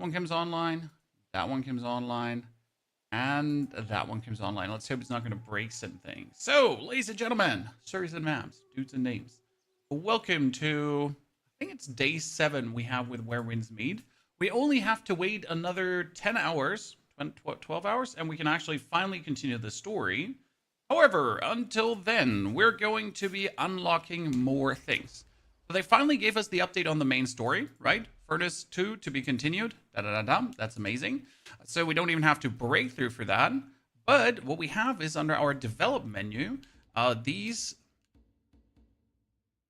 One comes online, that one comes online, and that one comes online. Let's hope it's not going to break something. So, ladies and gentlemen, sirs and ma'ams, dudes and names, welcome to, I think it's day 7 we have with Where Winds Meet. We only have to wait another 10 hours, 12 hours, and we can actually finally continue the story. However, until then, we're going to be unlocking more things. So they finally gave us the update on the main story, right? Furnace 2 to be continued. Da-da-da-da. That's amazing. So we don't even have to break through for that. But what we have is under our develop menu, these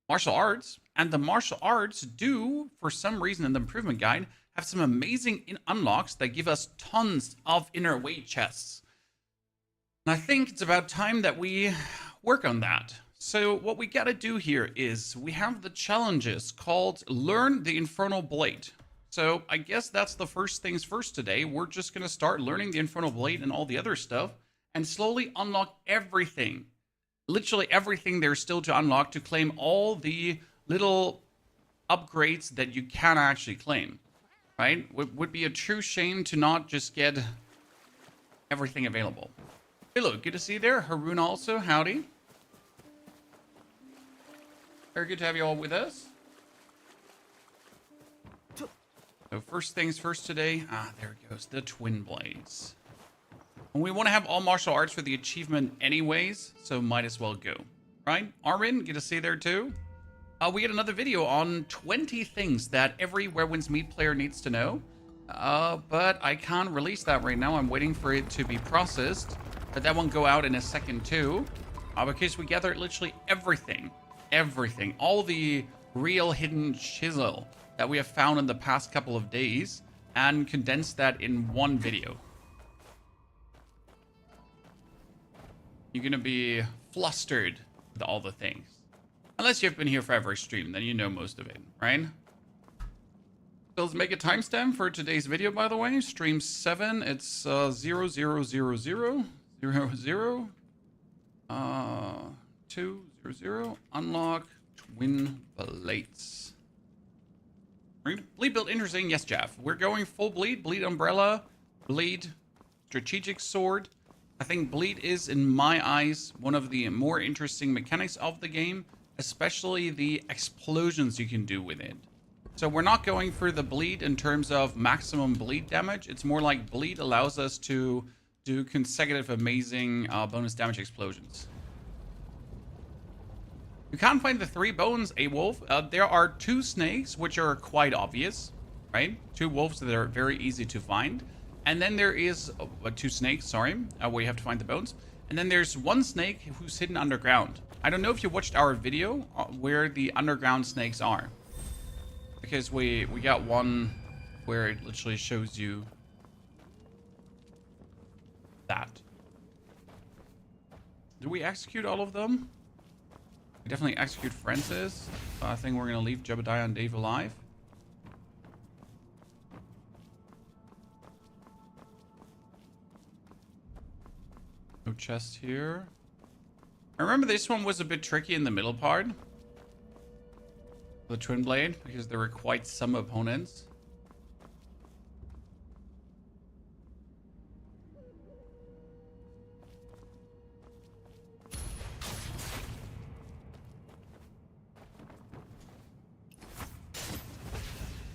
martial arts. And the martial arts do, for some reason in the improvement guide, have some amazing unlocks that give us tons of inner weight chests. And I think it's about time that we work on that. So what we gotta do here is we have the challenges called Learn the Infernal Blade. So I guess that's the first things first today. We're just gonna start learning the Infernal Blade and all the other stuff and slowly unlock everything. Literally everything there's still to unlock to claim all the little upgrades that you can actually claim, right? Would be a true shame to not just get everything available. Hello, good to see you there. Haroon also, howdy. Very good to have you all with us. So first things first today. There it goes. The Twin Blades. And we want to have all martial arts for the achievement anyways, so might as well go. Right? Armin, good to see you there too. We get another video on 20 things that every Where Winds Meet player needs to know. But I can't release that right now. I'm waiting for it to be processed. But that won't go out in a second too. Because we gather literally everything. Everything. All the real hidden chisel that we have found in the past couple of days. And condensed that in one video. You're going to be flustered with all the things. Unless you've been here for every stream, then you know most of it, right? So let's make a timestamp for today's video, by the way. Stream 7, it's 0000 200. Unlock Twin Blades. Bleed build interesting. Yes, Jeff. We're going full bleed. Bleed umbrella. Bleed strategic sword. I think bleed is, in my eyes, one of the more interesting mechanics of the game. Especially the explosions you can do with it. So we're not going for the bleed in terms of maximum bleed damage. It's more like bleed allows us to do consecutive amazing bonus damage explosions. You can't find the 3 bones, a wolf. There are 2 snakes, which are quite obvious, right? 2 wolves that are very easy to find. And then there is 2 snakes, sorry, where you have to find the bones. And then there's 1 snake who's hidden underground. I don't know if you watched our video where the underground snakes are. Because we got one where it literally shows you that. Do we execute all of them? We definitely execute Francis. I think we're going to leave Jebediah and Dave alive. No chest here. I remember this one was a bit tricky in the middle part. The Twin Blade, because there were quite some opponents.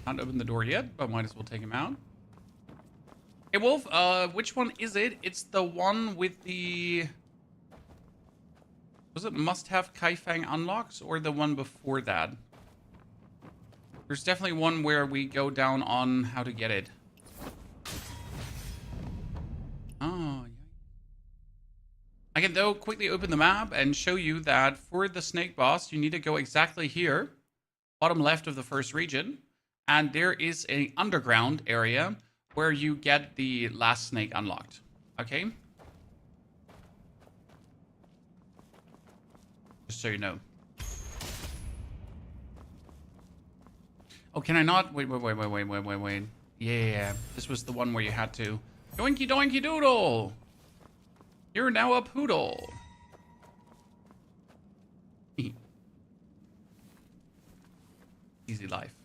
Not open the door yet, but might as well take him out. Hey, Wolf, which one is it? It's the one with the... Was it must-have Kaifeng unlocks or the one before that? There's definitely one where we go down on how to get it. Oh, yeah. I can, though, quickly open the map and show you that for the snake boss, you need to go exactly here. Bottom left of the first region. And there is an underground area where you get the last snake unlocked. Okay? Just so you know. Oh, can I not? Wait. Yeah, this was the one where you had to. Doinky doinky doodle! You're now a poodle. Easy life.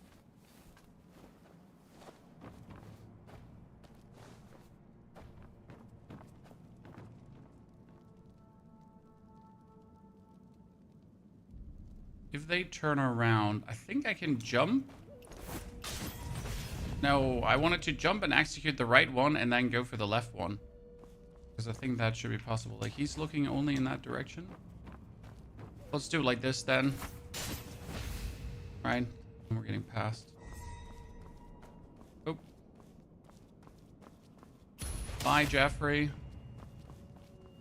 if they turn around, I think I can jump. No, I wanted to jump and execute the right one and then go for the left one. Because I think that should be possible. Like, he's looking only in that direction. Let's do it like this then. Right? And we're getting past. Oh. Bye, Jeffrey.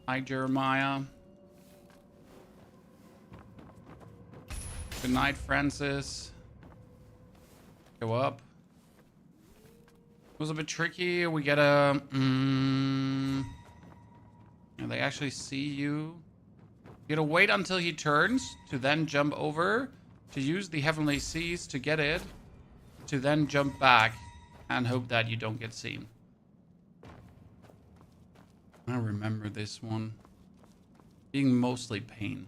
Hi, Jeremiah. Good night, Francis. Go up. It was a bit tricky. We get a... they actually see you. You gotta wait until he turns to then jump over, to use the Heavenly Seas to get it, to then jump back and hope that you don't get seen. I remember this one being mostly pain.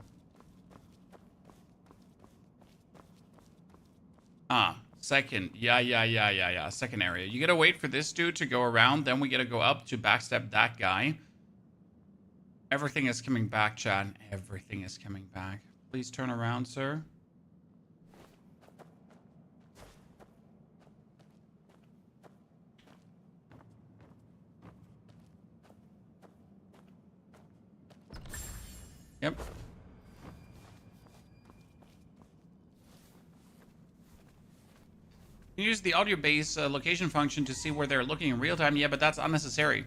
Second. Yeah. Second area. You gotta wait for this dude to go around. Then we gotta go up to backstab that guy. Everything is coming back, Chad. Everything is coming back. Please turn around, sir. Yep. You use the audio base location function to see where they're looking in real time. Yeah, but that's unnecessary.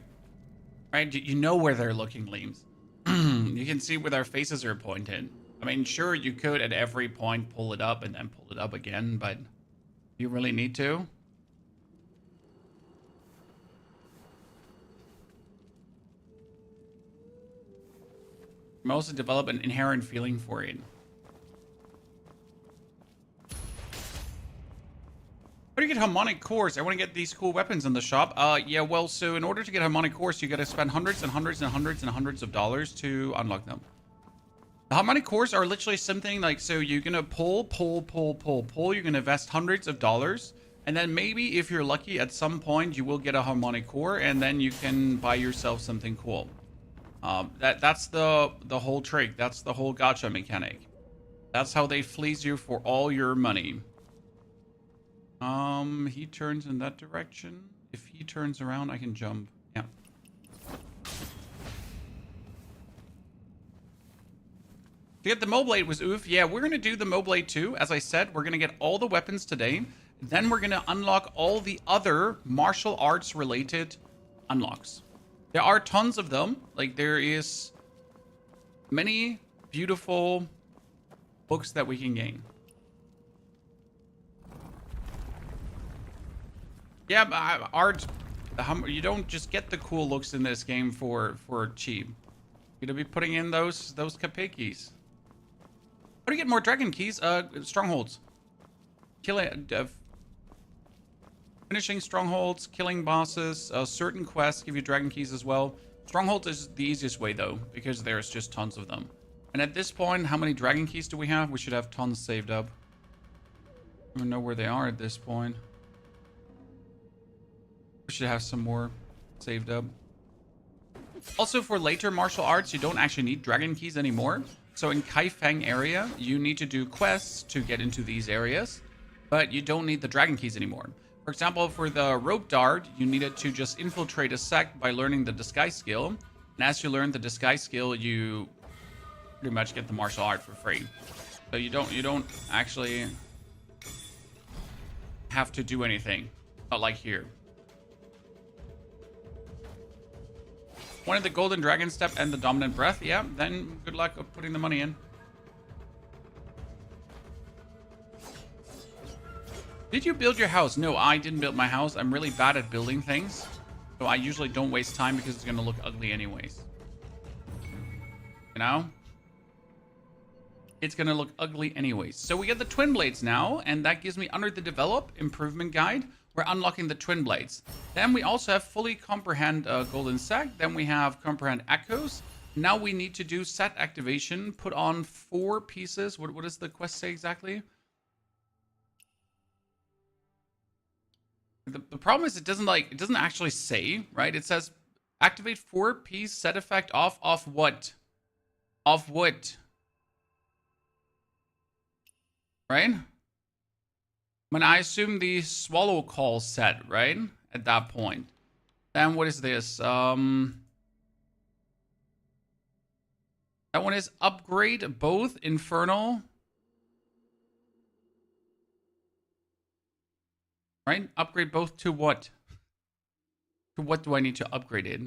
Right? You know where they're looking, Leams. You can see where their faces are pointed. I mean, sure, you could at every point pull it up and then pull it up again, but you really need to. You also develop an inherent feeling for it. How do you get harmonic cores? I want to get these cool weapons in the shop. Yeah, well, so in order to get harmonic cores, you got to spend hundreds and hundreds and hundreds and hundreds of dollars to unlock them. The harmonic cores are literally something like, so you're going to pull. You're going to invest hundreds of dollars. And then maybe if you're lucky at some point, you will get a harmonic core and then you can buy yourself something cool. That's the whole trick. That's the whole gacha mechanic. That's how they fleece you for all your money. He turns in that direction. If he turns around, I can jump. Yeah. To get the Mo Blade was oof. Yeah, we're going to do the Mo Blade too. As I said, we're going to get all the weapons today. Then we're going to unlock all the other martial arts related unlocks. There are tons of them. Like, there is many beautiful books that we can gain. Yeah, but art, you don't just get the cool looks in this game for cheap. You're gonna be putting in those kapekis. How do you get more dragon keys? Strongholds. Killing, finishing strongholds, killing bosses. Certain quests give you dragon keys as well. Strongholds is the easiest way though, because there's just tons of them. And at this point, how many dragon keys do we have? We should have tons saved up. I don't know where they are at this point. We should have some more saved up. Also, for later martial arts, you don't actually need dragon keys anymore. So in Kaifeng area, you need to do quests to get into these areas, but you don't need the dragon keys anymore. For example, for the rope dart, you needed to just infiltrate a sect by learning the disguise skill. And as you learn the disguise skill, you pretty much get the martial art for free. So you don't actually have to do anything. Not like here. Wanted the golden dragon step and the dominant breath. Yeah, then good luck of putting the money in. Did you build your house? No, I didn't build my house. I'm really bad at building things. So I usually don't waste time because it's going to look ugly anyways. You know? It's going to look ugly anyways. So we get the twin blades now, and that gives me under the develop improvement guide. We're unlocking the twin blades. Then we also have fully comprehend golden sack. Then we have comprehend echoes. Now we need to do set activation. Put on 4 pieces. What does the quest say exactly? The problem is it doesn't actually say, right? It says activate 4-piece set effect off what? Off what? right? When I assume the swallow call set, right? At that point. Then what is this? That one is upgrade both infernal. Right? Upgrade both to what? To what do I need to upgrade it?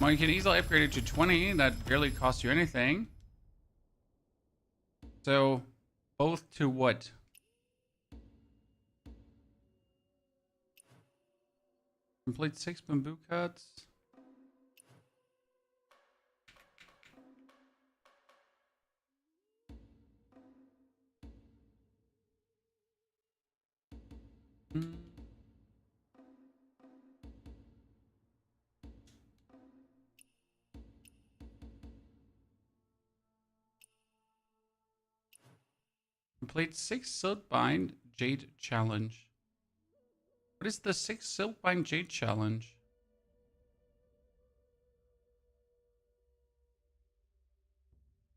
Well, you can easily upgrade it to 20. That barely costs you anything. So, both to what? Complete 6 bamboo cuts. Complete 6 Silkbind Jade Challenge. What is the 6 Silkbind Jade Challenge?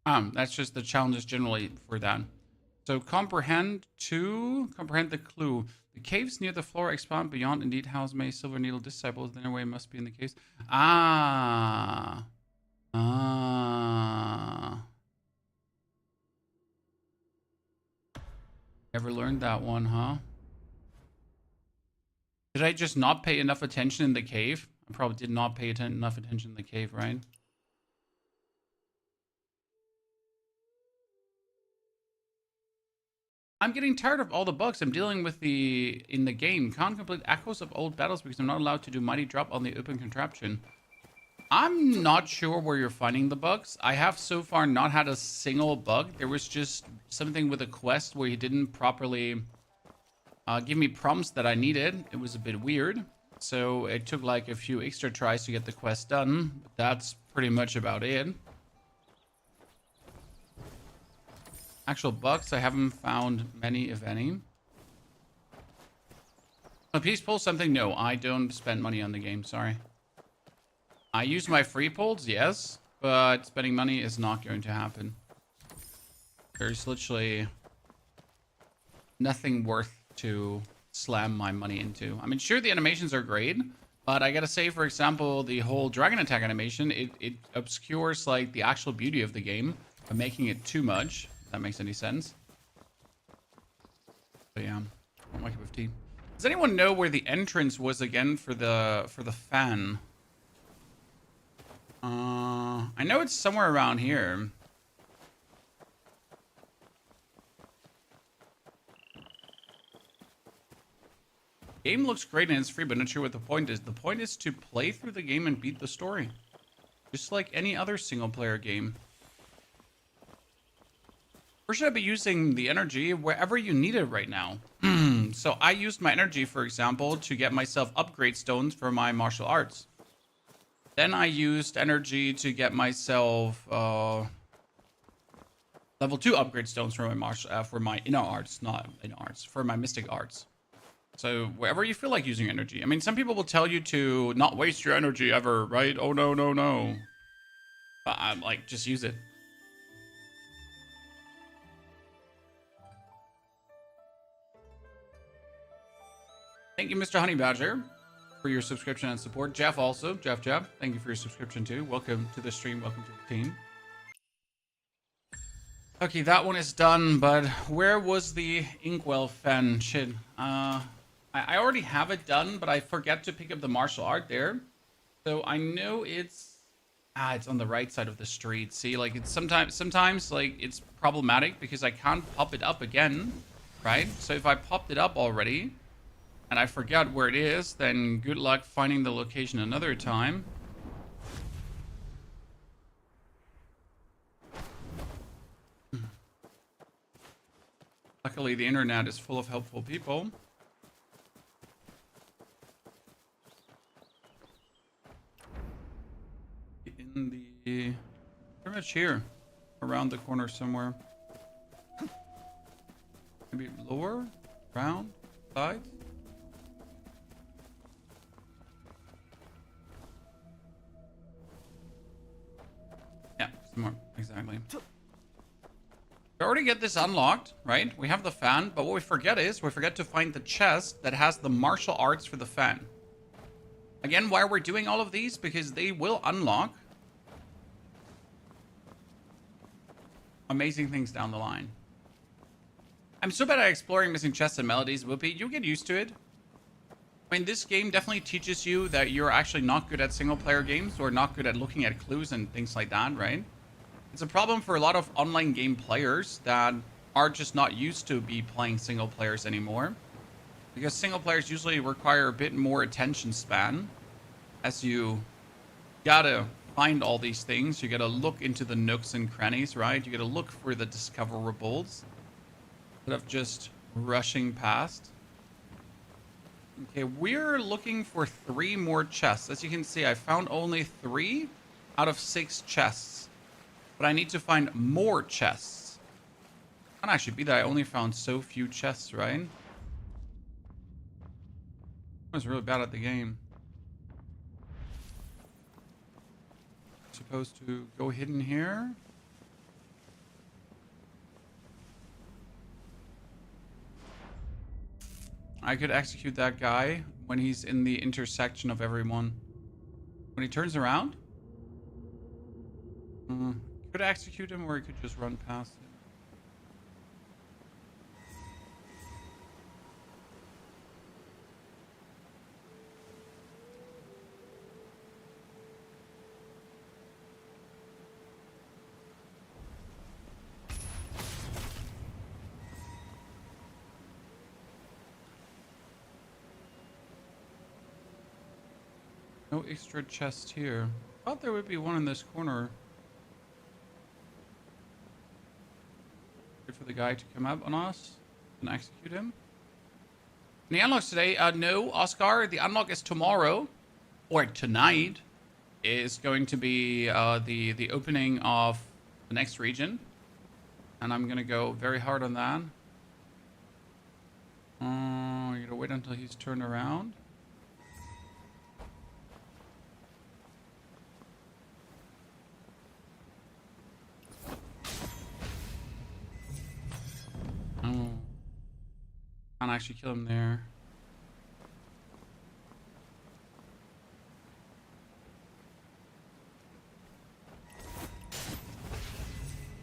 That's just the challenges generally for that. So comprehend the clue. The caves near the floor expand beyond. Indeed, house may silver needle disciples. Then a way must be in the caves. Never learned that one, huh? Did I just not pay enough attention in the cave? I probably did not pay enough attention in the cave, right? I'm getting tired of all the bugs I'm dealing with in the game. Can't complete echoes of old battles because I'm not allowed to do mighty drop on the open contraption. I'm not sure where you're finding the bugs. I have so far not had a single bug. There was just something with a quest where he didn't properly give me prompts that I needed. It was a bit weird. So it took like a few extra tries to get the quest done. But that's pretty much about it. Actual bugs, I haven't found many, if any. Oh, please pull something. No, I don't spend money on the game. Sorry. I use my free pulls, yes. But spending money is not going to happen. There's literally nothing worth to slam my money into. I mean, sure, the animations are great. But I gotta say, for example, the whole dragon attack animation, it obscures like the actual beauty of the game by making it too much. That makes any sense. But yeah, my cup of tea. Does anyone know where the entrance was again for the fan? I know it's somewhere around here. Game looks great and it's free, but not sure what the point is. The point is to play through the game and beat the story, just like any other single player game. Or should I be using the energy wherever you need it right now? So I used my energy, for example, to get myself upgrade stones for my martial arts. Then I used energy to get myself level 2 upgrade stones for my inner arts, not inner arts, for my mystic arts. So wherever you feel like using energy. I mean, some people will tell you to not waste your energy ever, right? Oh no, no, no. But I'm like, just use it. Thank you, Mr. Honey Badger, for your subscription and support. Jeff also. Jeff, thank you for your subscription too. Welcome to the stream. Welcome to the team. Okay, that one is done, but where was the Inkwell fan? Shit. I already have it done, but I forget to pick up the martial art there. So I know it's on the right side of the street. See, like it's sometimes like it's problematic because I can't pop it up again, right? So if I popped it up already and I forgot where it is, then good luck finding the location another time. Luckily, the internet is full of helpful people. In the... pretty much here. Around the corner somewhere. Maybe lower? Round? Sides? exactly. We already get this unlocked, right? We have the fan, but what we forget is we forget to find the chest that has the martial arts for the fan. Again, why we're doing all of these? Because they will unlock amazing things down the line. I'm so bad at exploring missing chests and melodies, Whoopi. You'll get used to it. I mean, this game definitely teaches you that you're actually not good at single-player games or not good at looking at clues and things like that, right? It's a problem for a lot of online game players that are just not used to be playing single players anymore. Because single players usually require a bit more attention span, as you gotta find all these things. You gotta look into the nooks and crannies, right? You gotta look for the discoverables instead of just rushing past. Okay, we're looking for 3 more chests. As you can see, I found only 3 out of 6 chests. But I need to find more chests. It can't actually be that I only found so few chests, right? I was really bad at the game. Supposed to go hidden here. I could execute that guy when he's in the intersection of everyone. When he turns around? Could I execute him, or he could just run past him? No extra chest here. Thought there would be one in this corner. Wait for the guy to come up on us and execute him. And the unlocks today? No, Oscar. The unlock is tomorrow, or tonight. Is going to be the opening of the next region, and I'm gonna go very hard on that. You gotta wait until he's turned around. Oh. Can't actually kill him there.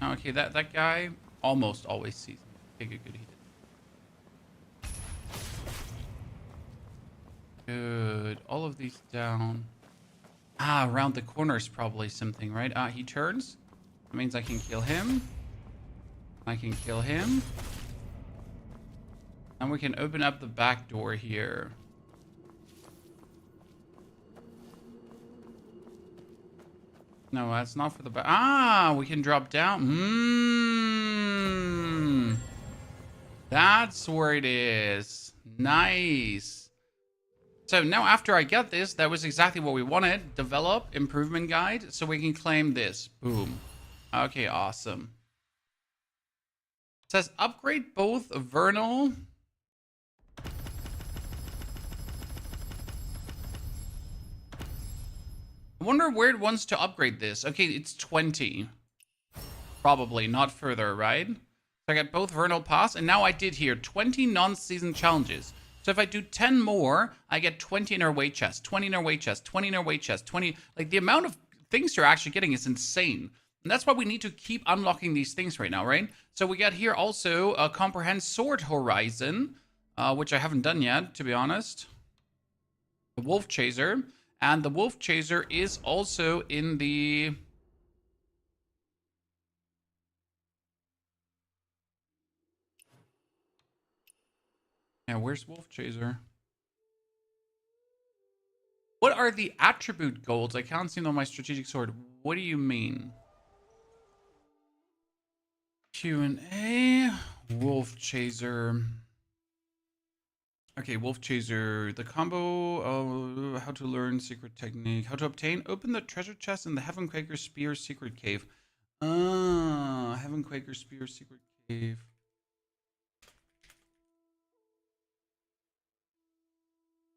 Okay, that guy almost always sees me. Take a good hit. Good. All of these down. Around the corner is probably something, right? He turns. That means I can kill him. I can kill him. And we can open up the back door here. No, that's not for the back. We can drop down. That's where it is. Nice. So now after I get this, that was exactly what we wanted. Develop improvement guide. So we can claim this. Boom. Okay, awesome. It says upgrade both Vernal. I wonder where it wants to upgrade this. Okay, it's 20. Probably, not further, right? So I got both Vernal Pass, and now I did here 20 non-season challenges. So if I do 10 more, I get 20 in our weight chest, 20 in our weight chest, 20 in our weight chest, 20. Like, the amount of things you're actually getting is insane. And that's why we need to keep unlocking these things right now, right? So we got here also a Comprehend Sword Horizon, which I haven't done yet, to be honest. The Wolf Chaser. And the Wolf Chaser is also in the... Yeah, where's Wolf Chaser? What are the attribute golds? I can't see them on my strategic sword. What do you mean? Q&A. Wolf Chaser. Okay, Wolf Chaser. The combo. How to learn secret technique. How to obtain. Open the treasure chest in the Heaven Quaker Spear secret cave. Heaven Quaker Spear secret cave.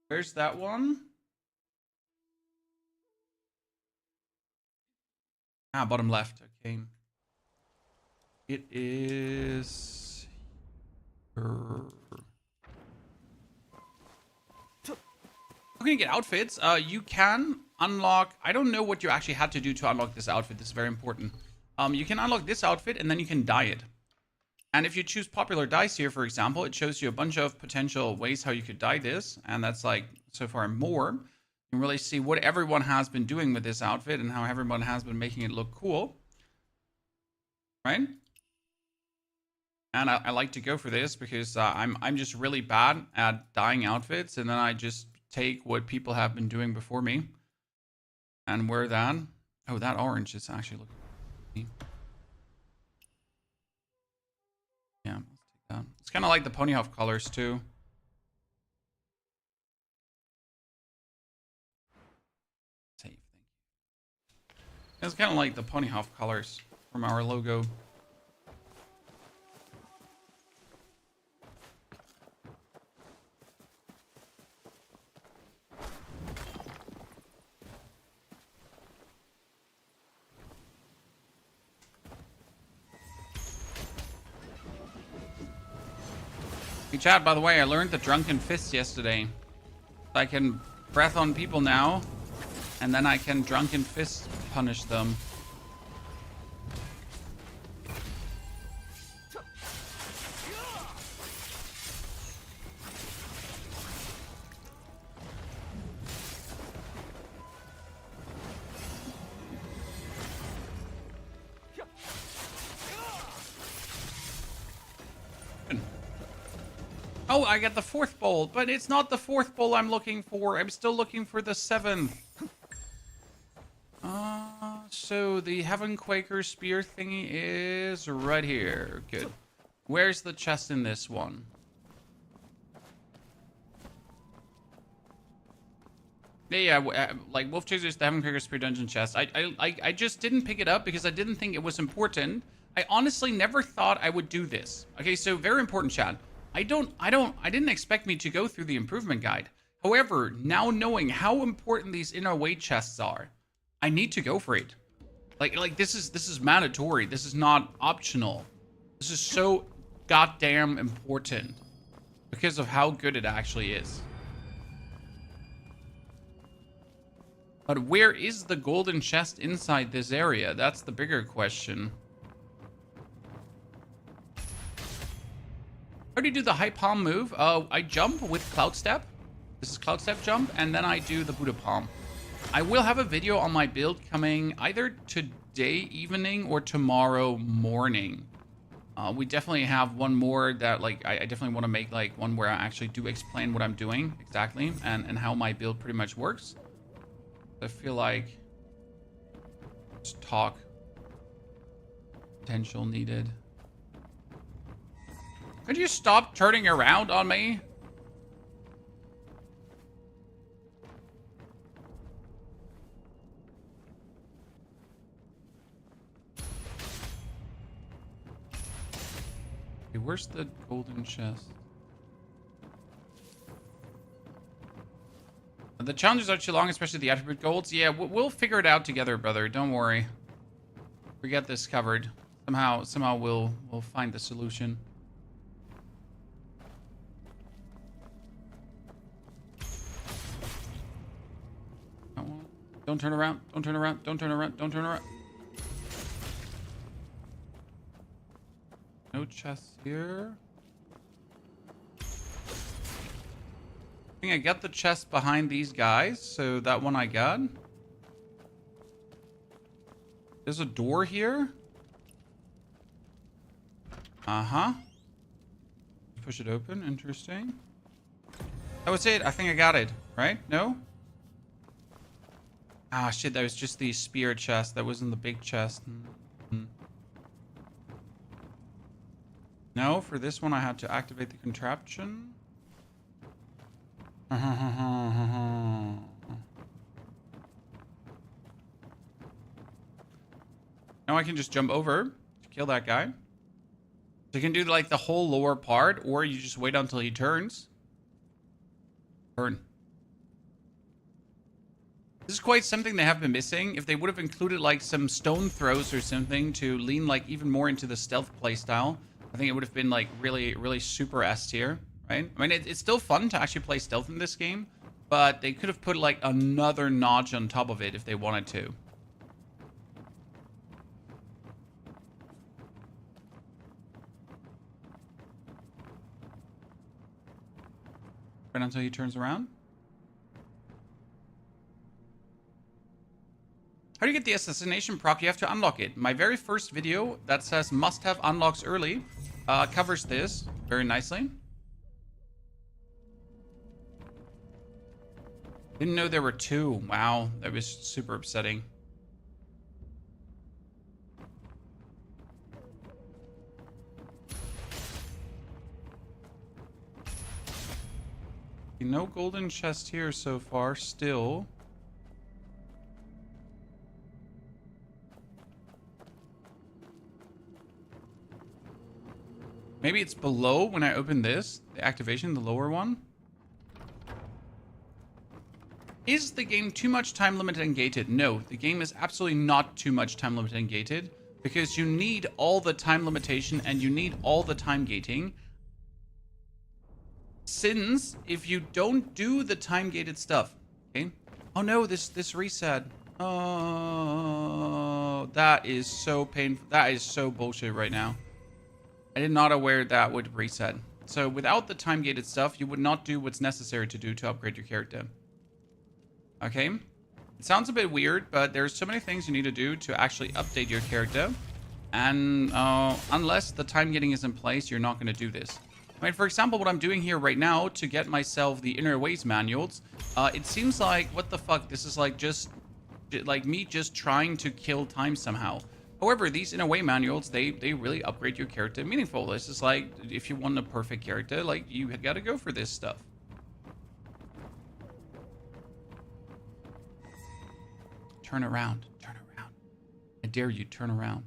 Where's that one? Bottom left. Okay. It is... Looking at outfits, you can unlock... I don't know what you actually had to do to unlock this outfit. This is very important. You can unlock this outfit and then you can dye it. And if you choose popular dyes here, for example, it shows you a bunch of potential ways how you could dye this. And that's like, so far, more. You can really see what everyone has been doing with this outfit and how everyone has been making it look cool. Right? And I like to go for this because I'm just really bad at dyeing outfits. And then I just take what people have been doing before me and wear that. Oh, that orange is actually looking... Yeah, let's take that. It's kind of like the Ponyhof colors too. Save, thank you. It's kind of like the Ponyhof colors from our logo. Hey chat, by the way, I learned the Drunken Fist yesterday. I can breath on people now, and then I can Drunken Fist punish them. Oh, I got the 4th bowl, but it's not the 4th bowl I'm looking for. I'm still looking for the 7th. So the Heaven Quaker spear thingy is right here. Good. Where's the chest in this one? Yeah, like Wolf Chasers, the Heaven Quaker spear dungeon chest. I just didn't pick it up because I didn't think it was important. I honestly never thought I would do this. Okay, so very important, chat. I didn't expect me to go through the improvement guide. However, now knowing how important these inner weight chests are, I need to go for it. Like this is mandatory. This is not optional. This is so goddamn important because of how good it actually is. But where is the golden chest inside this area? That's the bigger question. How do you do the high palm move? I jump with Cloud Step. This is Cloud Step jump, and then I do the Buddha palm. I will have a video on my build coming either today evening or tomorrow morning. We definitely have one more that like I definitely want to make like one where I actually do explain what I'm doing exactly and how my build pretty much works. I feel like just talk. Potential needed. Could you stop turning around on me? Okay, where's the golden chest? The challenges are too long, especially the attribute golds. Yeah, we'll figure it out together, brother. Don't worry. We got this covered. Somehow we'll find the solution. Don't turn around. Don't turn around. Don't turn around. Don't turn around. No chests here. I think I got the chest behind these guys, so that one I got. There's a door here. Uh-huh. Push it open. Interesting. That was it. I think I got it. Right? No? Ah, shit. That was just the spear chest. That wasn't the big chest. No, for this one I had to activate the contraption. Now I can just jump over to kill that guy. So you can do like the whole lower part, or you just wait until he turns. Turn. This is quite something they have been missing. If they would have included like some stone throws or something to lean like even more into the stealth playstyle, I think it would have been like really, really super S tier, right? I mean, it's still fun to actually play stealth in this game, but they could have put like another notch on top of it if they wanted to. Right until he turns around. How do you get the assassination proc? You have to unlock it. My very first video that says must have unlocks early covers this very nicely. Didn't know there were two. Wow, that was super upsetting. No golden chest here so far, still. Maybe it's below when I open this, the activation, the lower one. Is the game too much time limited and gated? No, the game is absolutely not too much time limited and gated, because you need all the time limitation and you need all the time gating. Since if you don't do the time gated stuff, okay? Oh no, this reset. Oh, that is so painful. That is so bullshit right now. I did not aware that would reset. So without the time gated stuff, you would not do what's necessary to do to upgrade your character. Okay? It sounds a bit weird, but there's so many things you need to do to actually update your character. And unless the time gating is in place, you're not going to do this. I mean, for example, what I'm doing here right now to get myself the inner ways manuals, it seems like, what the fuck, this is like just, like me just trying to kill time somehow. However, these inner way manuals, they really upgrade your character meaningful. This is like, if you want a perfect character, like, you got to go for this stuff. Turn around. Turn around. I dare you, turn around.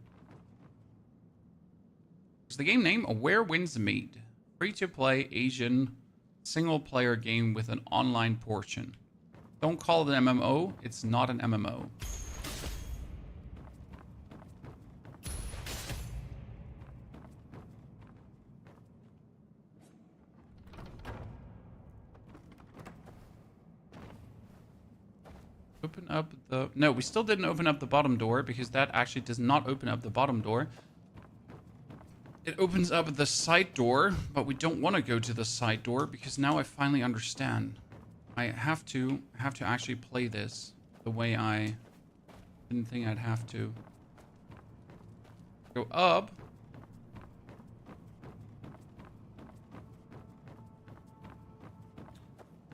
Is the game name Where Winds Meet? Free-to-play Asian single-player game with an online portion. Don't call it an MMO. It's not an MMO. Open up the... No, we still didn't open up the bottom door because that actually does not open up the bottom door. It opens up the side door, but we don't want to go to the side door because now I finally understand. I have to actually play this the way I didn't think I'd have to. Go up.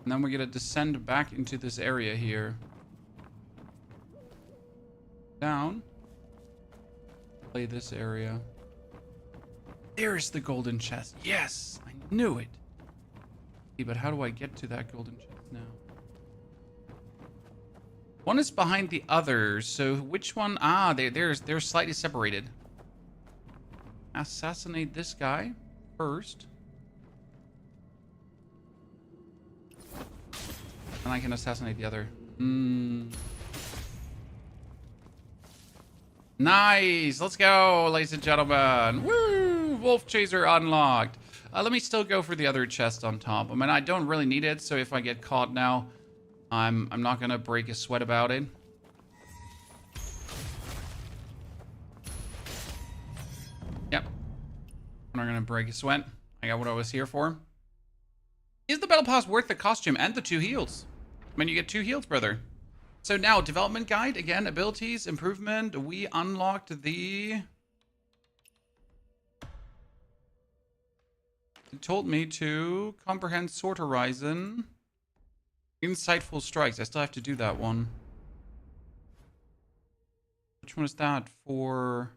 And then we're gonna descend back into this area here. Down. Play this area. There's the golden chest. Yes, I knew it. But how do I get to that golden chest now? One is behind the other, so which one? Ah, they're slightly separated. Assassinate this guy first. And I can assassinate the other. Nice! Let's go, ladies and gentlemen. Woo! Wolf Chaser unlocked. Let me still go for the other chest on top. I mean, I don't really need it, so if I get caught now, I'm not gonna break a sweat about it. Yep. I'm not gonna break a sweat. I got what I was here for. Is the battle pass worth the costume and the 2 heals? I mean, you get 2 heals, brother. So now, development guide, again, abilities, improvement. We unlocked the... It told me to comprehend Sword Horizon. Insightful strikes. I still have to do that one. Which one is that for?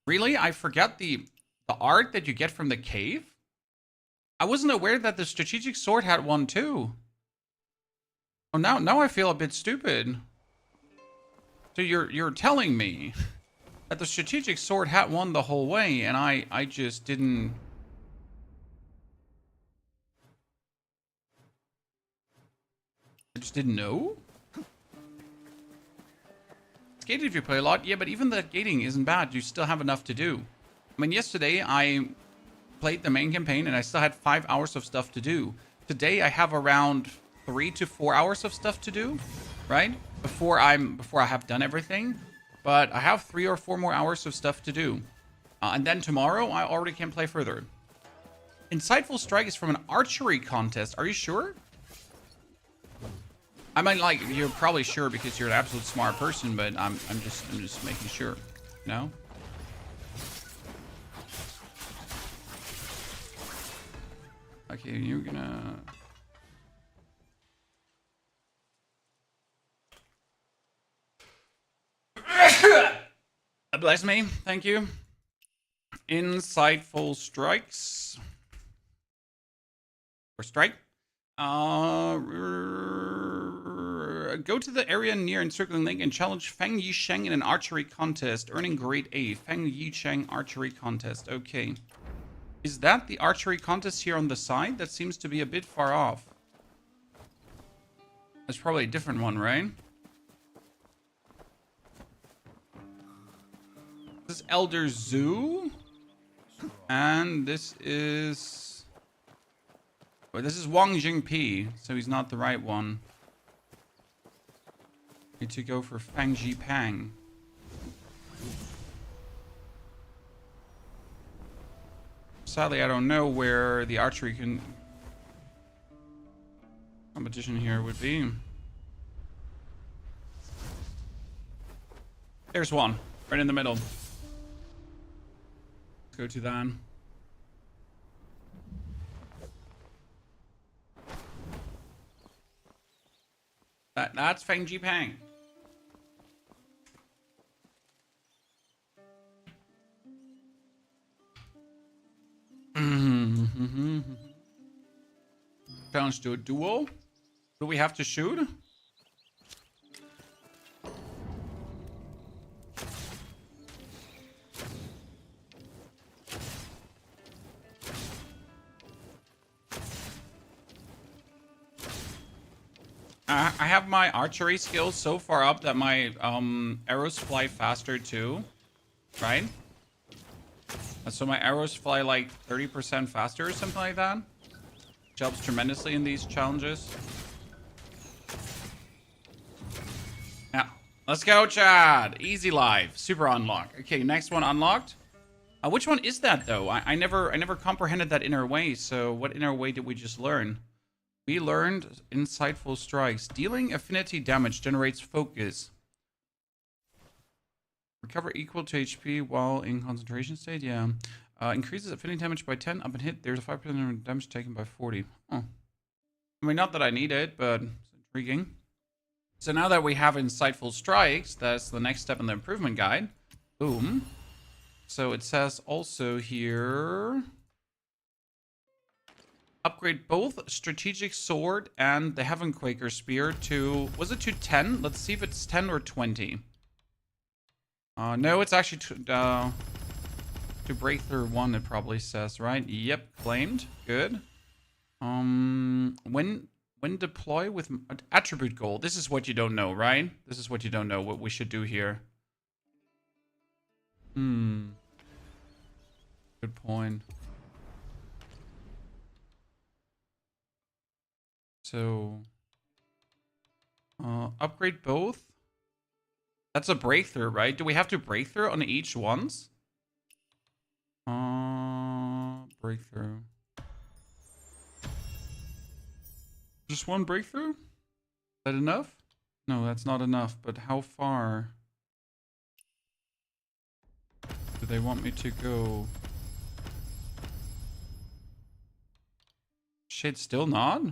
Really? I forgot the art that you get from the cave? I wasn't aware that the strategic sword had one too. Oh, now I feel a bit stupid. So you're telling me that the strategic sword had one the whole way, and I just didn't. just didn't know. It's gated if you play a lot. Yeah, but even the gating isn't bad. You still have enough to do. I mean, yesterday I played the main campaign and I still had 5 hours of stuff to do. Today I have around 3 to 4 hours of stuff to do, right? Before I have done everything. But I have 3 or 4 more hours of stuff to do. And then tomorrow I already can play further. Insightful Strike is from an archery contest. Are you sure? I mean, like, you're probably sure because you're an absolute smart person, but I'm just making sure. No? Okay, you're gonna... Bless me. Thank you. Insightful Strikes. Or Strike. Go to the area near Encircling Link and challenge Feng Yisheng in an archery contest, earning grade 8. Feng Yisheng archery contest. Okay. Is that the archery contest here on the side? That seems to be a bit far off. That's probably a different one, right? This is Elder Zoo. And this is... Well, this is Wang Jingpi, so he's not the right one. Need to go for Fang Jipang. Sadly, I don't know where the archery competition here would be. There's one, right in the middle. Let's go to that. That's Feng Jipang. Challenge to a duel. Do we have to shoot? I have my archery skills so far up that my arrows fly faster too, right? So my arrows fly like 30% faster or something like that. Which helps tremendously in these challenges. Yeah. Let's go, Chad. Easy life. Super unlock. Okay, next one unlocked. Which one is that though? I never comprehended that inner way. So what inner way did we just learn? We learned Insightful Strikes. Dealing affinity damage generates focus. Recover equal to HP while in concentration state. Yeah. Increases affinity damage by 10. Up and hit. There's a 5% damage taken by 40. Oh. I mean, not that I need it, but it's intriguing. So now that we have Insightful Strikes, that's the next step in the improvement guide. Boom. So it says also here... Upgrade both Strategic Sword and the Heaven Quaker Spear to... Was it to 10? Let's see if it's 10 or 20. No, it's actually to Breakthrough 1, it probably says, right? Yep, claimed. Good. When deploy with attribute goal. This is what you don't know, right? This is what you don't know, what we should do here. Good point. So, upgrade both. That's a breakthrough, right? Do we have to breakthrough on each ones? Breakthrough. Just one breakthrough? Is that enough? No, that's not enough. But how far do they want me to go? Shit, still not?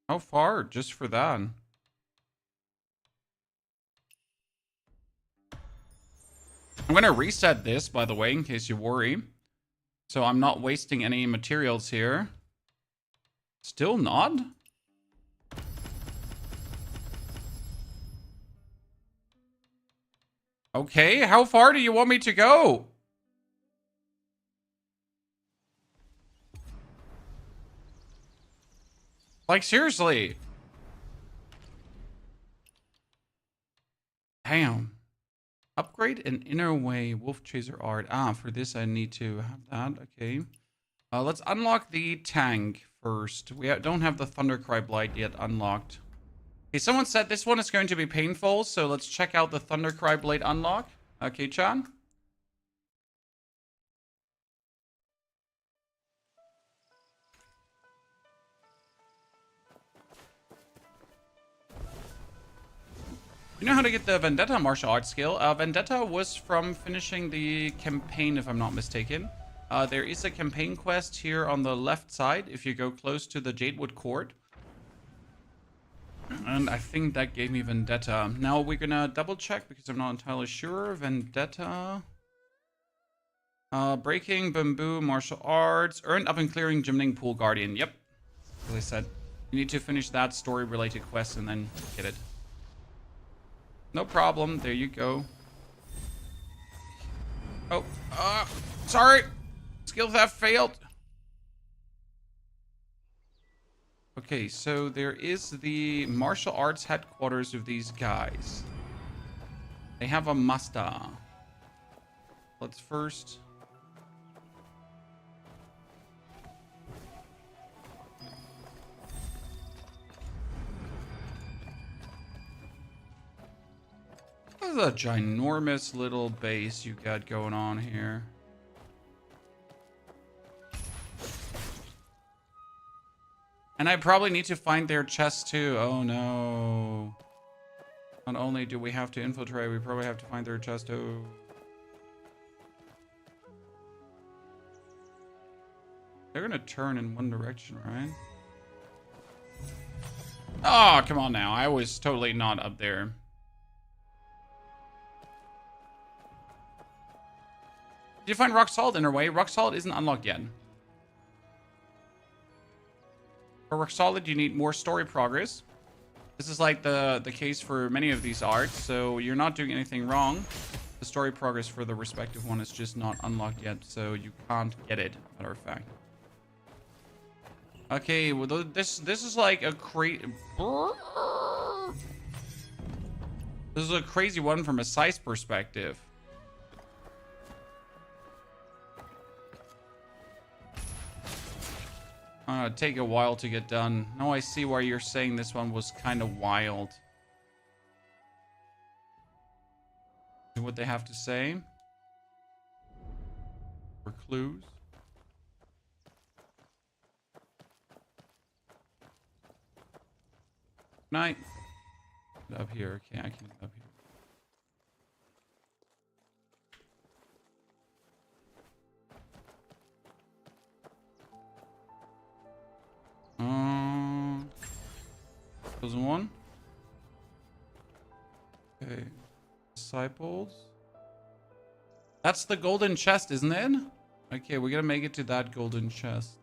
How far just for that? I'm gonna reset this, by the way, in case you worry. So I'm not wasting any materials here. Still not? Okay, how far do you want me to go? Like, seriously. Damn. Upgrade an inner way wolf chaser art. Ah, for this I need to have that. Okay. Let's unlock the tank first. We don't have the Thundercry Blade yet unlocked. Okay, someone said this one is going to be painful, so let's check out the Thundercry Blade unlock. Okay, Chan. You know how to get the Vendetta martial arts skill? Vendetta was from finishing the campaign, if I'm not mistaken. There is a campaign quest here on the left side if you go close to the Jadewood Court. And I think that gave me Vendetta. Now we're gonna double check because I'm not entirely sure. Vendetta. Breaking, bamboo, martial arts. Earned up and clearing Gymning Pool Guardian. Yep. As I said, you need to finish that story related quest and then get it. No problem. There you go. Oh, sorry. Skill theft failed. Okay, so there is the martial arts headquarters of these guys. They have a master. Let's first... This is a ginormous little base you got going on here. And I probably need to find their chest too. Oh no. Not only do we have to infiltrate, we probably have to find their chest too. They're gonna turn in one direction, right? Oh, come on now. I was totally not up there. Did you find Rock Salt in her way? Rock Salt isn't unlocked yet. For Rock Solid, you need more story progress. This is like the case for many of these arts, so you're not doing anything wrong. The story progress for the respective one is just not unlocked yet, so you can't get it, matter of fact. Okay, well, this is like a This is a crazy one from a size perspective. Take a while to get done. Now I see why you're saying this one was kind of wild. What they have to say? For clues. Night. Up here. Okay, I can get up here. Chosen one. Okay. Disciples. That's the golden chest, isn't it? Okay, we're gonna make it to that golden chest.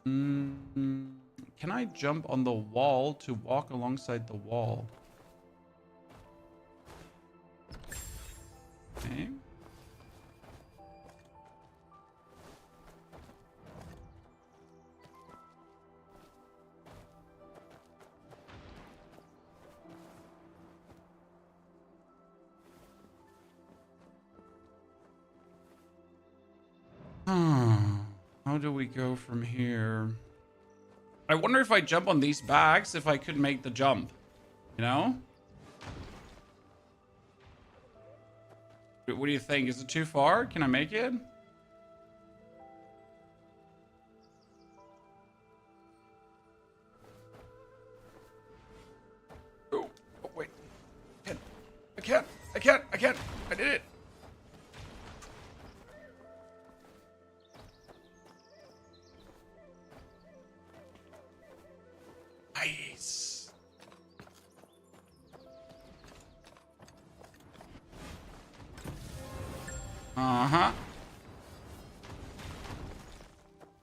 Can I jump on the wall to walk alongside the wall? Okay. How do we go from here? I wonder if I jump on these bags, if I could make the jump. You know? What do you think? Is it too far? Can I make it? Oh, wait. I can't. I did it. Nice. Uh-huh.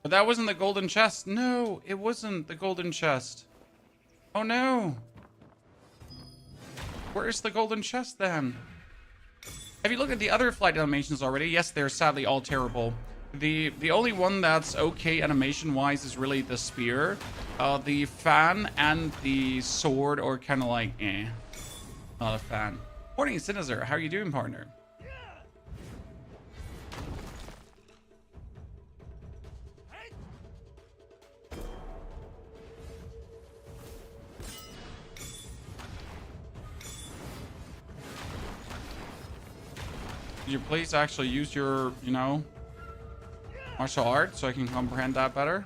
But that wasn't the golden chest. No, it wasn't the golden chest. Oh no. Where's the golden chest then? Have you looked at the other flight animations already? Yes, they're sadly all terrible. The only one that's okay animation-wise is really the spear. The fan and the sword are kind of like, eh. Not a fan. Morning, Sinister. How are you doing, partner? Could you please actually use your, you know, martial arts so I can comprehend that better?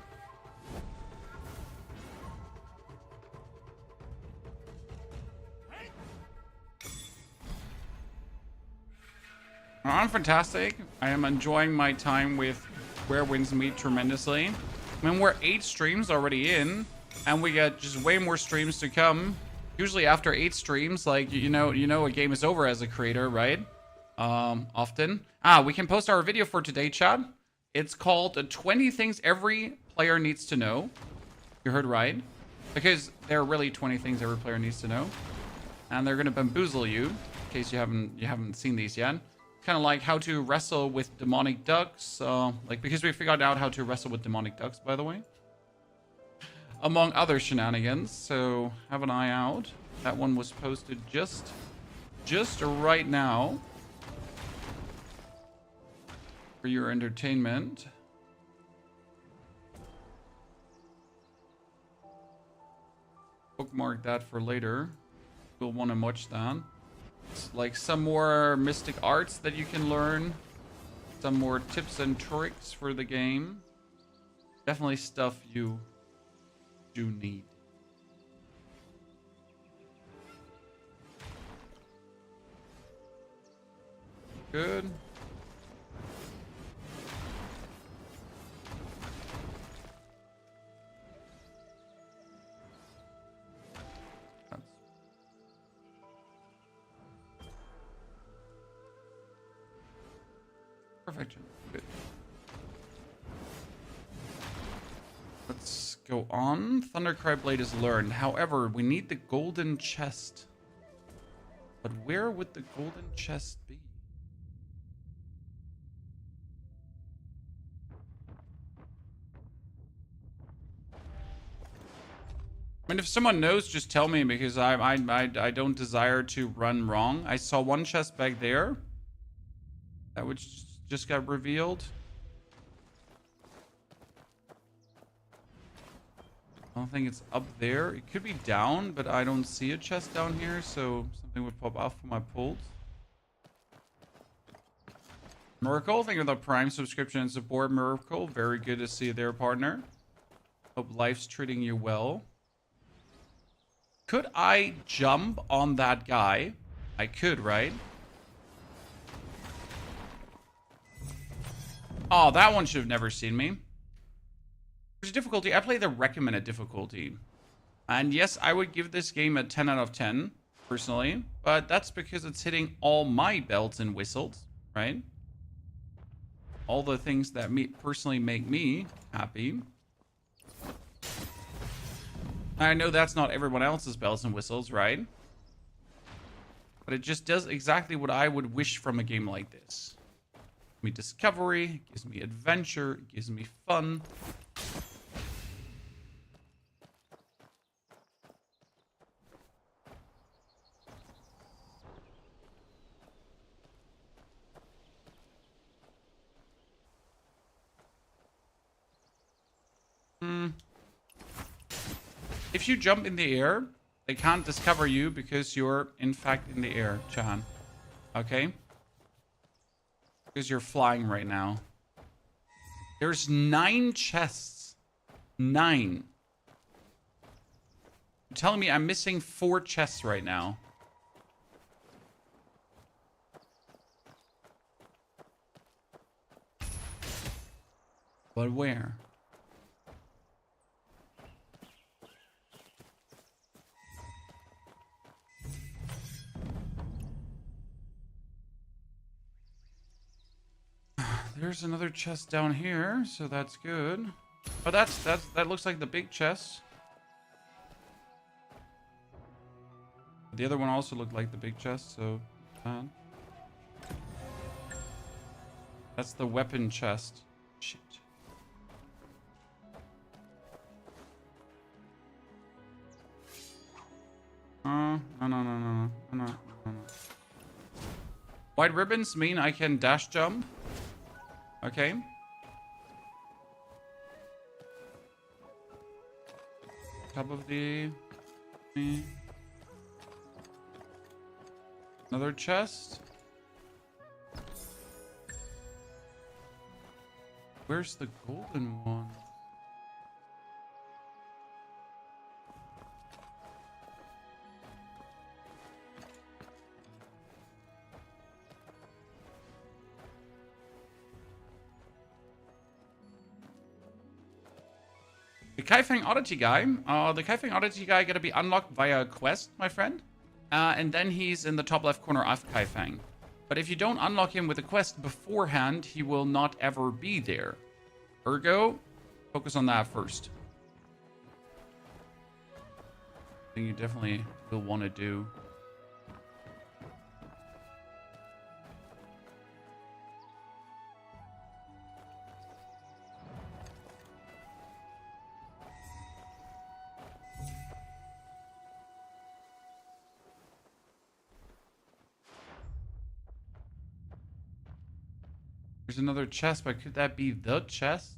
I'm fantastic. I am enjoying my time with Where Winds Meet tremendously. I mean, we're 8 streams already in, and we got just way more streams to come. Usually after 8 streams, like, you know a game is over as a creator, right? Often. We can post our video for today, Chad. It's called 20 Things Every Player Needs to Know. You heard right. Because there are really 20 things every player needs to know. And they're gonna bamboozle you, in case you haven't seen these yet. Kind of like how to wrestle with demonic ducks, because we figured out how to wrestle with demonic ducks, by the way, among other shenanigans. So have an eye out. That one was posted just right now for your entertainment. Bookmark that for later. You'll want to watch that. Like some more mystic arts that you can learn, some more tips and tricks for the game. Definitely stuff you do need. Good. Perfection. Good. Let's go on. Thundercry Blade is learned. However, we need the golden chest. But where would the golden chest be? I mean, if someone knows, just tell me, because I don't desire to run wrong. I saw one chest back there. That which just got revealed. I don't think it's up there. It could be down, but I don't see a chest down here, so something would pop off for my pulls. Miracle, thank you for the Prime subscription and support, Miracle. Very good to see you there, partner. Hope life's treating you well. Could I jump on that guy? I could, right? Oh, that one should have never seen me. There's difficulty. I play the recommended difficulty. And yes, I would give this game a 10 out of 10, personally. But that's because it's hitting all my bells and whistles, right? All the things that personally make me happy. I know that's not everyone else's bells and whistles, right? But it just does exactly what I would wish from a game like this. Gives me discovery, gives me adventure, gives me fun. If you jump in the air, they can't discover you because you're in fact in the air, Chan. Okay? Because you're flying right now. There's 9 chests. 9. You're telling me I'm missing 4 chests right now. But where? There's another chest down here, so that's good. But that looks like the big chest. The other one also looked like the big chest, so that's the weapon chest. Shit. No. White ribbons mean I can dash jump. Okay. Top of the... Another chest. Where's the golden one? The Kaifeng Oddity guy. The Kaifeng Oddity guy gotta be unlocked via a quest, my friend. And then he's in the top left corner of Kaifeng. But if you don't unlock him with a quest beforehand, he will not ever be there. Ergo, focus on that first. I think you definitely will want to do. There's another chest, but could that be the chest?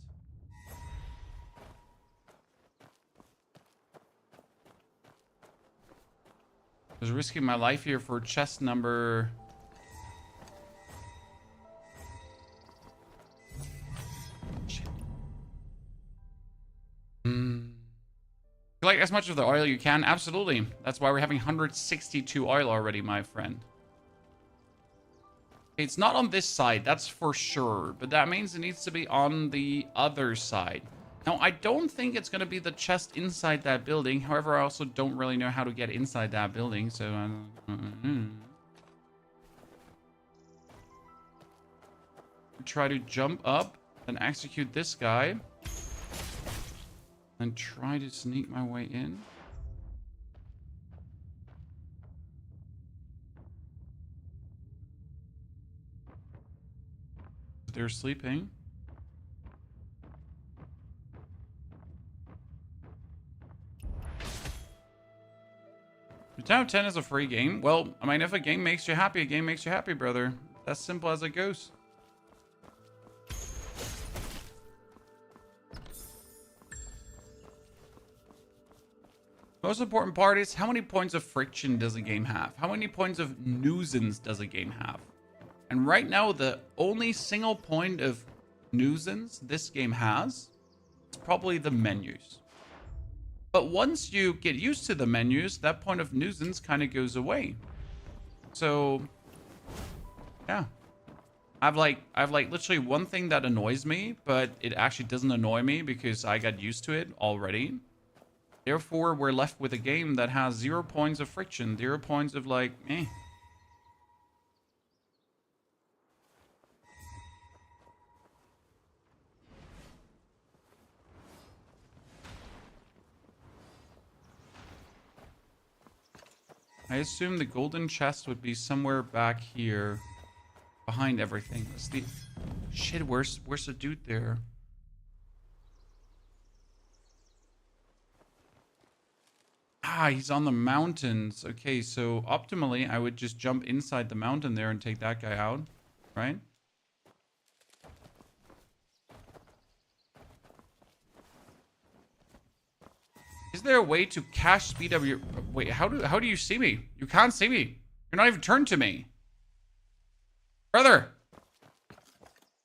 I was risking my life here for chest number... Shit. Collect as much of the oil you can. Absolutely. That's why we're having 162 oil already, my friend. It's not on this side, that's for sure. But that means it needs to be on the other side. Now, I don't think it's going to be the chest inside that building. However, I also don't really know how to get inside that building. So, try to jump up and execute this guy. And try to sneak my way in. They're sleeping. Town 10 is a free game. Well, I mean, if a game makes you happy, a game makes you happy, brother. That's simple as it goes. Most important part is how many points of friction does a game have? How many points of nuisance does a game have? And right now, the only single point of nuisance this game has is probably the menus. But once you get used to the menus, that point of nuisance kind of goes away. So, yeah. I've like literally one thing that annoys me, but it actually doesn't annoy me because I got used to it already. Therefore, we're left with a game that has 0 points of friction, 0 points of like, eh. I assume the golden chest would be somewhere back here, behind everything. Let's see. Shit, where's the dude there? Ah, he's on the mountains. Okay, so optimally, I would just jump inside the mountain there and take that guy out, right? Is there a way to cache speed up your... Wait, how do you see me? You can't see me. You're not even turned to me. Brother.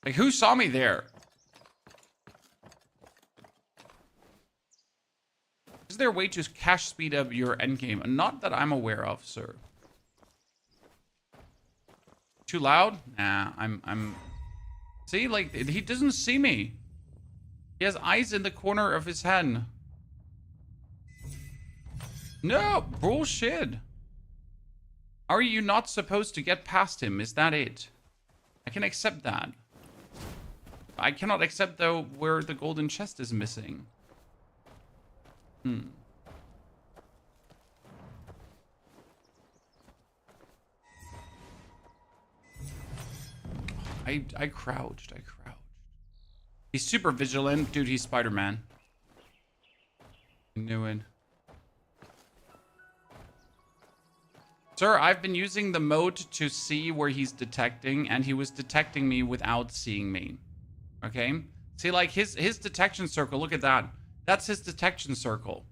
Like, who saw me there? Is there a way to cache speed up your endgame? Not that I'm aware of, sir. Too loud? Nah, I'm... See, like, he doesn't see me. He has eyes in the corner of his head. No, bullshit. Are you not supposed to get past him? Is that it? I can accept that. I cannot accept, though, where the golden chest is missing. I crouched. He's super vigilant. Dude, he's Spider-Man. I knew it. Sir, I've been using the mode to see where he's detecting, and he was detecting me without seeing me. Okay? See, like, his detection circle, look at that. That's his detection circle.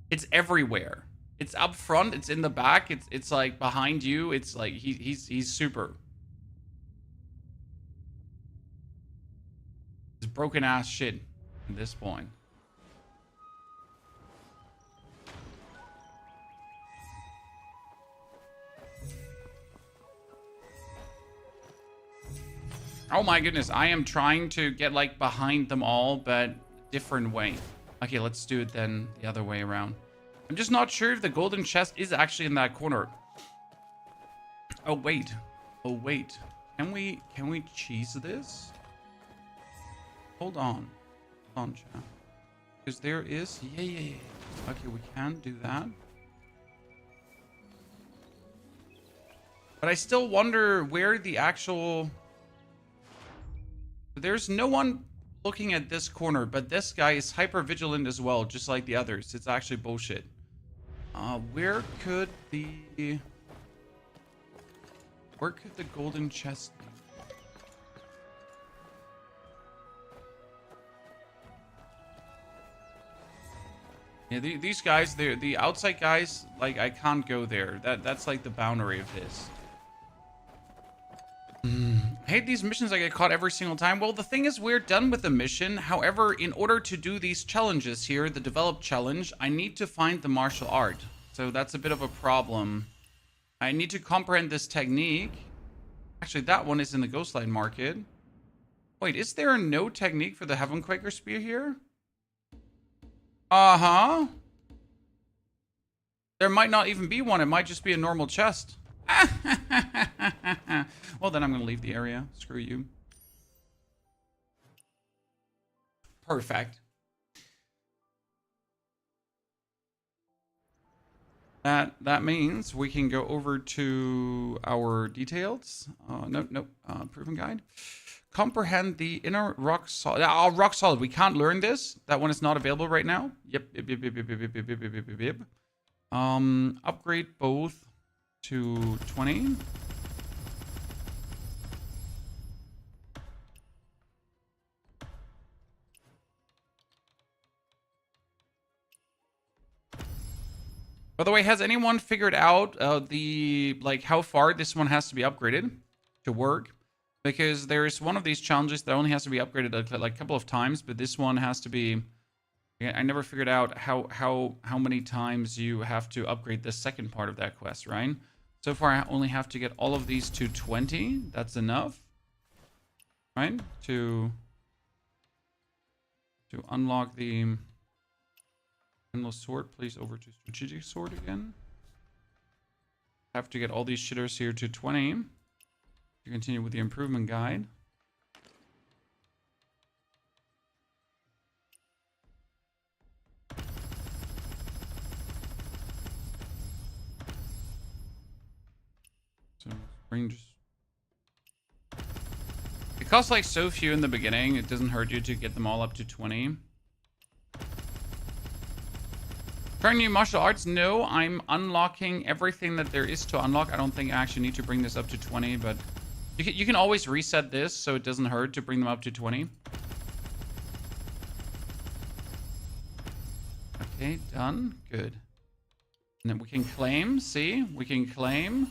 It's everywhere. It's up front, it's in the back, it's like behind you, it's like he's super. It's broken ass shit at this point. Oh my goodness, I am trying to get like behind them all, but different way. Okay, let's do it then the other way around. I'm just not sure if the golden chest is actually in that corner. Oh wait. Oh wait. Can we cheese this? Hold on. Hold on, chat. Because there is... Yeah. Okay, we can do that. But I still wonder where the actual... There's no one looking at this corner, but this guy is hyper vigilant as well, just like the others. It's actually bullshit. Where could the golden chest be? Yeah, these guys, they're the outside guys, like, I can't go there. That's like the boundary of this. I hate these missions. I get caught every single time. Well, the thing is, we're done with the mission. However, in order to do these challenges here, the develop challenge, I need to find the martial art. So that's a bit of a problem. I need to comprehend this technique. Actually, that one is in the Ghostlight Market. Wait, is there no technique for the Heavenquaker Spear here? Uh-huh. There might not even be one. It might just be a normal chest. Well, then I'm going to leave the area. Screw you. Perfect. That means we can go over to our details. Nope. Proven guide. Comprehend the inner rock solid. Rock solid. We can't learn this. That one is not available right now. Yep. Upgrade both to 20. By the way, has anyone figured out how far this one has to be upgraded to work? Because there's one of these challenges that only has to be upgraded like a couple of times, but this one has to be... I never figured out how many times you have to upgrade the second part of that quest, right? So far, I only have to get all of these to 20. That's enough, right? To unlock the endless sword. Please over to strategic sword again. Have to get all these shitters here to 20 to continue with the improvement guide. So range. It costs like so few in the beginning. It doesn't hurt you to get them all up to 20. Trying new martial arts? No, I'm unlocking everything that there is to unlock. I don't think I actually need to bring this up to 20, but you can always reset this so it doesn't hurt to bring them up to 20. Okay, done. Good. And then we can claim. See? We can claim.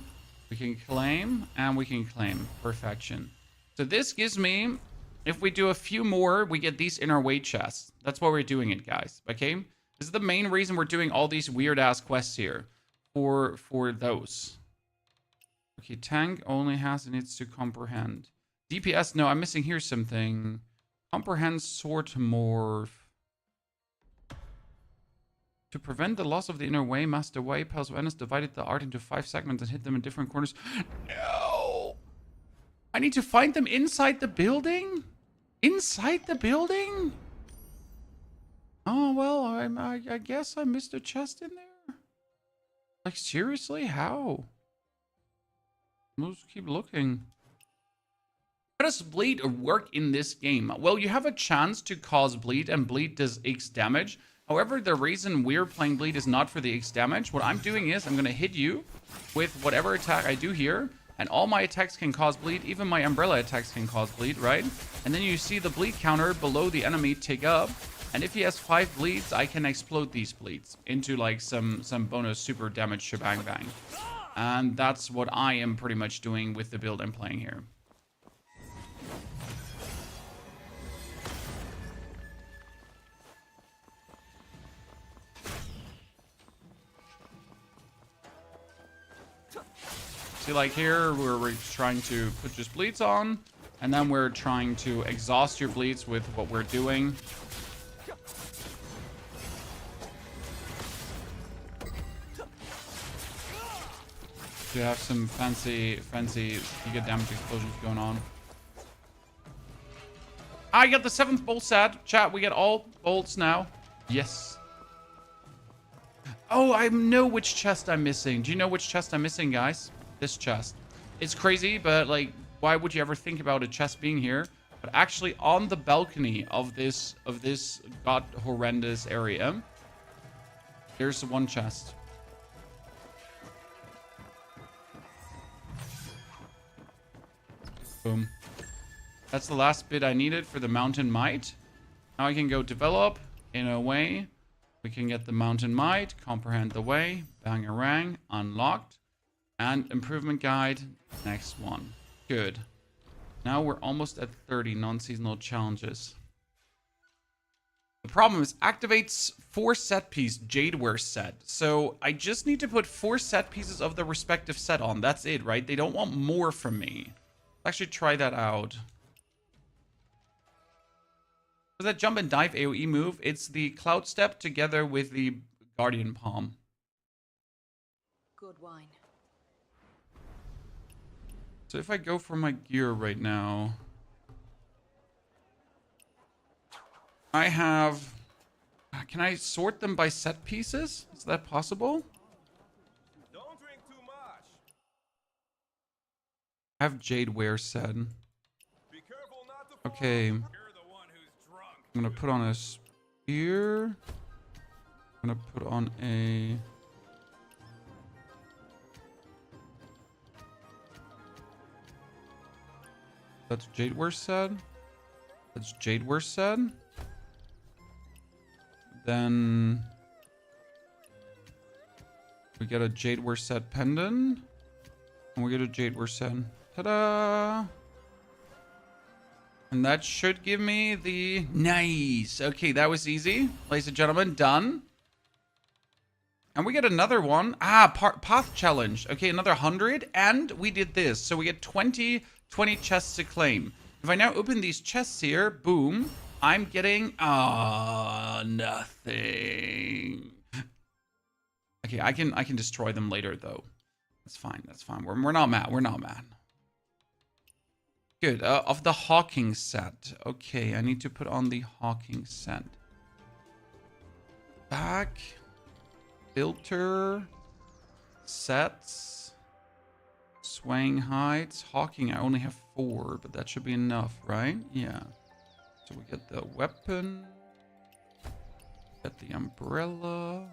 We can claim. And we can claim. Perfection. So this gives me... If we do a few more, we get these inner weight chests. That's why we're doing it, guys. Okay? This is the main reason we're doing all these weird-ass quests here. For those. Okay, tank only has it needs to comprehend. DPS, no, I'm missing here something. Comprehend sword morph. To prevent the loss of the inner way, Master Way, Palace of Venice divided the art into 5 segments and hit them in different corners. No! I need to find them inside the building? Inside the building? Oh, well, I guess I missed a chest in there. Like, seriously? How? Let's keep looking. How does bleed work in this game? Well, you have a chance to cause bleed, and bleed does X damage. However, the reason we're playing bleed is not for the X damage. What I'm doing is I'm going to hit you with whatever attack I do here. And all my attacks can cause bleed. Even my umbrella attacks can cause bleed, right? And then you see the bleed counter below the enemy tick up. And if he has 5 bleeds, I can explode these bleeds into like some bonus super damage shebang bang. And that's what I am pretty much doing with the build I'm playing here. See, like here, we're trying to put just bleeds on, and then we're trying to exhaust your bleeds with what we're doing. You have some fancy you get damage explosions going on. I got the 7th bolt set. Chat, we get all bolts now. Yes. Oh, I know which chest I'm missing. Do you know which chest I'm missing, guys? This chest. It's crazy, but like, why would you ever think about a chest being here? But actually, on the balcony of this god horrendous area, there's one chest. Boom. That's the last bit I needed for the Mountain Might. Now I can go develop in a way. We can get the Mountain Might, comprehend the way, bangarang, unlocked. And improvement guide, next one. Good. Now we're almost at 30 non-seasonal challenges. The problem is activates 4 set piece Jadeware set. So I just need to put 4 set pieces of the respective set on. That's it, right? They don't want more from me. Let's actually try that out. For that jump and dive AoE move, it's the Cloud Step together with the Guardian Palm. Good wine. So if I go for my gear right now, I have... Can I sort them by set pieces? Is that possible? Don't drink too much. I have Jadeware said. Be careful not to fall. Okay. You're the one who's drunk. I'm gonna put on a spear. I'm gonna put on a... That's Jadeware said. That's Jadeware said. Then we get a Jadeware set pendant. And we get a Jadeware set. Ta-da! And that should give me the... Nice! Okay, that was easy. Ladies and gentlemen, done. And we get another one. Path challenge. Okay, another 100. And we did this. So we get 20 chests to claim. If I now open these chests here, boom, I'm getting nothing. Okay, I can destroy them later though. That's fine. That's fine. We're not mad. We're not mad. Good. Of the Hawking set. Okay, I need to put on the Hawking set. Back. Filter. Sets. Swaying heights. Hawking, I only have 4, but that should be enough, right? Yeah. So we get the weapon. Get the umbrella.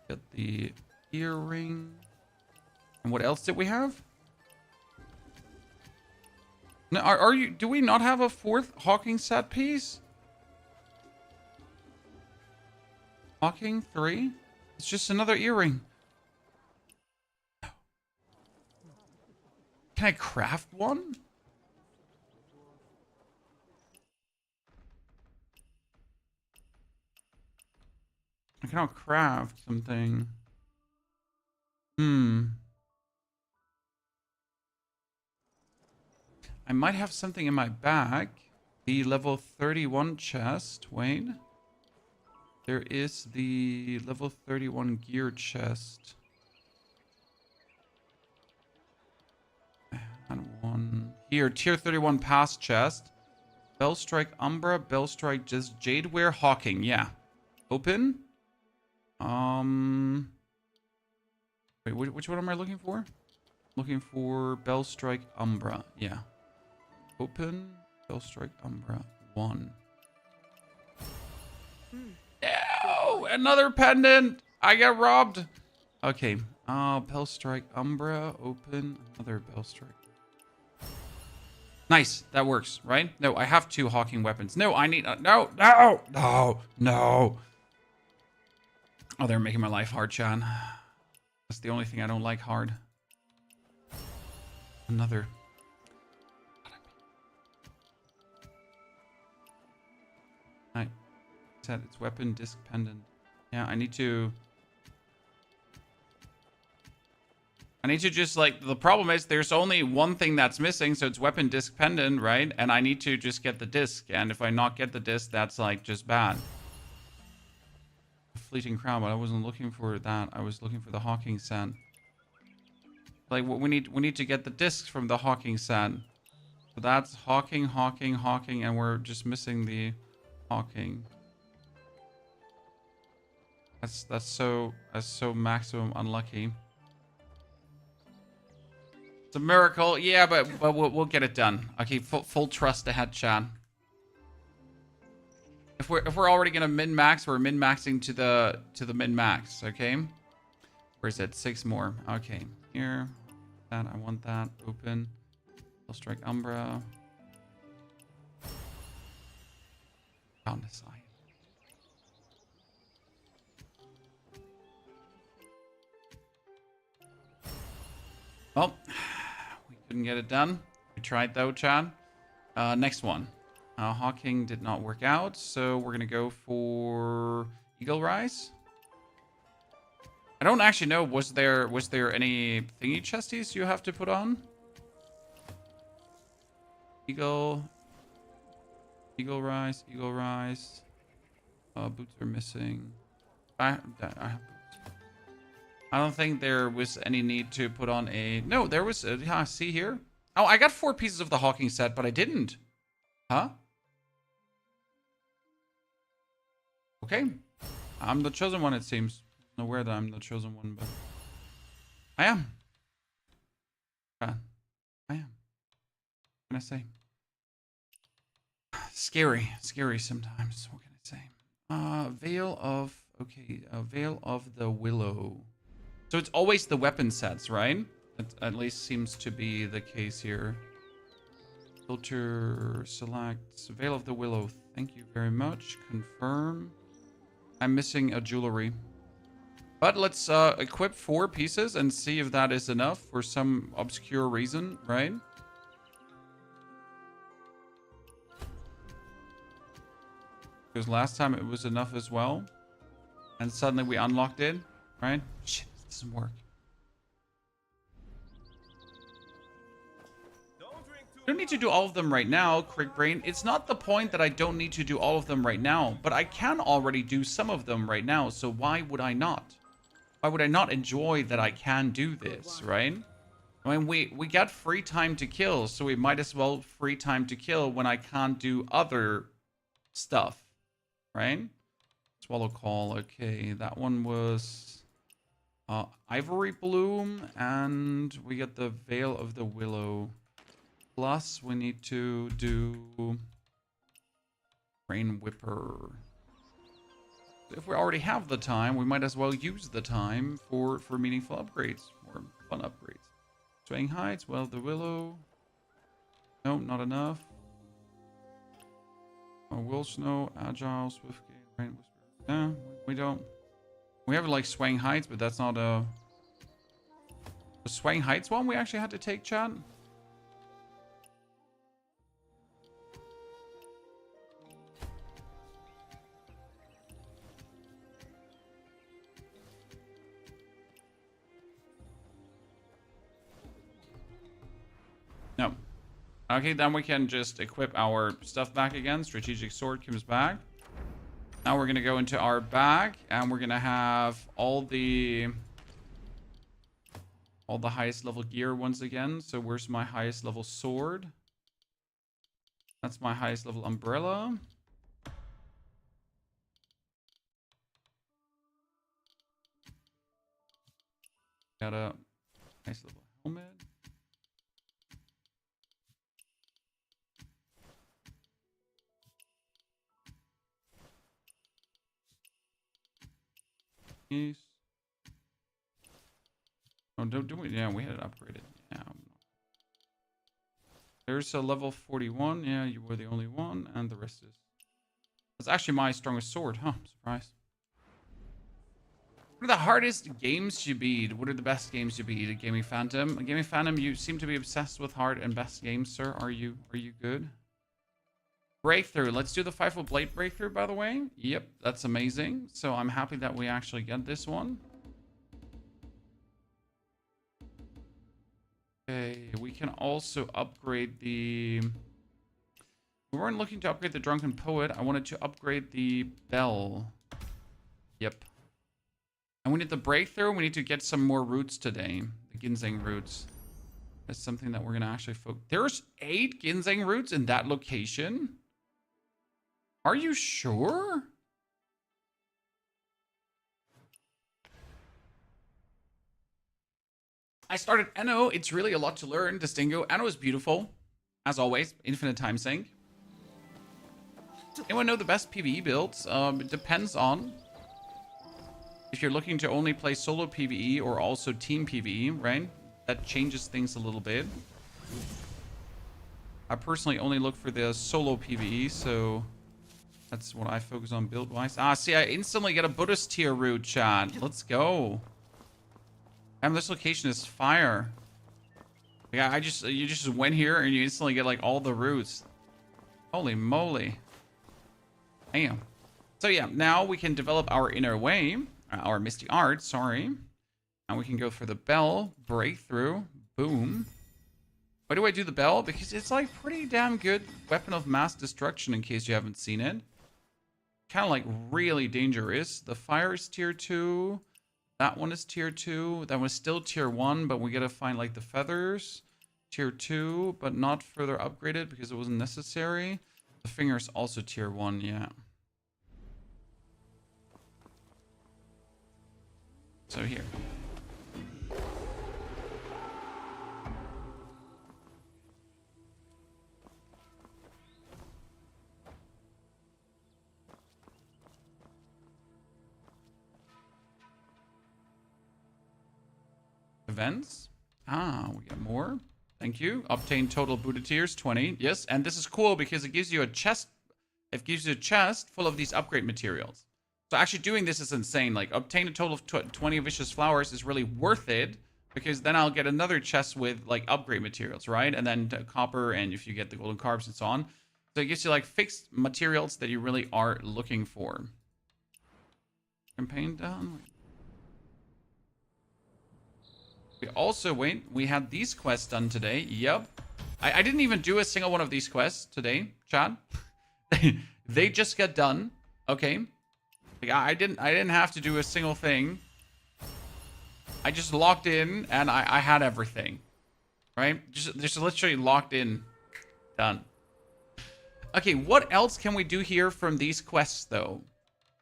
Get the earring. And what else did we have? No, do we not have a 4th Hawking set piece? Hawking 3? It's just another earring. Can I craft one? I cannot craft something. I might have something in my bag. The level 31 chest. Wait. There is the level 31 gear chest. And one here, tier 31 pass chest. Bellstrike Umbra, Bellstrike just Jadeware Hawking. Yeah. Open. Wait, which one am I looking for? Looking for Bellstrike Umbra. Yeah. Open. Bellstrike Umbra 1. another pendant. I got robbed. Okay. Bell Strike Umbra. Open. Another Bell Strike. Nice. That works, right? No, I have 2 hawking weapons. No, I need... no. Oh, they're making my life hard, Chan. That's the only thing I don't like hard. Another. I said it's weapon disc pendant. Yeah, I need to just like, the problem is there's only one thing that's missing, so it's weapon disc pendant, right? And I need to just get the disc, and if I not get the disc, that's like just bad. Fleeting crown, but I wasn't looking for that. I was looking for the hawking set. Like, we need to get the discs from the hawking set. So that's hawking, and we're just missing the hawking. That's so maximum unlucky. It's a miracle, yeah, but we'll get it done. Okay, full trust ahead, Chad. If we're already gonna min max, we're min maxing to the min max. Okay, where's it? 6 more. Okay, here. That I want that open. I'll strike Umbra. Found this eye. Well, we couldn't get it done. We tried though, Chad. Next one. Hawking did not work out, so we're gonna go for Eagle Rise. I don't actually know. Was there any thingy chesties you have to put on? Eagle Rise. Boots are missing. I don't think there was any need to put on a... No, there was... yeah, see here? Oh, I got 4 pieces of the hawking set, but I didn't. Huh? Okay. I'm the chosen one, it seems. I'm aware that I'm the chosen one, but... I am. I am. What can I say? Scary sometimes. What can I say? Veil of... Okay, Veil of the Willow. So it's always the weapon sets, right? It at least seems to be the case here. Filter, select, Veil of the Willow. Thank you very much. Confirm. I'm missing a jewelry. But let's equip 4 pieces and see if that is enough for some obscure reason, right? Because last time it was enough as well. And suddenly we unlocked it, right? Shit, this doesn't work. I don't need to do all of them right now, Crick Brain. It's not the point that I don't need to do all of them right now, but I can already do some of them right now, so why would I not? Why would I not enjoy that I can do this, right? I mean, we got free time to kill, so we might as well free time to kill when I can't do other stuff, right? Swallow Call, okay, that one was Ivory Bloom, and we got the Veil of the Willow. Plus, we need to do Rain Whipper. If we already have the time, we might as well use the time for meaningful upgrades, or fun upgrades. Swaying Heights, well, the Willow. No, not enough. Will Snow, Agile, Swift Gate, Rain Whisper. Yeah, we don't. We have like Swaying Heights, but that's not a... The Swaying Heights one we actually had to take, chat? No. Okay, then we can just equip our stuff back again. Strategic Sword comes back. Now we're going to go into our bag, and we're going to have all the highest level gear once again. So where's my highest level sword? That's my highest level umbrella. Got a nice level helmet. East. Oh, do we? Yeah, we had it upgraded. Yeah. There's a level 41. Yeah, you were the only one, and the rest is. That's actually my strongest sword, huh? Surprise. What are the hardest games you beat? What are the best games you beat? At Gaming Phantom. Gaming Phantom, you seem to be obsessed with hard and best games, sir. Are you good? Breakthrough. Let's do the 5-foot blade breakthrough, by the way. Yep, that's amazing. So I'm happy that we actually get this one. Okay, we can also upgrade the... We weren't looking to upgrade the Drunken Poet. I wanted to upgrade the Bell. Yep. And we need the breakthrough. We need to get some more roots today. The ginseng roots. That's something that we're going to actually focus. There's 8 ginseng roots in that location? Are you sure? I started Anno. It's really a lot to learn. Distingo. Anno is beautiful. As always. Infinite time sink. Anyone know the best PvE builds? It depends on if you're looking to only play solo PvE or also team PvE, right? That changes things a little bit. I personally only look for the solo PvE, so that's what I focus on build-wise. Ah, see, I instantly get a Buddhist tier root, chat. Let's go. And this location is fire. Yeah, you just went here and you instantly get like all the roots. Holy moly. Damn. So yeah, now we can develop our inner way, our Misty Art, sorry. And we can go for the Bell, breakthrough, boom. Why do I do the Bell? Because it's like pretty damn good weapon of mass destruction in case you haven't seen it. Kind of like really dangerous. The fire is tier 2. That one is tier 2. That was still tier 1, but we gotta find like the feathers. Tier 2, but not further upgraded because it wasn't necessary. The finger is also tier 1, yeah. So here. Events. Ah, we get more. Thank you. Obtain total Buddha tiers, 20. Yes, and this is cool because it gives you a chest. It gives you a chest full of these upgrade materials. So actually doing this is insane. Like, obtain a total of 20 vicious flowers is really worth it because then I'll get another chest with like upgrade materials, right? And then copper, and if you get the golden carbs and so on. So it gives you like fixed materials that you really are looking for. Campaign done. We also, we had these quests done today. Yep. I didn't even do a single one of these quests today, Chad. They just got done. Okay. Like, I didn't have to do a single thing. I just logged in and I had everything. Right? Just literally logged in. Done. Okay, what else can we do here from these quests though?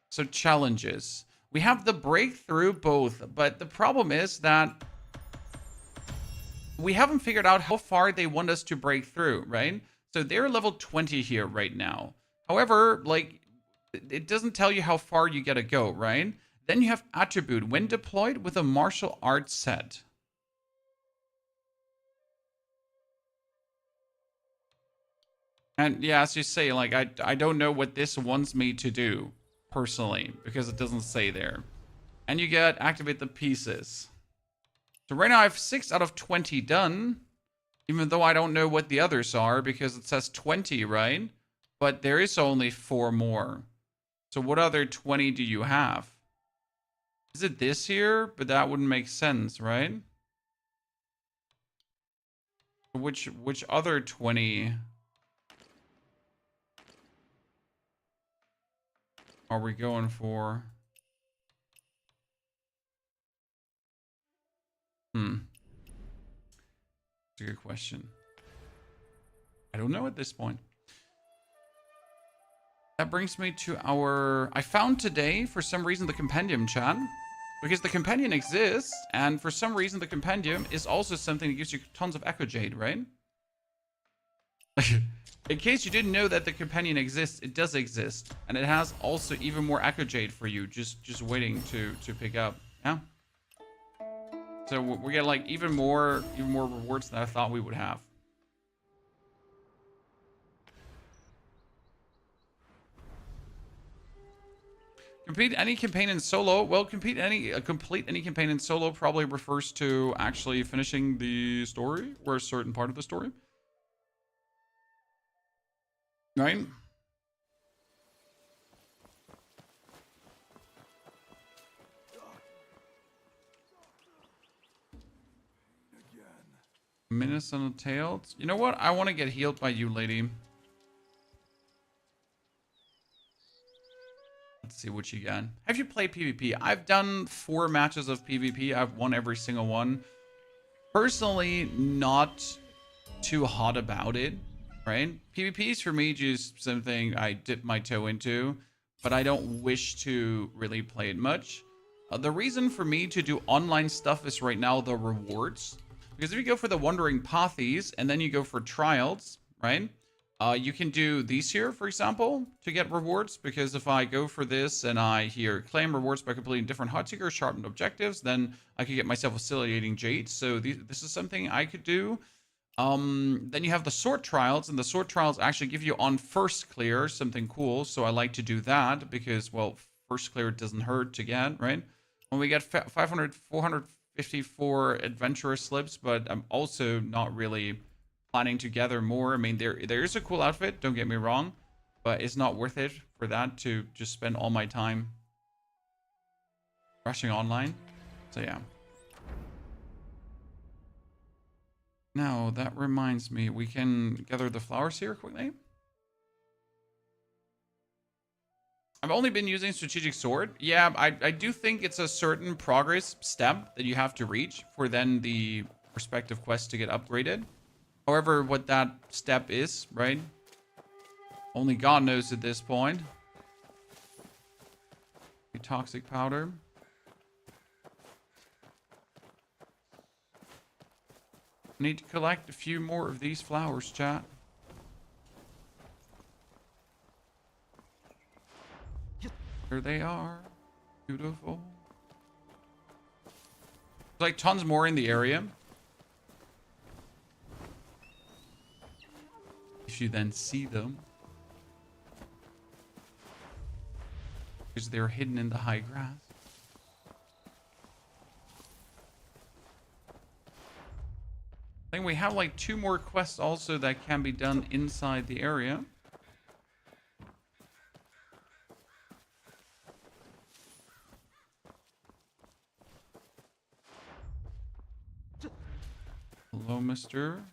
So challenges. We have the breakthrough both, but the problem is that we haven't figured out how far they want us to break through, right? So they're level 20 here right now. However, like, it doesn't tell you how far you gotta go, right? Then you have attribute when deployed with a martial arts set. And yeah, as you say, like, I don't know what this wants me to do personally because it doesn't say there. And you get activate the pieces. So right now I have 6 out of 20 done, even though I don't know what the others are because it says 20, right? But there is only 4 more. So what other 20 do you have? Is it this here? But that wouldn't make sense, right? Which other 20 are we going for? That's a good question. I don't know at this point. That brings me to our... I found today, for some reason, the compendium, chat. Because the compendium exists, and for some reason, the compendium is also something that gives you tons of Echo Jade, right? In case you didn't know that the companion exists, it does exist, and it has also even more Echo Jade for you, just waiting to pick up. Yeah. So we get like even more rewards than I thought we would have. Complete any campaign in solo. Well, complete any campaign in solo probably refers to actually finishing the story or a certain part of the story. Right? Minutes on the tails. You know what? I want to get healed by you, lady. Let's see what you got. Have you played PvP? I've done 4 matches of PvP. I've won every single one. Personally, not too hot about it, right? PvP is for me just something I dip my toe into, but I don't wish to really play it much. The reason for me to do online stuff is right now the rewards. Because if you go for the Wandering Pathies and then you go for trials, right? You can do these here, for example, to get rewards. Because if I go for this and I here claim rewards by completing different hot seeker sharpened objectives, then I could get myself Oscillating Jade. So this is something I could do. Then you have the Sword Trials, and the Sword Trials actually give you on first clear something cool. So I like to do that because, well, first clear doesn't hurt to get, right? When we get 500, 454 adventurer slips, but I'm also not really planning to gather more. I mean, there is a cool outfit, don't get me wrong, but it's not worth it for that to just spend all my time rushing online. So yeah. Now that reminds me, we can gather the flowers here quickly. I've only been using Strategic Sword. Yeah, I do think it's a certain progress step that you have to reach for then the respective quests to get upgraded. However, what that step is, right? Only God knows at this point. The toxic powder. I need to collect a few more of these flowers, chat. There they are. Beautiful. There's like tons more in the area. If you then see them. Because they're hidden in the high grass. I think we have like 2 more quests also that can be done inside the area. Hello, mister.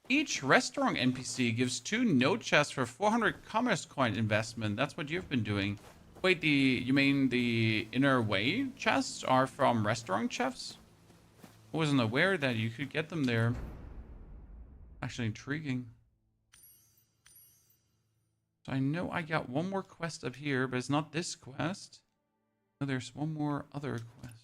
Each restaurant NPC gives 2 note chests for 400 commerce coin investment. That's what you've been doing. Wait, you mean the inner way chests are from restaurant chefs? I wasn't aware that you could get them there. Actually intriguing. So I know I got 1 more quest up here, but it's not this quest. No, there's 1 more other quest.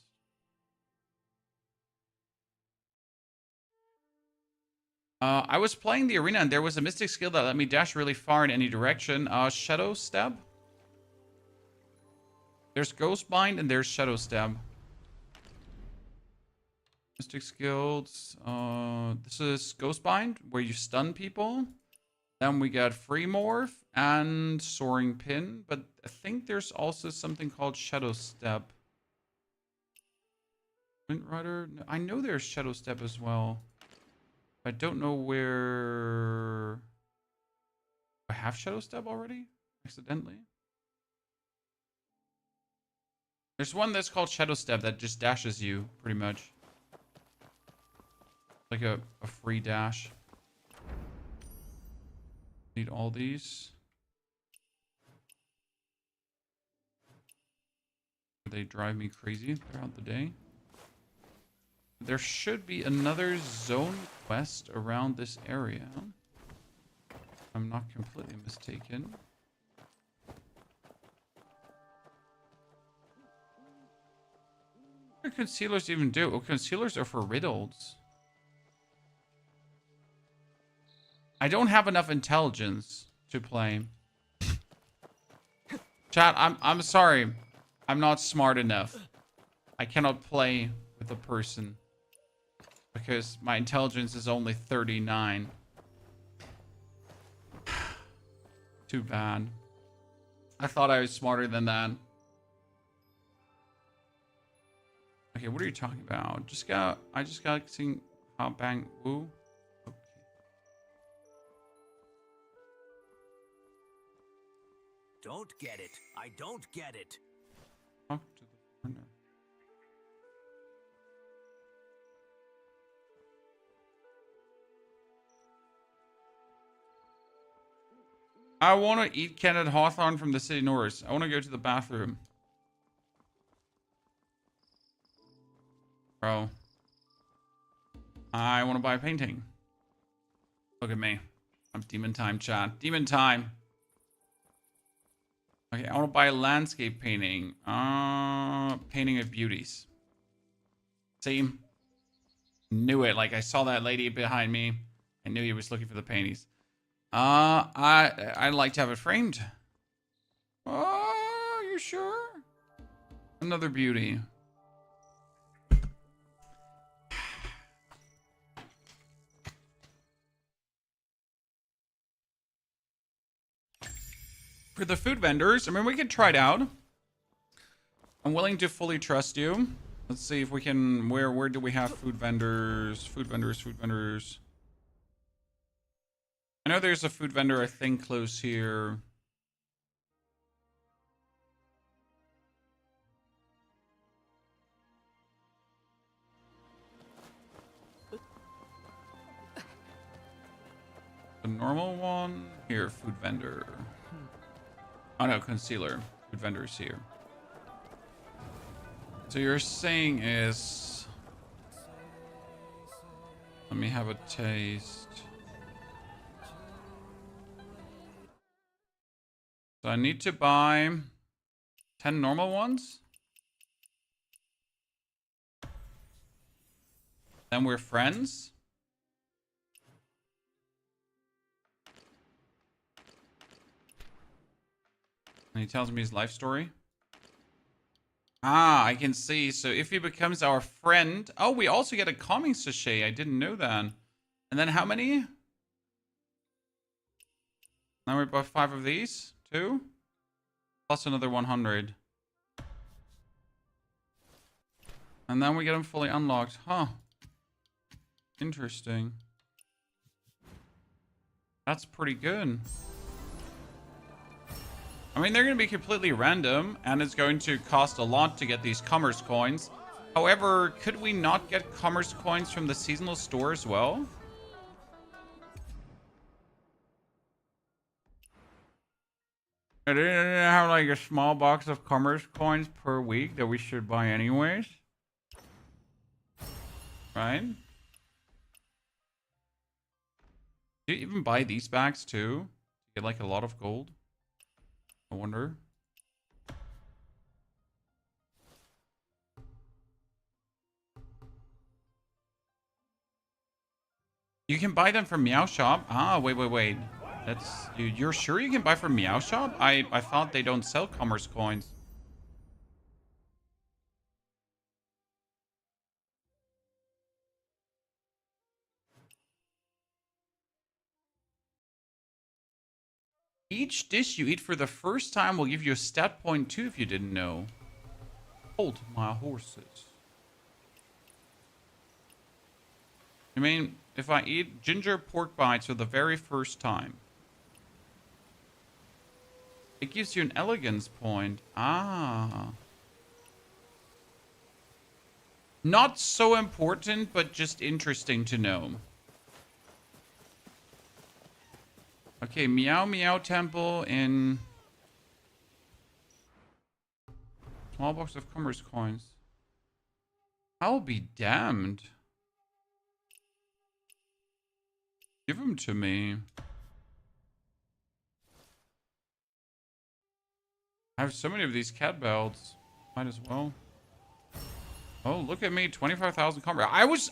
I was playing the arena and there was a mystic skill that let me dash really far in any direction. Shadow Stab. There's Ghost Bind and there's Shadow Stab. Mystic skills. This is Ghost Bind, where you stun people. Then we got Free Morph and Soaring Pin. But I think there's also something called Shadow Step. Wind Rider. No, I know there's Shadow Step as well. I don't know where... I have Shadow Step already? Accidentally? There's one that's called Shadow Step that just dashes you, pretty much. Like a free dash. Need all these. They drive me crazy throughout the day. There should be another zone quest around this area. I'm not completely mistaken. What do concealers even do? Oh, concealers are for riddles. I don't have enough intelligence to play. Chat, I'm sorry. I'm not smart enough. I cannot play with a person because my intelligence is only 39. Too bad. I thought I was smarter than that. Okay, what are you talking about? I just got sing hop bang woo. Okay. Don't get it. I don't get it. Talk to the foreigner. I want to eat Kenneth Hawthorne from the City North. I want to go to the bathroom. Bro. I want to buy a painting. Look at me. I'm demon time, chat. Demon time. Okay, I want to buy a landscape painting. Painting of beauties. See? Knew it. Like, I saw that lady behind me. I knew he was looking for the paintings. I'd like to have it framed. Oh, you sure? Another beauty. For the food vendors, I mean, we could try it out. I'm willing to fully trust you. Let's see if we can... Where do we have food vendors? Food vendors. I know there's a food vendor, I think, close here. The normal one? Here, food vendor. Oh no, concealer. Food vendor's here. So you're saying is... Let me have a taste. So I need to buy 10 normal ones. Then we're friends. And he tells me his life story. Ah, I can see. So if he becomes our friend... Oh, we also get a calming sachet. I didn't know that. And then how many? Now we buy 5 of these. 2. Plus another 100. And then we get them fully unlocked. Huh. Interesting. That's pretty good. I mean, they're going to be completely random, and it's going to cost a lot to get these commerce coins. However, could we not get commerce coins from the seasonal store as well? I didn't have like a small box of commerce coins per week that we should buy anyways. Right? Do you even buy these bags too? Get like a lot of gold? I wonder. You can buy them from Meow Shop. Ah, wait. That's you're sure you can buy from Meow Shop? I thought they don't sell commerce coins. Each dish you eat for the first time will give you a stat point too if you didn't know. Hold my horses. I mean, if I eat ginger pork bites for the very first time, it gives you an elegance point. Ah. Not so important, but just interesting to know. Okay, Meow Meow Temple in... Small box of commerce coins. I'll be damned. Give them to me. I have so many of these cat belts. Might as well. Oh, look at me, 25,000 combat. I was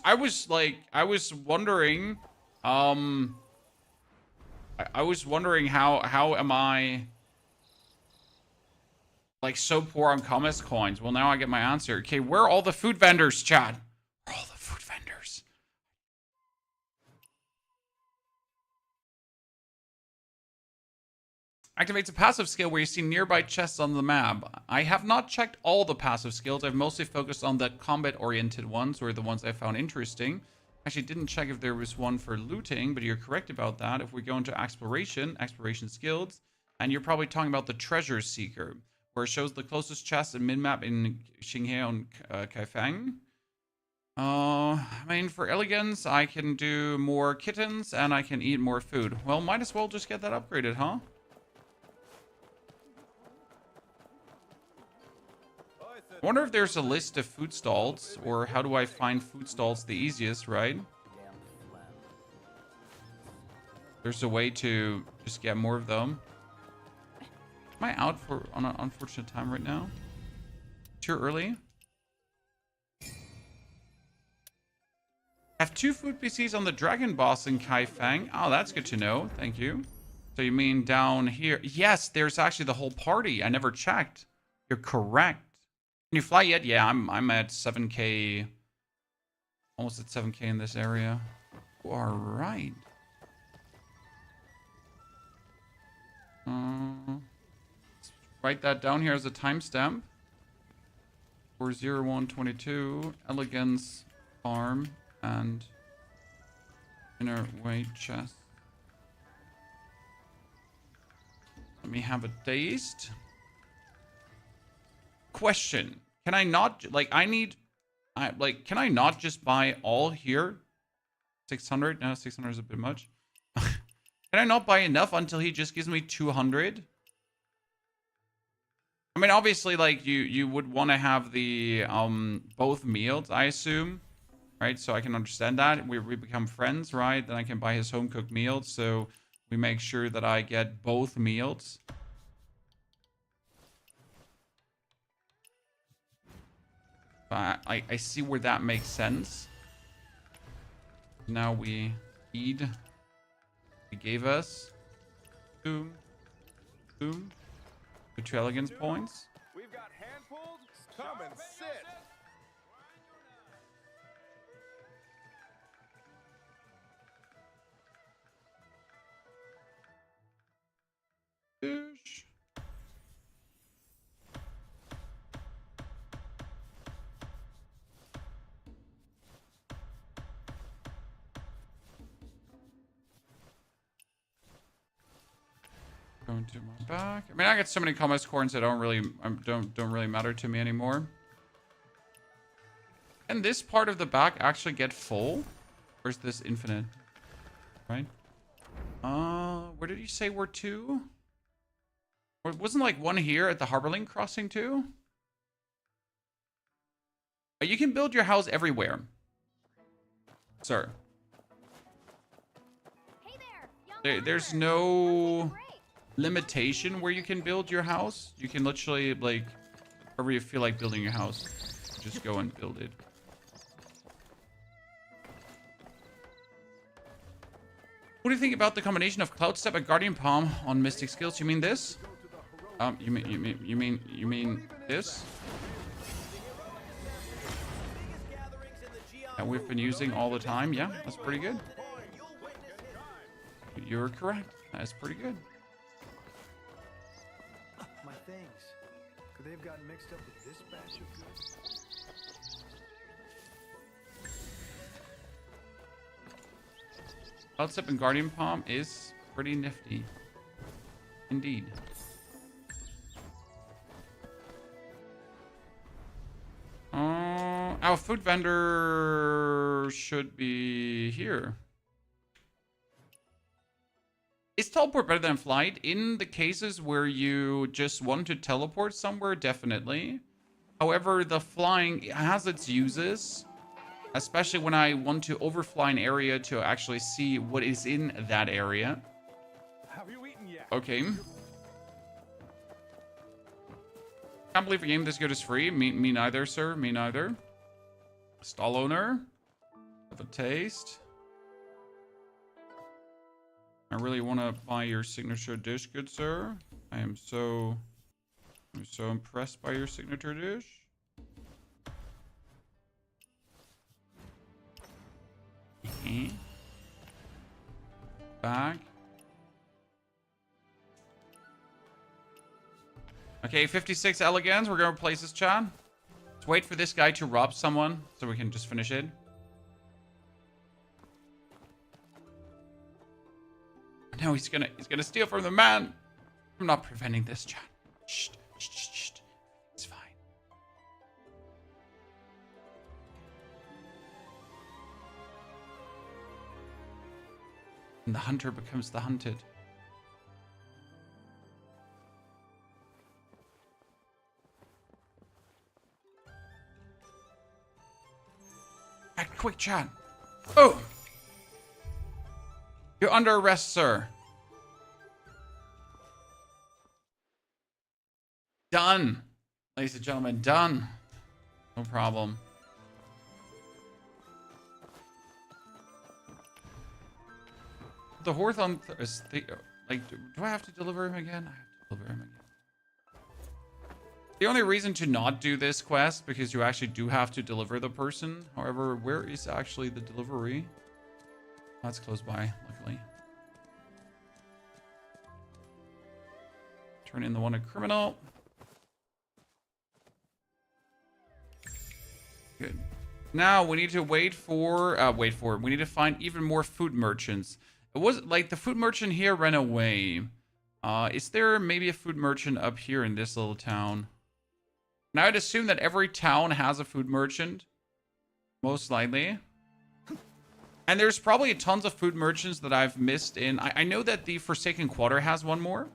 wondering, I was wondering how am I like so poor on commerce coins? Well, now I get my answer. Okay, where are all the food vendors, Chad? Where are all the food vendors? Activates a passive skill where you see nearby chests on the map. I have not checked all the passive skills. I've mostly focused on the combat-oriented ones, or the ones I found interesting. Actually, didn't check if there was one for looting, but you're correct about that. If we go into exploration skills, and you're probably talking about the treasure seeker, where it shows the closest chest and mid-map in Xinghe and Kaifeng. I mean, for elegance, I can do more kittens, and I can eat more food. Well, might as well just get that upgraded, huh? I wonder if there's a list of food stalls, or how do I find food stalls the easiest, right? There's a way to just get more of them. Am I out on an unfortunate time right now? Too early? I have 2 food PCs on the Dragon Boss in Kaifeng. Oh, that's good to know. Thank you. So you mean down here? Yes, there's actually the whole party. I never checked. You're correct. Can you fly yet? Yeah, I'm at 7k. Almost at 7k in this area. All right. Let's write that down here as a timestamp. 40122 Elegance Farm and inner weight chest. Let me have a taste. Question. Can I not, like, can I not just buy all here? 600? No, 600 is a bit much. Can I not buy enough until he just gives me 200? I mean, obviously, like, you would want to have the, both meals, I assume. Right? So I can understand that. We become friends, right? Then I can buy his home-cooked meals. So we make sure that I get both meals. I see where that makes sense. Now we eat. He gave us. Boom. Boom. 2 elegance points. We've got hand pulled. Come and sit. Douche. Going to my back. I mean, I got so many commerce coins that don't really matter to me anymore. Can this part of the back actually get full? Or is this infinite? Right? Where did you say we're 2? Wasn't like one here at the Harborlink crossing too? You can build your house everywhere, sir. Hey there, There's no limitation where you can build your house. You can literally, like, wherever you feel like building your house, just go and build it. What do you think about the combination of Cloud Step and Guardian Palm on Mystic skills? You mean this? You mean this? That we've been using all the time? Yeah, that's pretty good. You're correct. That's pretty good. My things. Could they have gotten mixed up with this batch of goods? Cloud Step and Guardian Palm is pretty nifty. Indeed. Our food vendor should be here. Is teleport better than flight? In the cases where you just want to teleport somewhere, definitely. However, the flying has its uses. Especially when I want to overfly an area to actually see what is in that area. Have you eaten yet? Okay. Can't believe a game this good is free. Me neither, sir. Me neither. Stall owner. Have a taste. I really want to buy your signature dish, good sir. I'm so impressed by your signature dish. Back. Okay, 56 Elegance. We're gonna replace this, chat. Let's wait for this guy to rob someone so we can just finish it. No, he's gonna steal from the man. I'm not preventing this, chat. Shh, shh, shh, shh. It's fine. And the hunter becomes the hunted. Act quick, chat. Oh! You're under arrest, sir. Done. Ladies and gentlemen, done. No problem. The Hawthorne is like, do I have to deliver him again? I have to deliver him again. The only reason to not do this quest, because you actually do have to deliver the person. However, where is actually the delivery? That's close by, luckily. Turn in the wanted criminal. Good. Now we need to we need to find even more food merchants. It was like the food merchant here ran away. Is there maybe a food merchant up here in this little town? Now I'd assume that every town has a food merchant. Most likely. And there's probably tons of food merchants that I've missed in. I know that the Forsaken Quarter has one more.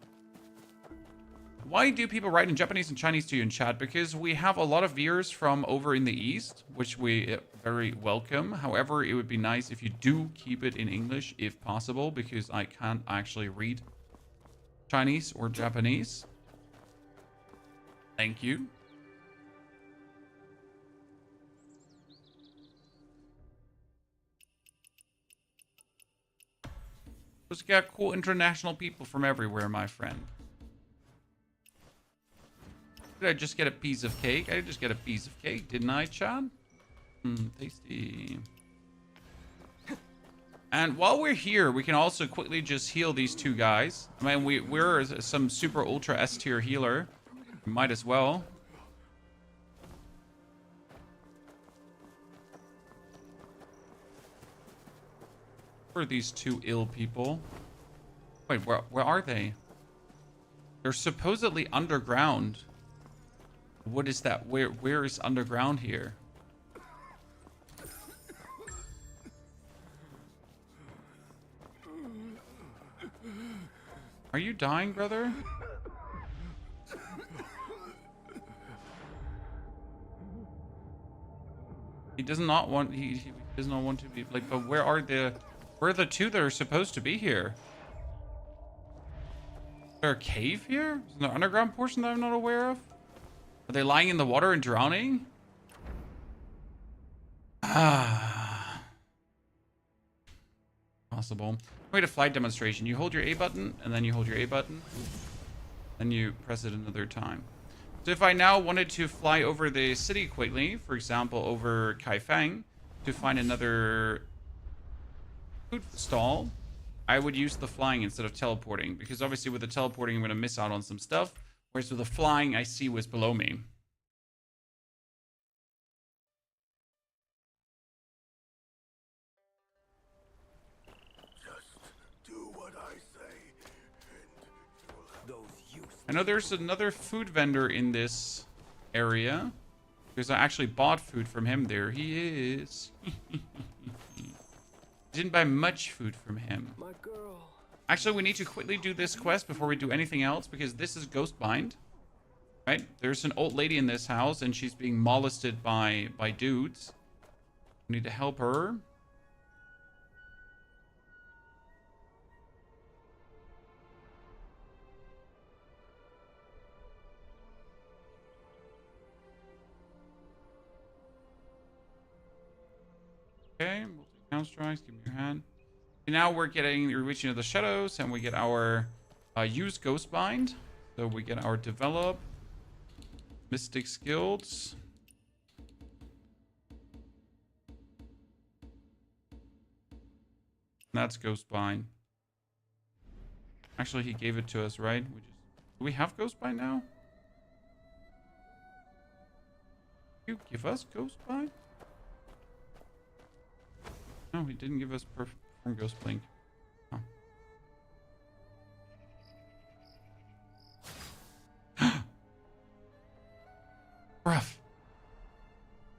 Why do people write in Japanese and Chinese to you in chat? Because we have a lot of viewers from over in the East, which we very welcome. However, it would be nice if you do keep it in English, if possible, because I can't actually read Chinese or Japanese. Thank you. Just got cool international people from everywhere, my friend. Did I just get a piece of cake? I did just get a piece of cake, didn't I, Chad? Tasty. And while we're here, we can also quickly just heal these two guys. I mean, we're some super ultra S tier healer. We might as well. Where are these two ill people? Wait, where are they? They're supposedly underground. What is that? Where is underground here? Are you dying, brother? He does not want he does not want to be like, but where are the two that are supposed to be here? Is there a cave here? Is there an underground portion that I'm not aware of? Are they lying in the water and drowning? Ah. Possible. Wait, a flight demonstration. You hold your A button, and then you hold your A button. Then you press it another time. So if I now wanted to fly over the city quickly, for example, over Kaifeng, to find another food stall, I would use the flying instead of teleporting. Because obviously with the teleporting, I'm going to miss out on some stuff. Whereas with the flying, I see what's below me. Just do what I say, and I know there's another food vendor in this area. Because I actually bought food from him. There he is. Didn't buy much food from him. My girl. Actually, we need to quickly do this quest before we do anything else, because this is Ghostbind. Right? There's an old lady in this house, and she's being molested by dudes. We need to help her. Ground strikes. Give me your hand. Okay, now we're reaching to the shadows, and we get our use Ghost Bind. So we get our develop Mystic skills. That's Ghost Bind. Actually, he gave it to us, right? Do we have Ghost Bind now? You give us Ghost Bind? No, he didn't give us Perform Ghost Blink. Huh. Bruh.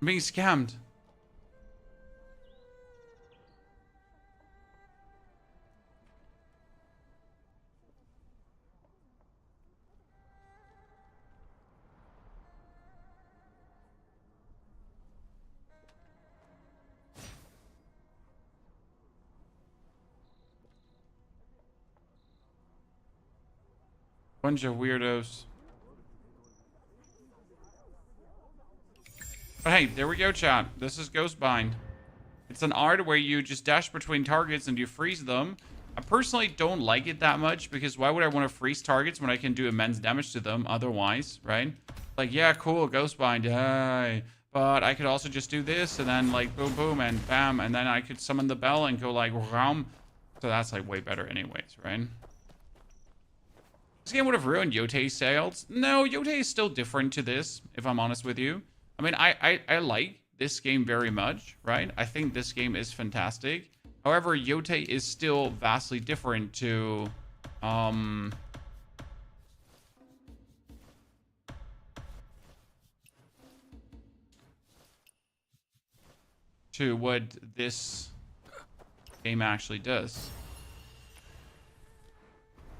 I'm being scammed. Bunch of weirdos. But hey, there we go, chat. This is Ghost Bind. It's an art where you just dash between targets and you freeze them. I personally don't like it that much because why would I want to freeze targets when I can do immense damage to them otherwise, right? Like, yeah, cool, Ghost Bind, yay. But I could also just do this and then like boom, boom, and bam. And then I could summon the bell and go like, ram. So that's like way better anyways, right? This game would have ruined Yotei's sales. No, Yotei is still different to this, if I'm honest with you. I mean, I like this game very much, right? I think this game is fantastic. However, Yotei is still vastly different to what this game actually does.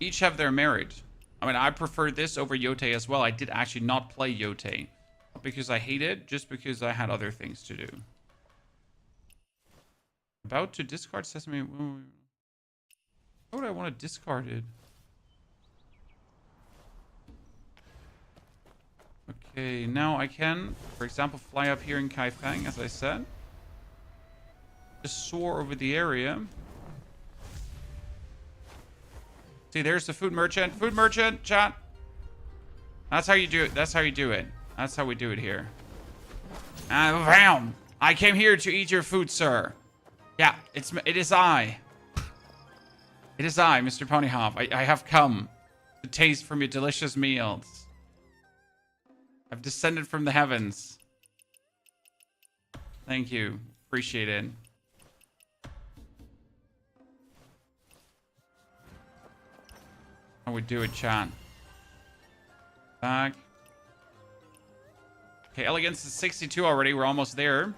Each have their merit. I mean, I prefer this over Yotei as well. I did actually not play Yotei. Not because I hate it, just because I had other things to do. About to discard Sesame. Why would I want to discard it? Okay, now I can, for example, fly up here in Kaifeng, as I said. Just soar over the area. See, there's the food merchant. Food merchant, chat. That's how you do it. That's how you do it. That's how we do it here. Bam! I came here to eat your food, sir. Yeah, it is I. It is I, Mr. Ponyhop. I have come to taste from your delicious meals. I've descended from the heavens. Thank you. Appreciate it. How we do it, chat. Back. Okay, Elegance is 62 already. We're almost there.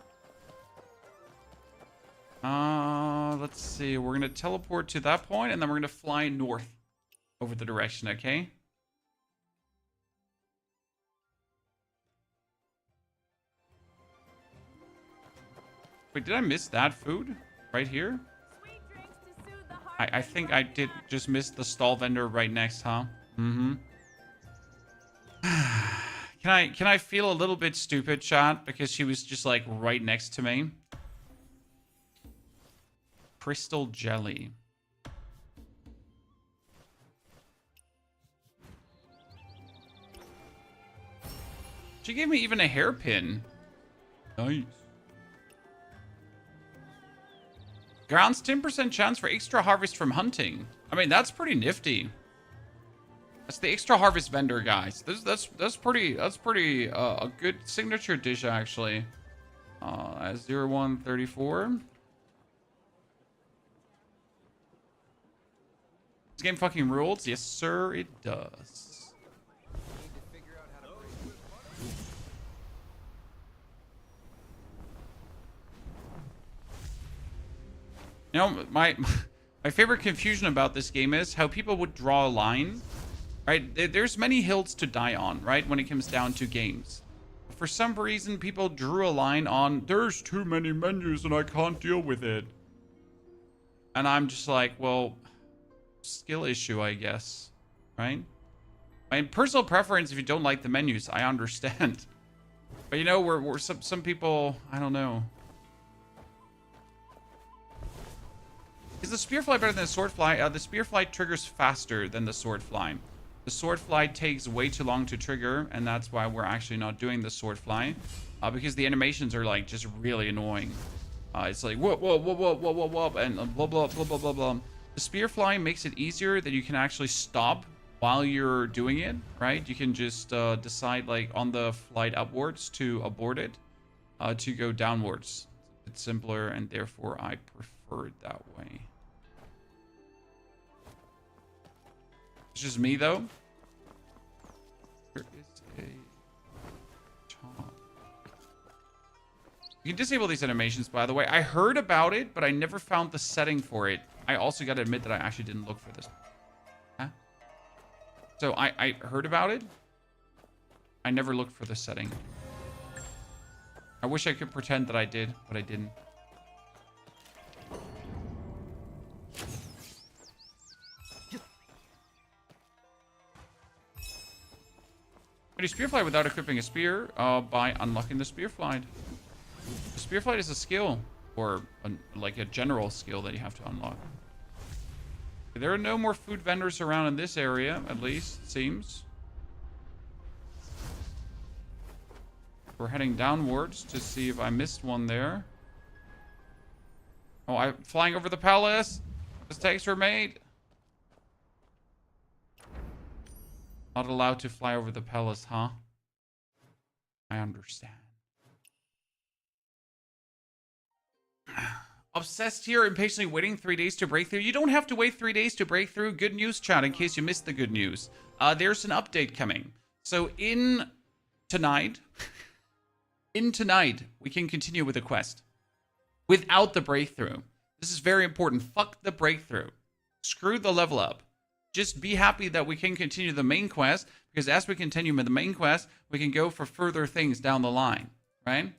Let's see. We're going to teleport to that point, and then we're going to fly north over the direction, okay? Wait, did I miss that food? Right here? I think I did just miss the stall vendor right next, huh? Mm-hmm. Can I feel a little bit stupid, chat? Because she was just like right next to me. Crystal jelly. She gave me even a hairpin. Nice. Grounds 10% chance for extra harvest from hunting. I mean, that's pretty nifty. That's the extra harvest vendor, guys. That's pretty a good signature dish actually. 0134. This game fucking rules. Yes, sir, it does. You know, my favorite confusion about this game is how people would draw a line, right? There's many hills to die on, right? When it comes down to games. For some reason, people drew a line on, there's too many menus and I can't deal with it. And I'm just like, well, skill issue, I guess, right? I mean, personal preference, if you don't like the menus, I understand. But you know, we're some people, I don't know. Is the spear fly better than the sword fly? The spear fly triggers faster than the sword fly. The sword fly takes way too long to trigger, and that's why we're actually not doing the sword fly. Because the animations are like just really annoying. It's like whoop, whoop, whoop, whoop, whoop, whoop, whoop, and blah, blah, blah, blah, blah, blah. The spear fly makes it easier that you can actually stop while you're doing it, right? You can just decide like on the flight upwards to abort it, to go downwards. It's simpler, and therefore I prefer it that way. It's just me though. There is a top. You can disable these animations, by the way. I heard about it, but I never found the setting for it. I also got to admit that I actually didn't look for this. Huh? So I heard about it. I never looked for the setting. I wish I could pretend that I did, but I didn't. You spear fly without equipping a spear by unlocking the spear flight. The spear flight is a skill, or like a general skill that you have to unlock. There are no more food vendors around in this area, at least, it seems. We're heading downwards to see if I missed one there. Oh, I'm flying over the palace. Mistakes were made. Not allowed to fly over the palace, huh? I understand. Obsessed here, impatiently waiting 3 days to break through. You don't have to wait 3 days to break through. Good news, chat, in case you missed the good news. There's an update coming. So tonight, we can continue with the quest. Without the breakthrough. This is very important. Fuck the breakthrough. Screw the level up. Just be happy that we can continue the main quest, because as we continue with the main quest, we can go for further things down the line, right?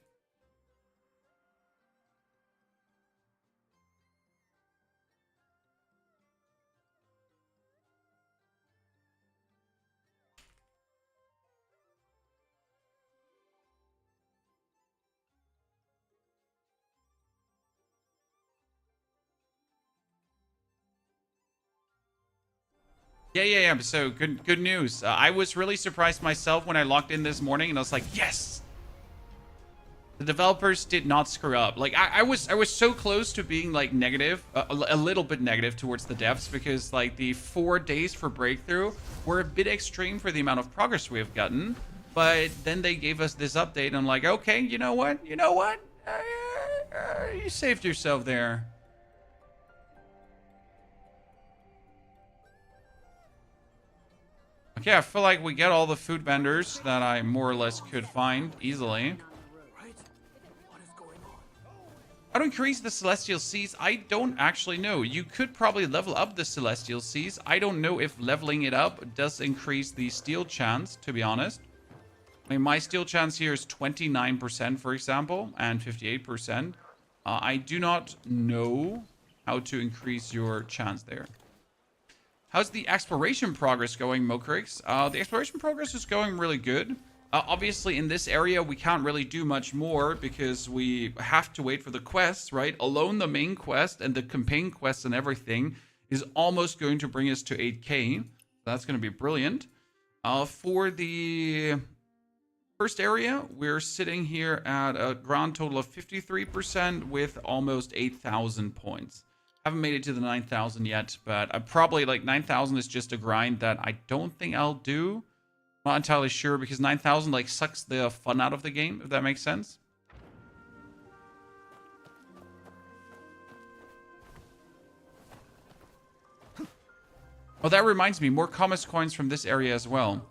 Yeah. So good news. I was really surprised myself when I logged in this morning, and I was like, yes! The developers did not screw up. Like I was so close to being like negative, a little bit negative towards the devs, because like the 4 days for breakthrough were a bit extreme for the amount of progress we have gotten. But then they gave us this update, and I'm like, okay, you know what? You saved yourself there. Okay, I feel like we get all the food vendors that I more or less could find easily. How to increase the Celestial Seas? I don't actually know. You could probably level up the Celestial Seas. I don't know if leveling it up does increase the steal chance, to be honest. I mean, my steal chance here is 29%, for example, and 58%. I do not know how to increase your chance there. How's the exploration progress going, Mokrix? The exploration progress is going really good. Obviously, in this area, we can't really do much more because we have to wait for the quests, right? Alone, the main quest and the campaign quests and everything is almost going to bring us to 8K. That's going to be brilliant. For the first area, we're sitting here at a grand total of 53% with almost 8,000 points. Haven't made it to the 9,000 yet, but probably like 9,000 is just a grind that I don't think I'll do. Not entirely sure, because 9,000 like sucks the fun out of the game, if that makes sense. Oh, that reminds me, more Commerce coins from this area as well.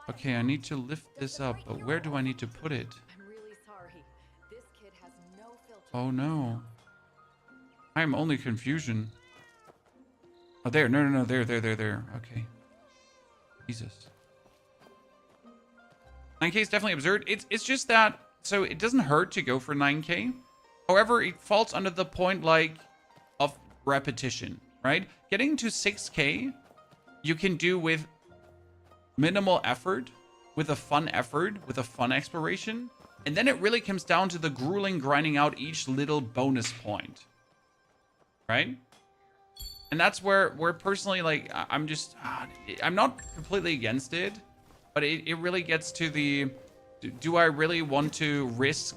Okay, I need to lift this up, but where do I need to put it? I'm really sorry. This kid has no filter. Oh no. I am only confusion. Oh, there. No. There. Okay. Jesus. 9K is definitely absurd. It's just that, so it doesn't hurt to go for 9K. However, it falls under the point, like, of repetition, right? Getting to 6K, you can do with minimal effort, with a fun exploration. And then it really comes down to the grueling grinding out each little bonus point. Right? And that's where personally, like, I'm just, I'm not completely against it, but it really gets to the, do I really want to risk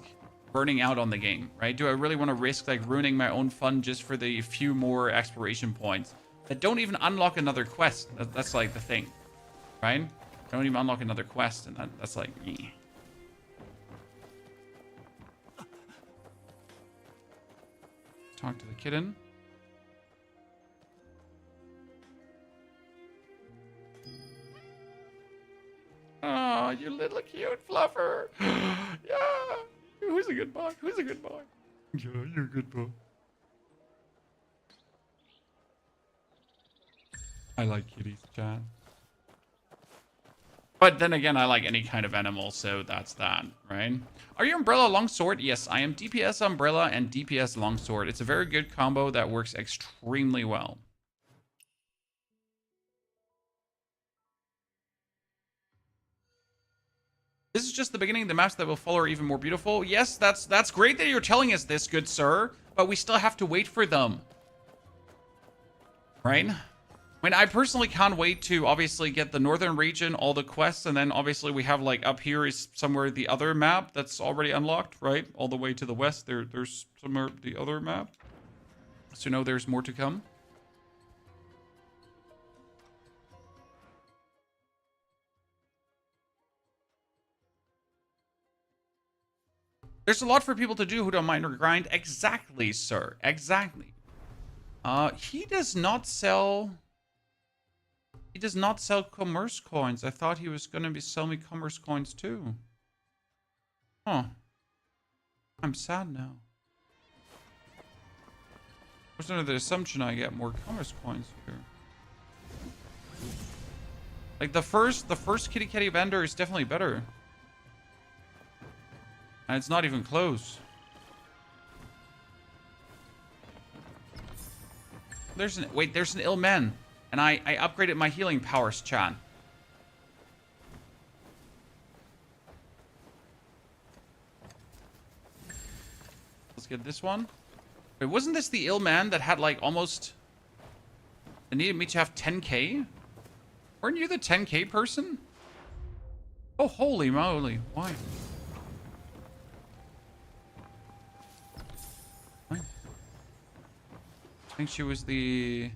burning out on the game, right? Do I really want to risk like ruining my own fun just for the few more exploration points that don't even unlock another quest? That's like the thing, right? Don't even unlock another quest, and that's like, eh. Talk to the kitten. Oh, you little cute fluffer. Yeah. Who's a good boy? Who's a good boy? Yeah, you're a good boy. I like kitties, Chad. But then again, I like any kind of animal, so that's that, right? Are you Umbrella Longsword? Yes, I am DPS Umbrella and DPS Longsword. It's a very good combo that works extremely well. This is just the beginning. The maps that will follow are even more beautiful. Yes, that's great that you're telling us this, good sir. But we still have to wait for them. Right? I mean, I personally can't wait to obviously get the northern region, all the quests, and then obviously we have like up here is somewhere the other map that's already unlocked, right? All the way to the west, there's somewhere the other map. So no, there's more to come. There's a lot for people to do who don't mind or grind. Exactly, sir. Exactly. He does not sell... He does not sell commerce coins. I thought he was going to be selling me commerce coins too. Huh. I'm sad now. I was under the assumption I get more commerce coins here. Like the first kitty catty vendor is definitely better. And it's not even close. There's an ill man. And I upgraded my healing powers, Chan. Let's get this one. Wait, wasn't this the ill man that had like almost... It needed me to have 10k? Weren't you the 10k person? Oh, holy moly. Why? What? I think she was the...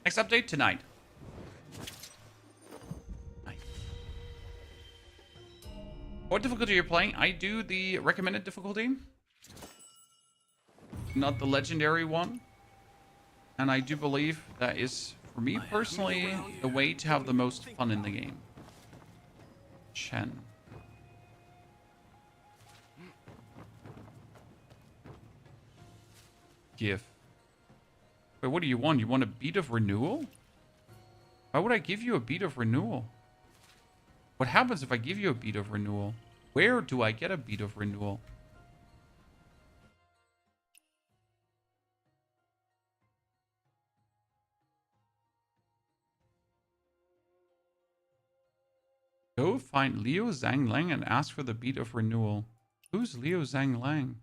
Next update tonight. Nice. What difficulty you're playing? I do the recommended difficulty, not the legendary one. And I do believe that is, for me personally, the way to have the most fun in the game. Chen. Give. Wait, what do you want? You want a bead of renewal? Why would I give you a bead of renewal? What happens if I give you a bead of renewal? Where do I get a bead of renewal? Go find Liu Zhang Lang and ask for the bead of renewal. Who's Liu Zhang Lang?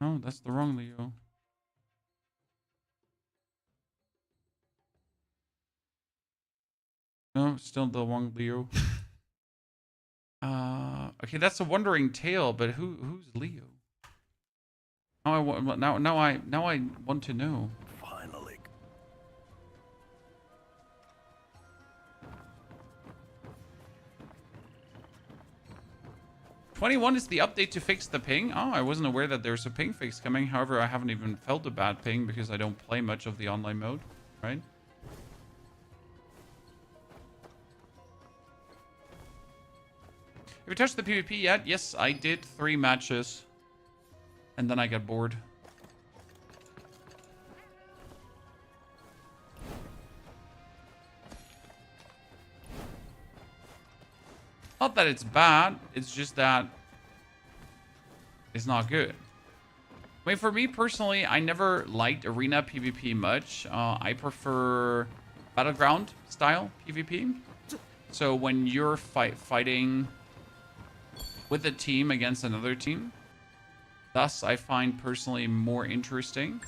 No, that's the wrong Leo. No, still the wrong Leo. Okay, that's a Wandering Tale, but who's Leo? Now I want to know. Finally. 21 is the update to fix the ping. Oh, I wasn't aware that there's a ping fix coming. However, I haven't even felt a bad ping because I don't play much of the online mode, right? Have you touched the PvP yet? Yes, I did 3 matches. And then I got bored. Not that it's bad, it's just that it's not good. I mean, for me personally, I never liked arena PvP much. I prefer battleground style PvP. So when you're fighting with a team against another team, thus I find personally more interesting.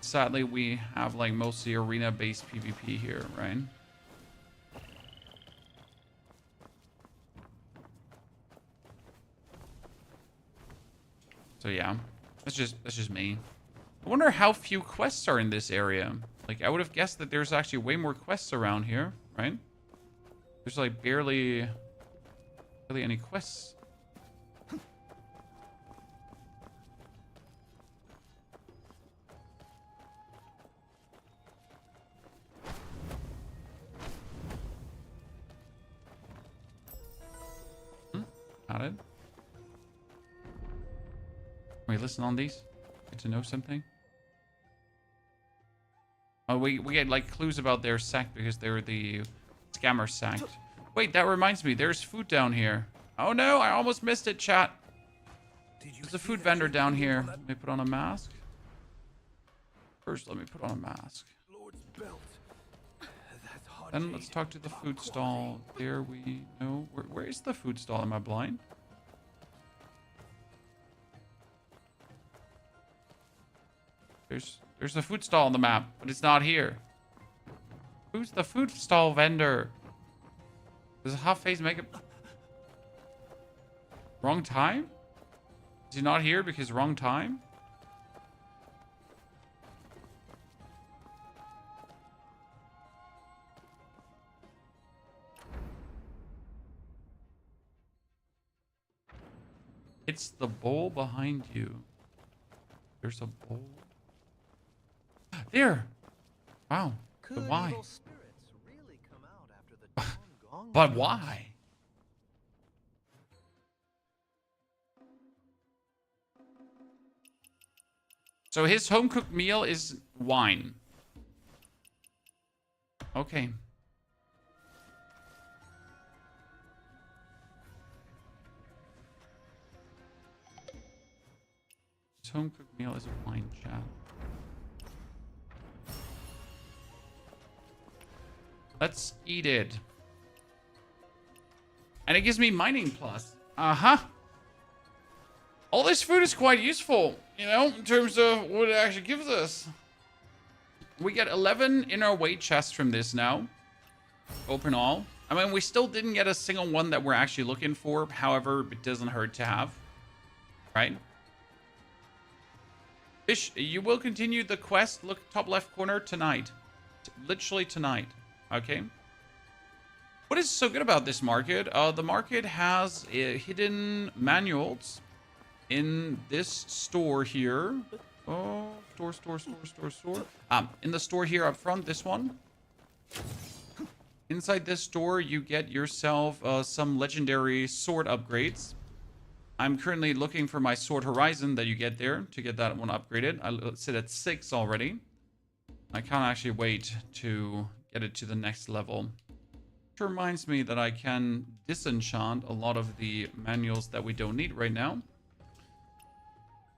Sadly, we have like mostly arena-based PvP here, right? So yeah, that's just me. I wonder how few quests are in this area. Like, I would have guessed that there's actually way more quests around here, right? There's like barely any quests. Got it. Wait, listen on these. Get to know something. Oh, we get like clues about their sect because they're the scammer sect. Wait, that reminds me. There's food down here. Oh no, I almost missed it, chat. There's a food vendor down here. Let me put on a mask. First, let me put on a mask. Lord's belt. That's hot. Then let's talk to the food stall. There we know. Where is the food stall? Am I blind? There's a food stall on the map, but it's not here. Who's the food stall vendor? Does a half face make it wrong time? Is he not here because wrong time? It's the bowl behind you. There's a bowl. There. Wow. But why? Really come out after the dawn gong But goes. why? So his home cooked meal is wine. Okay. His home cooked meal is a wine, chat. Let's eat it. And it gives me mining plus. Uh-huh. All this food is quite useful, you know, in terms of what it actually gives us. We get 11 inner weight chests from this now. Open all. I mean, we still didn't get a single one that we're actually looking for. However, it doesn't hurt to have. Right? Fish, you will continue the quest. Look, top left corner tonight. Literally tonight. Okay. What is so good about this market? The market has hidden manuals in this store here. Oh, store. In the store here up front, this one. Inside this store, you get yourself some legendary sword upgrades. I'm currently looking for my Sword Horizon that you get there to get that one upgraded. I sit at 6 already. I can't actually wait to get it to the next level. Which reminds me that I can disenchant a lot of the manuals that we don't need right now.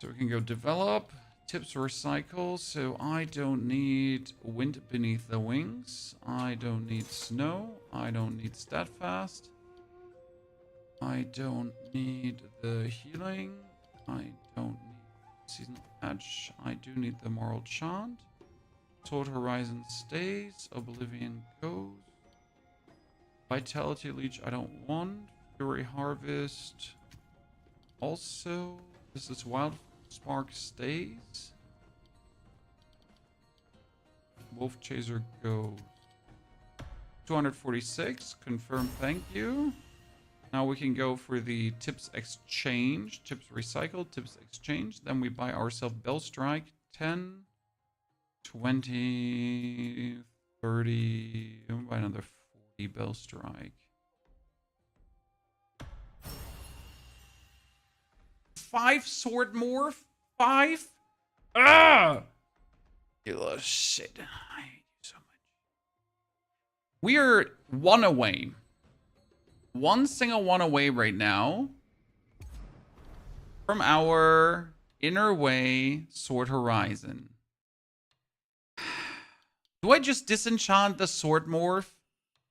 So we can go develop, tips recycle. So I don't need wind beneath the wings. I don't need snow. I don't need steadfast. I don't need the healing. I don't need seasonal edge. I do need the moral chant. Sword Horizon stays. Oblivion goes. Vitality Leech I don't want. Fury Harvest also. This is Wild Spark stays. Wolf Chaser goes. 246. Confirm, thank you. Now we can go for the tips exchange. Tips recycle, tips exchange. Then we buy ourselves Bell Strike. 10, 20, 30. And we buy another 40 Bell Strike. 5 sword morph? 5? Ah! You little shit. I hate you so much. We are 1 away. 1 single 1 away right now from our inner way Sword Horizon. Do I just disenchant the sword morph?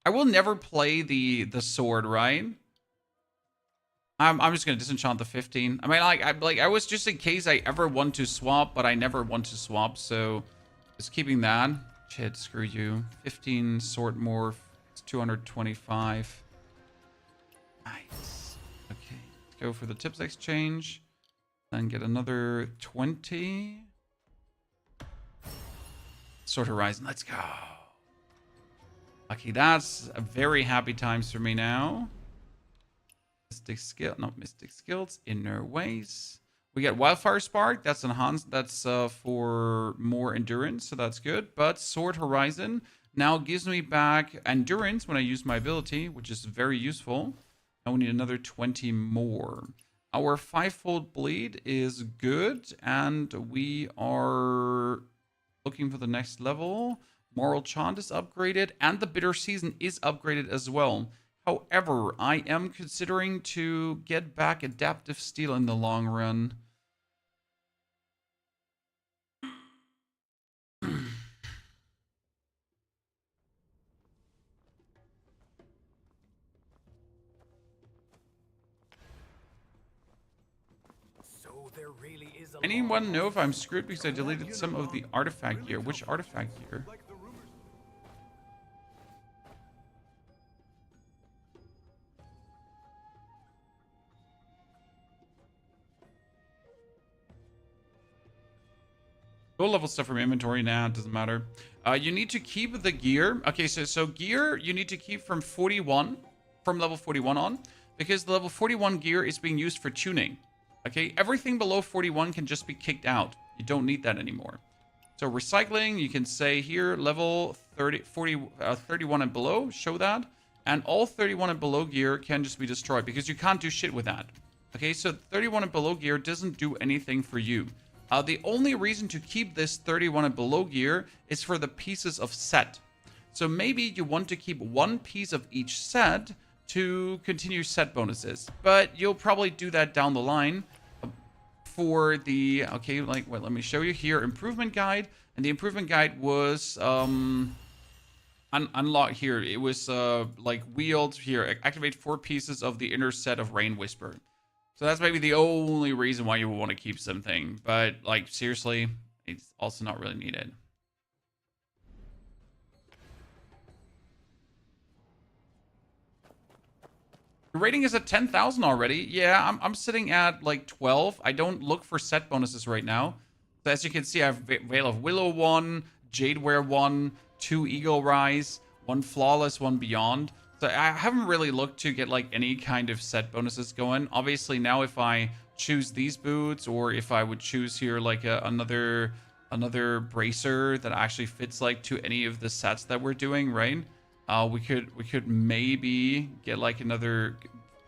I will never play the sword, right? I'm just gonna disenchant the 15. I mean, I was just in case I ever want to swap, but I never want to swap, so just keeping that. Shit, screw you. 15 sword morph. It's 225. Nice. Okay, let's go for the tips exchange. Then get another 20. Sword Horizon, let's go. Okay, that's a very happy times for me now. Mystic skill, not mystic skills, inner ways. We get Wildfire Spark, that's enhanced, that's for more endurance, so that's good. But Sword Horizon now gives me back endurance when I use my ability, which is very useful. And we need another 20 more. Our 5-fold bleed is good, and we are looking for the next level. Moral Chant is upgraded, and the Bitter Season is upgraded as well. However, I am considering to get back Adaptive Steel in the long run. So there really is a Anyone know if I'm screwed because I deleted some of the artifact gear? Which artifact gear? Low level stuff from inventory now, it doesn't matter. You need to keep the gear. Okay, so gear you need to keep from 41, from level 41 on, because the level 41 gear is being used for tuning. Okay, everything below 41 can just be kicked out. You don't need that anymore. So recycling, you can say here level 31 and below, show that. And all 31 and below gear can just be destroyed because you can't do shit with that. Okay, so 31 and below gear doesn't do anything for you. The only reason to keep this 31 and below gear is for the pieces of set. So maybe you want to keep one piece of each set to continue set bonuses. But you'll probably do that down the line for the... Okay, like, well, let me show you here. Improvement guide. And the improvement guide was... unlocked here. It was like wield here. Activate 4 pieces of the inner set of Rain Whisper. So that's maybe the only reason why you would want to keep something. But, like, seriously, it's also not really needed. Your rating is at 10,000 already. Yeah, I'm sitting at, like, 12. I don't look for set bonuses right now. So as you can see, I have Veil of Willow 1, Jadeware 1, 2 Eagle Rise, 1 Flawless, 1 Beyond. So I haven't really looked to get like any kind of set bonuses going. Obviously now if I choose these boots or if I would choose here like another bracer that actually fits like to any of the sets that we're doing, right? We could maybe get like another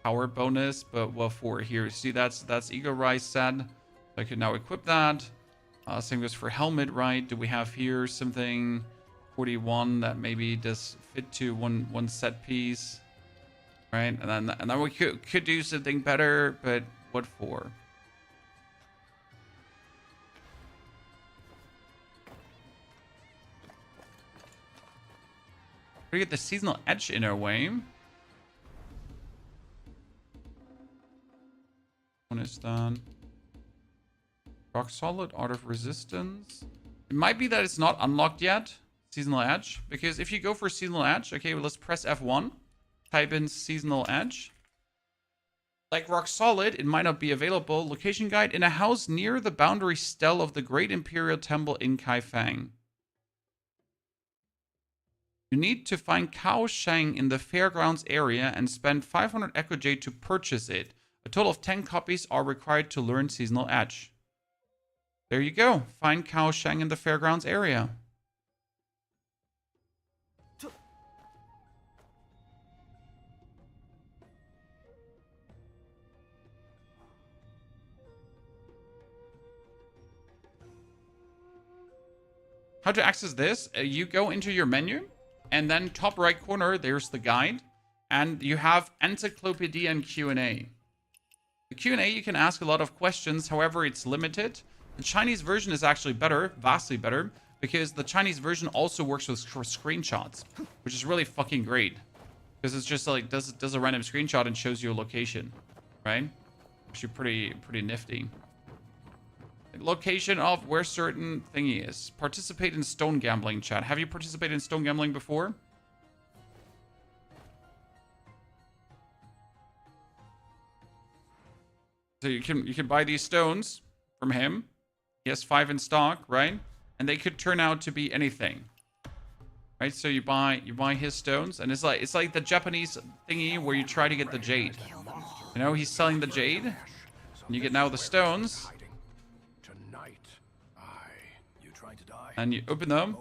power bonus, but well for here, see that's Eagle Rise set. I could now equip that. Same goes for helmet, right? Do we have here something 41 that maybe does fit to one set piece, right? And then we could do something better, but what for? We get the seasonal edge in our way. One is done. Rock solid, art of resistance. It might be that it's not unlocked yet. Seasonal edge, because if you go for seasonal edge, okay, well, let's press F1, type in seasonal edge. Like rock solid, it might not be available. Location guide: in a house near the boundary stele of the Great Imperial Temple in Kaifeng. You need to find Kao Shang in the fairgrounds area and spend 500 Echo Jade to purchase it. A total of 10 copies are required to learn seasonal edge. There you go. Find Kao Shang in the fairgrounds area. How to access this? You go into your menu, and then top right corner, there's the guide, and you have Encyclopedia and Q&A. The Q&A, you can ask a lot of questions, however, it's limited. The Chinese version is actually better, vastly better, because the Chinese version also works with screenshots, which is really fucking great. Because it's just like does a random screenshot and shows you a location, right? Actually pretty nifty. Location of where certain thingy is. Participate in stone gambling, chat. Have you participated in stone gambling before? So you can buy these stones from him. He has 5 in stock, right? And they could turn out to be anything. Right? So you buy his stones, and it's like the Japanese thingy where you try to get the jade. You know, he's selling the jade, and you get now the stones. And you open them,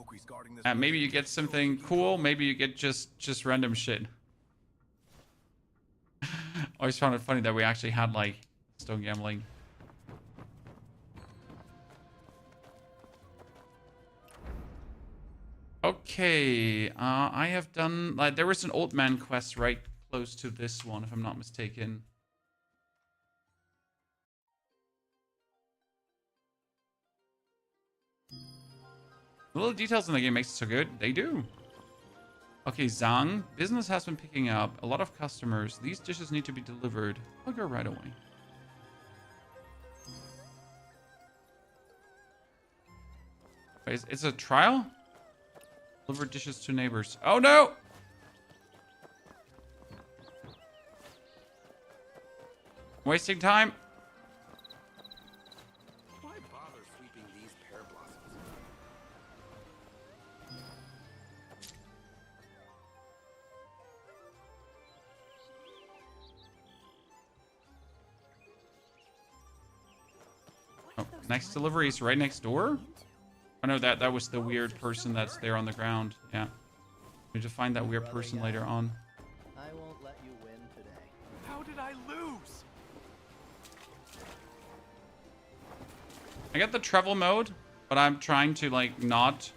and maybe you get something cool, maybe you get just random shit. Always found it funny that we actually had like stone gambling. Okay, I have done like there was an old man quest right close to this one, if I'm not mistaken. The little details in the game makes it so good. They do. Okay, Zhang. Business has been picking up. A lot of customers. These dishes need to be delivered. I'll go right away. Wait, it's a trial? Deliver dishes to neighbors. Oh no! Wasting time. Why bother sweeping these pear blossoms? Oh, next delivery is right next door? Oh no, that was the weird person that's there on the ground. Yeah. We need to find that weird person later on. I won't let you win today. How did I lose? I got the travel mode, but I'm trying to like not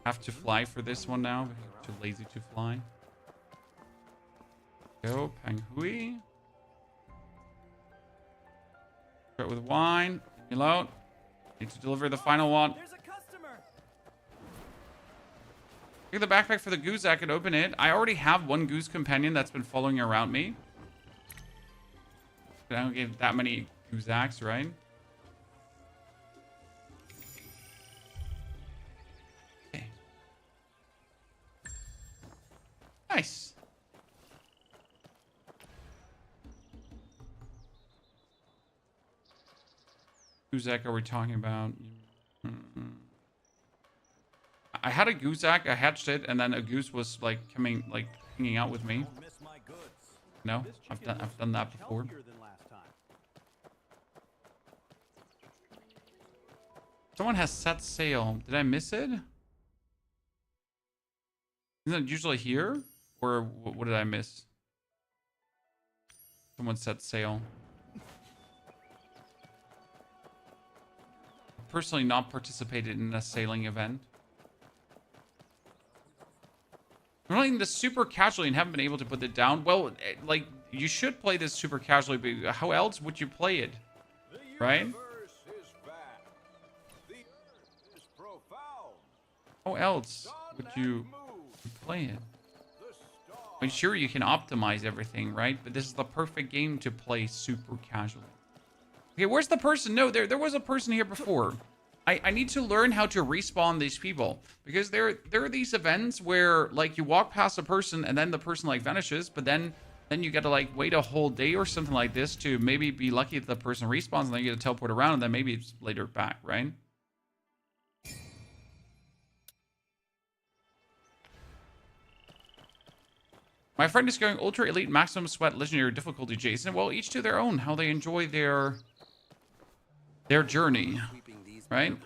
have to fly for this one now. I'm too lazy to fly. Go, Pang Hui. Start with wine. Reload. Need to deliver the final one. There's a customer. Take the backpack for the Guzak and open it. I already have one goose companion that's been following around me. But I don't get that many Guzaks, right? Okay. Nice. Guzak are we talking about? I had a Guzak, I hatched it, and then a goose was like coming, like hanging out with me. Don't miss my goods. No, I've done that before. Healthier than last time. Someone has set sail. Did I miss it? Isn't it usually here? Or what did I miss? Someone set sail. Personally not participated in a sailing event. I'm playing this super casually and haven't been able to put it down. Well, like, you should play this super casually, but how else would you play it? Right? How else would you play it? I mean, sure, you can optimize everything, right? But this is the perfect game to play super casually. Okay, where's the person? No, there was a person here before. I need to learn how to respawn these people. Because there are these events where, like, you walk past a person and then the person, like, vanishes. But then you gotta, like, wait a whole day or something like this to maybe be lucky if the person respawns. And then you get to teleport around and then maybe it's later back, right? My friend is going Ultra Elite Maximum Sweat Legendary Difficulty, Jason. Well, each to their own. How they enjoy their journey, right?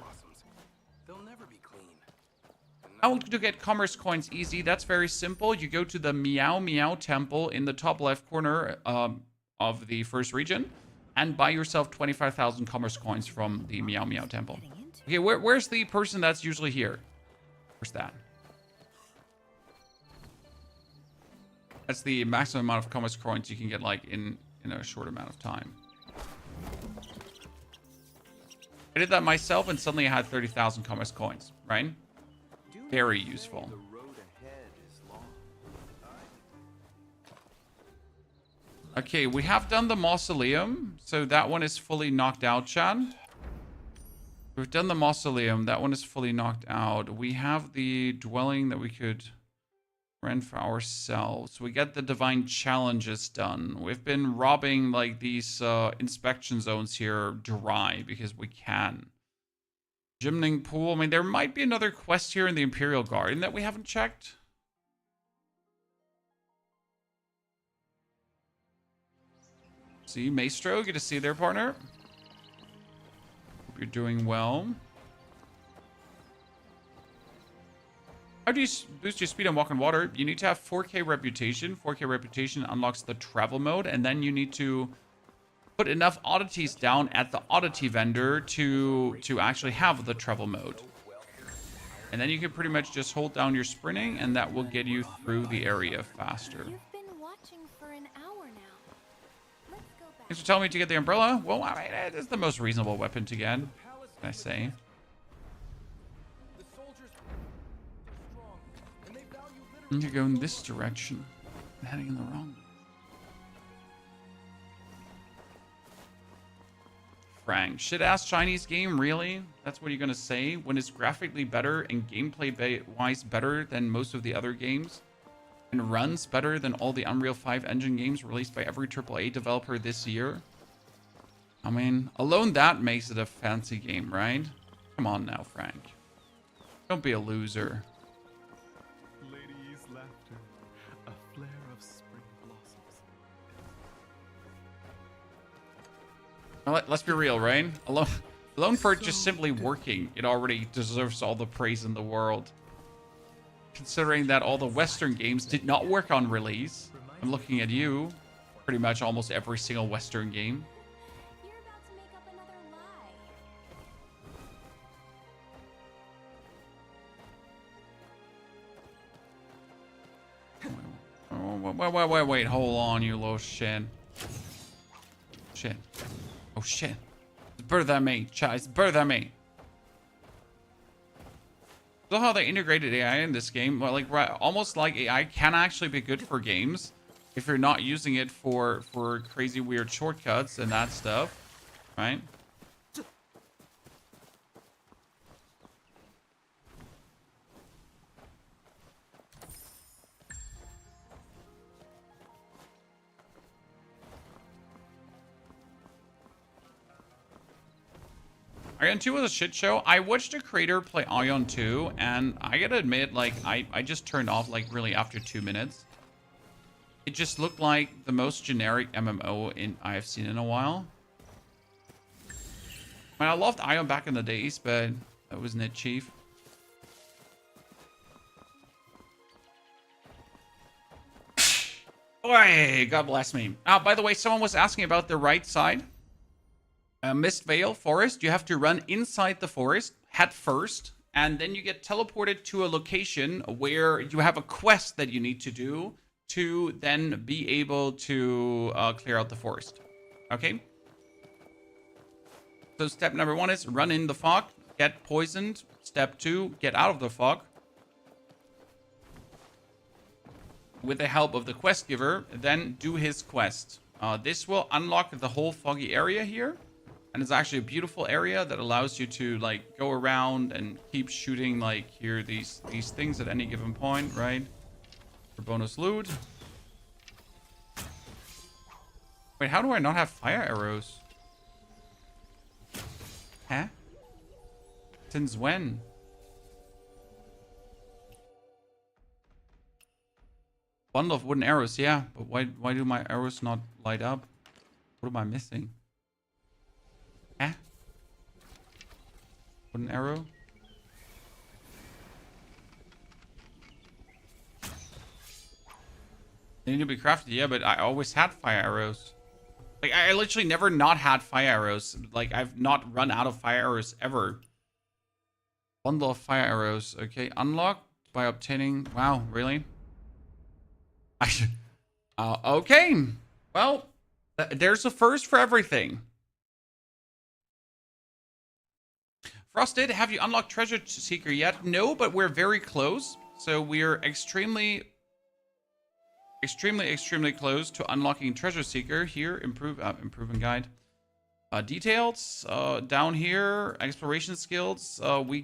They'll never be clean. How to get commerce coins easy? That's very simple. You go to the Meow Meow Temple in the top left corner of the first region and buy yourself 25,000 commerce coins from the Meow Meow Temple. Okay, where's the person that's usually here? Where's that? That's the maximum amount of commerce coins you can get, like, in a short amount of time. I did that myself and suddenly I had 30,000 commerce coins, right? Very useful. The road ahead is long. Okay, we have done the mausoleum. So that one is fully knocked out, Chan. We've done the mausoleum. That one is fully knocked out. We have the dwelling that we could rent for ourselves. We get the divine challenges done. We've been robbing like these inspection zones here dry because we can. Gymning pool. I mean, there might be another quest here in the Imperial Garden that we haven't checked. See, Maestro, good to see you there, partner. Hope you're doing well. How do you boost your speed on walk on water? You need to have 4K reputation. 4K reputation unlocks the travel mode, and then you need to put enough oddities down at the oddity vendor to actually have the travel mode. And then you can pretty much just hold down your sprinting, and that will get you through the area faster. You've been watching for an hour now. Let's go back. Thanks for telling me to get the umbrella. Well, I mean, it is the most reasonable weapon to get, can I say. The soldiers are strong, and they value I need to go in this direction. I'm heading in the wrong. Frank, shit-ass Chinese game, really? That's what you're gonna say? When it's graphically better and gameplay-wise better than most of the other games? And runs better than all the Unreal 5 engine games released by every AAA developer this year? I mean, alone that makes it a fancy game, right? Come on now, Frank. Don't be a loser. Ladies' laughter, a flare of spring blossoms. Well, let's be real, right? Alone for it just simply working, it already deserves all the praise in the world. Considering that all the Western games did not work on release. I'm looking at you. Pretty much almost every single Western game. You're about to make up another lie. Wait, hold on, you little shit. Shit. Oh, shit. It's better than me, chat. It's better than me. So how they integrated AI in this game, well, like, right, almost like AI can actually be good for games if you're not using it for crazy weird shortcuts and that stuff, right? Ion 2 was a shit show. I watched a creator play Ion 2, and I gotta admit, like, I just turned off, like, really after 2 minutes. It just looked like the most generic MMO I have seen in a while. I mean, I loved Ion back in the days, but that wasn't it, Chief. Oi, God bless me. By the way, someone was asking about the right side. Mist Vale Forest, you have to run inside the forest, head first, and then you get teleported to a location where you have a quest that you need to do to then be able to clear out the forest. Okay? So step number 1 is run in the fog, get poisoned. Step 2, get out of the fog. With the help of the quest giver, then do his quest. This will unlock the whole foggy area here. And it's actually a beautiful area that allows you to, like, go around and keep shooting, like, here, these things at any given point, right? For bonus loot. Wait, how do I not have fire arrows? Huh? Since when? Bundle of wooden arrows, yeah. But why do my arrows not light up? What am I missing? Eh? Wooden arrow? They need to be crafted, yeah, but I always had fire arrows. Like, I literally never not had fire arrows. Like, I've not run out of fire arrows ever. Bundle of fire arrows. Okay, unlocked by obtaining... Wow, really? Okay. Well, there's a first for everything. Frosted, have you unlocked Treasure Seeker yet? No, but we're very close. So we're extremely close to unlocking Treasure Seeker. Here, improvement guide. Details, down here, exploration skills. We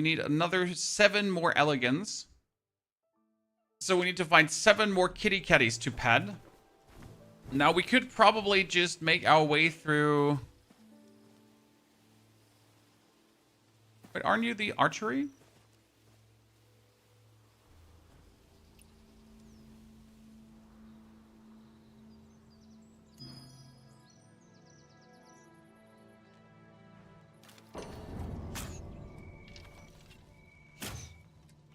need another 7 more Elegance. So we need to find 7 more kitty catties to pet. Now we could probably just make our way through. Wait, aren't you the archery?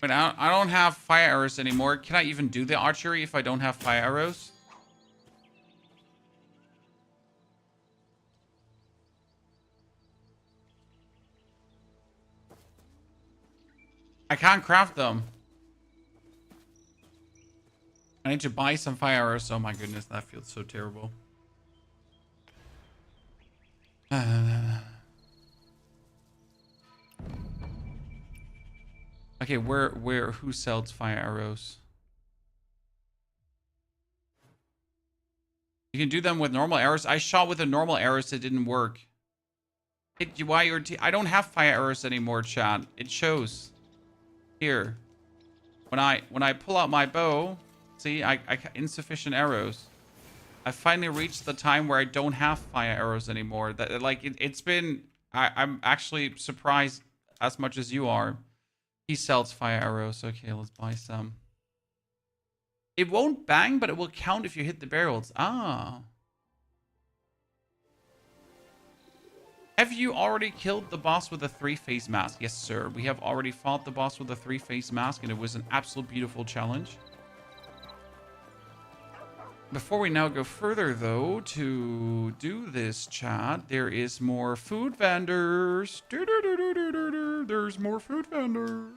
Wait, I don't have fire arrows anymore. Can I even do the archery if I don't have fire arrows? I can't craft them. I need to buy some fire arrows. Oh my goodness, that feels so terrible. Okay, who sells fire arrows? You can do them with normal arrows. I shot with the normal arrows, it didn't work. I don't have fire arrows anymore, chat. It shows. Here. When I pull out my bow, see, I insufficient arrows. I finally reached the time where I don't have fire arrows anymore. That like it's been I'm actually surprised as much as you are. He sells fire arrows. Okay, let's buy some. It won't bang, but it will count if you hit the barrels. Ah. Have you already killed the boss with a 3-phase mask? Yes, sir. We have already fought the boss with a 3-phase mask, and it was an absolute beautiful challenge. Before we now go further, though, to do this, chat, there is more food vendors. There's more food vendors.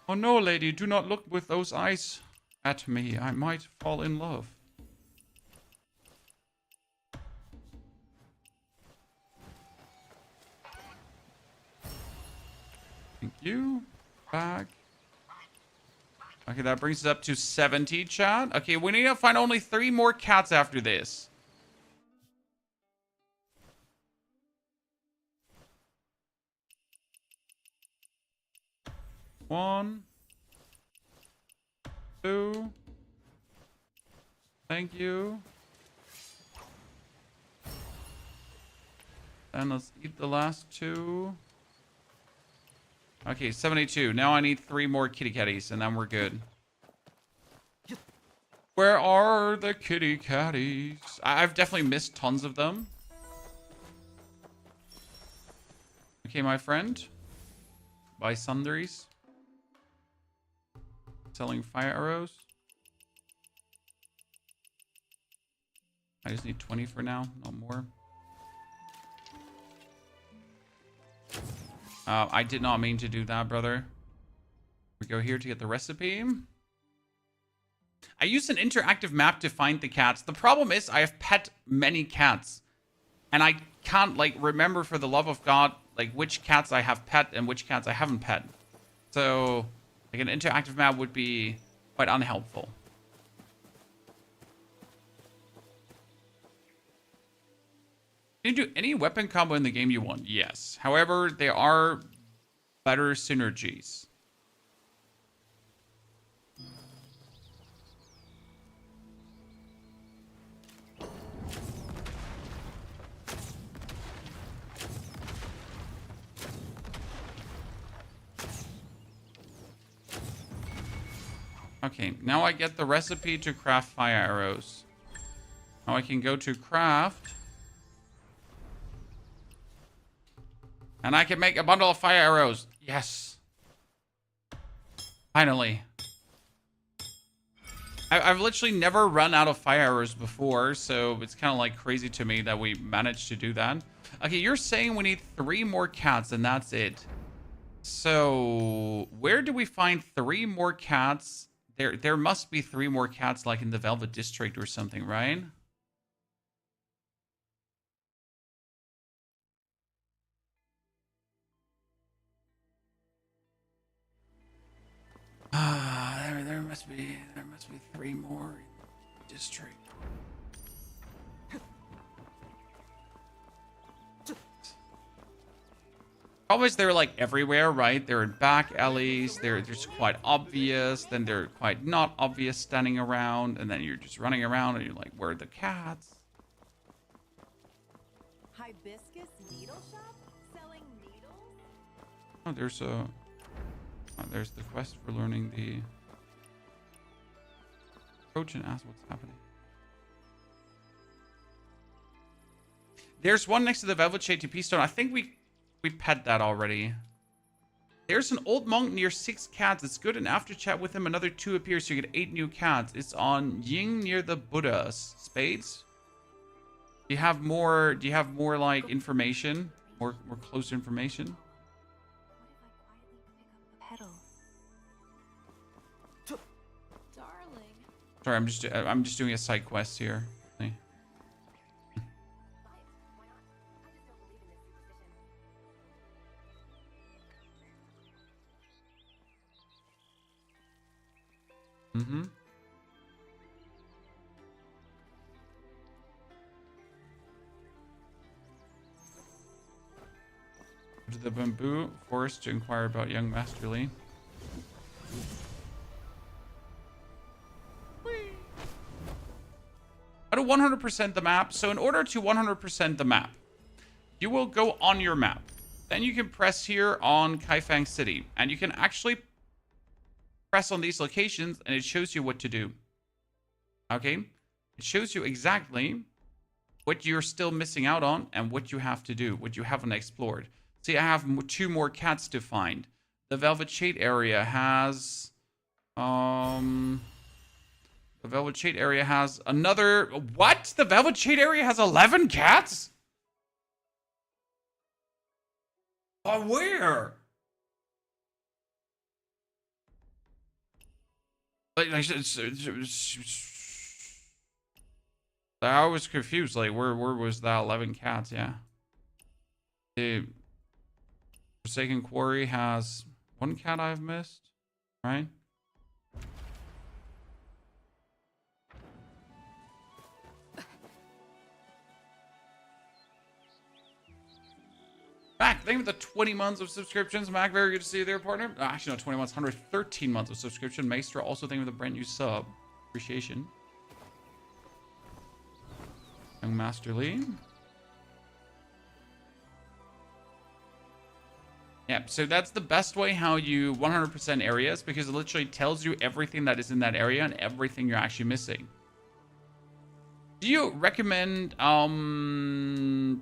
Oh no, lady, do not look with those eyes at me. I might fall in love. Thank you. Back. Okay, that brings us up to 70, chat. Okay, we need to find only 3 more cats after this. One. 2. Thank you. And let's eat the last 2. Okay, 72. Now I need 3 more kitty catties, and then we're good. Where are the kitty catties? I've definitely missed tons of them. Okay, my friend. Buy sundries. Selling fire arrows. I just need 20 for now, not more. I did not mean to do that, brother. We go here to get the recipe. I used an interactive map to find the cats. The problem is I have pet many cats. And I can't, like, remember for the love of God, like, which cats I have pet and which cats I haven't pet. So, like, an interactive map would be quite unhelpful. Can you do any weapon combo in the game you want? Yes. However, there are better synergies. Okay, now I get the recipe to craft fire arrows. Now I can go to craft. And I can make a bundle of fire arrows. Yes. Finally. I've literally never run out of fire arrows before, so it's kind of like crazy to me that we managed to do that. Okay, you're saying we need 3 more cats and that's it. So, where do we find 3 more cats? There must be 3 more cats like in the Velvet District or something, right? must be 3 more in the district. Problem is they're like everywhere, right? They're in back alleys. They're just quite obvious. Then they're quite not obvious standing around. And then you're just running around and you're like, where are the cats? Hibiscus needle shop? Selling needles? Oh, there's the quest for learning the approach and ask what's happening. There's one next to the Velvet Shade TP stone. I think we pet that already. There's an old monk near 6 cats. It's good, and after chat with him, another 2 appears, so you get 8 new cats. It's on Ying near the Buddhas. Spades? Do you have more like information? More close information? What if I quietly pick up a petal? Darling. Sorry, I'm just doing a side quest here. Mm-hmm. To the bamboo forest to inquire about young Master Lee. How to 100% the map. So in order to 100% the map, you will go on your map. Then you can press here on Kaifeng City, and you can actually press on these locations and it shows you what to do. Okay? It shows you exactly what you're still missing out on and what you have to do, what you haven't explored. See, I have 2 more cats to find. The Velvet Shade area has the Velvet Shade area has another what? The Velvet Shade area has 11 cats? Oh, where? I was confused. Like, where was that 11 cats? Yeah. The Forsaken Quarry has 1 cat I've missed, right? Mac, thank you for the 20 months of subscriptions. Mac, very good to see you there, partner. Actually, no, 20 months, 113 months of subscription. Maestro, also thank you for the brand new sub. Appreciation. Young Master Lee. Yeah, so that's the best way how you 100% areas, because it literally tells you everything that is in that area and everything you're actually missing. Do you recommend to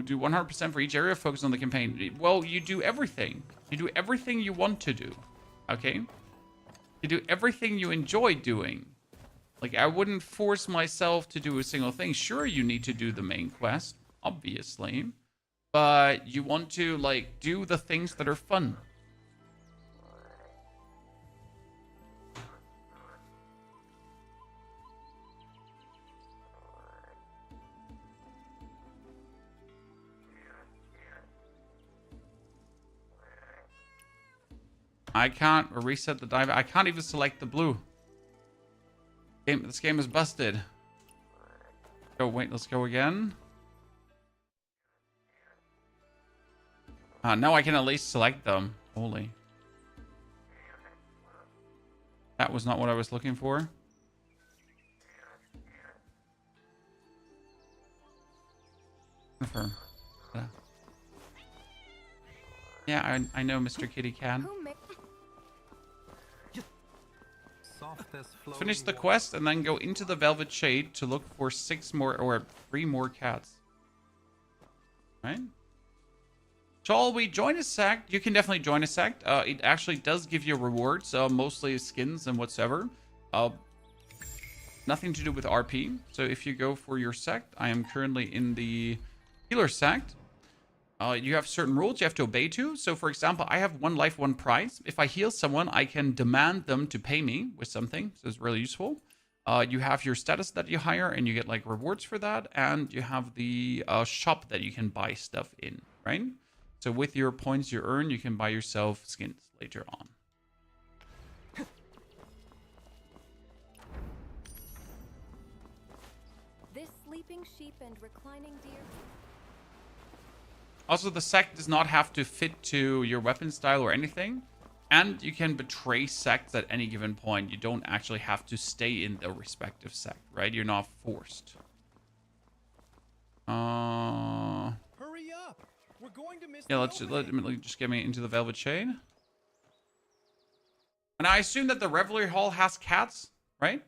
do 100% for each area, focus on the campaign? Well, you do everything. You do everything you want to do, okay? You do everything you enjoy doing. Like, I wouldn't force myself to do a single thing. Sure, you need to do the main quest, obviously. But you want to, like, do the things that are fun. I can't reset the dive. I can't even select the blue. This game is busted. Oh, wait, let's go again. Now I can at least select them. Holy. That was not what I was looking for. Yeah, I know, Mr. Kitty Cat. Finish the quest and then go into the Velvet Shade to look for 6 more or 3 more cats. Right? Shall we join a sect? You can definitely join a sect. It actually does give you rewards, mostly skins and whatsoever. Nothing to do with RP. So if you go for your sect, I am currently in the healer sect. You have certain rules you have to obey to. So for example, I have 1 life, 1 prize. If I heal someone, I can demand them to pay me with something. So it's really useful. You have your status that you hire and you get like rewards for that. And you have the shop that you can buy stuff in, right? So with your points you earn, you can buy yourself skins later on. sheep and reclining deer. Also, the sect does not have to fit to your weapon style or anything. And you can betray sects at any given point. You don't actually have to stay in the respective sect, right? You're not forced. Hurry up! We're going to miss Yeah, the opening. let me just get me into the Velvet Shade. And I assume that the Revelry Hall has cats, right?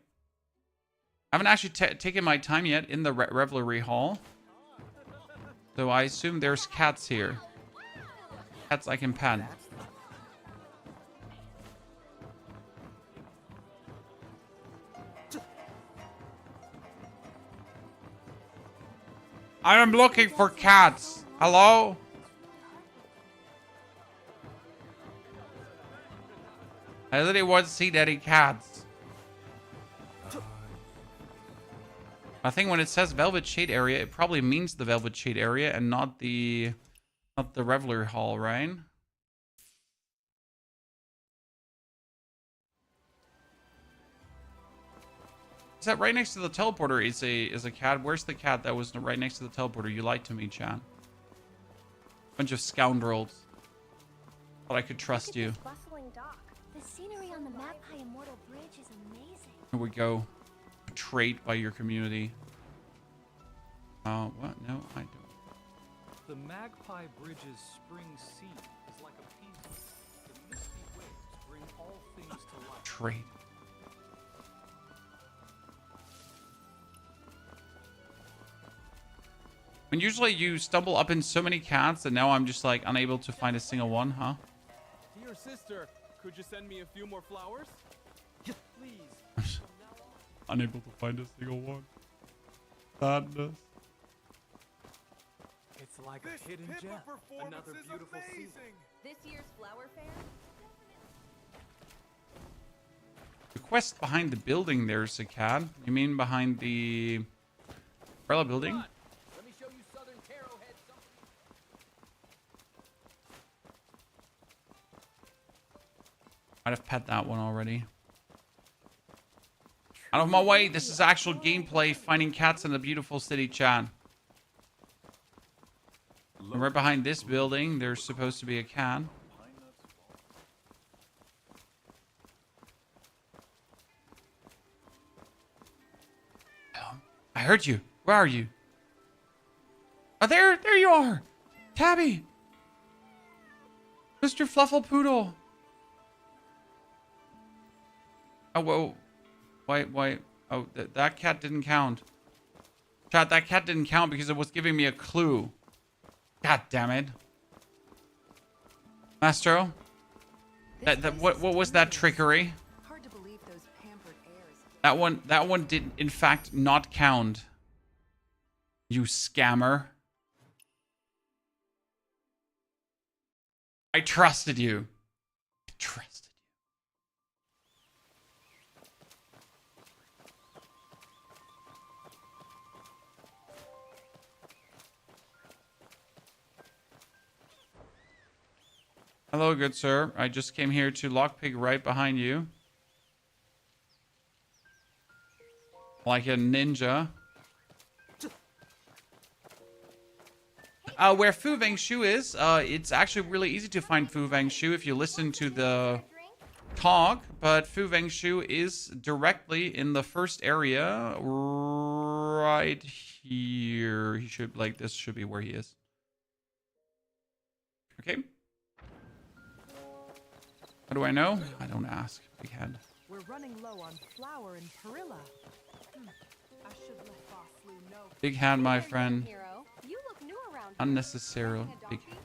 I haven't actually taken my time yet in the Revelry Hall. So I assume there's cats here. Cats I can pet. I am looking for cats. Hello? I really want to see any cats. I think when it says Velvet Shade area, it probably means the Velvet Shade area and not the Revelry Hall, right? Is that right next to the teleporter is a cat? Where's the cat that was right next to the teleporter? You lied to me, Chan. Bunch of scoundrels. Thought I could trust you. Bustling dock. The scenery on the Magpie Immortal Bridge is amazing. Here we go. Betrayed by your community. What? No, I don't. The Magpie Bridge's spring sea is like a peace. The misty waves bring all things to life. Betrayed. And usually you stumble up in so many cats and now I'm just like unable to find a single one, huh? Dear sister, could you send me a few more flowers? Please. Unable to find a single one. Sadness. It's like a hidden gem. Another beautiful scene. This year's flower fair? The quest behind the building, there's a cat. You mean behind the umbrella building? Let me show you Southern Arrowhead. Might have pet that one already. Out of my way, this is actual gameplay, finding cats in a beautiful city, chat. And right behind this building, there's supposed to be a cat. I heard you. Where are you? Oh, there you are. Tabby. Mr. Flufflepoodle. Oh, whoa. Wait. Oh, that cat didn't count. Chat, that cat didn't count because it was giving me a clue. God damn it. Mastro? What was that trickery? Hard to believe those pampered heirs. That one did in fact not count. You scammer. I trusted you. I trusted you. Hello, good sir. I just came here to lockpick right behind you. Like a ninja. Where Fu Wengshu is, it's actually really easy to find Fu Wengshu if you listen to the talk, but Fu Wengshu is directly in the first area right here. He should, like, this should be where he is. Okay. How do I know? I don't ask. Big head. We're running low on flour and perilla. I should let Boss Lou know. Big head, my friend. Hero, you look new around here. Unnecessary. Riding a Big donkey?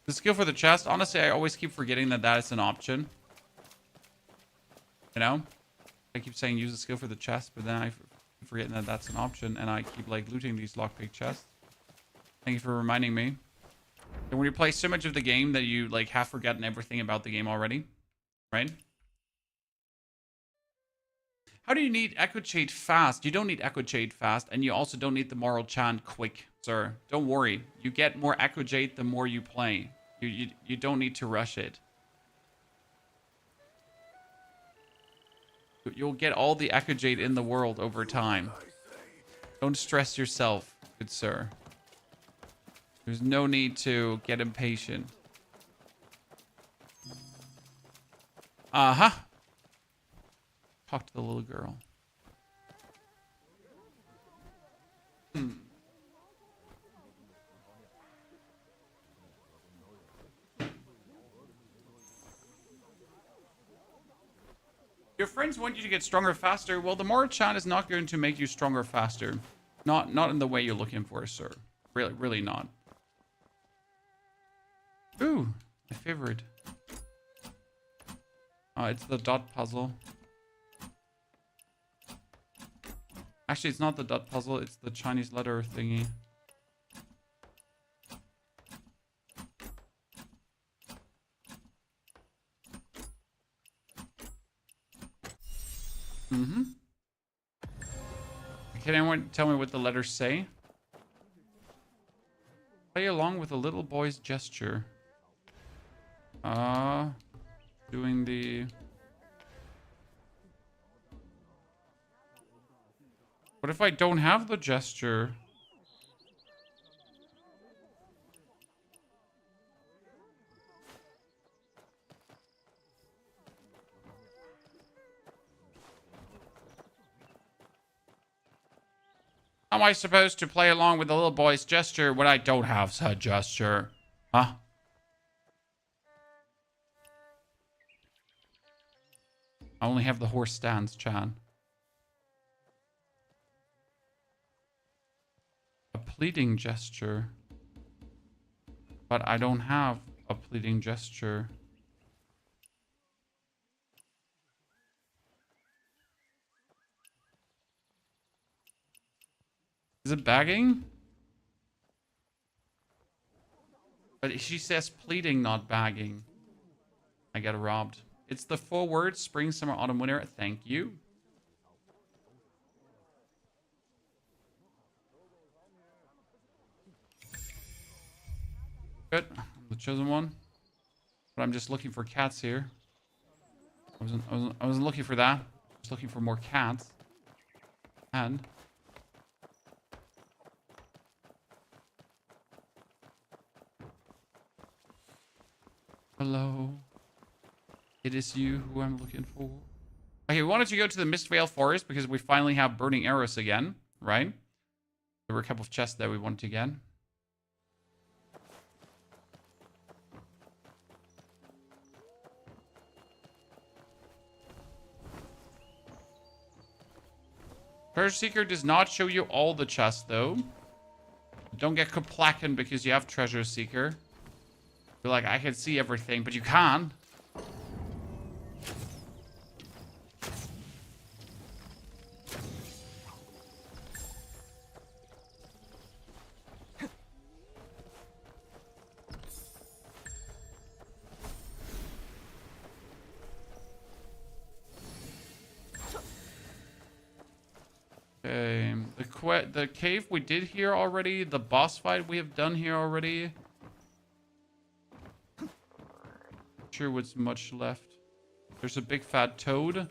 The skill for the chest. Honestly, I always keep forgetting that is an option. You know? I keep saying use the skill for the chest, but then I forget that that's an option, and I keep, like, looting these lockpick chests. Thank you for reminding me. And when you play so much of the game that you, like, have forgotten everything about the game already. Right? How do you need Equachade fast? You don't need Equachade fast, and you also don't need the Moral Chant quick, sir. Don't worry. You get more Equachade the more you play. You don't need to rush it. You'll get all the Akajade in the world over time. Don't stress yourself, good sir. There's no need to get impatient. Uh-huh. Talk to the little girl. Your friends want you to get stronger faster. Well, the Mora-chan is not going to make you stronger faster. Not in the way you're looking for, sir. Really not. Ooh, my favorite. It's the dot puzzle. Actually, it's not the dot puzzle. It's the Chinese letter thingy. Mm-hmm. Can anyone tell me what the letters say? Play along with a little boy's gesture. Doing the... What if I don't have the gesture? How am I supposed to play along with the little boy's gesture when I don't have said gesture? Huh? I only have the horse stance, Chan. A pleading gesture. But I don't have a pleading gesture. Is it bagging? But she says pleading, not bagging. I got robbed. It's the 4 words, spring, summer, autumn, winter. Thank you. Good. I'm the chosen one. But I'm just looking for cats here. I wasn't looking for that. I was looking for more cats. And... Hello. It is you who I'm looking for. Okay, we wanted to go to the Mistvale Forest because we finally have burning arrows again, right? There were a couple of chests that we wanted to get. Treasure Seeker does not show you all the chests, though. Don't get kaplacken because you have Treasure Seeker. You're like, I can see everything, but you can't. Okay, the cave we did here already. The boss fight we have done here already. Not sure what's much left. There's a big fat toad.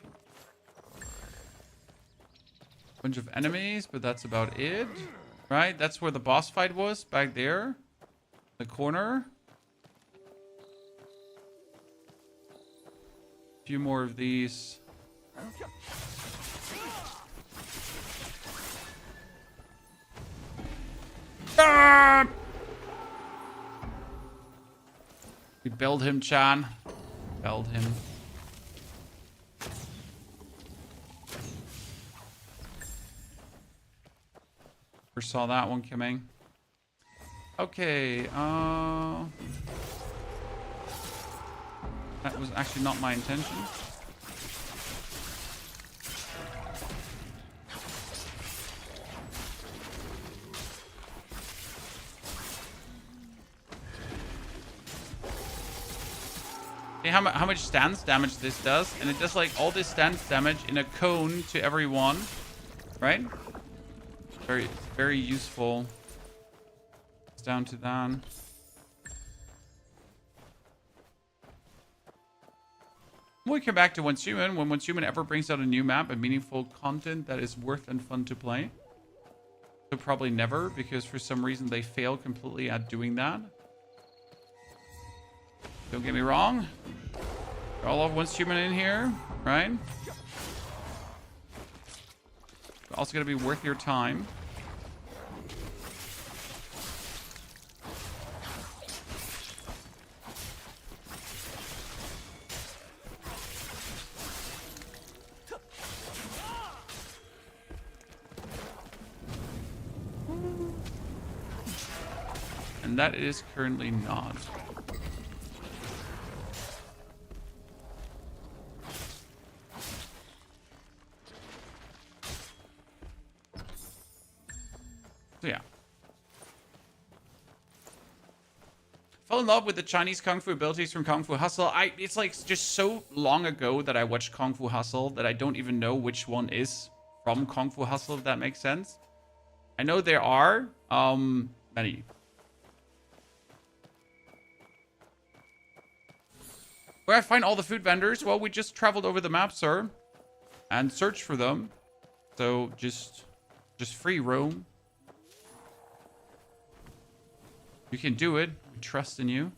Bunch of enemies, but that's about it. Right? That's where the boss fight was, back there. The corner. A few more of these. Ah! We build him, Chan. Build him. Never saw that one coming. Okay, that was actually not my intention. See how much stance damage this does? And it does like all this stance damage in a cone to everyone. Right? Very, very useful. It's down to that. We'll come back to Once Human when Once Human ever brings out a new map and meaningful content that is worth and fun to play. So probably never, because for some reason they fail completely at doing that. Don't get me wrong. I love Once Human in here, right? But also gonna be worth your time. And that is currently not. So yeah. Fell in love with the Chinese Kung Fu abilities from Kung Fu Hustle. It's like just so long ago that I watched Kung Fu Hustle that I don't even know which one is from Kung Fu Hustle, if that makes sense. I know there are many. Where I find all the food vendors? Well, we just traveled over the map, sir, and searched for them. So just free roam. You can do it. We trust in you.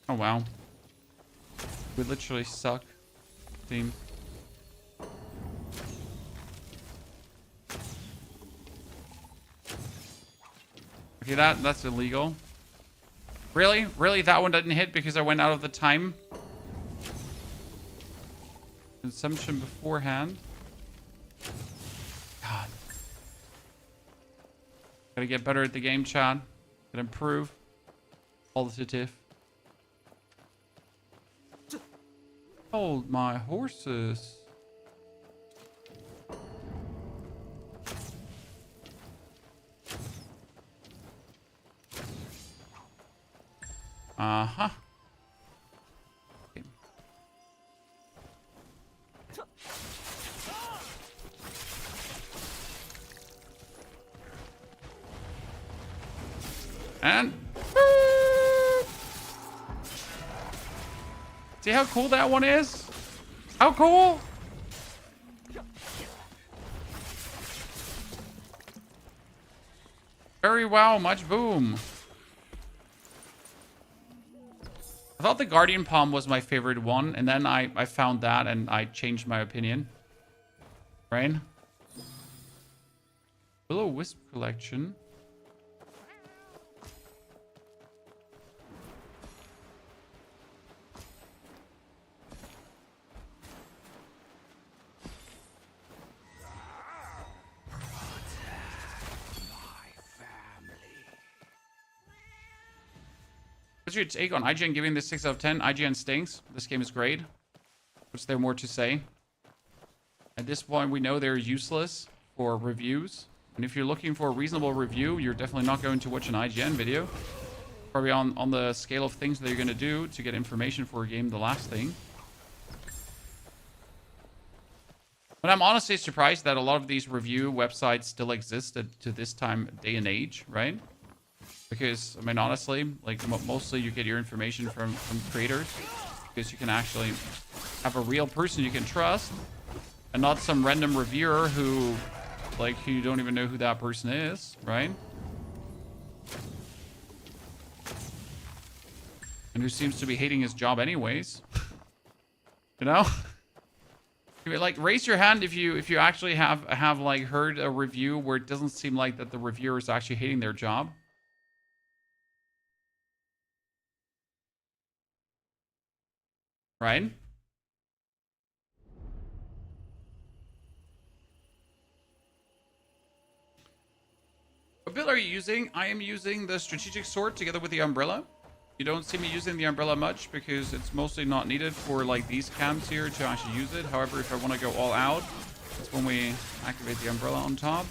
Oh wow. We literally suck. Team. Okay, that's illegal. Really? Really? That one didn't hit because I went out of the time consumption beforehand? God. Gotta get better at the game, chat. Gotta improve. Positive. Hold my horses. Uh-huh. Okay. And see how cool that one is? How cool? Very wow, much boom. I thought the Guardian Palm was my favorite one, and then I found that and I changed my opinion. Right? Will-O-Wisp collection. What's your take on IGN giving this 6 out of 10? IGN stinks. This game is great. What's there more to say? At this point, we know they're useless for reviews. And if you're looking for a reasonable review, you're definitely not going to watch an IGN video. Probably on the scale of things that you're going to do to get information for a game, the last thing. But I'm honestly surprised that a lot of these review websites still exist to this day and age, right? Because, I mean, honestly, like, mostly you get your information from creators. Because you can actually have a real person you can trust. And not some random reviewer who, like, you don't even know who that person is, right? And who seems to be hating his job anyways. You know? Like, raise your hand if you actually have like heard a review where it doesn't seem like that the reviewer is actually hating their job. Right? What build are you using? I am using the strategic sword together with the umbrella. You don't see me using the umbrella much because it's mostly not needed for like these camps here to actually use it. However, if I want to go all out, that's when we activate the umbrella on top.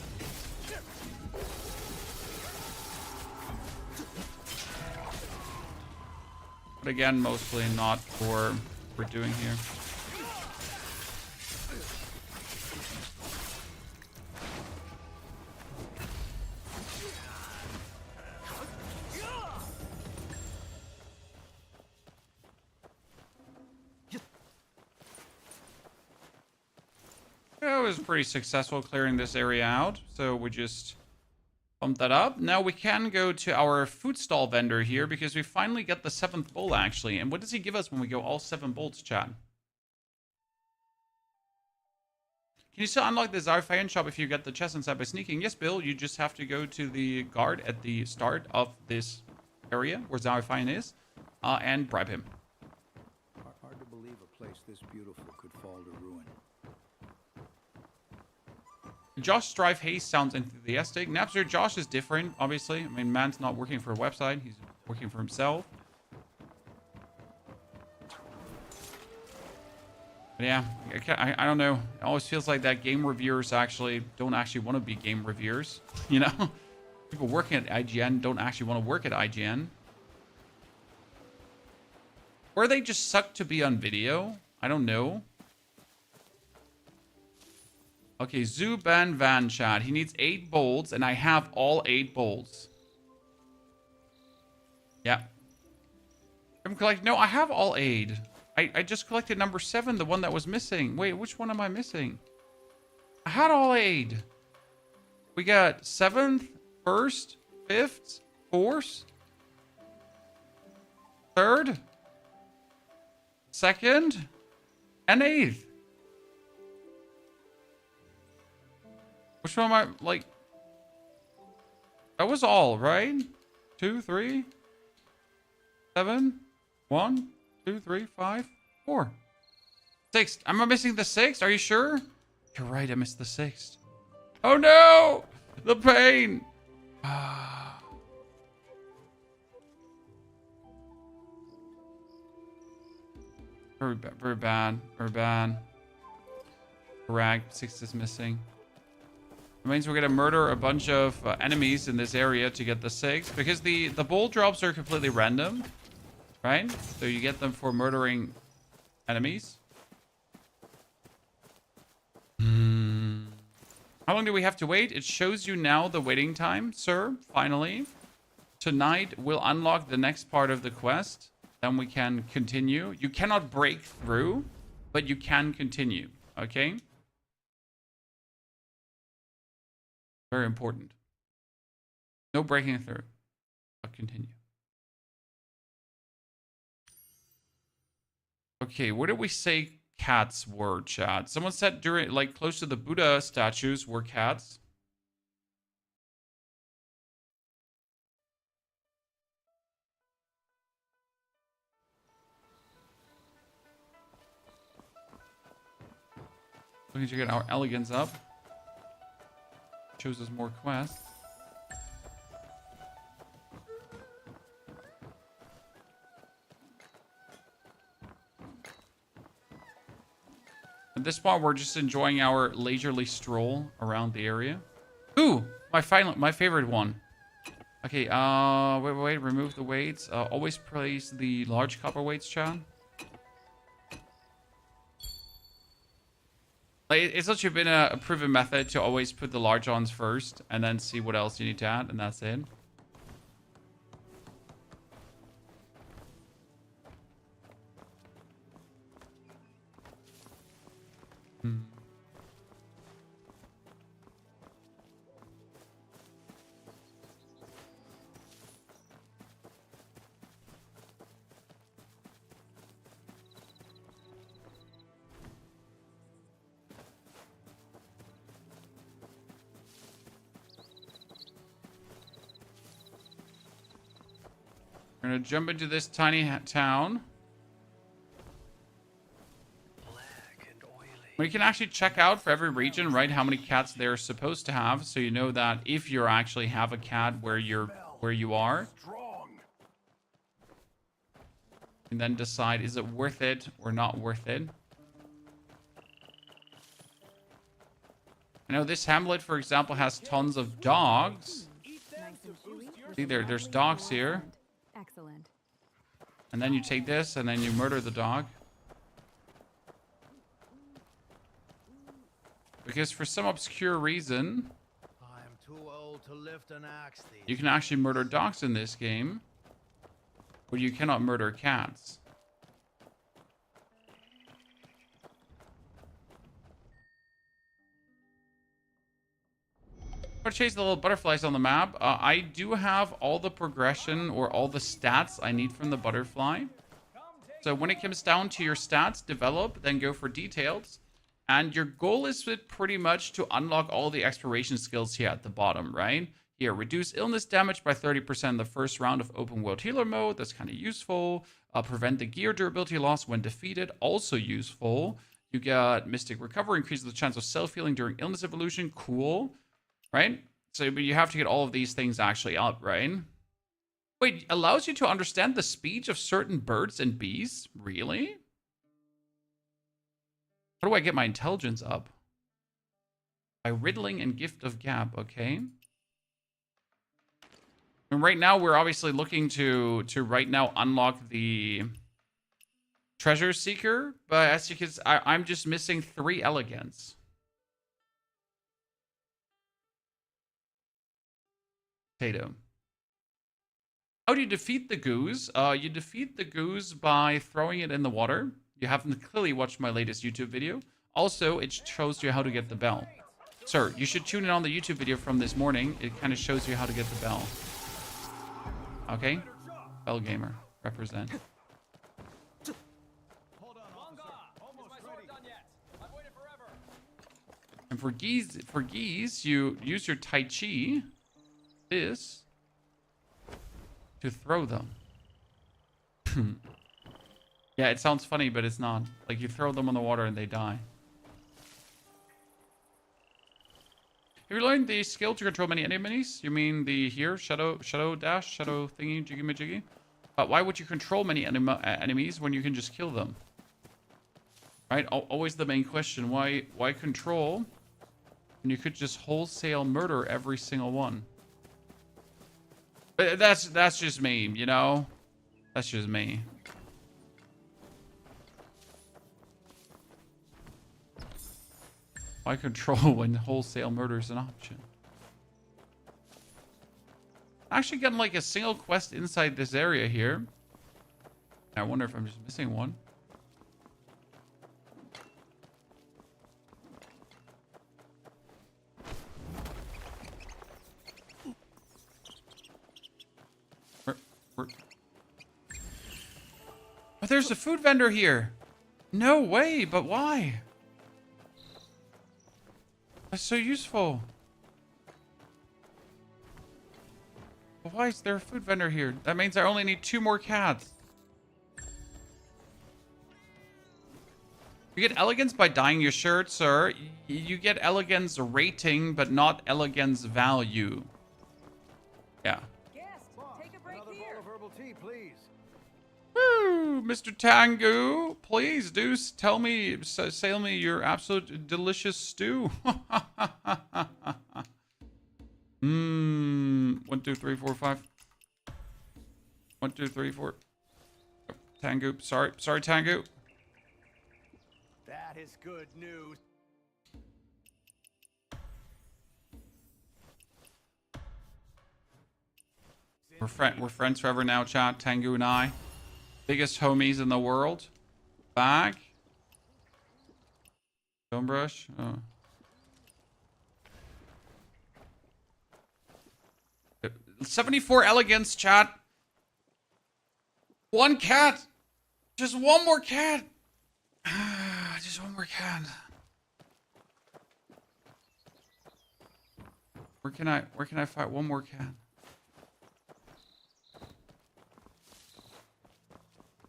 But again, mostly not for what we're doing here. was pretty successful clearing this area out. So we just bump that up. Now we can go to our food stall vendor here because we finally get the 7th bowl actually. And what does he give us when we go all 7 bolts, chat? Can you still unlock the Zarfayan shop if you get the chest inside by sneaking? Yes, Bill. You just have to go to the guard at the start of this area where Zarfayan is and bribe him. Hard to believe a place this beautiful could fall to ruin. Josh Strive Hayes sounds enthusiastic. Napster Josh is different, obviously. I mean, man's not working for a website. He's working for himself. But yeah, I don't know. It always feels like that game reviewers actually don't actually want to be game reviewers. You know? People working at IGN don't actually want to work at IGN. Or they just suck to be on video. I don't know. Okay, Zuban Van Chat. He needs 8 bolts, and I have all 8 bolts. Yeah. I'm collecting. No, I have all 8. I just collected number 7, the one that was missing. Wait, which one am I missing? I had all 8. We got 7th, 1st, 5th, 4th, 3rd, 2nd, and 8th. Which one am I, like... That was all, right? 2, 3, 7, 1, 2, 3, 5, 4. 6th. Am I missing the 6th? Are you sure? You're right, I missed the 6th. Oh no! The pain! Very bad, very bad, very bad. Correct, 6th is missing. It means we're gonna murder a bunch of enemies in this area to get the 6th, because the bowl drops are completely random, right? So you get them for murdering enemies. How long do we have to wait? It shows you now the waiting time, sir. Finally, tonight we'll unlock the next part of the quest. Then we can continue. You cannot break through, but you can continue. Okay. Very important. No breaking through. But continue. Okay, where did we say cats were, chat? Someone said during, like, close to the Buddha statues were cats. Looking to get our Elegance up. Shows us more quests. At this point, we're just enjoying our leisurely stroll around the area. Ooh, my favorite one. Okay, wait, remove the weights. Always place the large copper weights, chat. Like, it's actually been a proven method to always put the large ones first and then see what else you need to add, and that's it. We're gonna jump into this tiny town. We can actually check out for every region, right, how many cats they're supposed to have, so you know that if you actually have a cat where you are, and then decide, is it worth it or not worth it? I know this hamlet, for example, has tons of dogs. See, there's dogs here. Excellent. And then you take this, and then you murder the dog. Because for some obscure reason, I'm too old to lift an axe. you can actually murder dogs in this game, but you cannot murder cats. I'm gonna chase the little butterflies on the map. I do have all the progression or all the stats I need from the butterfly. So when it comes down to your stats, develop, then go for details. And your goal is pretty much to unlock all the exploration skills here at the bottom, right? Here, reduce illness damage by 30% in the first round of open world healer mode. That's kind of useful. Prevent the gear durability loss when defeated. Also useful. You get Mystic Recovery. Increases the chance of self-healing during illness evolution. Cool. Right? So, but you have to get all of these things actually up, right? Wait, allows you to understand the speech of certain birds and bees? Really? How do I get my intelligence up? By riddling and gift of gab, okay. And right now we're obviously looking to right now unlock the treasure seeker, but as you can see, I'm just missing 3 elegance. Potato. How do you defeat the goose? You defeat the goose by throwing it in the water. You haven't clearly watched my latest YouTube video. Also, it shows you how to get the bell. Sir, you should tune in on the YouTube video from this morning. It kind of shows you how to get the bell. Okay? Bell Gamer. Represent. And for geese, you use your Tai Chi, this, to throw them. Yeah, it sounds funny, but it's not. Like, you throw them on the water and they die. Have you learned the skill to control many enemies? You mean the here, shadow dash, shadow thingy, jiggy majiggy? But why would you control many enemies when you can just kill them? Right? Always the main question. Why control when you could just wholesale murder every single one? But that's just me, you know? That's just me. Why control when wholesale murder is an option? Actually getting like a single quest inside this area here. I wonder if I'm just missing one. Oh, there's a food vendor here. No way, but why? That's so useful. But why is there a food vendor here? That means I only need 2 more cats. You get elegance by dyeing your shirt, sir. You get elegance rating, but not elegance value. Yeah. Take a break Another here. bowl of herbal tea, please. Woo, Mr. Tangu, please do tell me, sell me your absolute delicious stew. 1, 2, 3, 4, 5. 1, 2, 3, 4. Oh, Tangu, sorry, Tangu. That is good news. We're friends forever now, chat. Tangu and I, biggest homies in the world. Bag. Stone brush. Oh. 74 elegance, chat. 1 cat. Just 1 more cat. Just 1 more cat. Where can I fight 1 more cat?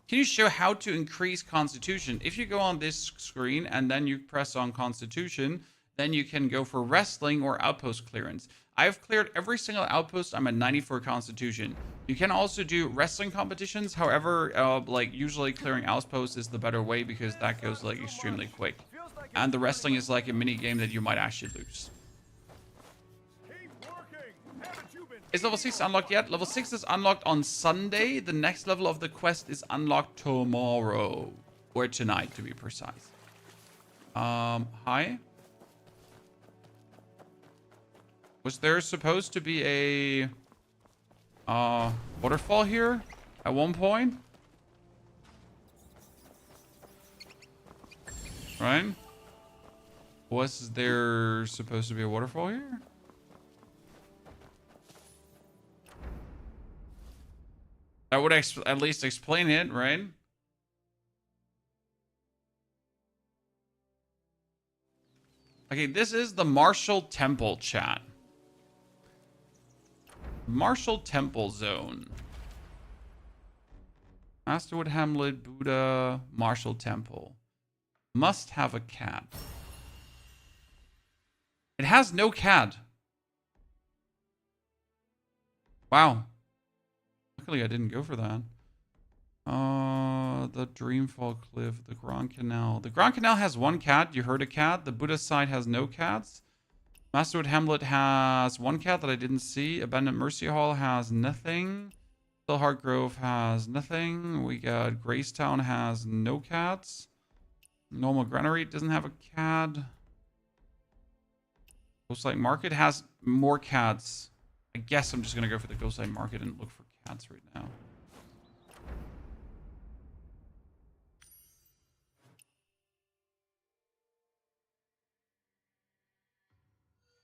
Can you show how to increase Constitution? If you go on this screen and then you press on Constitution, then you can go for Wrestling or Outpost Clearance. I've cleared every single outpost. I'm at 94 Constitution. You can also do wrestling competitions. However, like usually clearing outposts is the better way because that goes like extremely quick. And the wrestling is like a mini game that you might actually lose. Is level 6 unlocked yet? Level 6 is unlocked on Sunday. The next level of the quest is unlocked tomorrow. Or tonight, to be precise. Hi? Was there supposed to be a waterfall here at one point? Right? Was there supposed to be a waterfall here? That would at least explain it, right? Okay, this is the Martial Temple, chat. Martial Temple Zone. Masterwood Hamlet, Buddha, Martial Temple. Must have a cat. It has no cat. Wow. Luckily I didn't go for that. The Dreamfall Cliff, the Grand Canal. The Grand Canal has one cat. You heard a cat. The Buddha side has no cats. Masterwood Hamlet has one cat that I didn't see. Abandoned Mercy Hall has nothing. Stillheart Grove has nothing. We got Gracetown has no cats. Normal Granary doesn't have a cat. Ghostlight Market has more cats. I guess I'm just going to go for the Ghostlight Market and look for cats right now.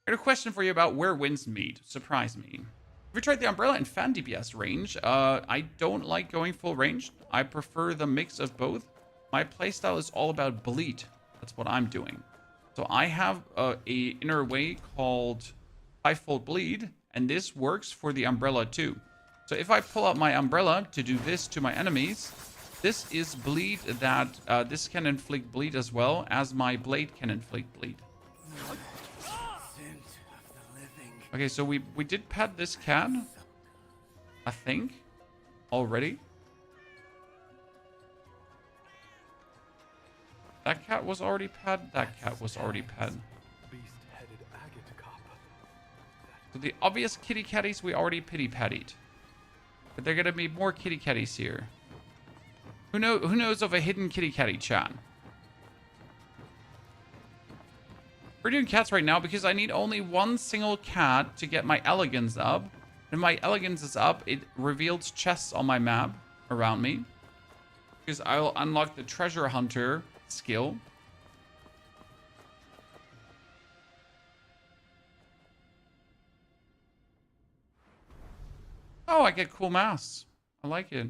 I got a question for you about where winds meet. Surprise me. Have you tried the Umbrella and Fan DPS range? I don't like going full range. I prefer the mix of both. My playstyle is all about bleed. That's what I'm doing. So I have a inner way called Fivefold Bleed, and this works for the Umbrella too. So if I pull out my Umbrella to do this to my enemies, this is bleed that this can inflict bleed as well as my blade can inflict bleed. Okay, so we did pet this cat, I think, already. That cat was already pet. That cat was already pet. So the obvious kitty catties we already pity pattied. But there are gonna be more kitty catties here. Who knows of a hidden kitty catty, chat? We're doing cats right now because I need only one single cat to get my Elegance up. And my Elegance is up, it reveals chests on my map around me. Because I'll unlock the Treasure Hunter skill. Oh, I get cool masks. I like it.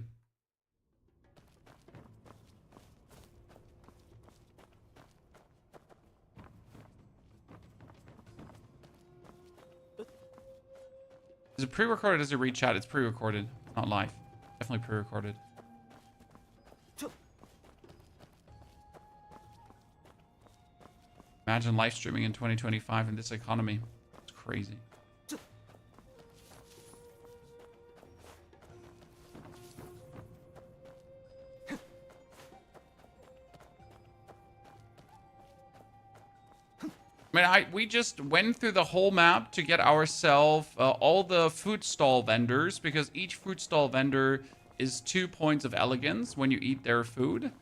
Is it pre-recorded? Does it read chat? It's pre-recorded, not live. Definitely pre-recorded. Imagine live streaming in 2025 in this economy. It's crazy. I mean, we just went through the whole map to get ourselves all the food stall vendors, because each food stall vendor is 2 points of elegance when you eat their food.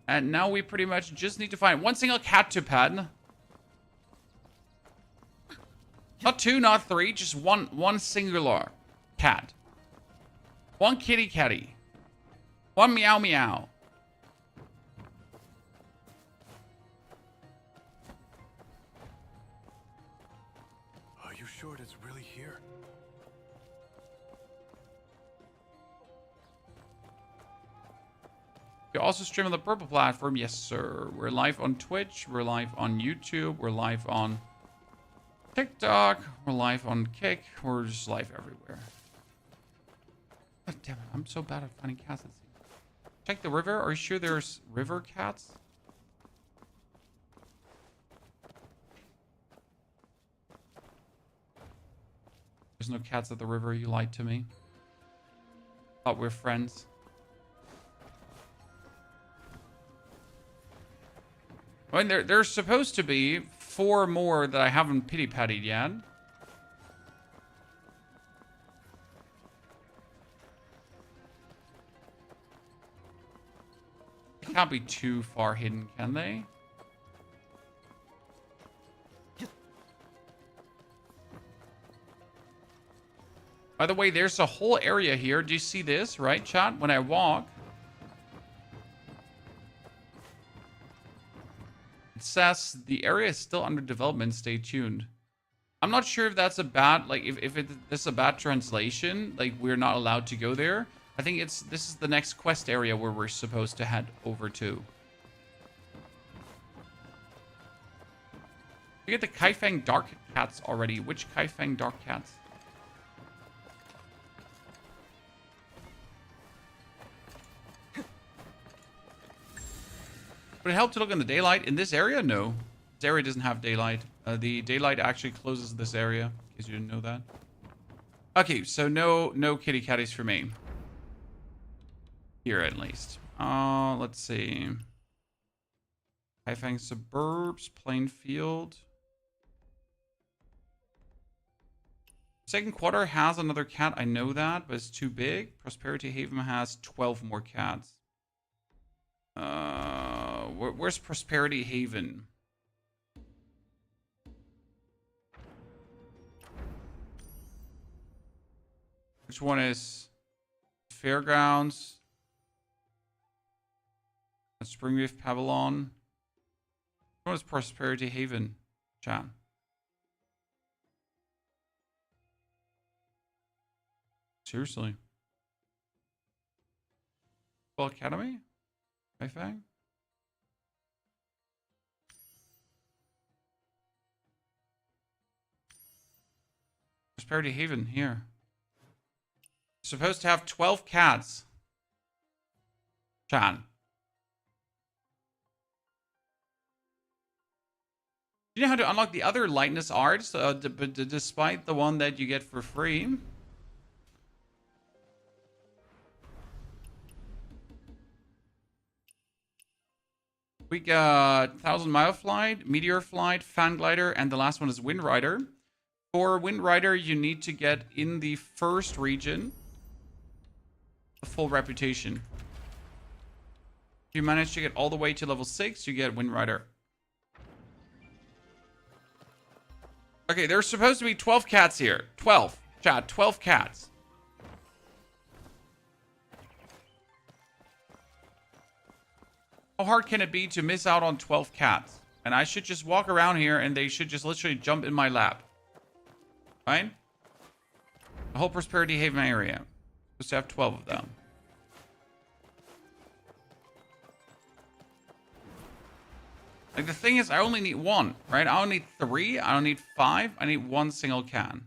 And now we pretty much just need to find one single cat to pet. Not two, not three, just one singular cat. One kitty catty. One meow meow. Are you sure it's really here? You also stream on the Purple platform? Yes, sir. We're live on Twitch. We're live on YouTube. We're live on TikTok. We're live on Kick. We're just live everywhere. God damn it. I'm so bad at finding cats. Check the river. Are you sure there's river cats? There's no cats at the river. You lied to me. Thought we're friends. I mean, there's supposed to be 4 more that I haven't pity-pattied yet. They can't be too far hidden, can they? By the way, there's a whole area here. Do you see this, right, chat? When I walk, it says the area is still under development. Stay tuned. I'm not sure if that's a bad, like, if this is a bad translation, like we're not allowed to go there. I think this is the next quest area where we're supposed to head over to. We get the Kaifeng Dark Cats already. Which Kaifeng Dark Cats? Would it help to look in the daylight? In this area? No. This area doesn't have daylight. The daylight actually closes this area, in case you didn't know that. Okay, so no kitty catties for me. Here, at least. Let's see. Kaifeng Suburbs, Plainfield. Second quarter has another cat. I know that, but it's too big. Prosperity Haven has 12 more cats. Where's Prosperity Haven? Which one is Fairgrounds? Springleaf Pavilion. Which one is Prosperity Haven? Chat. Seriously. Well, Academy? Kaifeng? Prosperity Haven, here. Supposed to have 12 cats. Chan. Do you know how to unlock the other lightness arts, despite the one that you get for free? We got 1,000 Mile Flight, Meteor Flight, Fan Glider, and the last one is Wind Rider. For Wind Rider, you need to get in the first region a full reputation. If you manage to get all the way to level 6, you get Wind Rider. Okay, there's supposed to be 12 cats here. 12. Chat, 12 cats. How hard can it be to miss out on 12 cats? And I should just walk around here and they should just literally jump in my lap. Right? The whole Prosperity Haven area. Supposed to have 12 of them. Like, the thing is, I only need one, right? I don't need 3. I don't need 5. I need 1 single can.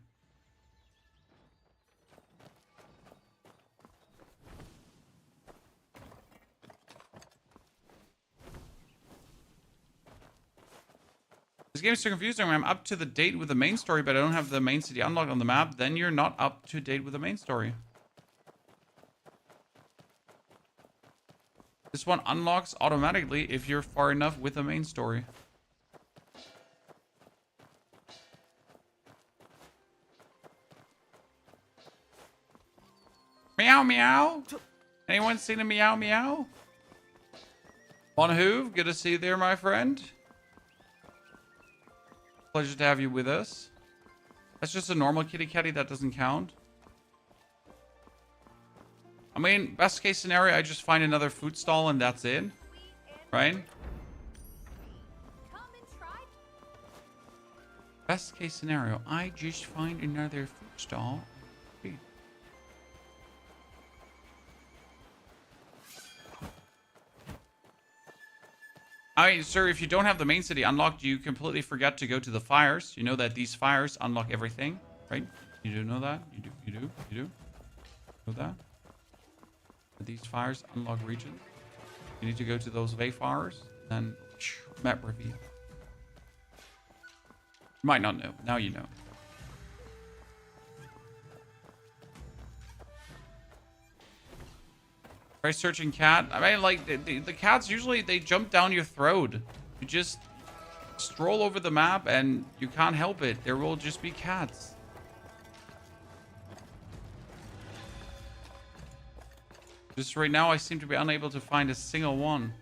This game is so confusing. I'm up to the date with the main story, but I don't have the main city unlocked on the map. Then you're not up to date with the main story. This one unlocks automatically if you're far enough with the main story. Meow meow. Anyone seen a meow meow? Von Hoove, good to see you there, my friend. Pleasure to have you with us. That's just a normal kitty catty, that doesn't count. I mean, best case scenario, I just find another food stall and that's it. Right? Best case scenario, I just find another food stall. I mean, sir, if you don't have the main city unlocked, you completely forget to go to the fires. You know that these fires unlock everything, right? You do know that? You do? Know that? These fires unlock regions. You need to go to those Way fires, then map reveal. You might not know. Now you know. Try searching cat. I mean, like, the cats usually, they jump down your throat. You just stroll over the map and you can't help it. There will just be cats. Just right now, I seem to be unable to find a single one.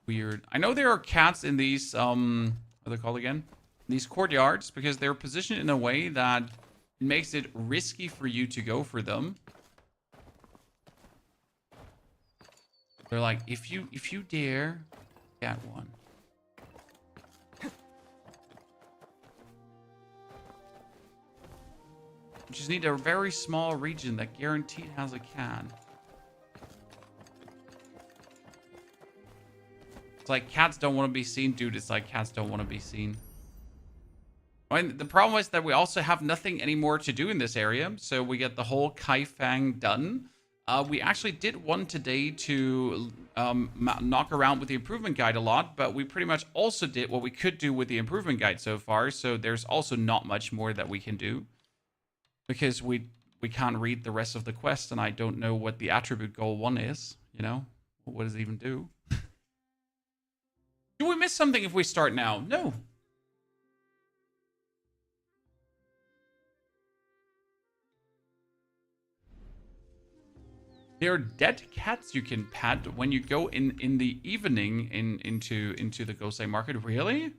Weird. I know there are cats in these, what are they called again? These courtyards, because they're positioned in a way that makes it risky for you to go for them. They're like, if you dare, get one. You just need a very small region that guaranteed has a can. It's like cats don't want to be seen, dude. It's like cats don't want to be seen. I mean, the problem is that we also have nothing anymore to do in this area. So we get the whole Kaifang done. We actually did one today to knock around with the improvement guide a lot, but we pretty much also did what we could do with the improvement guide so far. So there's also not much more that we can do because we can't read the rest of the quest, and I don't know what the attribute goal 1 is. You know, what does it even do? Do we miss something if we start now? No. There are dead cats you can pet when you go in the evening into the ghostlight market. Really?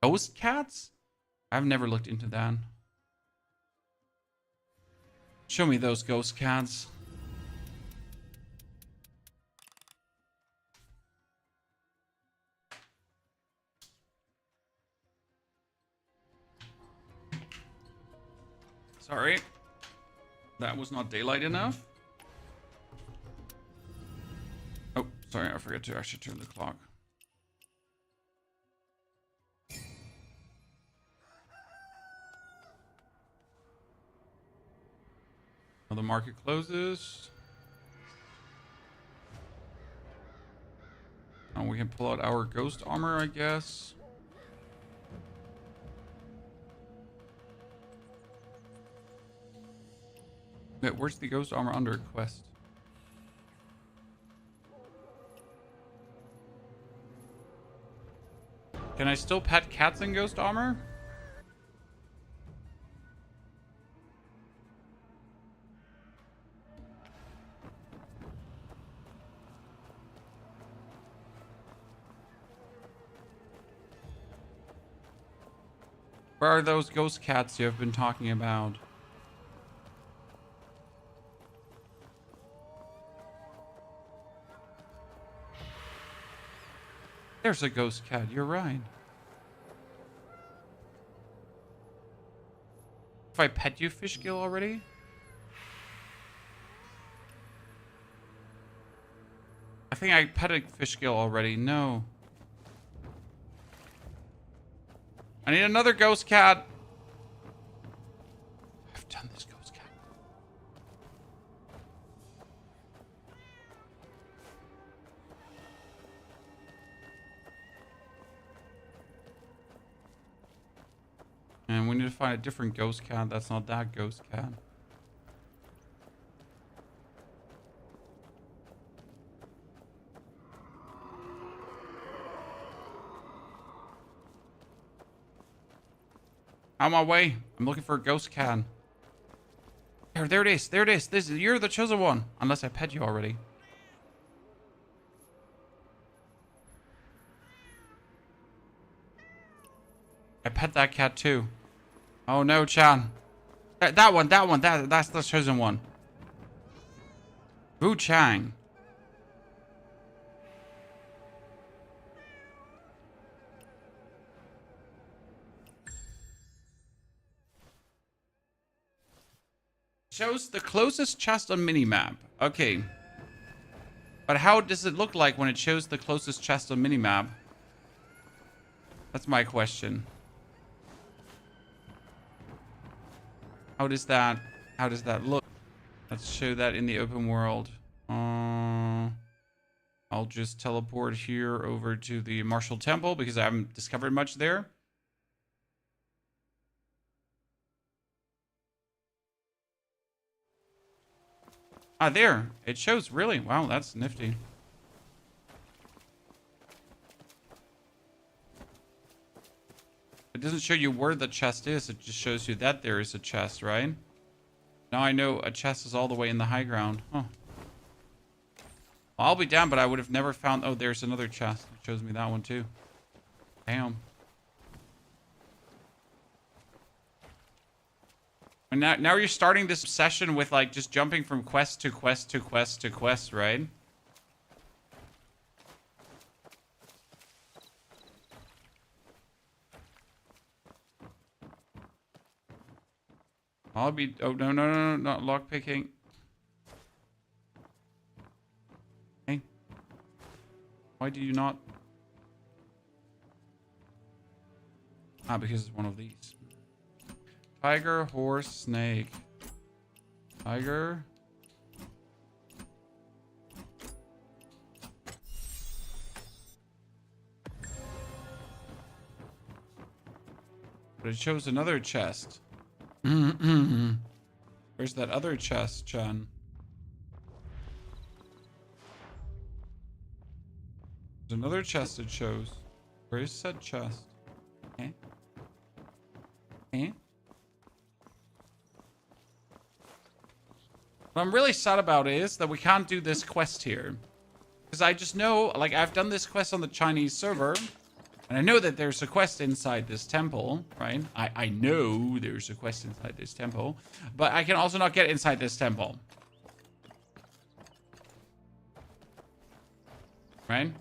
Ghost cats? I've never looked into that. Show me those ghost cats. Sorry. That was not daylight enough. Oh, sorry, I forgot to actually turn the clock. Well, the market closes. And we can pull out our ghost armor, I guess. Wait, where's the ghost armor under quest? Can I still pet cats in ghost armor? Where are those ghost cats you have been talking about? There's a ghost cat, you're right. If I pet you, Fishgill, already? I think I petted Fishgill already. No. I need another ghost cat. I've done this ghost cat. And we need to find a different ghost cat. That's not that ghost cat. On my way. I'm looking for a ghost cat. There it is. There it is. You're the chosen one. Unless I pet you already. I pet that cat too. Oh no, Chan. That one. That's the chosen one. Wu Chang. Shows the closest chest on minimap. Okay. But how does it look like when it shows the closest chest on minimap? That's my question. How does that look? Let's show that in the open world. I'll just teleport here over to the Martial Temple because I haven't discovered much there. Ah, there. It shows, really. Wow, that's nifty. It doesn't show you where the chest is. It just shows you that there is a chest, right? Now I know a chest is all the way in the high ground. Huh. Well, I'll be down, but I would have never found... Oh, there's another chest. It shows me that one, too. Damn. And now you're starting this session with, like, just jumping from quest to quest to quest to quest, right? I'll be... Oh, no, no, no, no, not lockpicking. Hey. Why do you not... Ah, because it's one of these. Tiger, horse, snake. Tiger. But it shows another chest. Where's that other chest, Chan? There's another chest it shows. Where is said chest? Okay. Okay. What I'm really sad about is that we can't do this quest here. Because I just know, like, I've done this quest on the Chinese server. And I know that there's a quest inside this temple, right? I know there's a quest inside this temple. But I can also not get inside this temple. Right?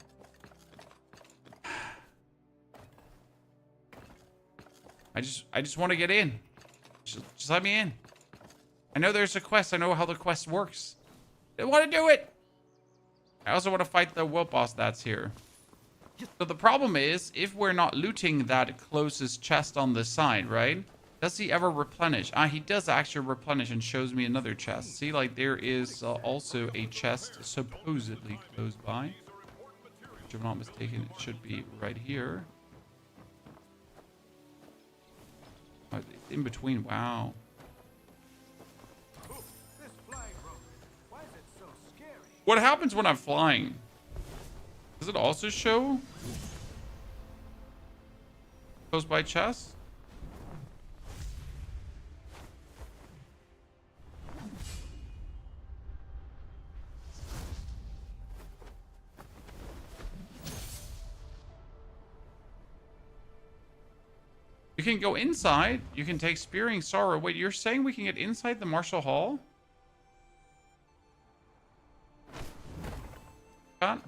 I just want to get in. Just let me in. I know there's a quest. I know how the quest works. I want to do it. I also want to fight the world boss that's here. So the problem is, if we're not looting that closest chest on the side, right? Does he ever replenish? Ah, he does actually replenish and shows me another chest. See, like there is also a chest supposedly close by. If I'm not mistaken, it should be right here. Oh, in between, wow. What happens when I'm flying? Does it also show close by chest? You can go inside. You can take Spearing Sorrow. Wait, you're saying we can get inside the Martial Hall? Can't.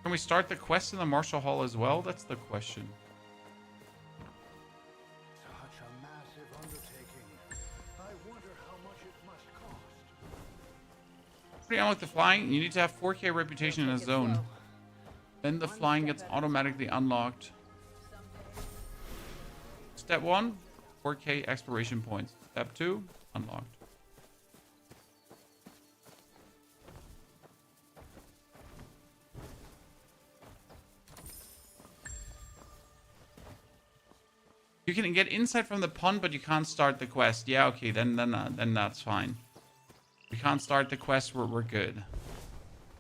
Can we start the quest in the Martial Hall as well? That's the question. Such a massive undertaking. I wonder how much it must cost. To unlock the flying, you need to have 4K reputation in a zone. Then the flying gets automatically unlocked. Step 1, 4K exploration points. Step 2, unlocked. You can get insight from the pond, but you can't start the quest. Yeah, okay, then that's fine. We can't start the quest, we're good.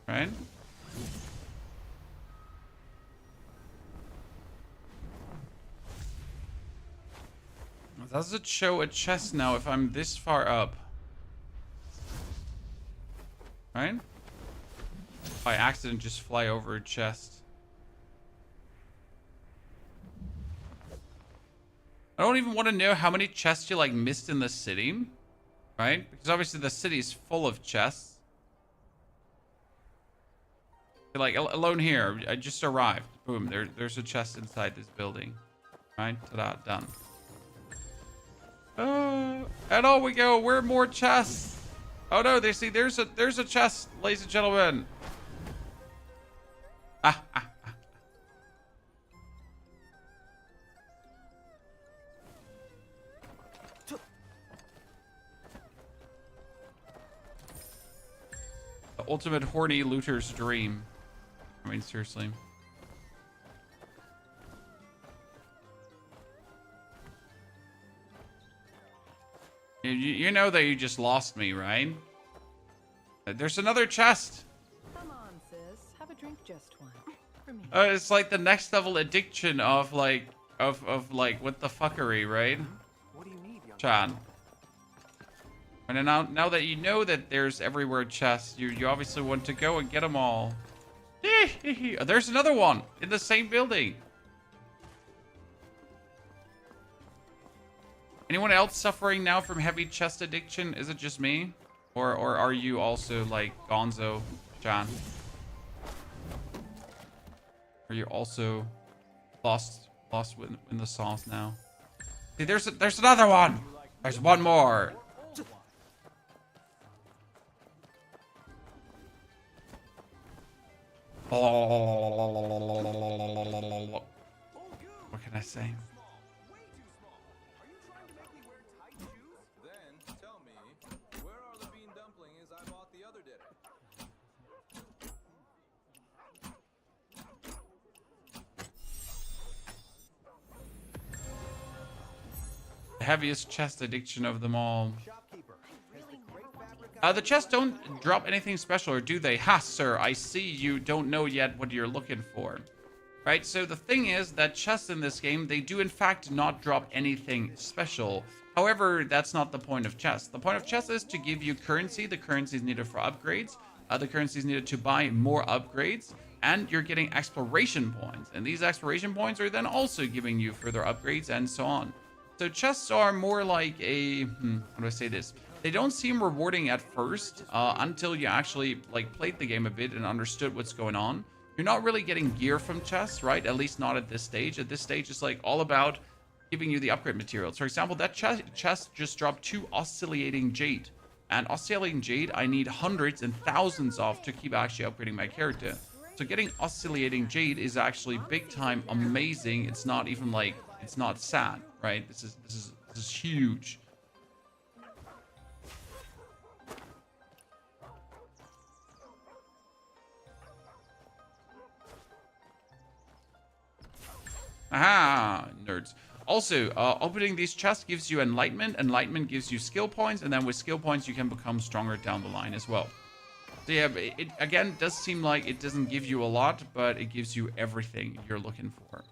Right? Does it show a chest now if I'm this far up? Right? By accident, just fly over a chest. I don't even want to know how many chests you like missed in the city, right? Because obviously the city is full of chests. Like alone here, I just arrived. Boom, there's a chest inside this building. Right? Ta-da, done. And on we go. Where are more chests? Oh no, they see there's a chest, ladies and gentlemen. Ah. The ultimate horny looter's dream. I mean, seriously. You know that you just lost me, right? There's another chest. Come on, sis. Have a drink, just one. For me. It's like the next level addiction of like of like what the fuckery, right? What do you need, young Chan. And now that you know that there's everywhere chests, you obviously want to go and get them all. There's another one in the same building. Anyone else suffering now from heavy chest addiction? Is it just me? Or are you also like Gonzo, Chan? Are you also Lost in the sauce now. See, there's another one. There's one more. What can I say? Then tell me, where are the bean dumplings I bought the other day? The heaviest chest addiction of them all. Shopkeeper, has the great fabric The chests don't drop anything special, or do they? Ha, sir, I see you don't know yet what you're looking for. Right, so the thing is that chests in this game, they do in fact not drop anything special. However, that's not the point of chests. The point of chests is to give you currency. The currency is needed for upgrades. The currency is needed to buy more upgrades. And you're getting exploration points. And these exploration points are then also giving you further upgrades and so on. So chests are more like a, how do I say this? They don't seem rewarding at first until you actually like played the game a bit and understood what's going on. You're not really getting gear from chests, right? At least not at this stage. At this stage, it's like all about giving you the upgrade materials. For example, that chest just dropped 2 oscillating jade. And oscillating jade, I need hundreds and thousands of to keep actually upgrading my character. So getting oscillating jade is actually big time amazing. It's not even like, it's not sad, right? This is huge. Aha, nerds. Also, opening these chests gives you enlightenment. Enlightenment gives you skill points, and then with skill points, you can become stronger down the line as well. So yeah, it again does seem like it doesn't give you a lot, but it gives you everything you're looking for.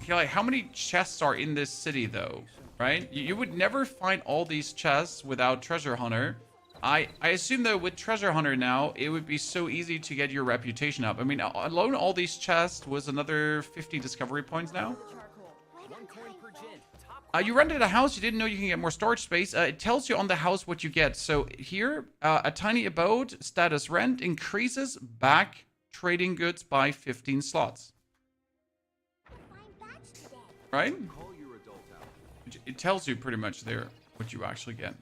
Okay, like how many chests are in this city though, right? You would never find all these chests without Treasure Hunter. I assume that with Treasure Hunter now, it would be so easy to get your reputation up. I mean, alone all these chests was another 50 discovery points now. You rented a house, you didn't know you can get more storage space. It tells you on the house what you get. So here, a tiny abode, status rent, increases back trading goods by 15 slots. Right? It tells you pretty much there what you actually get.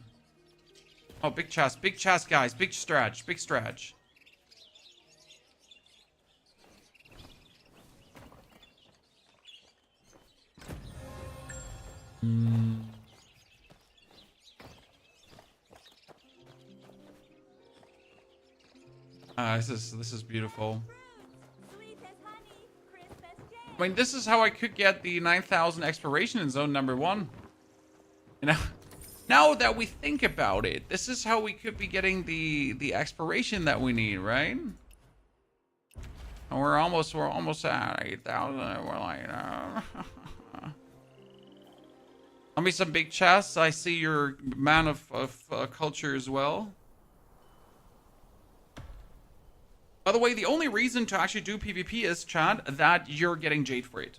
Oh, big chest, guys. Big stretch, big stretch. This is beautiful. I mean, this is how I could get the 9,000 exploration in zone number 1. You know, now that we think about it, this is how we could be getting the exploration that we need, right? And we're almost at 8,000. We're like, Let me some big chests. I see you're a man of culture as well. By the way, the only reason to actually do PvP is, Chad, that you're getting jade for it.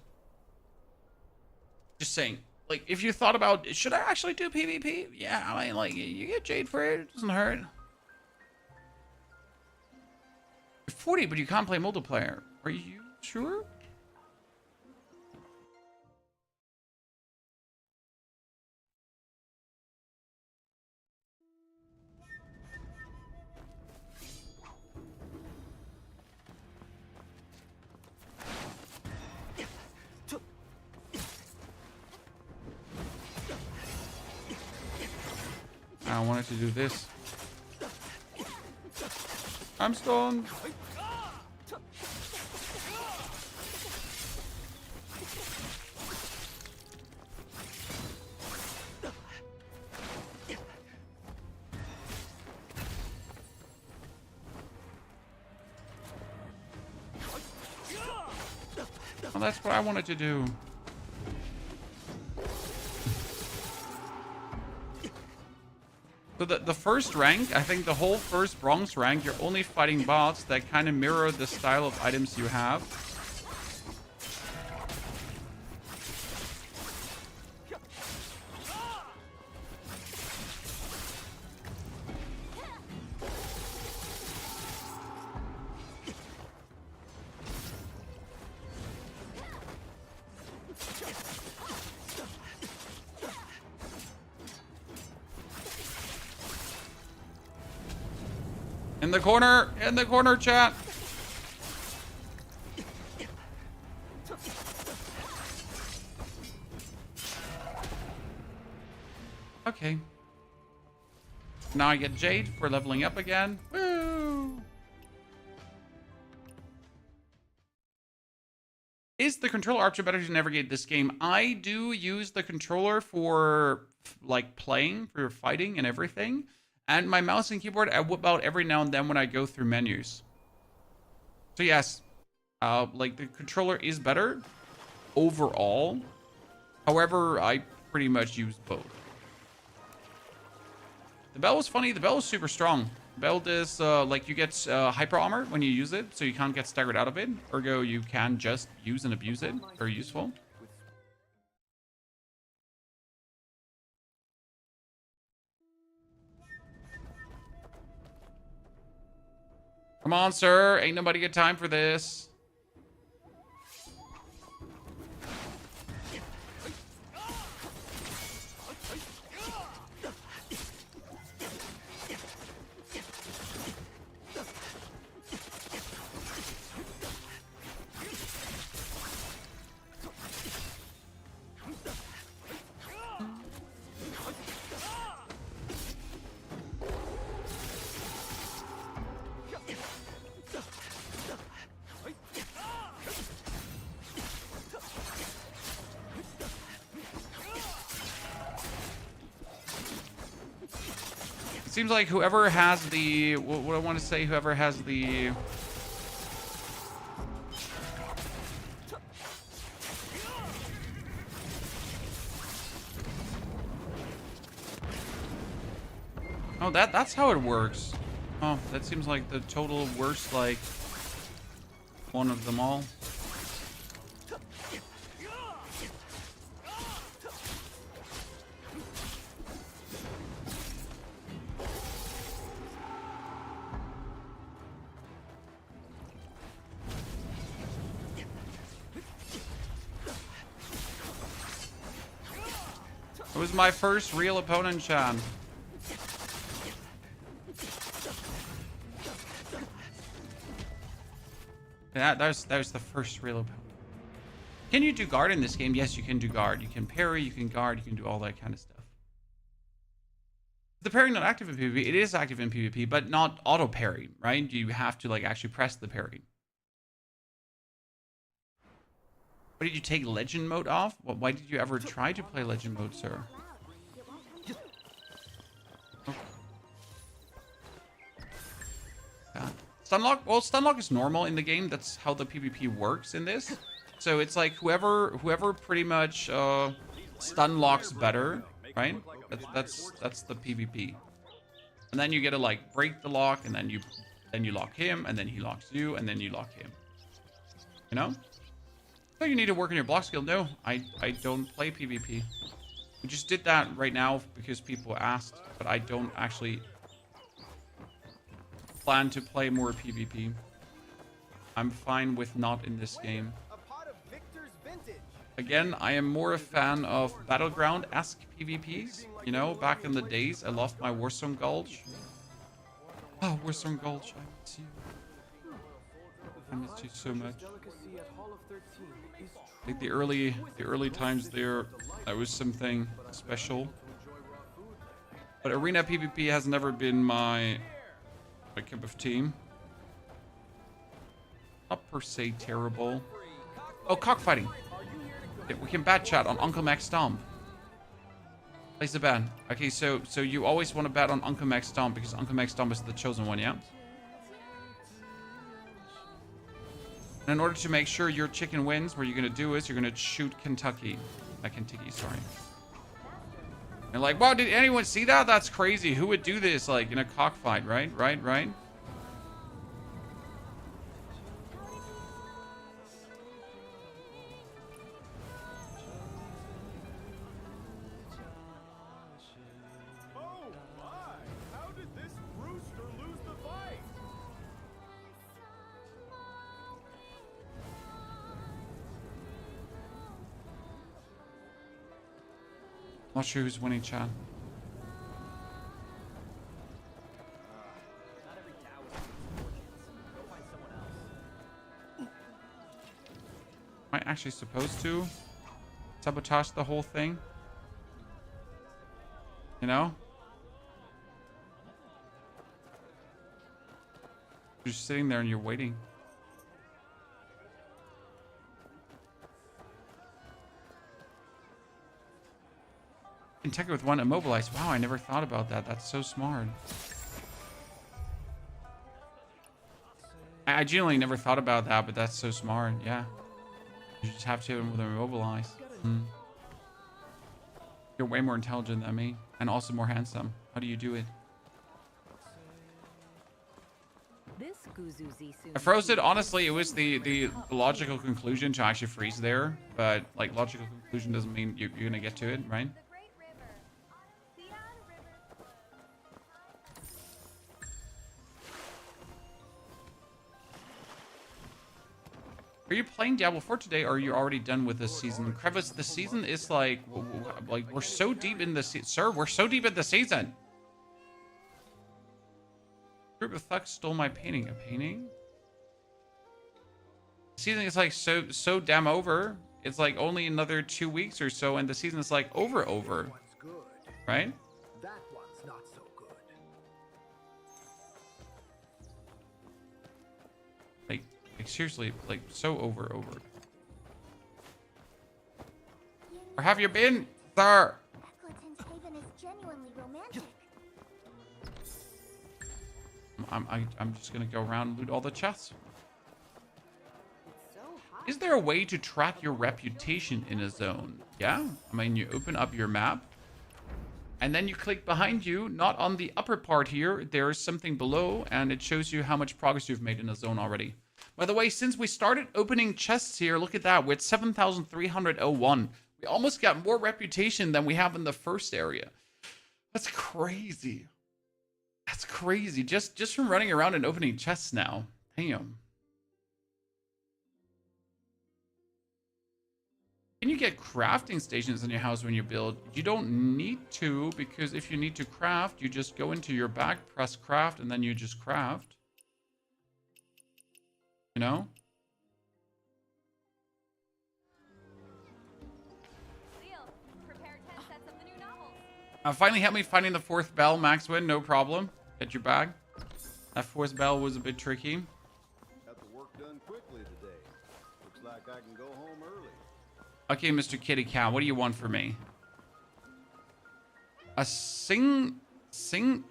Just saying. Like, if you thought about, should I actually do PvP? Yeah, I mean, like, you get jade for it. It doesn't hurt. You're 40, but you can't play multiplayer. Are you sure? I wanted to do this. I'm stoned. Well, that's what I wanted to do. So the first rank, I think the whole first bronze rank, you're only fighting bots that kind of mirror the style of items you have. In the corner, chat. Okay. Now I get Jade for leveling up again. Woo! Is the controller option better to navigate this game? I do use the controller for like playing, for fighting and everything. And my mouse and keyboard I whip out every now and then when I go through menus. So yes, like the controller is better overall. However, I pretty much use both. The bell was funny. The bell was super strong. The bell does, like, you get hyper armor when you use it, so you can't get staggered out of it. Ergo, you can just use and abuse it. Very useful. Come on, sir. Ain't nobody got time for this. Seems like whoever has the, what I want to say, whoever has the, oh, that's how it works. Oh, that seems like the total worst, like, one of them all. It was my first real opponent, Chan. That was the first real opponent. Can you do guard in this game? Yes, you can do guard. You can parry, you can guard, you can do all that kind of stuff. The parry not active in PvP? It is active in PvP, but not auto parry, right? You have to like actually press the parry. Why did you take legend mode off? Why did you ever try to play legend mode, sir? Oh. Stunlock? Well, stunlock is normal in the game. That's how the PvP works in this. So it's like whoever pretty much stunlocks better, right? That's the PvP. And then you get to like break the lock, and then you lock him, and then he locks you, and then you lock him. You know? So you need to work on your block skill. No, I don't play PvP. We just did that right now because people asked, but I don't actually plan to play more PvP. I'm fine with not in this game. Again, I am more a fan of Battleground-esque PvPs. You know, back in the days, I loved my Warzone Gulch. Oh, Warzone Gulch, I miss you. I miss you so much. Like the early times there, that was something special. But arena PvP has never been my cup of tea. Not per se terrible. Oh, cockfighting. Yeah, we can bat chat on Uncle Max Stomp. Place a bet. Okay, so you always want to bet on Uncle Max Stomp because Uncle Max Stomp is the chosen one, yeah? And in order to make sure your chicken wins, what you're going to do is you're going to shoot Kentucky. Kentucky, sorry. And like, wow, did anyone see that? That's crazy. Who would do this, like, in a cockfight, right? Right? Oh my! How did this rooster lose the fight? Not sure who's winning, Chan. actually supposed to sabotage the whole thing? You know? You're just sitting there and you're waiting. You can tech it with one immobilize. Wow, I never thought about that. That's so smart. I genuinely never thought about that, but that's so smart. Yeah. You just have to hit him with an immobilize. You're way more intelligent than me. And also more handsome. How do you do it? I froze it. Honestly, it was the logical conclusion to actually freeze there. But, like, logical conclusion doesn't mean you're going to get to it, right? Are you playing Diablo 4 today, or are you already done with this season? Crevice, the season is like we're so deep in the season. Sir, we're so deep in the season. Group of thugs stole my painting. A painting? The season is like so damn over. It's like only another 2 weeks or so, and the season is like over. Right? That one's not so good. Like seriously, like so over. Where have you been, sir? Eckleton's haven is genuinely romantic. I'm just gonna go around and loot all the chests. Is there a way to track your reputation in a zone? Yeah, I mean, you open up your map and then you click behind you, not on the upper part here. There's something below and it shows you how much progress you've made in a zone already. By the way, since we started opening chests here, look at that. We're at 7,301. We almost got more reputation than we have in the first area. That's crazy. That's crazy. Just from running around and opening chests now. Damn. Can you get crafting stations in your house when you build? You don't need to, because if you need to craft, you just go into your bag, press craft, and then you just craft. You know? Finally help me finding the 4th bell, Max Win, no problem. Get your bag. That 4th bell was a bit tricky. Got the work done quickly today. Looks like I can go home early. Okay, Mr. Kitty Cat, what do you want for me? A singless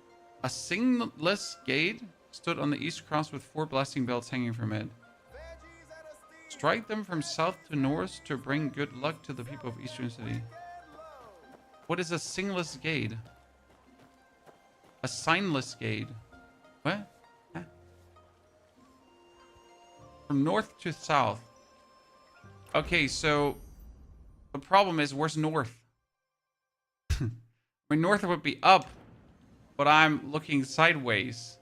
gate stood on the east cross with 4 blessing bells hanging from it. Strike them from south to north to bring good luck to the people of Eastern City. What is a singless gate? A signless gate. What? Huh? From north to south. Okay, so the problem is, where's north? I mean, north would be up, but I'm looking sideways.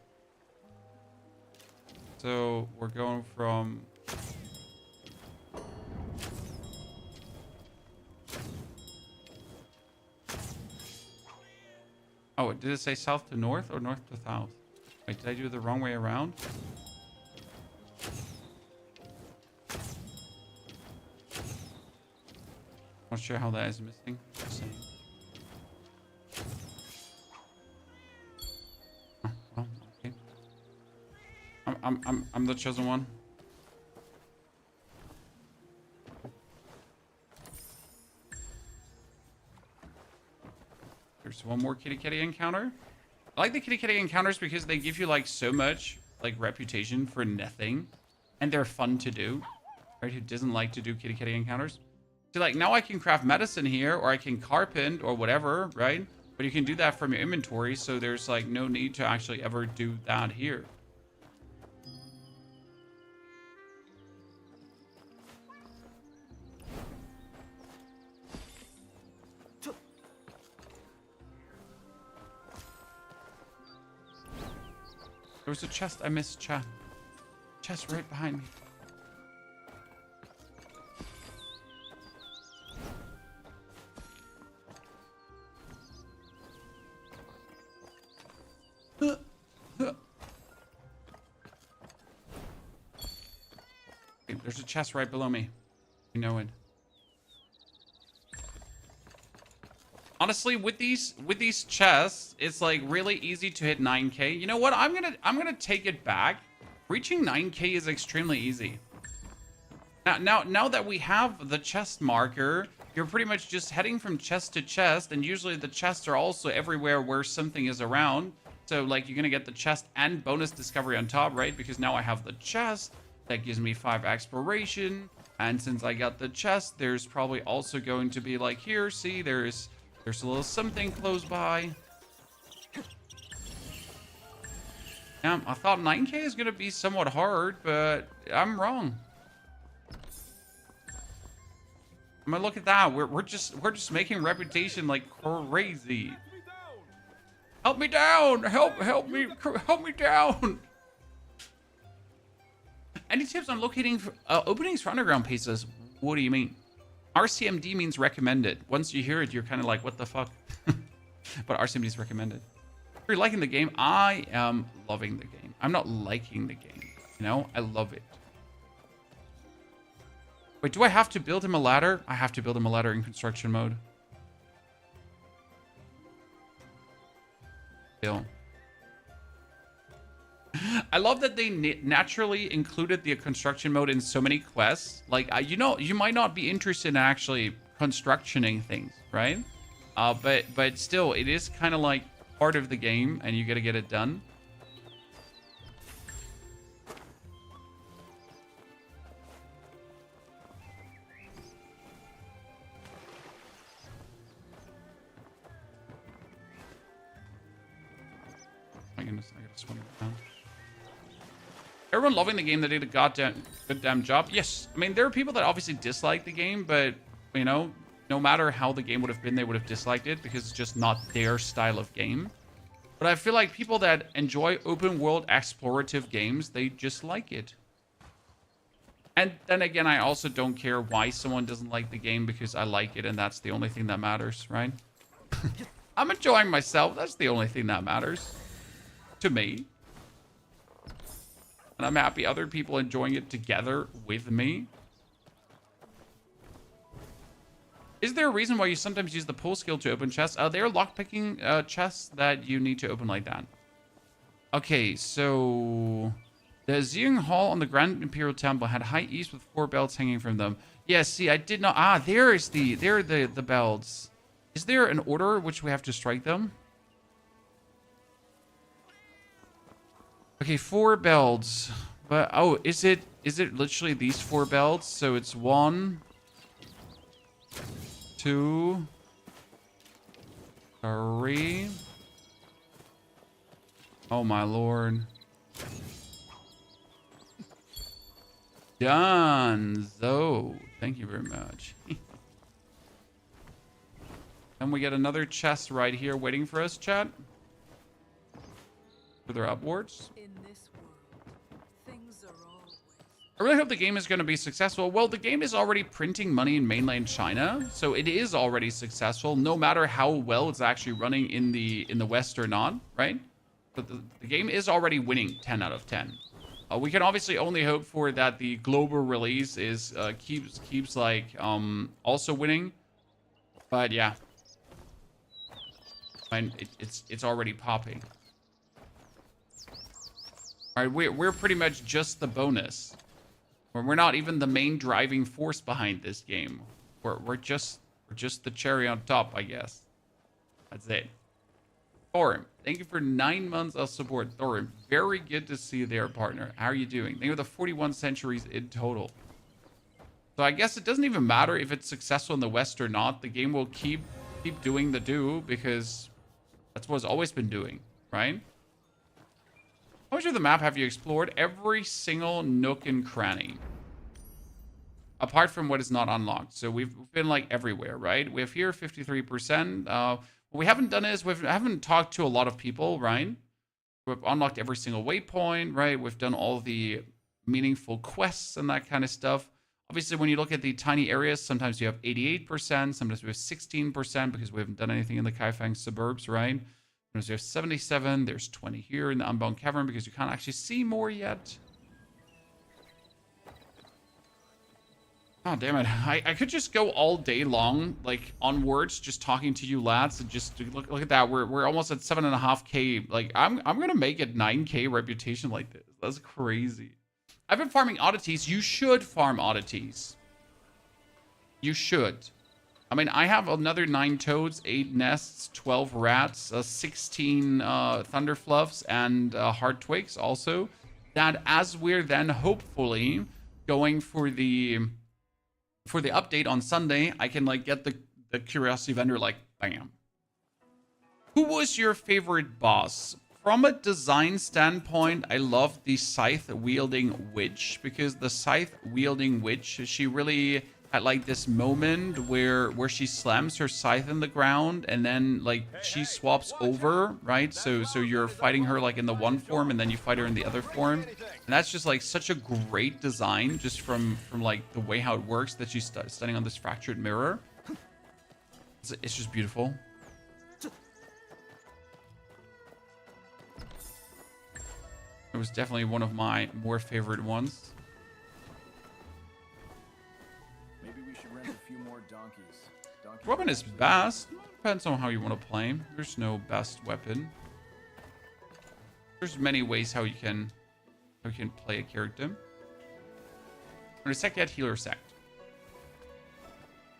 So we're going from... Oh, did it say south to north or north to south? Wait, did I do it the wrong way around? Not sure how that is missing. Just saying. Oh, well, okay. I'm the chosen one. There's one more kitty encounter. I like the kitty encounters because they give you like so much like reputation for nothing, and they're fun to do. Right? Who doesn't like to do kitty encounters? So like now I can craft medicine here, or I can carpent or whatever, right? But you can do that from your inventory, so there's like no need to actually ever do that here. There was a chest I missed, chat. Chest right behind me. Okay, there's a chest right below me. You know it. Honestly, with these chests, it's like really easy to hit 9K. You know what? I'm gonna take it back. Reaching 9K is extremely easy. Now that we have the chest marker, you're pretty much just heading from chest to chest, and usually the chests are also everywhere where something is around. So like you're gonna get the chest and bonus discovery on top, right? Because now I have the chest that gives me 5 exploration, and since I got the chest, there's probably also going to be like here. See, there's a little something close by. Yeah, I thought 9K is gonna be somewhat hard, but I'm wrong. I mean, look at that. We're just making reputation like crazy. Help me down! Help me down! Any tips on locating openings for underground places? What do you mean? RCMD means recommended. Once you hear it, you're kind of like, what the fuck? But RCMD is recommended. If you're liking the game, I am loving the game. I'm not liking the game. You know, I love it. Wait, do I have to build him a ladder? I have to build him a ladder in construction mode. Still. I love that they naturally included the construction mode in so many quests. Like, you know, you might not be interested in actually constructioning things, right? But still, it is kind of like part of the game, and you got to get it done. My goodness, I gotta swim it down. Everyone loving the game that did a goddamn job. Yes, I mean, there are people that obviously dislike the game, but, you know, no matter how the game would have been, they would have disliked it because it's just not their style of game. But I feel like people that enjoy open world explorative games, they just like it. And then again, I also don't care why someone doesn't like the game because I like it and that's the only thing that matters, right? I'm enjoying myself. That's the only thing that matters to me. And I'm happy other people enjoying it together with me. Is there a reason why you sometimes use the pull skill to open chests? They're lockpicking chests that you need to open like that. Okay, so the Zeung Hall on the Grand Imperial Temple had high east with 4 belts hanging from them. Yeah, see, I did not. There are the belts. Is there an order which we have to strike them? Okay, 4 belts. But oh, is it literally these 4 belts? So it's 1, 2, 3. Oh my lord. Done. So, thank you very much. And we get another chest right here waiting for us, chat. Further upwards. In this world, things are always... I really hope the game is going to be successful. Well, the game is already printing money in mainland China, so it is already successful, no matter how well it's actually running in the West or not, right? But the game is already winning 10 out of 10. We can obviously only hope for that the global release is keeps like also winning, but yeah, and it's already popping. All right, we're pretty much just the bonus. We're not even the main driving force behind this game. We're just the cherry on top, I guess. That's it. Thorim, thank you for 9 months of support. Thorim, very good to see you there, partner. How are you doing? Thank you for the 41 centuries in total. So I guess it doesn't even matter if it's successful in the West or not. The game will keep doing the do because that's what it's always been doing, right? How much of the map have you explored? Every single nook and cranny. Apart from what is not unlocked. So we've been like everywhere, right? We have here 53%. What we haven't done is we haven't talked to a lot of people, right? We've unlocked every single waypoint, right? We've done all the meaningful quests and that kind of stuff. Obviously, when you look at the tiny areas, sometimes you have 88%, sometimes we have 16% because we haven't done anything in the Kaifeng suburbs, right? Sometimes we have 77, there's 20 here in the Unbound Cavern because you can't actually see more yet. Oh, damn it. I could just go all day long, like, on words, just talking to you lads, and just look at that. We're almost at 7.5K. Like, I'm gonna make it 9K reputation like this. That's crazy. I've been farming oddities. You should farm oddities. You should. I mean, I have another 9 toads, 8 nests, 12 rats, 16 thunderfluffs, and hard twigs also. That as we're then hopefully going for the update on Sunday, I can like get the curiosity vendor like bam. Who was your favorite boss? From a design standpoint, I love the scythe wielding witch, because the scythe wielding witch, she really had like this moment where she slams her scythe in the ground and then like she swaps over, right? So you're fighting her like in the one form and then you fight her in the other form. And that's just like such a great design just from like the way how it works, that she's standing on this fractured mirror. It's just beautiful. It was definitely one of my more favorite ones. Maybe we should rent a few more donkeys. Weapon is best. Depends on how you want to play. There's no best weapon. There's many ways how you can play a character. Sect yet, healer sect.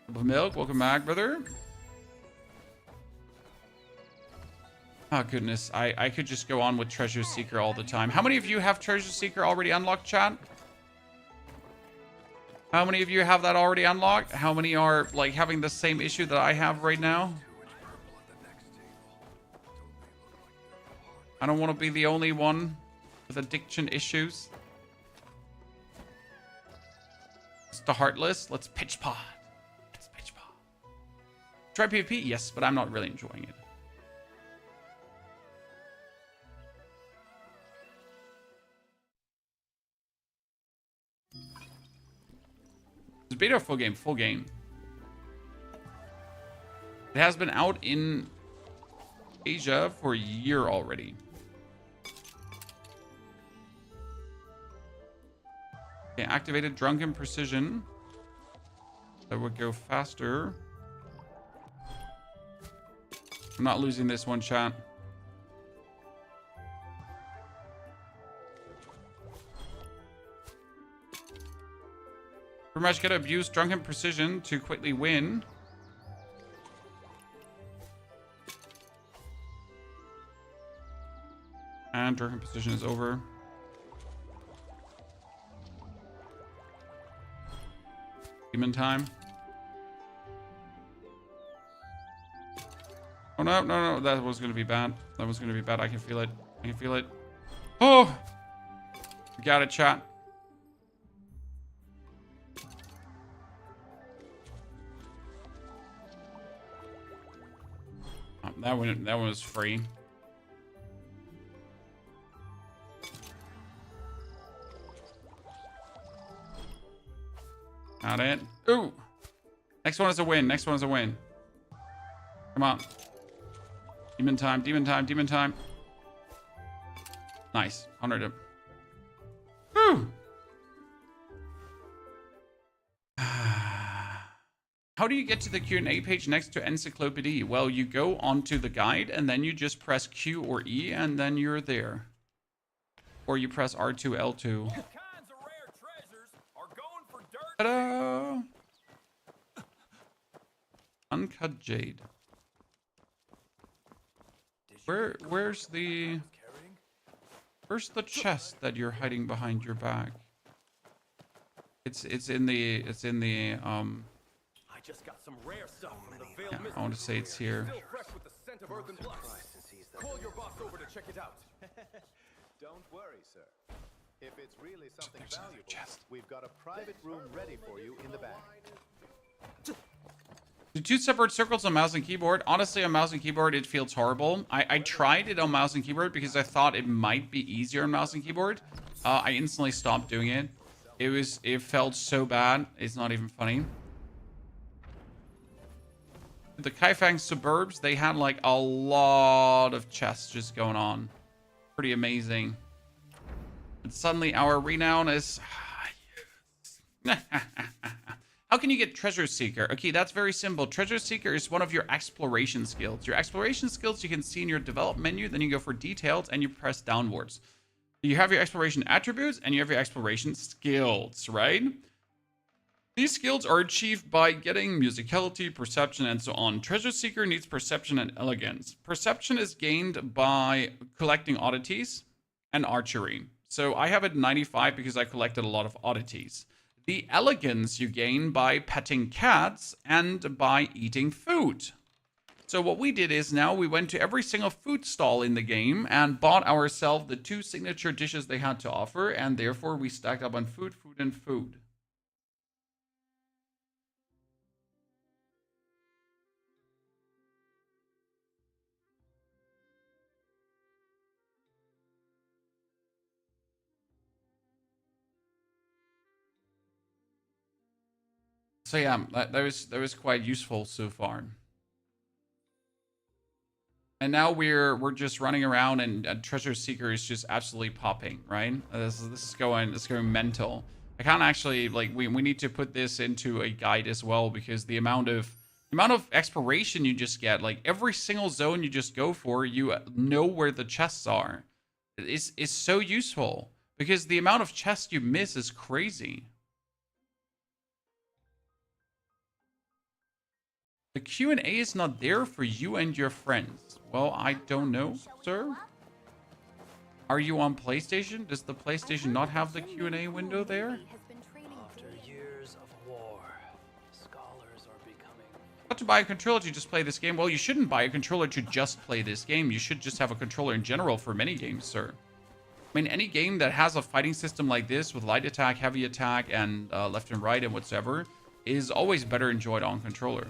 Milk, welcome back, brother. Oh goodness, I could just go on with Treasure Seeker all the time. How many of you have Treasure Seeker already unlocked, chat? How many of you have that already unlocked? How many are like having the same issue that I have right now? I don't want to be the only one with addiction issues. It's the Heartless. Let's pitch pod. Let's pitch pod. Try PvP? Yes, but I'm not really enjoying it. It's beta or full game? Full game. It has been out in Asia for a year already. Okay, activated Drunken Precision. That would go faster. I'm not losing this one, chat. Pretty much gotta abuse Drunken Precision to quickly win. And Drunken Precision is over. Demon time. Oh no, no, no, that was gonna be bad. That was gonna be bad. I can feel it. I can feel it. Oh! We got it, chat. That one was free. Got it. Ooh. Next one is a win. Next one is a win. Come on. Demon time. Demon time. Demon time. Nice. 100 him. Woo. How do you get to the Q&A page next to Encyclopedia? Well, you go onto the guide and then you just press Q or E and then you're there. Or you press R2, L2. Ta-da! Uncut Jade. Where's the chest that you're hiding behind your back? It's in the I just got some rare stuff from the Veiled yeah, Mystery. I want to say it's here. Still fresh with the scent of earthen blocks. Call your boss over to check it out. Don't worry, sir. If it's really something There's another valuable, chest. we've got a private room ready for you in the back. The two separate circles on mouse and keyboard. Honestly, on mouse and keyboard, it feels horrible. I tried it on mouse and keyboard because I thought it might be easier on mouse and keyboard. I instantly stopped doing it. It felt so bad. It's not even funny. The Kaifang suburbs, they had like a lot of chests just going on. Pretty amazing. And suddenly our renown is... How can you get Treasure Seeker? Okay, that's very simple. Treasure Seeker is one of your exploration skills. Your exploration skills you can see in your develop menu, then you go for details and you press downwards. You have your exploration attributes and you have your exploration skills, right? These skills are achieved by getting musicality, perception, and so on. Treasure Seeker needs perception and elegance. Perception is gained by collecting oddities and archery. So I have it 95 because I collected a lot of oddities. The elegance you gain by petting cats and by eating food. So what we did is now we went to every single food stall in the game and bought ourselves the 2 signature dishes they had to offer, and therefore we stacked up on food, food, and food. So yeah, that was quite useful so far. And now we're just running around, and Treasure Seeker is just absolutely popping, right? This is going mental. I can't actually, like, we need to put this into a guide as well, because the amount of exploration you just get, like every single zone you just go for, you know where the chests are. It's so useful because the amount of chests you miss is crazy. The Q&A is not there for you and your friends. Well, I don't know, sir. Are you on PlayStation? Does the PlayStation not have the Q&A window there? After years of war, scholars are becoming... Not to buy a controller to just play this game. Well, you shouldn't buy a controller to just play this game. You should just have a controller in general for many games, sir. I mean, any game that has a fighting system like this with light attack, heavy attack, and left and right and whatsoever is always better enjoyed on controller.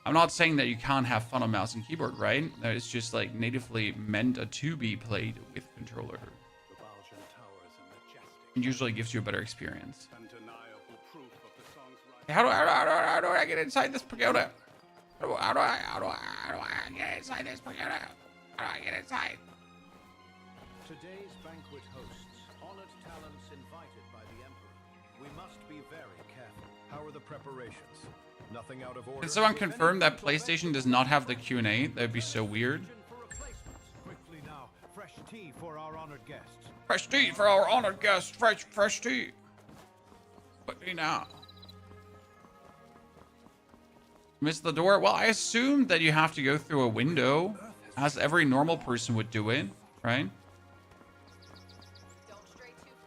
I'm not saying that you can't have fun on mouse and keyboard, right? It's just like natively meant to be played with controller. It usually gives you a better experience. How do I get inside this pagoda? How do I get inside this pagoda? How do I get inside? Today's banquet hosts honored talents invited by the Emperor. We must be very careful. How are the preparations? Nothing out of order. Can someone confirm that PlayStation does not have the Q&A? That'd be so weird. Quickly now, fresh tea for our honored guests. Fresh tea for our honored guests. Fresh tea. Quickly now. Miss the door? Well, I assume that you have to go through a window, as every normal person would do it, right?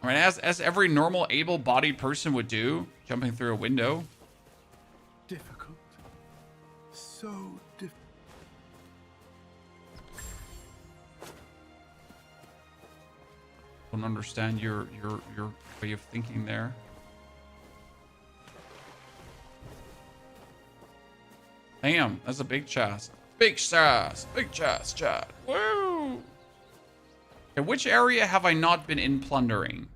I mean, as every normal able-bodied person would do, jumping through a window. Difficult. So difficult. Don't understand your way of thinking there. Damn, that's a big chest. Big chest. Big chest, Chad. Woo! Okay, which area have I not been in plundering?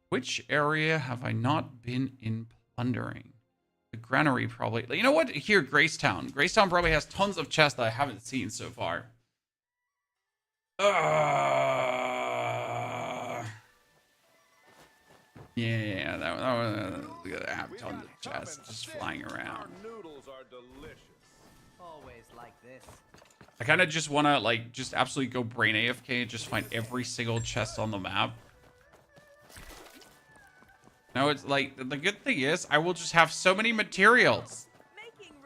Which area have I not been in plundering? The granary probably. You know what? Here, Gracetown. Gracetown probably has tons of chests that I haven't seen so far. Yeah, that was gonna have tons of chests just flying around. Noodles are delicious. Always like this. I kind of just want to, like, just absolutely go brain AFK and just find every single chest on the map. No, it's like, the good thing is I will just have so many materials.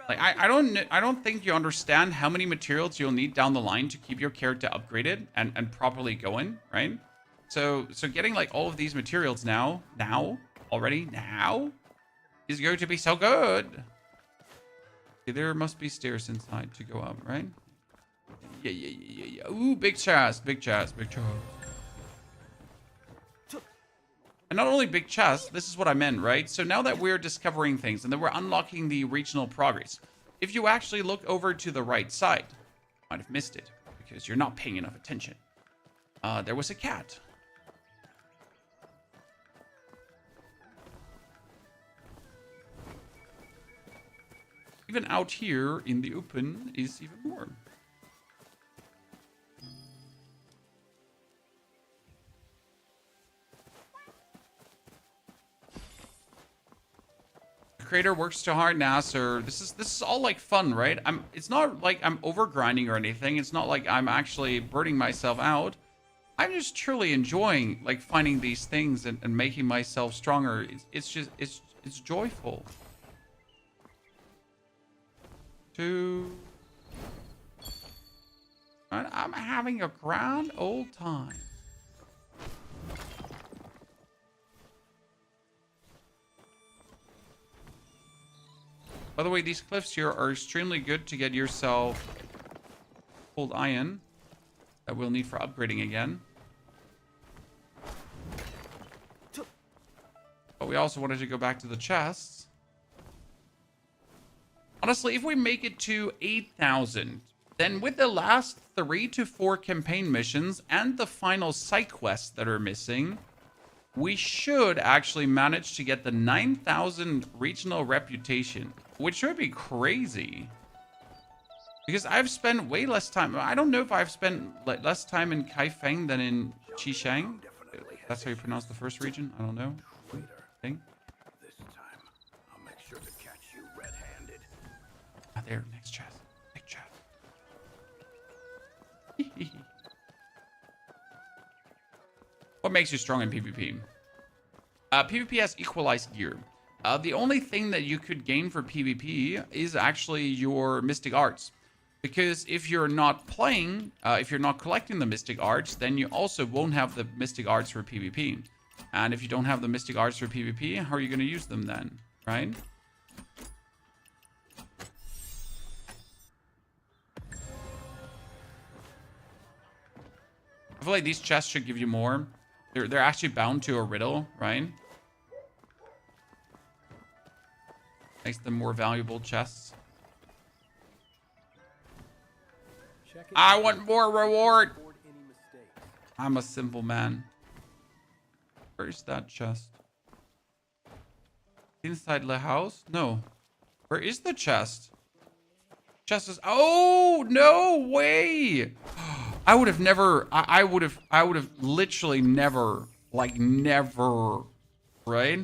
Like, I don't think you understand how many materials you'll need down the line to keep your character upgraded and properly going, right? So getting like all of these materials now is going to be so good. Okay, there must be stairs inside to go up, right? Yeah. Ooh, big chest. And not only big chest, this is what I meant, right? So now that we're discovering things and that we're unlocking the regional progress, if you actually look over to the right side, you might have missed it because you're not paying enough attention. There was a cat. Even out here in the open is even more. creator works too hard, Nasser. This is all like fun, right? It's not like I'm over grinding or anything. It's not like I'm actually burning myself out. I'm just truly enjoying like finding these things and making myself stronger. It's joyful. I'm having a grand old time. By the way, these cliffs here are extremely good to get yourself cold iron that we'll need for upgrading again. But we also wanted to go back to the chests. Honestly, if we make it to 8,000, then with the last 3 to 4 campaign missions and the final side quests that are missing, we should actually manage to get the 9,000 regional reputation, which would be crazy. Because I've spent way less time. I don't know if I've spent less time in Kaifeng than in Xishang. That's how you pronounce the first region? I don't know. Thing. This time, I'll make sure to catch you red-handed. Ah, there, next chest. Big chest. What makes you strong in PvP? PvP has equalized gear. The only thing that you could gain for PvP is actually your Mystic Arts. Because if you're not playing, if you're not collecting the Mystic Arts, then you also won't have the Mystic Arts for PvP. And if you don't have the Mystic Arts for PvP, how are you going to use them then? Right? I feel like these chests should give you more. They're actually bound to a riddle, right? Makes them more valuable chests. I want more reward. I'm a simple man. Where's that chest? Inside the house? No. Where is the chest? Chest is... Oh, no way. I would have never... I would have literally never... Like, never... Right?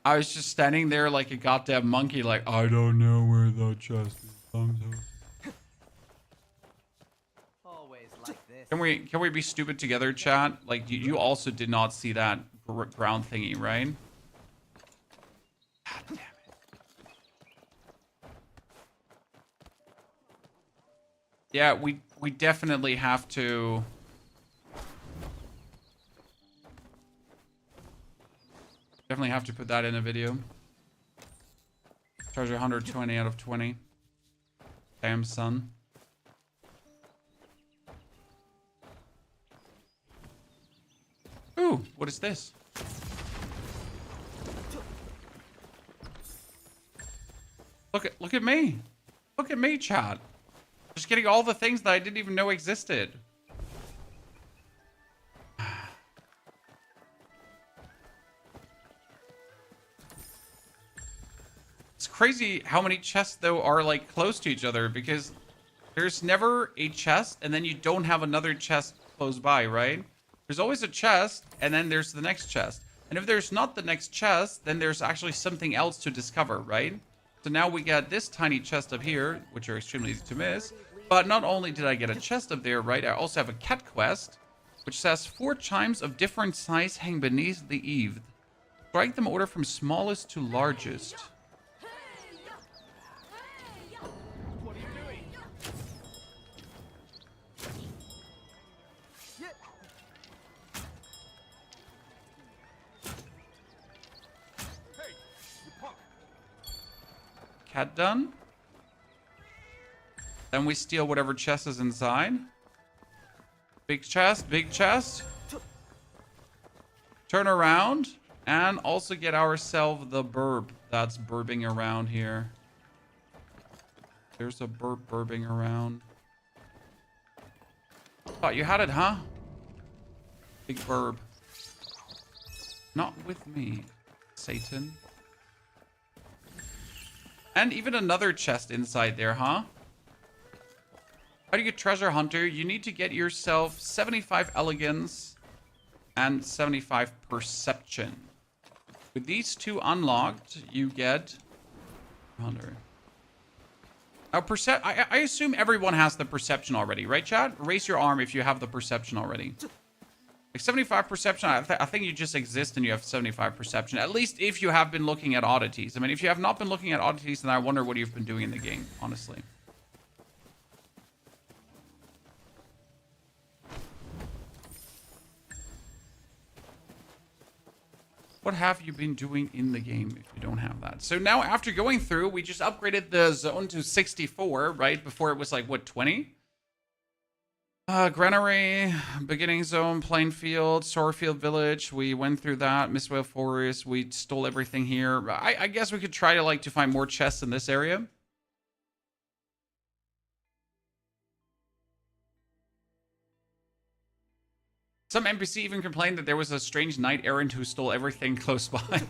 I was just standing there like a goddamn monkey, like, I don't know where the chest is. Can we be stupid together, chat? Like, you also did not see that ground thingy, right? God damn it. Yeah, we definitely have to... Definitely have to put that in a video. Treasure 120 out of 20. Damn, son. Ooh, what is this? Look at me. Look at me, chat. Just getting all the things that I didn't even know existed. It's crazy how many chests though are like close to each other, because there's never a chest and then you don't have another chest close by, right? There's always a chest, and then there's the next chest. And if there's not the next chest, then there's actually something else to discover, right? So now we got this tiny chest up here, which are extremely easy to miss. But not only did I get a chest up there, right? I also have a cat quest, which says 4 chimes of different size hang beneath the eave. Strike them order from smallest to largest. Cat done. Then we steal whatever chest is inside. Big chest, big chest. Turn around and also get ourselves the burb that's burbing around here. There's a burp burbing around. Thought you had it, huh? Big burb. Not with me, Satan. And even another chest inside there, huh? How do you get treasure hunter? You need to get yourself 75 elegance and 75 perception. With these two unlocked, you get 100. I assume everyone has the perception already, right, chat? Raise your arm if you have the perception already. Like 75 perception, I think you just exist and you have 75 perception. At least if you have been looking at oddities. I mean, if you have not been looking at oddities, then I wonder what you've been doing in the game, honestly. What have you been doing in the game if you don't have that? So now after going through, we just upgraded the zone to 64, right? Before it was like, what, 20? Granary, beginning zone, plain field, Soarfield village. We went through that. Mistwell forest. We stole everything here. I guess we could try to find more chests in this area. Some NPC even complained that there was a strange knight errant who stole everything close by.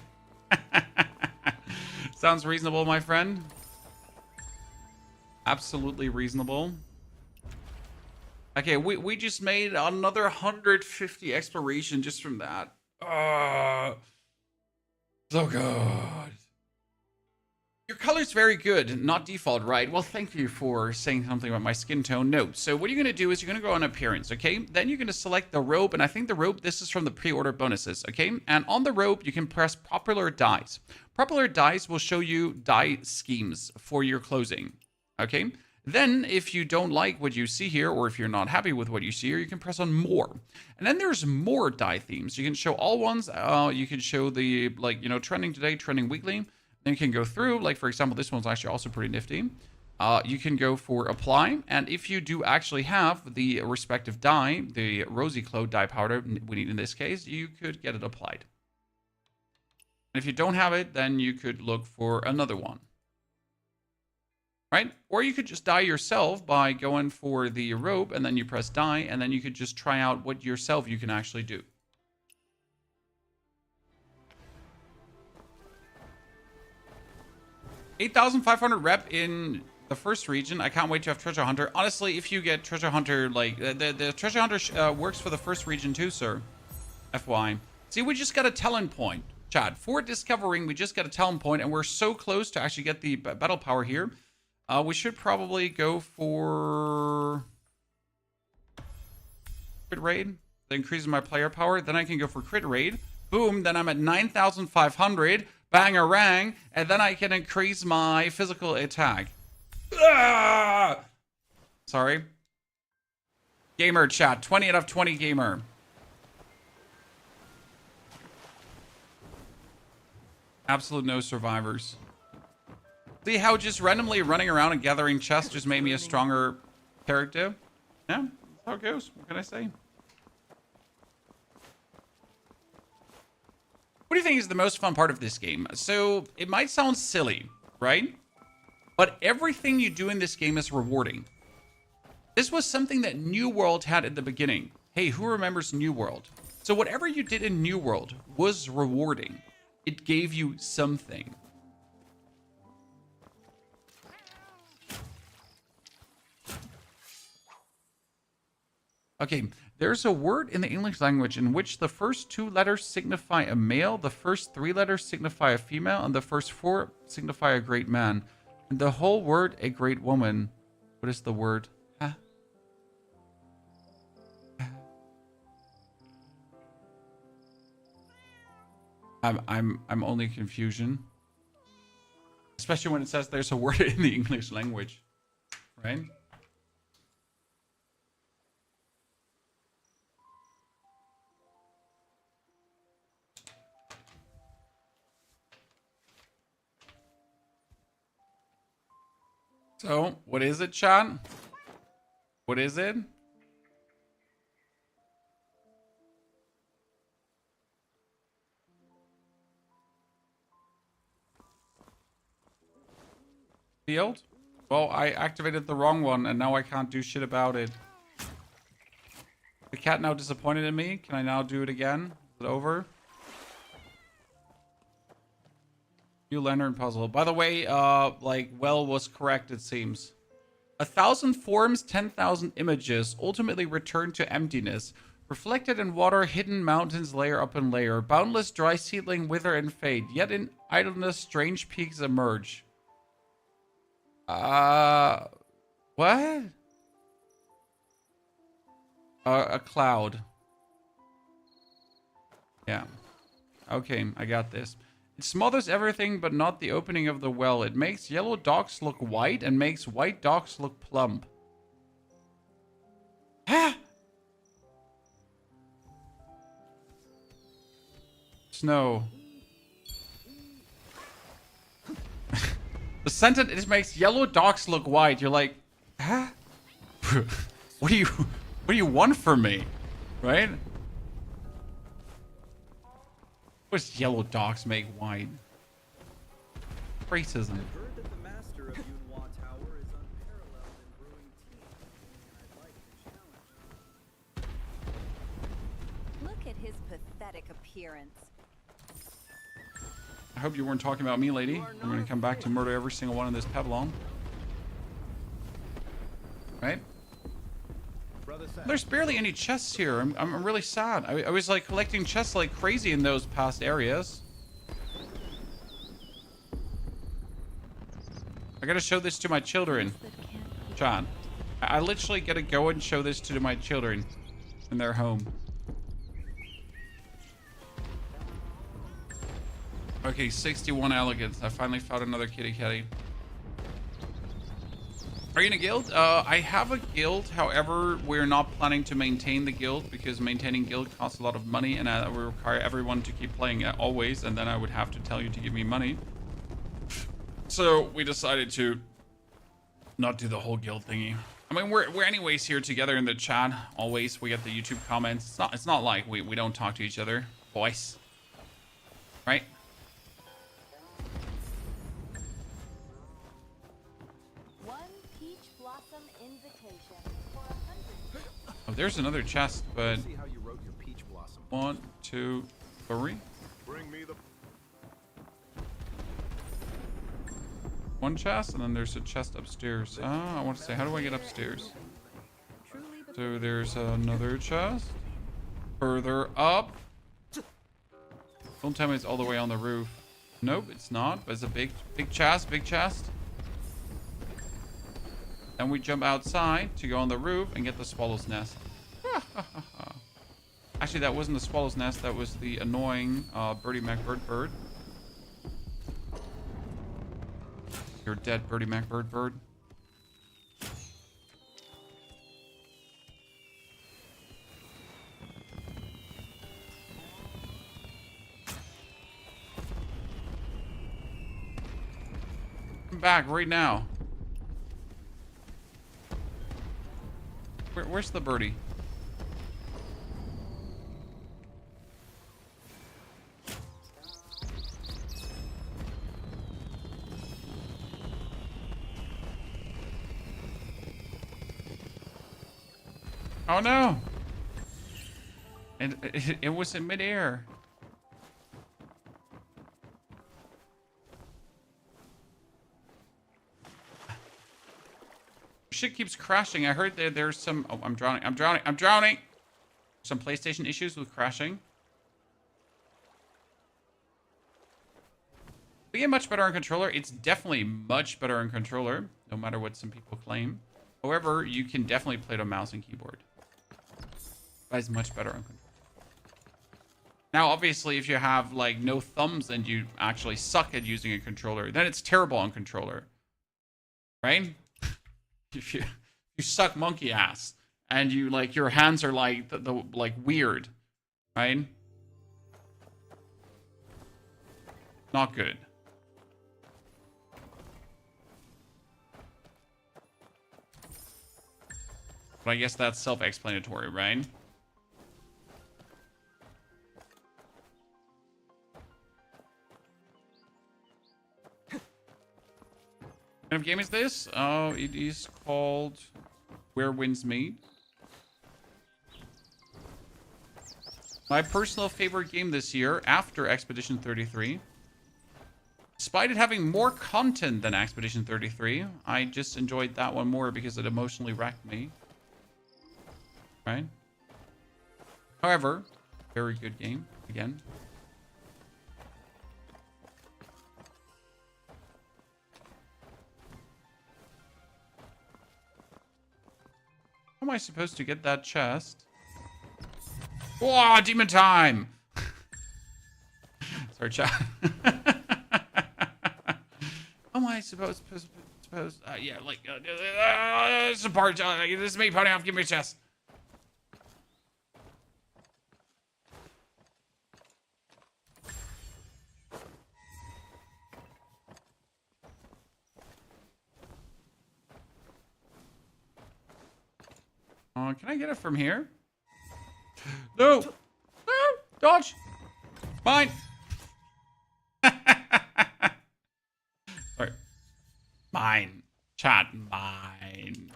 Sounds reasonable, my friend. Absolutely reasonable. Okay, we just made another 150 exploration just from that. So good. Your color's very good, not default, right? Well, thank you for saying something about my skin tone. No, so what you're going to do is you're going to go on appearance, okay? Then you're going to select the robe, and I think the robe, this is from the pre-order bonuses, okay? And on the robe, you can press popular dyes. Popular dyes will show you dye schemes for your clothing, okay? Then, if you don't like what you see here, or if you're not happy with what you see here, you can press on more. And then there's more dye themes. You can show all ones. You can show the, trending today, trending weekly. Then you can go through, like, for example, this one's actually also pretty nifty. You can go for apply. And if you do actually have the respective dye, the Rosy Cloud dye powder we need in this case, you could get it applied. And if you don't have it, then you could look for another one. Right? Or you could just dye yourself by going for the robe and then you press dye and then you could just try out what yourself you can actually do. $8,500 rep in the first region. I can't wait to have Treasure Hunter. Honestly, if you get Treasure Hunter, the Treasure Hunter works for the first region too, sir. FY. See, we just got a talent point, Chad. For discovering, we just got a talent point and we're so close to actually get the battle power here. We should probably go for crit raid. That increases my player power. Then I can go for crit raid. Boom. Then I'm at 9,500. Bangarang. And then I can increase my physical attack. Ah! Sorry. Gamer chat. 20 out of 20 gamer. Absolute no survivors. See how just randomly running around and gathering chests just made me a stronger character? Yeah, that's how it goes. What can I say? What do you think is the most fun part of this game? So, it might sound silly, right? But everything you do in this game is rewarding. This was something that New World had at the beginning. Hey, who remembers New World? So whatever you did in New World was rewarding. It gave you something. Okay, there's a word in the English language in which the first 2 letters signify a male, the first 3 letters signify a female, and the first 4 signify a great man. And the whole word, a great woman. What is the word? Huh? I'm only confusion. Especially when it says there's a word in the English language. Right? So, what is it, chat? What is it? Field? Well, I activated the wrong one, and now I can't do shit about it. The cat now disappointed in me. Can I now do it again? Is it over? New lantern puzzle. By the way, well was correct, it seems. 1,000 forms, 10,000 images, ultimately return to emptiness. Reflected in water, hidden mountains layer upon layer. Boundless dry seedling wither and fade. Yet in idleness, strange peaks emerge. What? A cloud. Yeah. Okay, I got this. It smothers everything but not the opening of the well. It makes yellow docks look white and makes white docks look plump. Ah! Snow. The sentence, it makes yellow docks look white. You're like, huh? What do you want from me? Right? What's yellow docks make white? Racism. I've heard that the master of Yunhua Tower is unparalleled in brewing tea, and I'd like to challenge him. Look at his pathetic appearance. I hope you weren't talking about me, lady. I'm gonna come back to murder every single one in this pavilion. Right? There's barely any chests here. I'm really sad. I was like collecting chests like crazy in those past areas. I gotta show this to my children. John, I literally gotta go and show this to my children in their home. Okay, 61 elegance. I finally found another kitty catty. Are you in a guild? I have a guild. However, we're not planning to maintain the guild because maintaining guild costs a lot of money, and I would require everyone to keep playing it always, and then I would have to tell you to give me money. So we decided to not do the whole guild thingy. I mean, we're anyways here together in the chat. Always, we get the YouTube comments. It's not like we don't talk to each other, boys. Right? Oh, there's another chest, but See how you wrote your peach blossom. 1, 2, 3. Bring me the... One chest, and then there's a chest upstairs. I want to say, how do I get upstairs? So there's another chest. Further up. Don't tell me it's all the way on the roof. Nope, it's not, but it's a big chest, big chest. Then we jump outside to go on the roof and get the swallow's nest. Actually, that wasn't the swallow's nest. That was the annoying Birdie McBird. You're dead, Birdie McBird. Come back right now. Where's the birdie? Oh no! And it was in midair. Shit keeps crashing. I heard there's some... Oh, I'm drowning. Some PlayStation issues with crashing. We get much better on controller. It's definitely much better on controller, no matter what some people claim. However, you can definitely play it on mouse and keyboard. But it's much better on controller. Now, obviously, if you have like no thumbs and you actually suck at using a controller, then it's terrible on controller. Right? If you suck monkey ass and you like your hands are like the like weird, right? Not good. But I guess that's self-explanatory, right? What kind of game is this? Oh, it is called Where Winds Meet. My personal favorite game this year after Expedition 33. Despite it having more content than Expedition 33, I just enjoyed that one more because it emotionally wrecked me. Right? However, very good game again. How am I supposed to get that chest? Whoa, demon time! Sorry, chat. How am I supposed? Yeah, like this is a part. This is me putting off. Give me a chest. Can I get it from here? No! No! Dodge! Mine! Sorry. Mine. Chat, mine.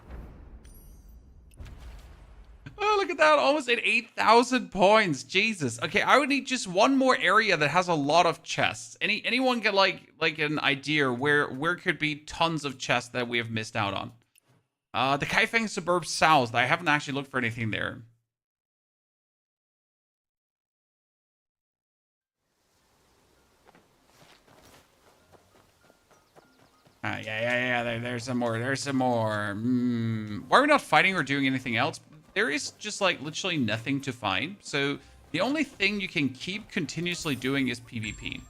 Oh, look at that. Almost at 8,000 points. Jesus. Okay, I would need just one more area that has a lot of chests. Anyone get like an idea where could be tons of chests that we have missed out on? The Kaifeng Suburb South. I haven't actually looked for anything there. Yeah. There's some more. There's some more. Why are we not fighting or doing anything else? There is just like literally nothing to find. So the only thing you can keep continuously doing is PvP,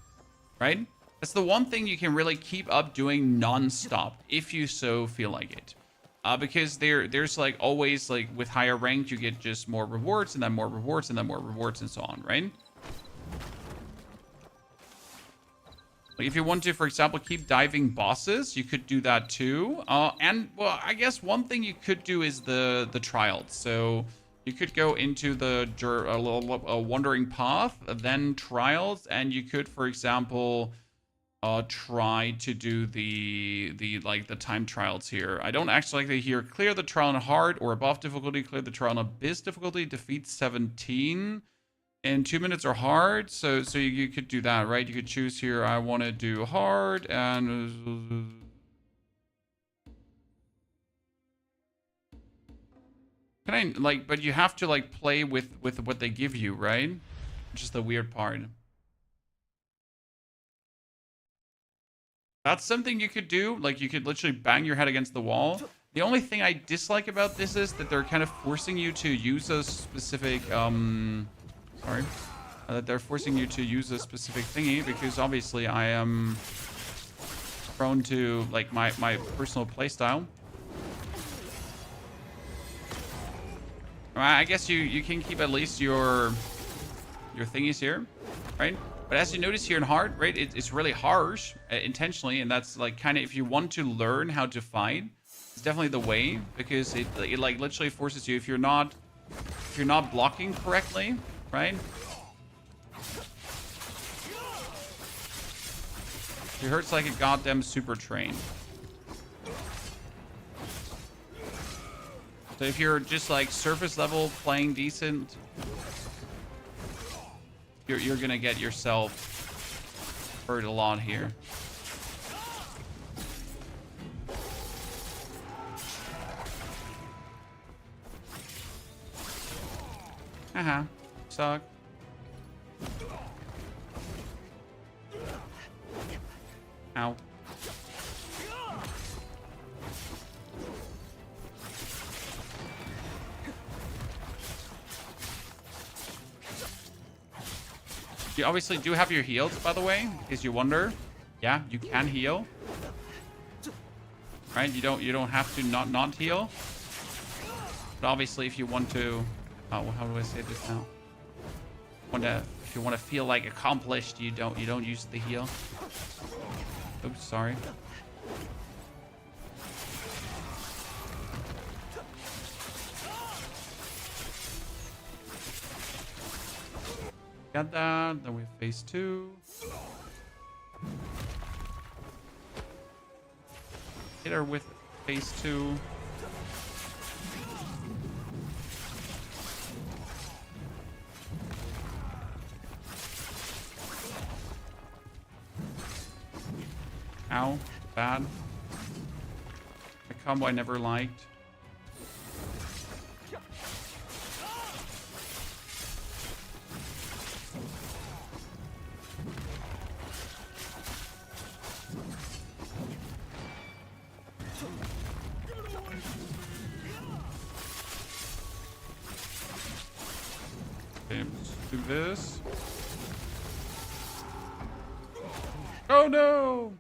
right? That's the one thing you can really keep up doing non-stop if you so feel like it. Because there's like always like with higher rank, you get just more rewards and then more rewards and then more rewards and so on, right? Like if you want to, for example, keep diving bosses, you could do that too. And well, I guess one thing you could do is the trials. So you could go into the wandering path, then trials, and you could, for example, try to do the time trials here. I don't actually like to hear clear the trial on hard or above difficulty, clear the trial on abyss difficulty, defeat 17 in 2 minutes or hard. So you could do that, right? You could choose here. I want to do hard and can I like? But you have to like play with what they give you, right? Which is the weird part. That's something you could do. Like, you could literally bang your head against the wall. The only thing I dislike about this is that they're kind of forcing you to use a specific, that they're forcing you to use a specific thingy, because obviously I am prone to, like, my personal playstyle. I guess you can keep at least your thingies here, right? But as you notice here in hard, right, it's really harsh intentionally, and that's like kind of if you want to learn how to fight, it's definitely the way, because it like literally forces you if you're not blocking correctly, right? It hurts like a goddamn super train. So if you're just like surface level playing decent, you're gonna get yourself hurt a lot here. Suck. Ow. You obviously do have your heals, by the way, in case you wonder. Yeah, you can heal. Right? You don't have to not heal. But obviously, if you want to, how do I say this now? If you want to feel like accomplished, you don't use the heal. Oops, sorry. Got that. Then we have phase 2. Hit her with phase 2. Ow, bad. A combo I never liked. Okay, let's do this. Oh no!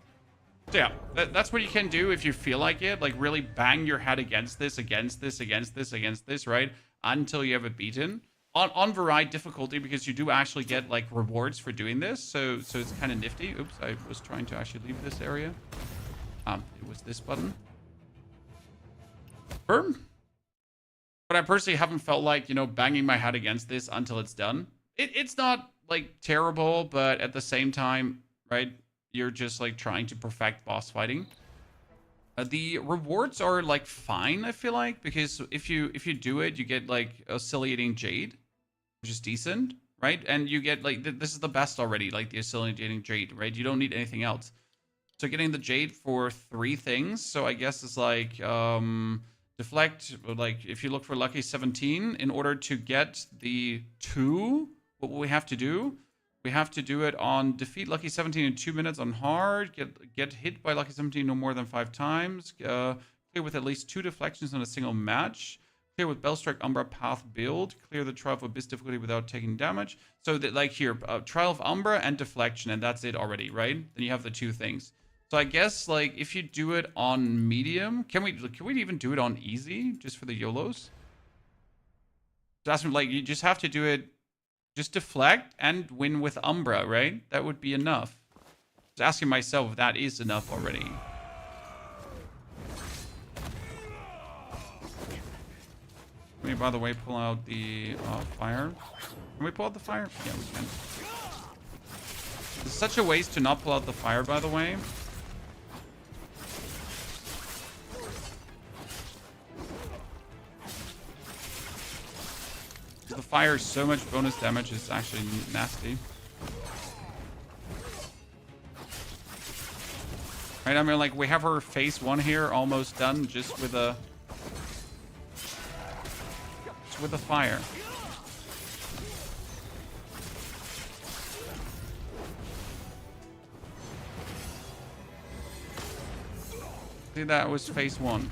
So yeah, that's what you can do if you feel like it. Like really bang your head against this, right? Until you have it beaten. On varied difficulty, because you do actually get like rewards for doing this. So it's kind of nifty. Oops, I was trying to actually leave this area. It was this button. Firm. But I personally haven't felt like, you know, banging my head against this until it's done. It's not like terrible, but at the same time, right? You're just like trying to perfect boss fighting. The rewards are like fine, I feel like, because if you do it, you get like oscillating jade, which is decent, right? And you get like this is the best already, like the oscillating jade, right? You don't need anything else. So getting the jade for 3 things. So I guess it's like deflect, like if you look for lucky 17, in order to get the 2, what will we have to do? We have to do it on defeat lucky 17 in 2 minutes on hard, get hit by lucky 17 no more than 5 times, clear with at least 2 deflections on a single match, clear with Bellstrike Umbra Path build, clear the Trial of Abyss difficulty without taking damage. So that like here, Trial of Umbra and deflection, and that's it already, right? Then you have the 2 things. So I guess like if you do it on medium, can we even do it on easy just for the YOLOs? That's like you just have to do it, just deflect and win with Umbra, right? That would be enough. Just asking myself if that is enough already. Let me, by the way, pull out the fire. Can we pull out the fire? Yeah, we can. There's such a waste to not pull out the fire, by the way. The fire is so much bonus damage, it's actually nasty. Right, I mean, like, we have her phase 1 here almost done just with a fire. See, that was phase 1.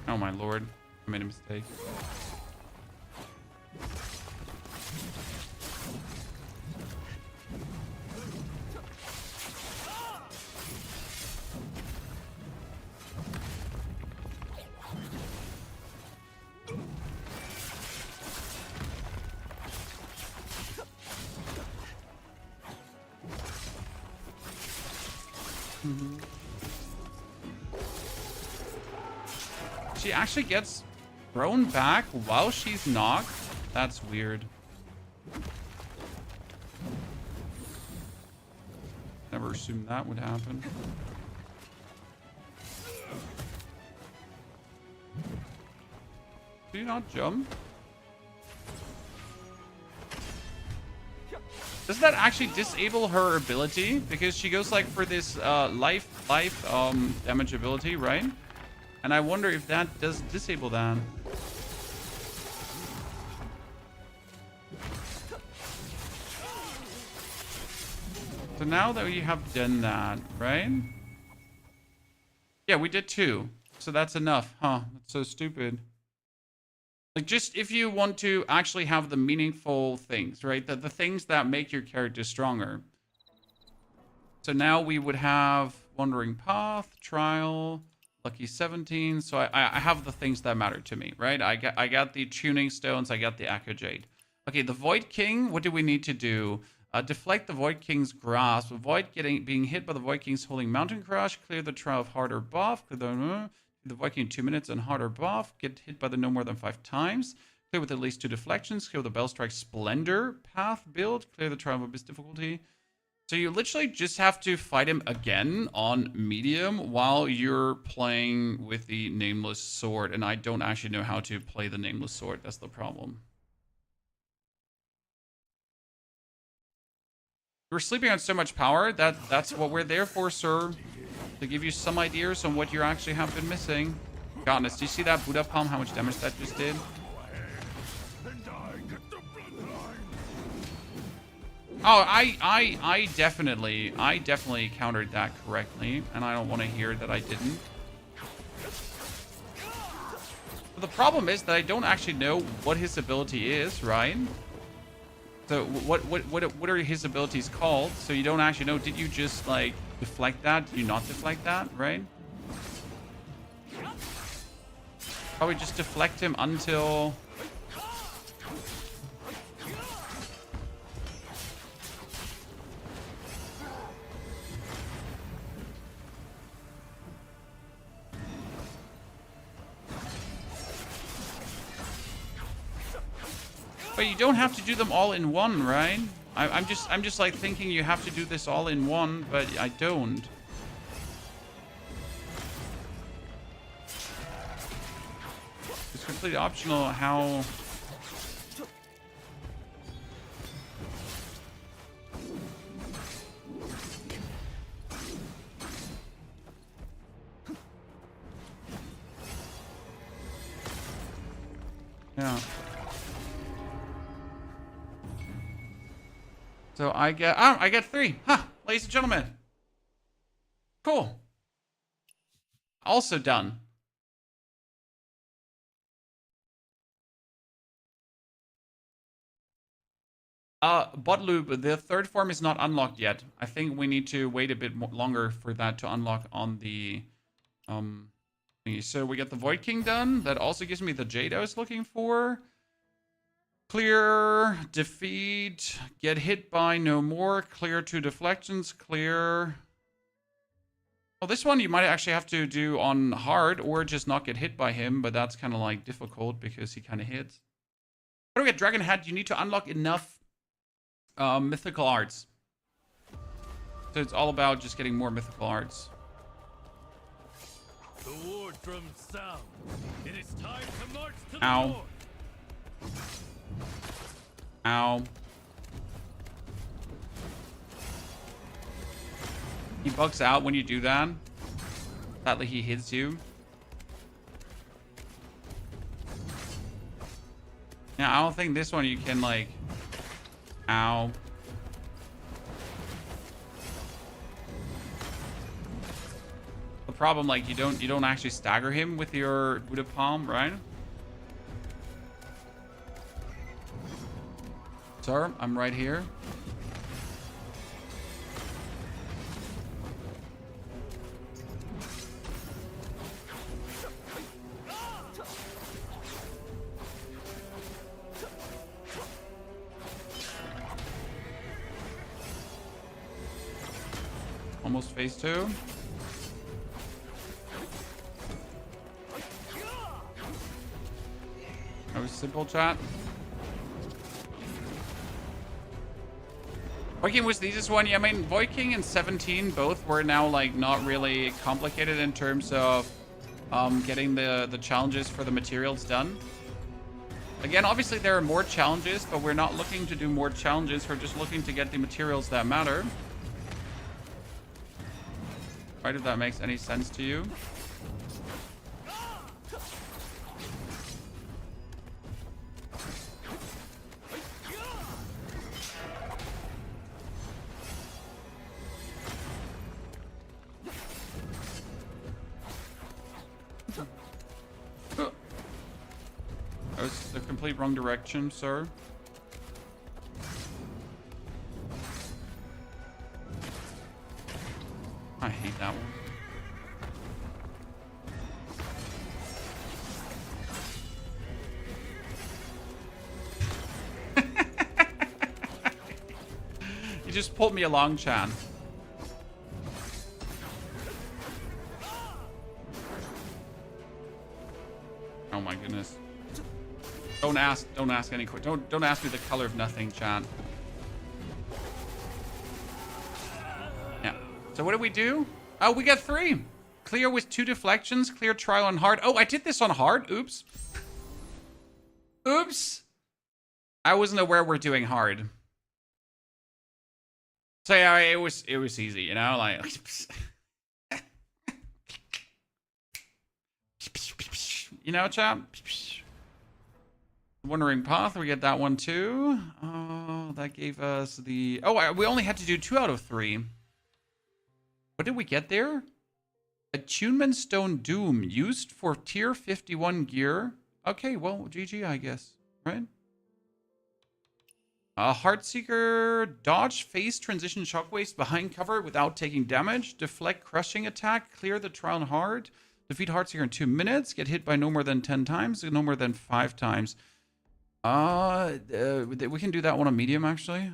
Oh my lord, I made a mistake. She actually gets thrown back while she's knocked. That's weird. Never assumed that would happen. Do you not jump? Does that actually disable her ability? Because she goes like for this life damage ability, right? And I wonder if that does disable that. So now that we have done that, right? Yeah, we did 2. So that's enough, huh? That's so stupid. Like, just if you want to actually have the meaningful things, right? The things that make your character stronger. So now we would have Wandering Path, Trial, Lucky 17. So I have the things that matter to me, right? I got the Tuning Stones. I got the Echo Jade. Okay, the Void King. What do we need to do? Deflect the Void King's grasp. Avoid being hit by the Void King's holding Mountain Crush. Clear the Trial of Harder buff. Clear the Void King 2 minutes and Harder buff. Get hit by the no more than 5 times. Clear with at least 2 deflections. Clear the Bellstrike Splendor path build. Clear the Trial of Abyss difficulty. So you literally just have to fight him again on medium while you're playing with the Nameless Sword. And I don't actually know how to play the Nameless Sword. That's the problem. We're sleeping on so much power. That's what we're there for, sir. To give you some ideas on what you actually have been missing. Goodness, do you see that Buddha Palm? How much damage that just did? Oh, I definitely countered that correctly, and I don't want to hear that I didn't. But the problem is that I don't actually know what his ability is, right? So what are his abilities called? So you don't actually know. Did you just like deflect that? Did you not deflect that, right? Probably just deflect him until... But you don't have to do them all in one, right? I'm just like thinking you have to do this all in one, but I don't. It's completely optional how... Yeah. So I get 3. Huh, ladies and gentlemen. Cool. Also done. Bot loop, the third form is not unlocked yet. I think we need to wait a bit longer for that to unlock on the thingy. So we get the Void King done. That also gives me the Jade I was looking for. Clear, defeat, get hit by no more, clear 2 deflections, clear. Oh, this one you might actually have to do on hard or just not get hit by him, but that's kind of like difficult because he kind of hits. How do we get Dragon Head? You need to unlock enough mythical arts. So it's all about just getting more mythical arts. The war drums sound. It is time to march to Ow. the north. Ow. He bugs out when you do that. Sadly, he hits you. Yeah, I don't think this one you can like... Ow. The problem, like, you don't actually stagger him with your Buddha palm, right? Sir, I'm right here. Almost phase 2. That was simple, chat. Void King was the easiest one. Yeah, I mean, Void King and 17 both were now like not really complicated in terms of getting the challenges for the materials done. Again, obviously there are more challenges, but we're not looking to do more challenges. We're just looking to get the materials that matter. Right, if that makes any sense to you. That was the complete wrong direction, sir. I hate that one. You just pulled me along, Chan. Oh my goodness. Don't ask any questions. Don't ask me the color of nothing, Chan. Yeah. So what did we do? Oh, we got 3. Clear with 2 deflections. Clear trial on hard. Oh, I did this on hard. Oops. Oops. I wasn't aware we're doing hard. So yeah, it was easy, you know, like. You know, chat. Wandering Path, we get that one too. that gave us the... Oh, we only had to do 2 out of 3. What did we get there? Attunement Stone Doom, used for tier 51 gear. Okay, well, GG, I guess, right? Heartseeker, dodge phase transition shockwaves behind cover without taking damage. Deflect crushing attack, clear the trial hard. Defeat Heartseeker in 2 minutes. Get hit by no more than 10 times, no more than 5 times. We can do that one on medium, actually.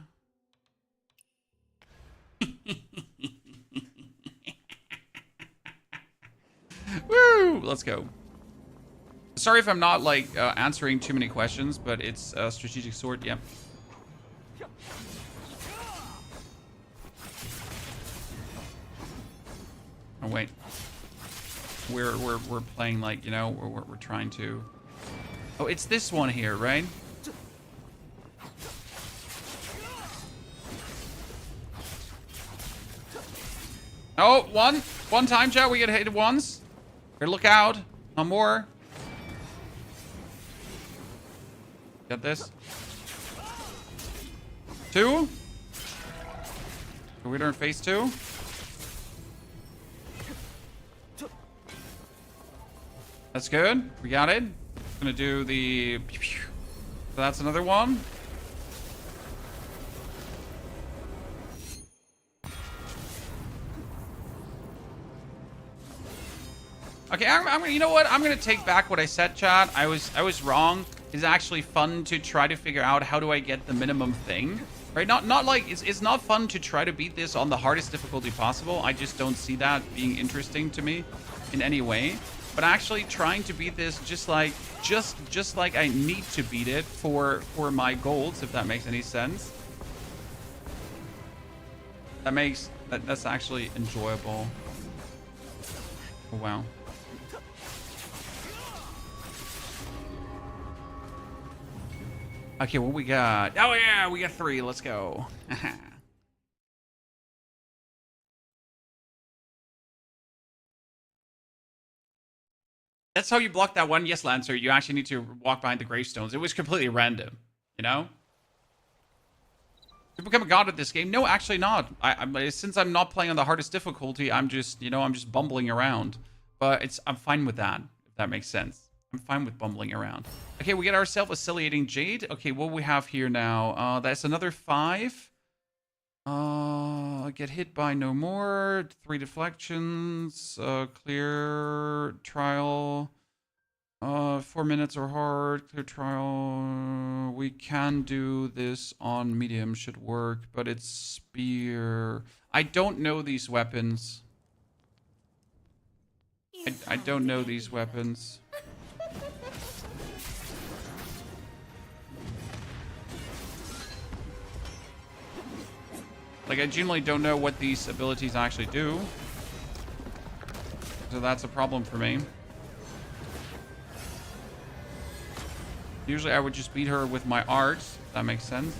Woo! Let's go. Sorry if I'm not, like, answering too many questions, but it's a strategic sword, yeah. Oh, wait. We're playing, like, you know, we're trying to... Oh, it's this one here, right? Oh, one time, chat. We get hit once. Here, look out. No more. Get this. 2. We learn phase 2. That's good. We got it. Gonna do the... So that's another one. Okay, you know what? I'm gonna take back what I said, chat. I was wrong. It's actually fun to try to figure out how do I get the minimum thing, right? Not like it's not fun to try to beat this on the hardest difficulty possible. I just don't see that being interesting to me in any way. But actually trying to beat this just like I need to beat it for my goals, if that makes any sense. That's actually enjoyable. Oh, wow. Okay, what we got? Oh yeah, we got 3. Let's go. That's how you block that one. Yes, Lancer, you actually need to walk behind the gravestones. It was completely random, you know? To become a god at this game? No, actually not. Since I'm not playing on the hardest difficulty, I'm just, you know, I'm just bumbling around. But I'm fine with that, if that makes sense. I'm fine with bumbling around. Okay, we get ourselves a Ciliating Jade. Okay, what we have here now? That's another 5. Get hit by no more. 3 deflections. Clear trial. 4 minutes or hard. Clear trial. We can do this on medium. Should work, but it's spear. I don't know these weapons. I don't know these weapons. Like, I genuinely don't know what these abilities actually do. So that's a problem for me. Usually I would just beat her with my arts. If that makes sense.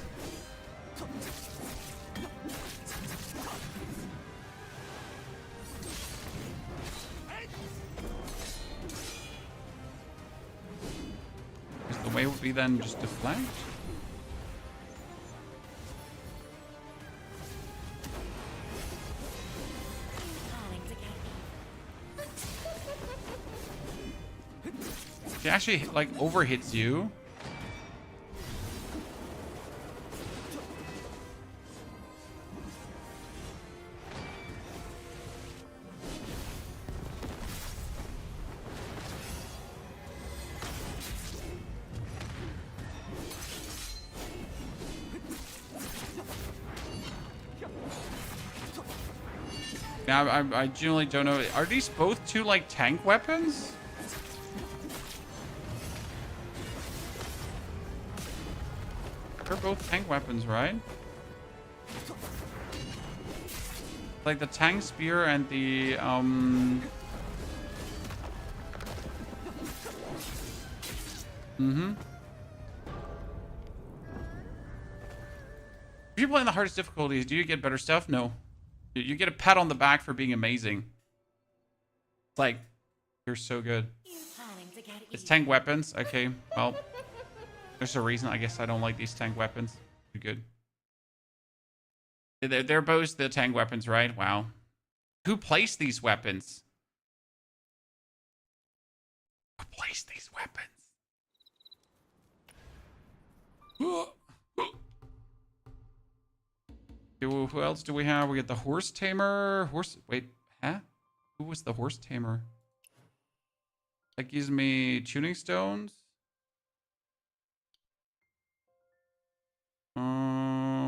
The way would be then just deflect. She actually, like, overhits you. Now, I genuinely don't know. Are these both 2, like, tank weapons? They're both tank weapons, right? Like the tank spear and the If you're playing the hardest difficulties, do you get better stuff? No. You get a pat on the back for being amazing. It's like, you're so good. It's tank weapons. Okay, well, there's a reason. I guess I don't like these tank weapons. They're good. They're both the tank weapons, right? Wow. Who placed these weapons? Who placed these weapons? Who else do we have? We got the horse tamer. Wait, huh? Who was the horse tamer? That gives me tuning stones.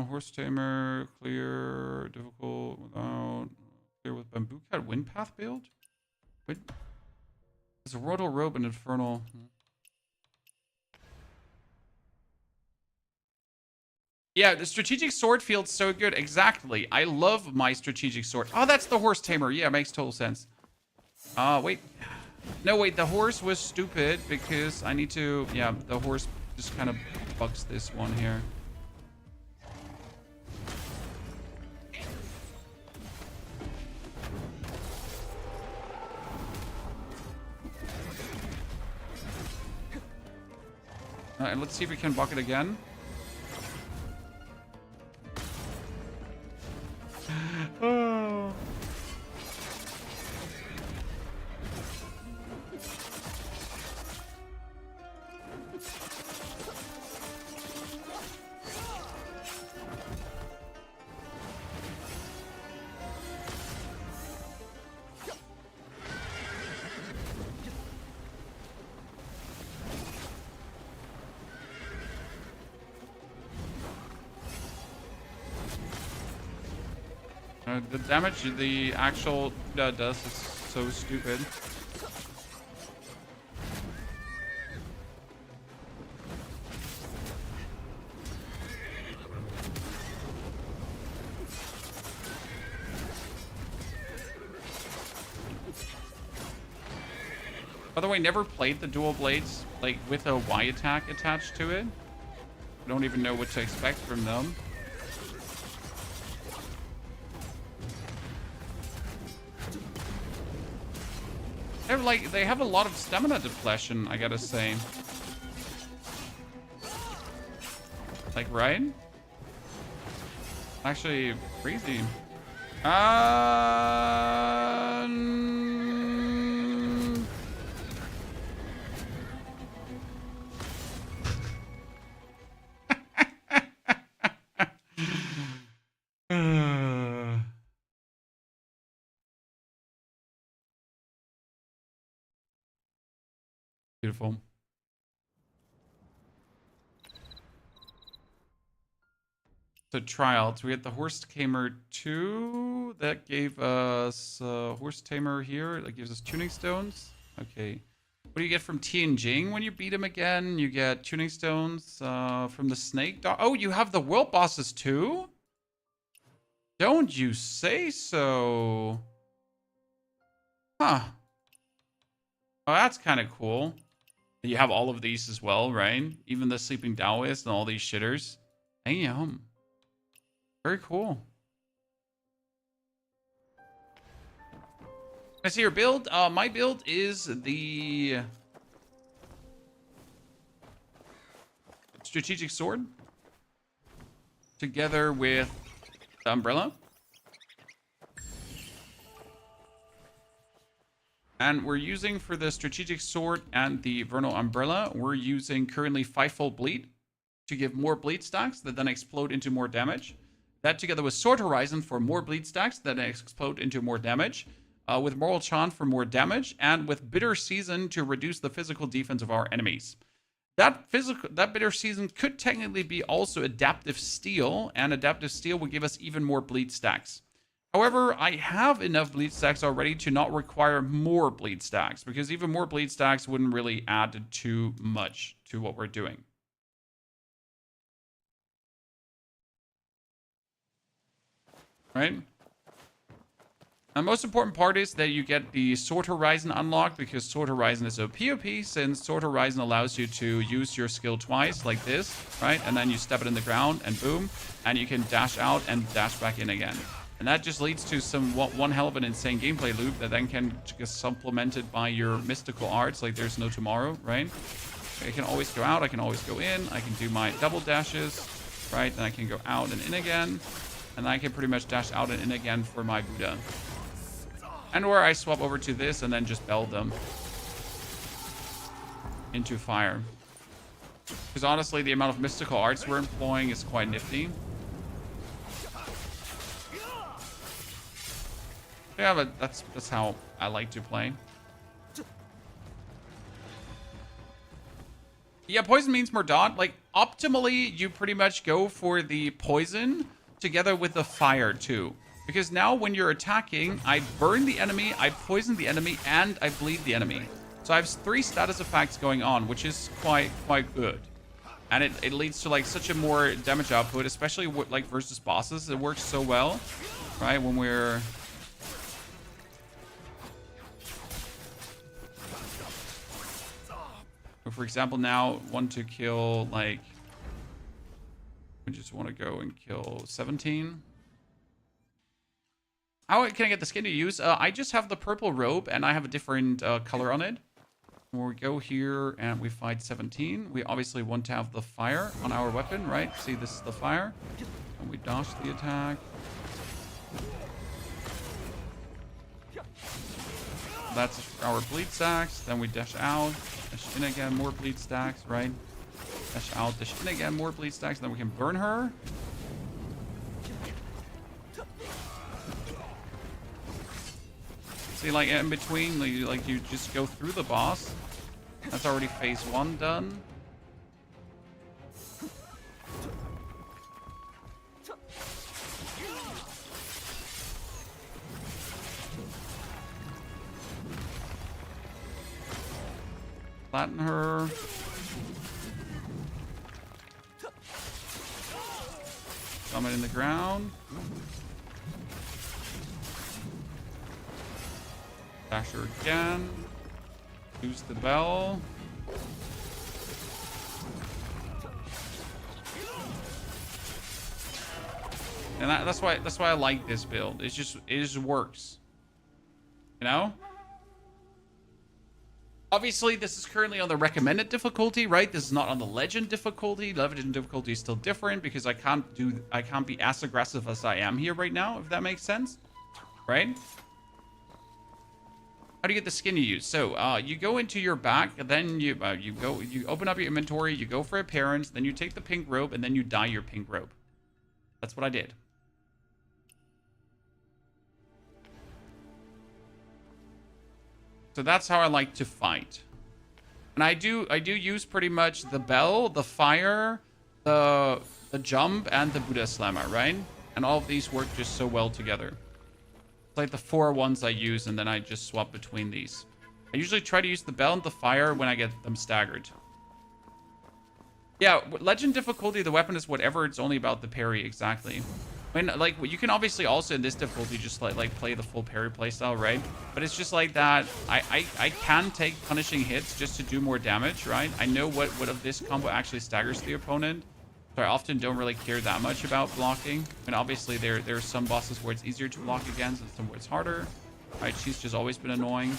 Horse tamer, clear, difficult without, clear with bamboo cat, wind path build? Wait. There's a royal robe and infernal. Yeah, the strategic sword feels so good. Exactly. I love my strategic sword. Oh, that's the horse tamer. Yeah, makes total sense. Wait. No, wait. The horse was stupid because I need to... Yeah, the horse just kind of bugs this one here. And let's see if we can buck it again. Oh. The damage the actual does is so stupid. By the way, never played the dual blades like with a Y attack attached to it. I don't even know what to expect from them. They have a lot of stamina depletion, I gotta say. Like, right? Actually, crazy. Beautiful. So trials, we had the horse tamer 2 that gave us horse tamer here. That gives us tuning stones. Okay. What do you get from Tian Jing when you beat him again? You get tuning stones from the snake dog. Oh, you have the world bosses too? Don't you say so? Huh. Oh, that's kind of cool. You have all of these as well, right? Even the Sleeping Taoist and all these shitters. Damn. Very cool. I see your build. My build is the strategic sword together with the umbrella. And we're using for the strategic sword and the vernal umbrella, we're using currently 5-fold bleed to give more bleed stacks that then explode into more damage. That together with Sword Horizon for more bleed stacks that explode into more damage. With Moral Chant for more damage, and with Bitter Season to reduce the physical defense of our enemies. That Bitter Season could technically be also Adaptive Steel, and Adaptive Steel would give us even more bleed stacks. However, I have enough bleed stacks already to not require more bleed stacks, because even more bleed stacks wouldn't really add too much to what we're doing. Right? The most important part is that you get the Sword Horizon unlocked, because Sword Horizon is OP, since Sword Horizon allows you to use your skill twice, like this, right? And then you step it in the ground, and boom, and you can dash out and dash back in again. And that just leads to one hell of an insane gameplay loop that then can get supplemented by your mystical arts, like there's no tomorrow, right? I can always go out, I can always go in, I can do my double dashes, right? Then I can go out and in again. And I can pretty much dash out and in again for my Buddha. And or I swap over to this and then just bell them into fire. Because honestly, the amount of mystical arts we're employing is quite nifty. Yeah, but that's how I like to play. Yeah, poison means more dot. Like, optimally, you pretty much go for the poison together with the fire, too. Because now when you're attacking, I burn the enemy, I poison the enemy, and I bleed the enemy. So I have 3 status effects going on, which is quite good. And it leads to, like, such a more damage output, especially, like, versus bosses. It works so well, right? When we're... For example, now want to kill, like, we just want to go and kill 17. How can I get the skin to use? I just have the purple robe and I have a different color on it. When we go here and we fight 17, we obviously want to have the fire on our weapon, right? See, this is the fire. And we dodge the attack. That's our bleed stacks. Then we dash out. Dash in again, more bleed stacks, right? Dash out, dash in again, more bleed stacks. Then we can burn her. See, like in between, like you just go through the boss. That's already phase 1 done. Flatten her. Summon in the ground. Dash her again. Use the bell. And that's why I like this build. It just works. You know? Obviously, this is currently on the recommended difficulty, right? This is not on the legend difficulty. Legend difficulty is still different because I can't be as aggressive as I am here right now, if that makes sense. Right? How do you get the skin you use? So, you go into your back, then you open up your inventory, you go for appearance, then you take the pink robe, and then you dye your pink robe. That's what I did. So that's how I like to fight. And I do use pretty much the bell, the fire, the jump, and the Buddha Slammer, right? And all of these work just so well together. It's like the 4 ones I use, and then I just swap between these. I usually try to use the bell and the fire when I get them staggered. Yeah, legend difficulty, the weapon is whatever. It's only about the parry, exactly. When, like, you can obviously also in this difficulty just like play the full parry playstyle, right? But it's just like that. I can take punishing hits just to do more damage, right? I know what of this combo actually staggers the opponent. So I often don't really care that much about blocking. And obviously there are some bosses where it's easier to block against and some where it's harder. Right, she's just always been annoying.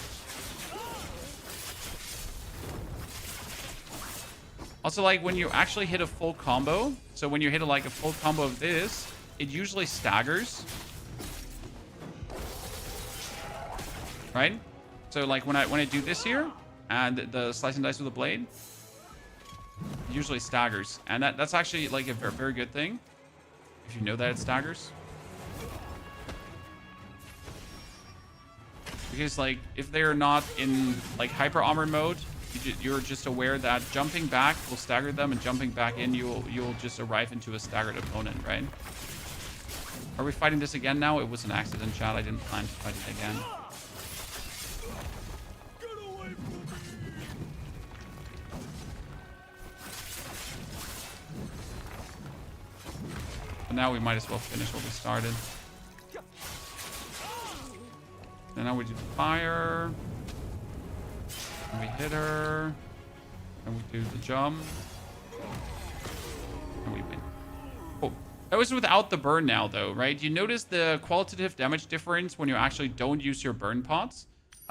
Also, like, when you actually hit a full combo, so when you hit a full combo of this, it usually staggers. Right? So, like, when I do this here, and the slice and dice with the blade, it usually staggers. And that's actually, like, a very good thing. If you know that it staggers. Because, like, if they're not in, like, hyper armor mode, you're just aware that jumping back will stagger them, and jumping back in, you'll just arrive into a staggered opponent, right? Are we fighting this again now? It was an accident, chat. I didn't plan to fight it again. But now we might as well finish what we started. And now we do fire. And we hit her. And we do the jump. And we win. Oh, that was without the burn now, though, right? You notice the qualitative damage difference when you actually don't use your burn pots.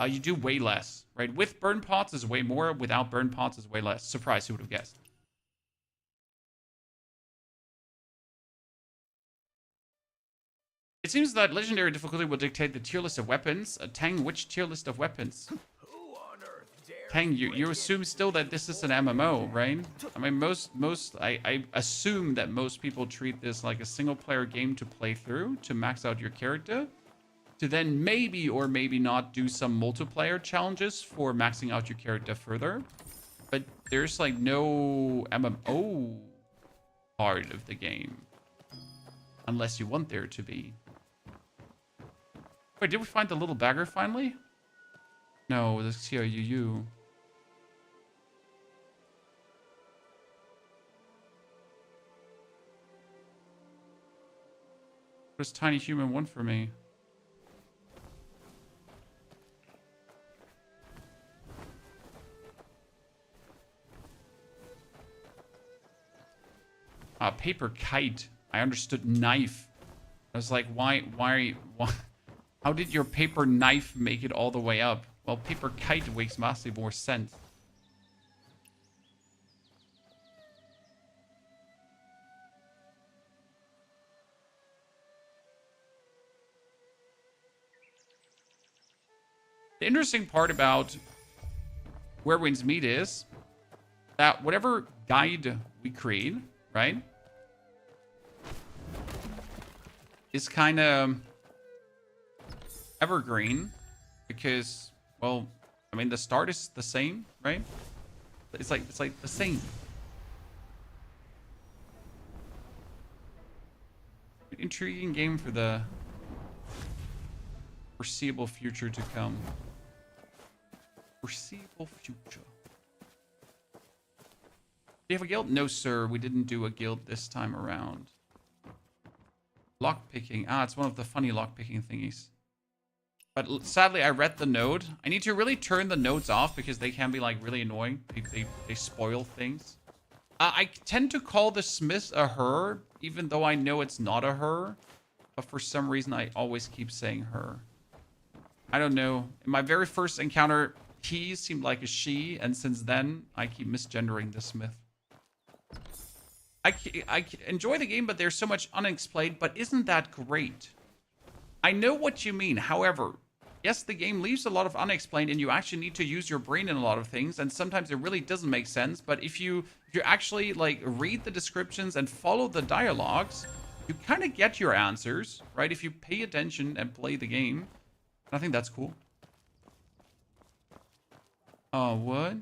You do way less, right? With burn pots is way more. Without burn pots is way less. Surprise, who would have guessed? seems that legendary difficulty will dictate the tier list of weapons. Tang, which tier list of weapons? Tang, you assume still that this is an MMO, right? I mean, I assume that most people treat this like a single player game to play through, to max out your character, to then maybe or maybe not do some multiplayer challenges for maxing out your character further. But there's like no MMO part of the game. Unless you want there to be. Wait, did we find the little bagger finally? No, the CRUU. What does Tiny Human want for me? Paper kite. I understood knife. I was like, why? How did your paper knife make it all the way up? Well, paper kite makes massively more sense. The interesting part about Where Winds Meet is that whatever guide we create, right, is kind of evergreen because, well, I mean, the start is the same, right? It's like the same. Intriguing game for the foreseeable future to come. Foreseeable future. Do you have a guild? No, sir. We didn't do a guild this time around. Lockpicking. Ah, it's one of the funny lockpicking thingies. But sadly, I read the node. I need to really turn the nodes off because they can be like really annoying. They spoil things. I tend to call the smith a her, even though I know it's not a her. But for some reason, I always keep saying her. I don't know. In my very first encounter, he seemed like a she, and since then, I keep misgendering the smith. I enjoy the game, but there's so much unexplained, but isn't that great? I know what you mean. However, yes, the game leaves a lot of unexplained, and you actually need to use your brain in a lot of things, and sometimes it really doesn't make sense, but if you actually like read the descriptions and follow the dialogues, you kind of get your answers, right? If you pay attention and play the game. I think that's cool. Oh, what?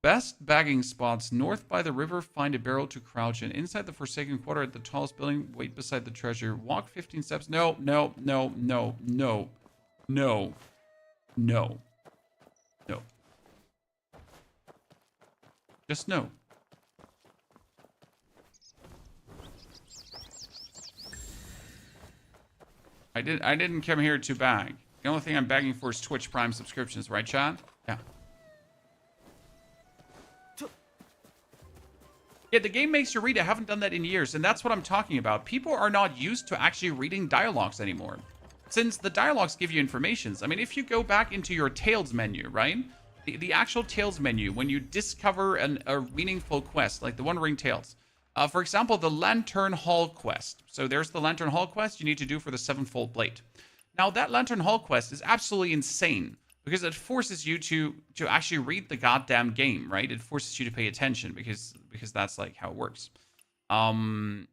Best bagging spots. North by the river, find a barrel to crouch in. Inside the Forsaken Quarter at the tallest building, wait beside the treasure. Walk 15 steps. No, no, no, no, no, no, no, no. Just no. I didn't come here to bag. The only thing I'm bagging for is Twitch Prime subscriptions, right, chat? Yeah. Yeah, the game makes you read. I haven't done that in years, and that's what I'm talking about. People are not used to actually reading dialogues anymore. Since the dialogues give you information. I mean, if you go back into your Tales menu, right? The actual Tales menu, when you discover a meaningful quest, like the One Ring Tales. For example, the Lantern Hall quest. So there's the Lantern Hall quest you need to do for the Sevenfold Blade. Now, that Lantern Hall quest is absolutely insane because it forces you to actually read the goddamn game, right? It forces you to pay attention because that's like how it works. And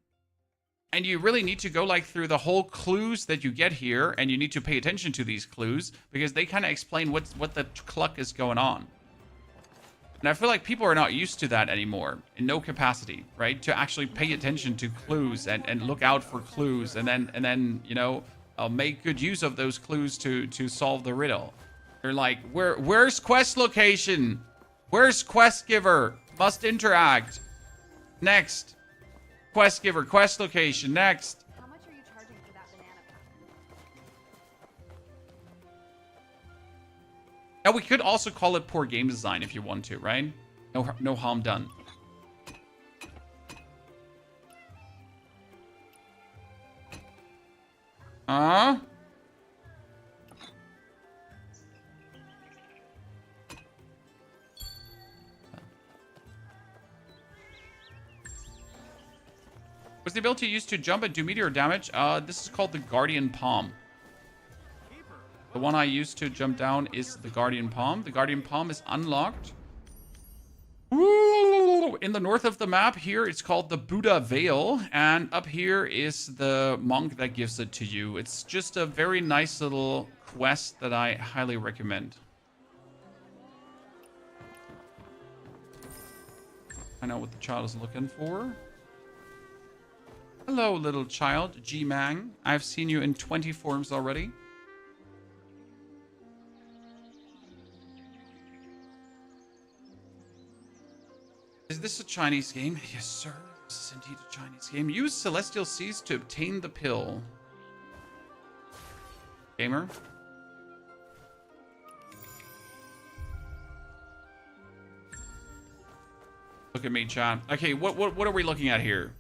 you really need to go like through the whole clues that you get here, and you need to pay attention to these clues because they kind of explain what the cluck is going on. And I feel like people are not used to that anymore in no capacity, right? To actually pay attention to clues and look out for clues and then you know, make good use of those clues to solve the riddle. They're like, where's quest location? Where's quest giver? Must interact. Next. Quest giver, quest location, next. How much are you charging for that banana pack? Now, we could also call it poor game design if you want to, right? No harm done. What's the ability used to jump and do meteor damage? This is called the Guardian Palm. The one I used to jump down is the Guardian Palm. The Guardian Palm is unlocked. Ooh, in the north of the map here, it's called the Buddha Veil. And up here is the monk that gives it to you. It's just a very nice little quest that I highly recommend. I know what the child is looking for. Hello, little child, G-Mang. I've seen you in 20 forms already. Is this a Chinese game? Yes, sir. This is indeed a Chinese game. Use Celestial Seas to obtain the pill. Gamer. Look at me, chat. Okay, what are we looking at here?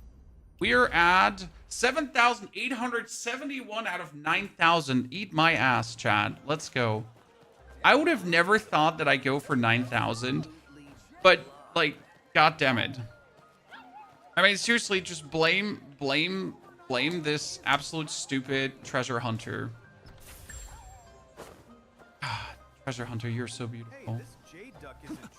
We're at 7,871 out of 9,000. Eat my ass, chat. Let's go. I would have never thought that I'd go for 9,000, but like, god damn it. I mean, seriously, just blame this absolute stupid treasure hunter. Ah, treasure hunter, you're so beautiful. Hey, this jade duck is intriguing.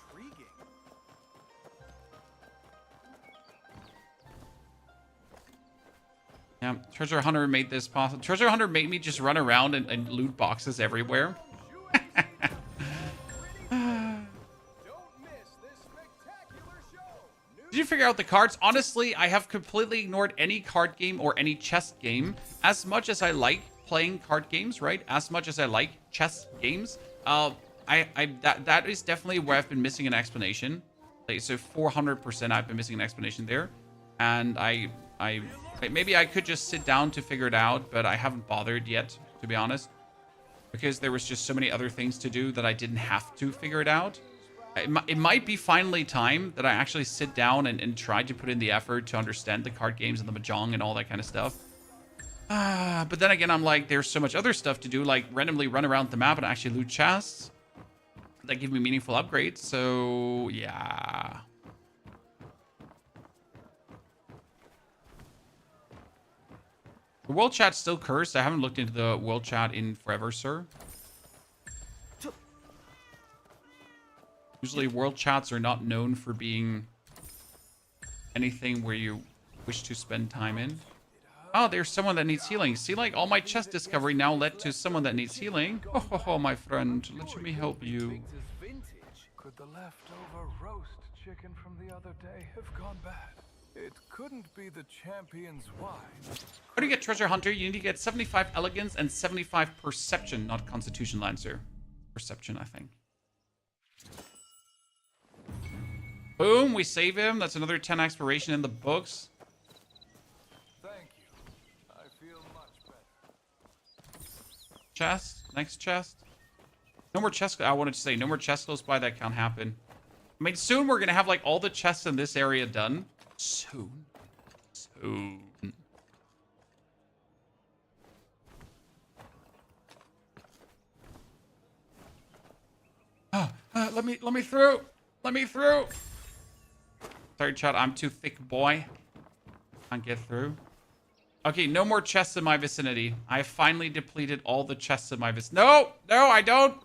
Yeah, treasure hunter made this possible. Treasure hunter made me just run around and loot boxes everywhere. Did you figure out the cards? Honestly, I have completely ignored any card game or any chess game. As much as I like playing card games, right? As much as I like chess games, that is definitely where I've been missing an explanation. Like, so 400% I've been missing an explanation there, and maybe I could just sit down to figure it out, but I haven't bothered yet, to be honest, because there was just so many other things to do that I didn't have to figure it out. It might be finally time that I actually sit down and try to put in the effort to understand the card games and the mahjong and all that kind of stuff. But then again, I'm like, there's so much other stuff to do, like randomly run around the map and actually loot chests that give me meaningful upgrades. So, yeah. The world chat's still cursed. I haven't looked into the world chat in forever, sir. Usually world chats are not known for being anything where you wish to spend time in. Oh, there's someone that needs healing. See, like, all my chest discovery now led to someone that needs healing. Oh, my friend, let me help you. Could the leftover roast chicken from the other day have gone bad? It couldn't be the champion's wine. How do you get Treasure Hunter? You need to get 75 Elegance and 75 Perception, not Constitution, Lancer. Perception, I think. Boom, we save him. That's another 10 exploration in the books. Thank you. I feel much better. Chest. Next chest. No more chests. I wanted to say no more chests close by. That can't happen. I mean, soon we're going to have like all the chests in this area done. Soon. Let me through. Let me through. Sorry, chat. I'm too thick, boy. Can't get through. Okay, no more chests in my vicinity. I finally depleted all the chests in my vicinity. No, I don't.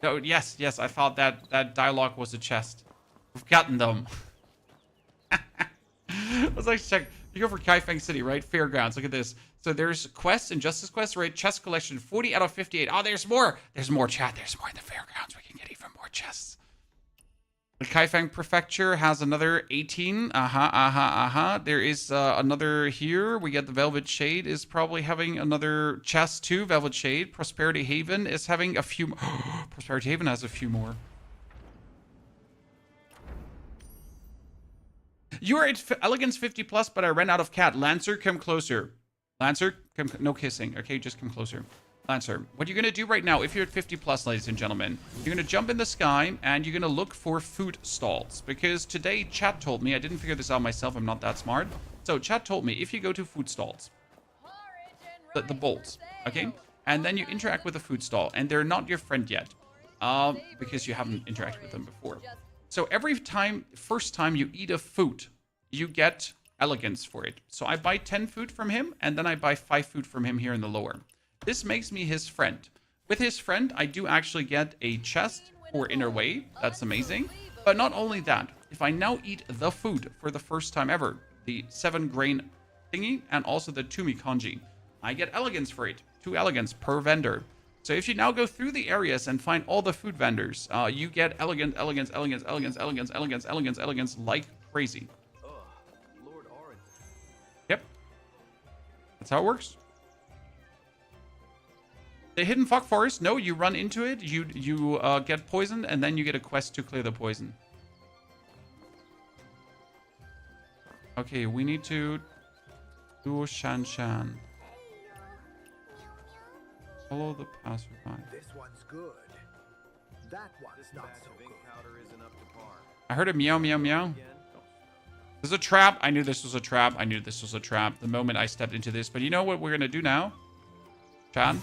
No, yes, I thought that dialogue was a chest. We've gotten them. Let's like check. You go for Kaifeng City, right? Fairgrounds. Look at this. So there's quests and justice quests, right? Chest collection, 40 out of 58. Oh, there's more. There's more, chat. There's more in the fairgrounds. We can get even more chests. The Kaifeng Prefecture has another 18. There is another here. We get the Velvet Shade is probably having another chest too. Velvet Shade. Prosperity Haven is having a few. Prosperity Haven has a few more. You are at Elegance 50 plus, but I ran out of cat. Lancer, come closer. Lancer, come. No kissing. Okay, just come closer. Lancer, what you're going to do right now, if you're at 50 plus, ladies and gentlemen, you're going to jump in the sky and you're going to look for food stalls. Because today, chat told me, I didn't figure this out myself, I'm not that smart. So chat told me, if you go to food stalls, the bolts, okay? And then you interact with a food stall, and they're not your friend yet, because you haven't interacted with them before. So every time, first time you eat a food, you get Elegance for it. So I buy 10 food from him, and then I buy 5 food from him here in the lower. This makes me his friend. With his friend, I do actually get a chest for Inner Way. That's amazing. But not only that, if I now eat the food for the first time ever, the 7 grain thingy, and also the Tumi Kanji, I get Elegance for it. 2 Elegance per vendor. So if you now go through the areas and find all the food vendors, you get Elegance, Elegance, Elegance, Elegance, Elegance, Elegance, Elegance, Elegance like crazy. Lord Orange. Yep. That's how it works. The Hidden Fog Forest, no, you run into it, you get poisoned, and then you get a quest to clear the poison. Okay, we need to do Shan Shan. Follow the passerby. This one's good. That one's not so good. Powder isn't up to par. I heard a meow, meow, meow. This is a trap. I knew this was a trap. I knew this was a trap the moment I stepped into this. But you know what we're going to do now? Chan?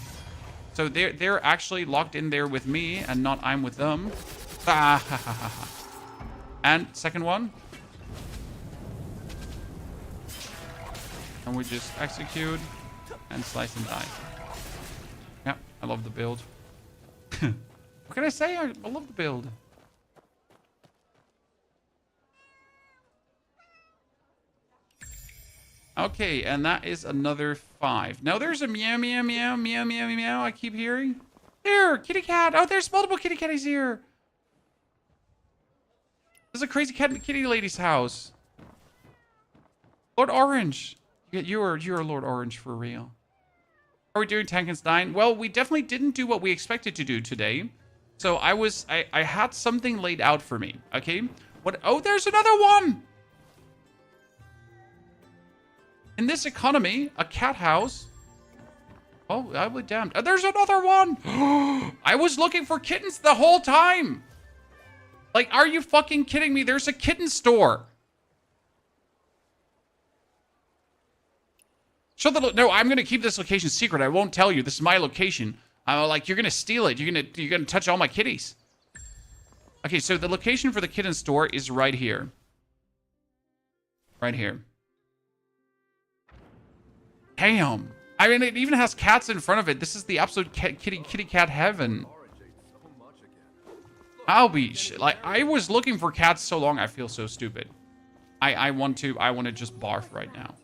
So they're actually locked in there with me and not I'm with them. And second one. And we just execute and slice and die. Yeah, I love the build. What can I say? I love the build. Okay, and that is another 5. Now there's a meow, meow, meow, meow, meow, meow I keep hearing. There, kitty cat. Oh, there's multiple kitty catties here. This is a crazy kitty lady's house. Lord Orange. You're Lord Orange for real. How are we doing, Tankenstein? Well, we definitely didn't do what we expected to do today. So I had something laid out for me. Okay. What? Oh, there's another one. In this economy, a cat house. Oh, I would damned. Oh, there's another one. I was looking for kittens the whole time. Like, are you fucking kidding me? There's a kitten store. Show the no. I'm gonna keep this location secret. I won't tell you. This is my location. Like, you're gonna steal it. You're gonna touch all my kitties. Okay, so the location for the kitten store is right here. Right here. Damn. I mean, it even has cats in front of it. This is the absolute kitty cat heaven. I'll be like, I was looking for cats so long. I feel so stupid. I want to just barf right now.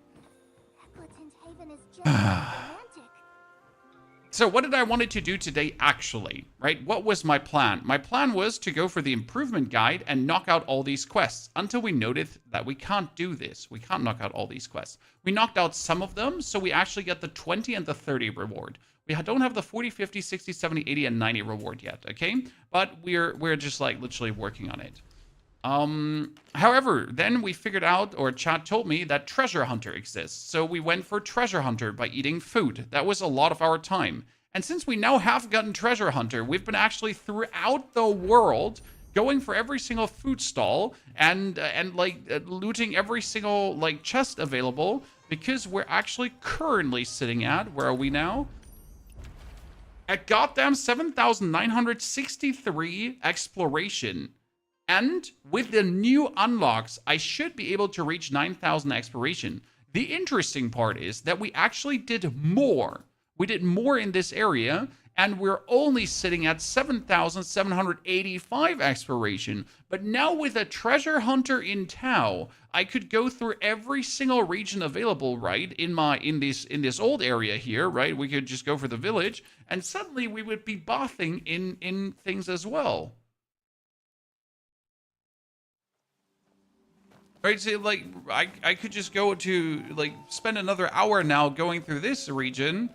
So what did I wanted to do today actually, right? What was my plan? My plan was to go for the improvement guide and knock out all these quests until we noted that we can't do this. We can't knock out all these quests. We knocked out some of them, so we actually get the 20 and the 30 reward. We don't have the 40, 50, 60, 70, 80, and 90 reward yet, okay? But we're just like literally working on it. However, then we figured out, or chat told me, that Treasure Hunter exists. So we went for Treasure Hunter by eating food. That was a lot of our time. And since we now have gotten Treasure Hunter, we've been actually throughout the world going for every single food stall and looting every single like chest available, because we're actually currently sitting at, where are we now? At goddamn 7,963 exploration. And with the new unlocks, I should be able to reach 9,000 exploration. The interesting part is that we actually did more. We did more in this area, and we're only sitting at 7,785 exploration. But now with a treasure hunter in Tau, I could go through every single region available, right? In this old area here, right? We could just go for the village, and suddenly we would be bothing in things as well. Right, so like I could just go to like spend another hour now going through this region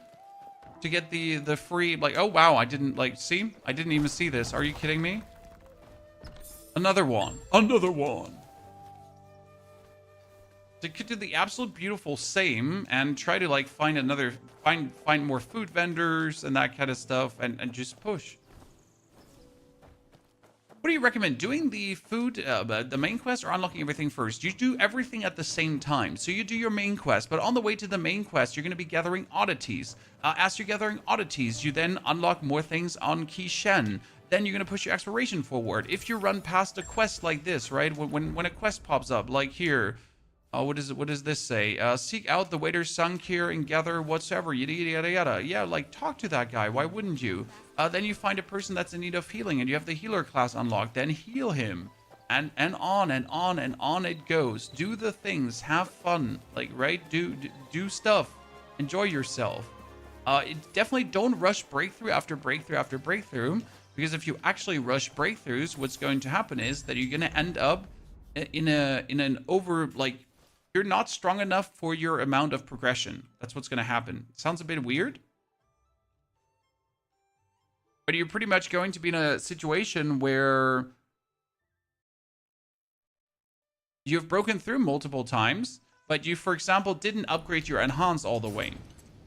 to get the free, like, oh wow, I didn't like see, I didn't even see this. Are you kidding me? Another one. They could do the absolute beautiful same and try to like find more food vendors and that kind of stuff and just push. What do you recommend? Doing the food, the main quest, or unlocking everything first? You do everything at the same time. So you do your main quest, but on the way to the main quest, you're going to be gathering oddities. As you're gathering oddities, you then unlock more things on Kishen. Then you're going to push your exploration forward. If you run past a quest like this, right? When a quest pops up, like here, What does this say? Seek out the waiter's sunk here and gather whatsoever. Yada yada yada yada. Yeah, like talk to that guy. Why wouldn't you? Then you find a person that's in need of healing, and you have the healer class unlocked. Then heal him, and on and on and on it goes. Do the things. Have fun. Like right. Do stuff. Enjoy yourself. Definitely don't rush breakthrough after breakthrough after breakthrough, because if you actually rush breakthroughs, what's going to happen is that you're going to end up in an over like. You're not strong enough for your amount of progression. That's what's going to happen. Sounds a bit weird. But you're pretty much going to be in a situation where you've broken through multiple times, but you, for example, didn't upgrade your enhance all the way,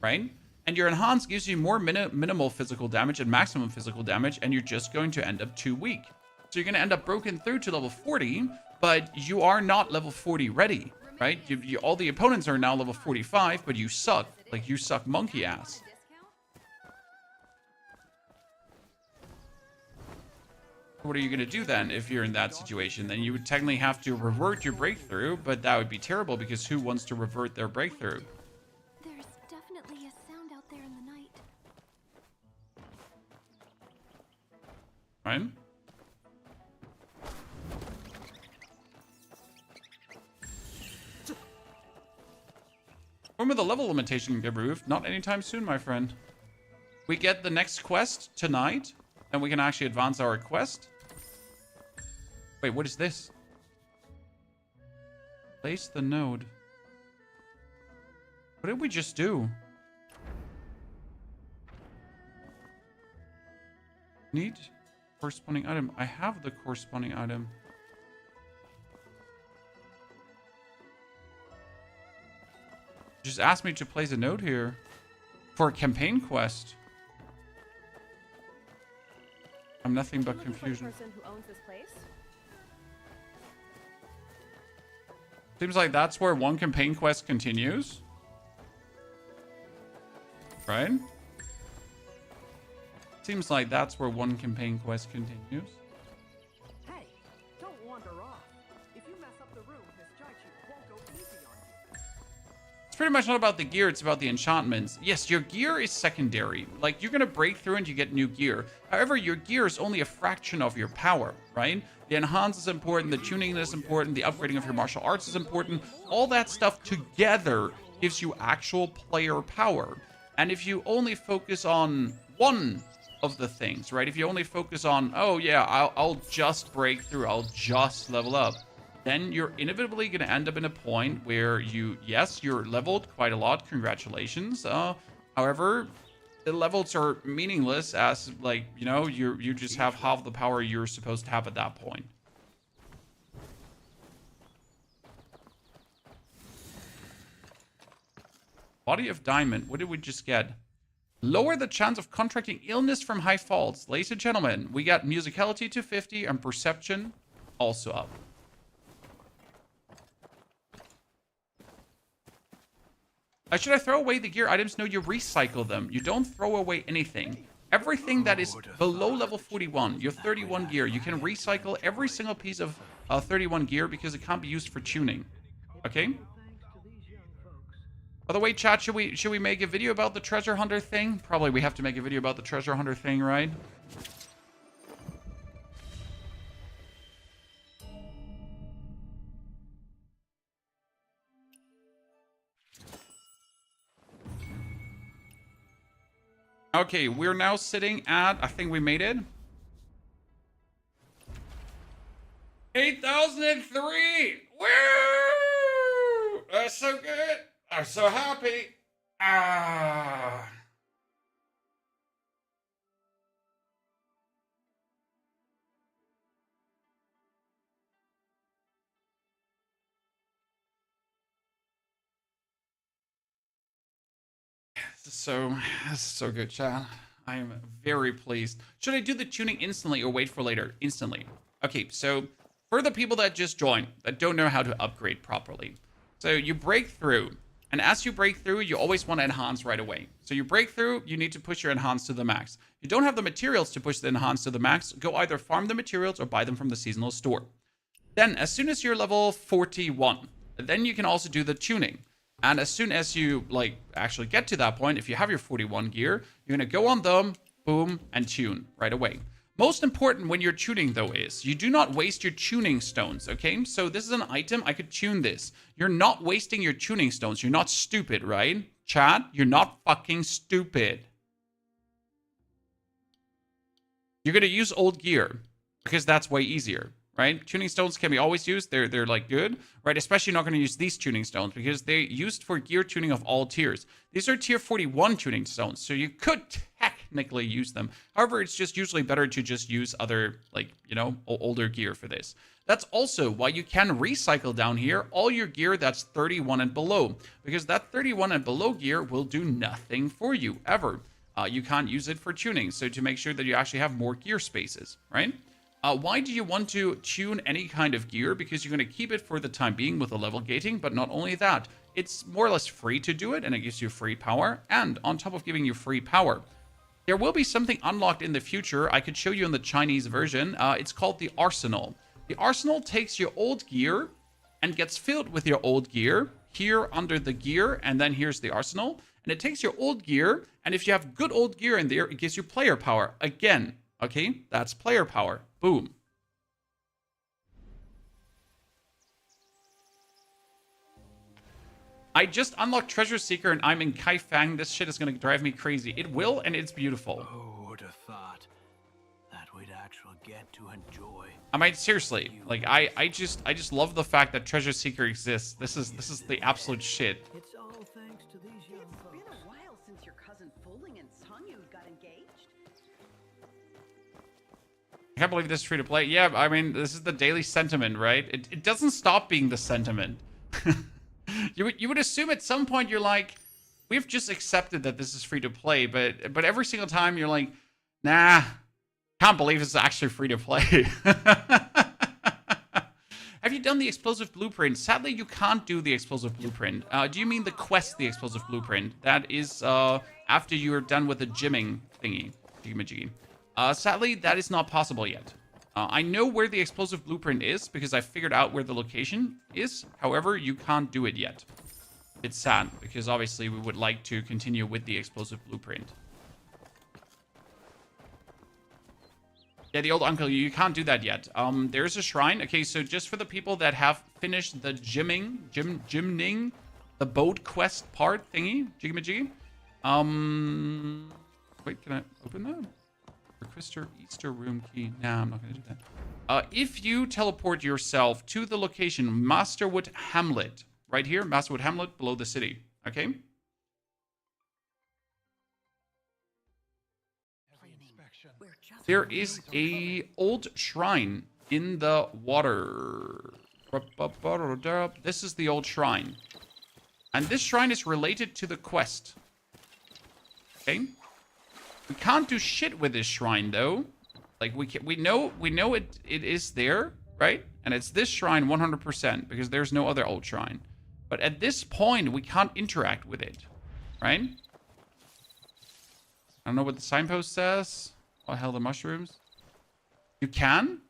right? And your enhance gives you more minimal physical damage and maximum physical damage, and you're just going to end up too weak. So you're going to end up broken through to level 40, but you are not level 40 ready. Right? All the opponents are now level 45, but you suck. Like, you suck monkey ass. What are you going to do then if you're in that situation? Then you would technically have to revert your breakthrough, but that would be terrible because who wants to revert their breakthrough? There's definitely a sound out there in the night. Right? When will the level limitation get removed? Not anytime soon, my friend. We get the next quest tonight, and we can actually advance our quest. Wait, what is this? Place the node. What did we just do? Need corresponding item. I have the corresponding item. Just asked me to place a node here for a campaign quest. I'm nothing but confusion. Person who owns this place? Seems like that's where one campaign quest continues. Right? Seems like that's where one campaign quest continues. Hey, don't wander off. If you mess up the room, this Jaichu won't go easy on you. It's pretty much not about the gear, it's about the enchantments. Yes, your gear is secondary. Like, you're gonna break through and you get new gear. However, your gear is only a fraction of your power, right? The enhance is important, the tuning is important, the upgrading of your martial arts is important. All that stuff together gives you actual player power. And if you only focus on one of the things, right? If you only focus on, oh yeah, I'll just break through, I'll just level up, then you're inevitably going to end up in a point where yes, you're leveled quite a lot. Congratulations. However, the levels are meaningless as, like, you know, you just have half the power you're supposed to have at that point. Body of Diamond. What did we just get? Lower the chance of contracting illness from high falls. Ladies and gentlemen, we got musicality to 50 and perception also up. Should I throw away the gear items? No, you recycle them. You don't throw away anything. Everything that is below level 41, you have 31 gear. You can recycle every single piece of 31 gear because it can't be used for tuning. Okay? By the way, chat, should we make a video about the treasure hunter thing? Probably we have to make a video about the treasure hunter thing, right? Okay, we're now sitting at, I think we made it. 8,003! Woo! That's so good! I'm so happy! Ah! This is so good, chat. I am very pleased. Should I do the tuning instantly or wait for later? Instantly. Okay, so for the people that just joined, that don't know how to upgrade properly. So you break through, and as you break through, you always want to enhance right away. So you break through, you need to push your enhance to the max. You don't have the materials to push the enhance to the max, go either farm the materials or buy them from the seasonal store. Then, as soon as you're level 41, then you can also do the tuning. And as soon as you like actually get to that point, if you have your 41 gear, you're gonna go on them, boom, and tune right away. Most important when you're tuning though is you do not waste your tuning stones, okay? So this is an item, I could tune this. You're not wasting your tuning stones. You're not stupid, right? Chat, you're not fucking stupid. You're gonna use old gear because that's way easier, right? Tuning stones can be always used. They're like good, right? Especially not gonna use these tuning stones because they're used for gear tuning of all tiers. These are tier 41 tuning stones, so you could technically use them. However, it's just usually better to just use other, like, you know, older gear for this. That's also why you can recycle down here all your gear that's 31 and below, because that 31 and below gear will do nothing for you ever. You can't use it for tuning, so to make sure that you actually have more gear spaces, right? Why do you want to tune any kind of gear? Because you're going to keep it for the time being with the level gating, but not only that, it's more or less free to do it, and it gives you free power, and on top of giving you free power, there will be something unlocked in the future. I could show you in the Chinese version. It's called the Arsenal. The Arsenal takes your old gear and gets filled with your old gear here under the gear, and then here's the Arsenal. And it takes your old gear, and if you have good old gear in there, it gives you player power. Again, okay? That's player power. Boom. I just unlocked Treasure Seeker, and I'm in Kaifeng. This shit is going to drive me crazy. It will, and it's beautiful. Who would have thought that we'd actually get to enjoy? I mean, seriously, like I just love the fact that Treasure Seeker exists. This is the absolute shit. It's all thanks to these young folks. It's been a while since your cousin Fuling and Sonyu got engaged. I can't believe this is free to play. Yeah, I mean, this is the daily sentiment, right? It doesn't stop being the sentiment. You would assume at some point you're like, we've just accepted that this is free to play, but every single time you're like, nah, can't believe it's actually free to play. Have you done the explosive blueprint? Sadly, you can't do the explosive blueprint. Do you mean the quest, the explosive blueprint? That is after you're done with the gymming thingy. Sadly, that is not possible yet. I know where the explosive blueprint is because I figured out where the location is. However, you can't do it yet. It's sad because obviously we would like to continue with the explosive blueprint. Yeah, the old uncle, you can't do that yet. There's a shrine. Okay, so just for the people that have finished the gymning, the boat quest part thingy, jiggy. Wait, can I open that? Requester Easter room key. Nah, I'm not gonna do that. If you teleport yourself to the location Masterwood Hamlet, right here, Masterwood Hamlet below the city. Okay. There is a old shrine in the water. This is the old shrine. And this shrine is related to the quest. Okay. We can't do shit with this shrine though. Like we know it is there, right? And it's this shrine 100% because there's no other old shrine. But at this point we can't interact with it, right? I don't know what the signpost says. What the hell, the mushrooms? You can?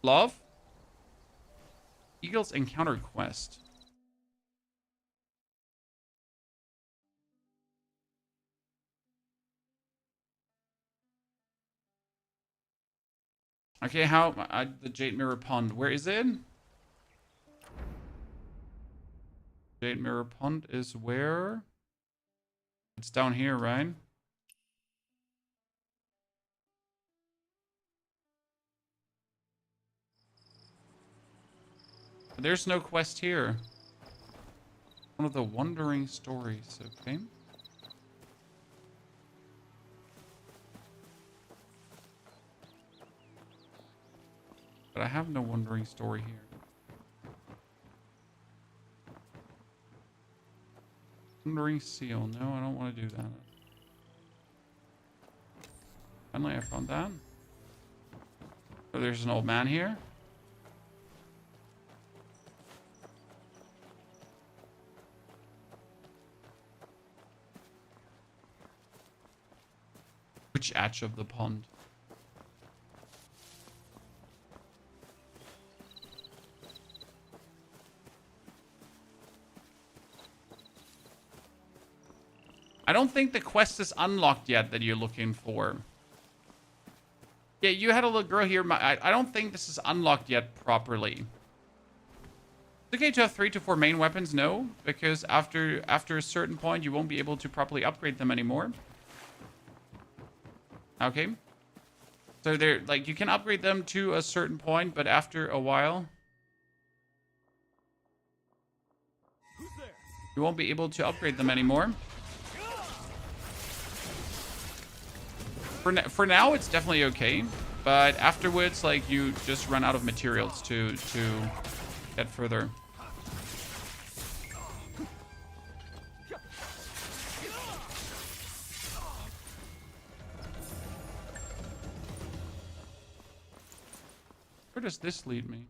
Love? Eagle's Encounter Quest. Okay, how... the Jade Mirror Pond. Where is it? Jade Mirror Pond is where? It's down here, right? There's no quest here. One of the Wandering Stories, okay. But I have no Wandering Story here. Wandering Seal. No, I don't want to do that. Finally, I found that. Oh, there's an old man here. each edge of the pond. I don't think the quest is unlocked yet that you're looking for. Yeah, you had a little girl here. I don't think this is unlocked yet properly. It's okay to have 3 to 4 main weapons, no, because after a certain point, you won't be able to properly upgrade them anymore. Okay. So they're like, you can upgrade them to a certain point, but after a while, you won't be able to upgrade them anymore. For now, it's definitely okay, but afterwards, like, you just run out of materials to get further. Where does this lead me?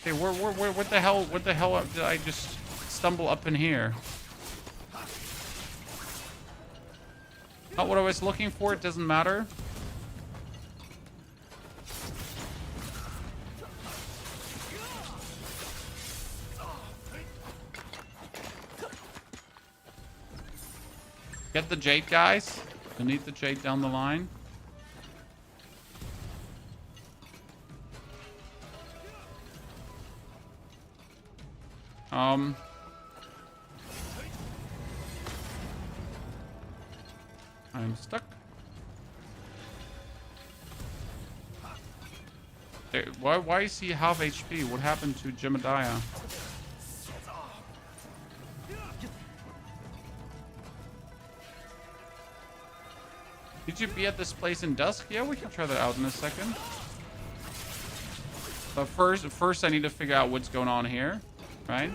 Okay, what the hell did I just stumble up in here? Not what I was looking for, it doesn't matter. Get the jade, guys. You'll need the jade down the line. I'm stuck. There, why is he half HP? What happened to Jemadiah? Did you be at this place in dusk? Yeah, we can try that out in a second. But first I need to figure out what's going on here, right?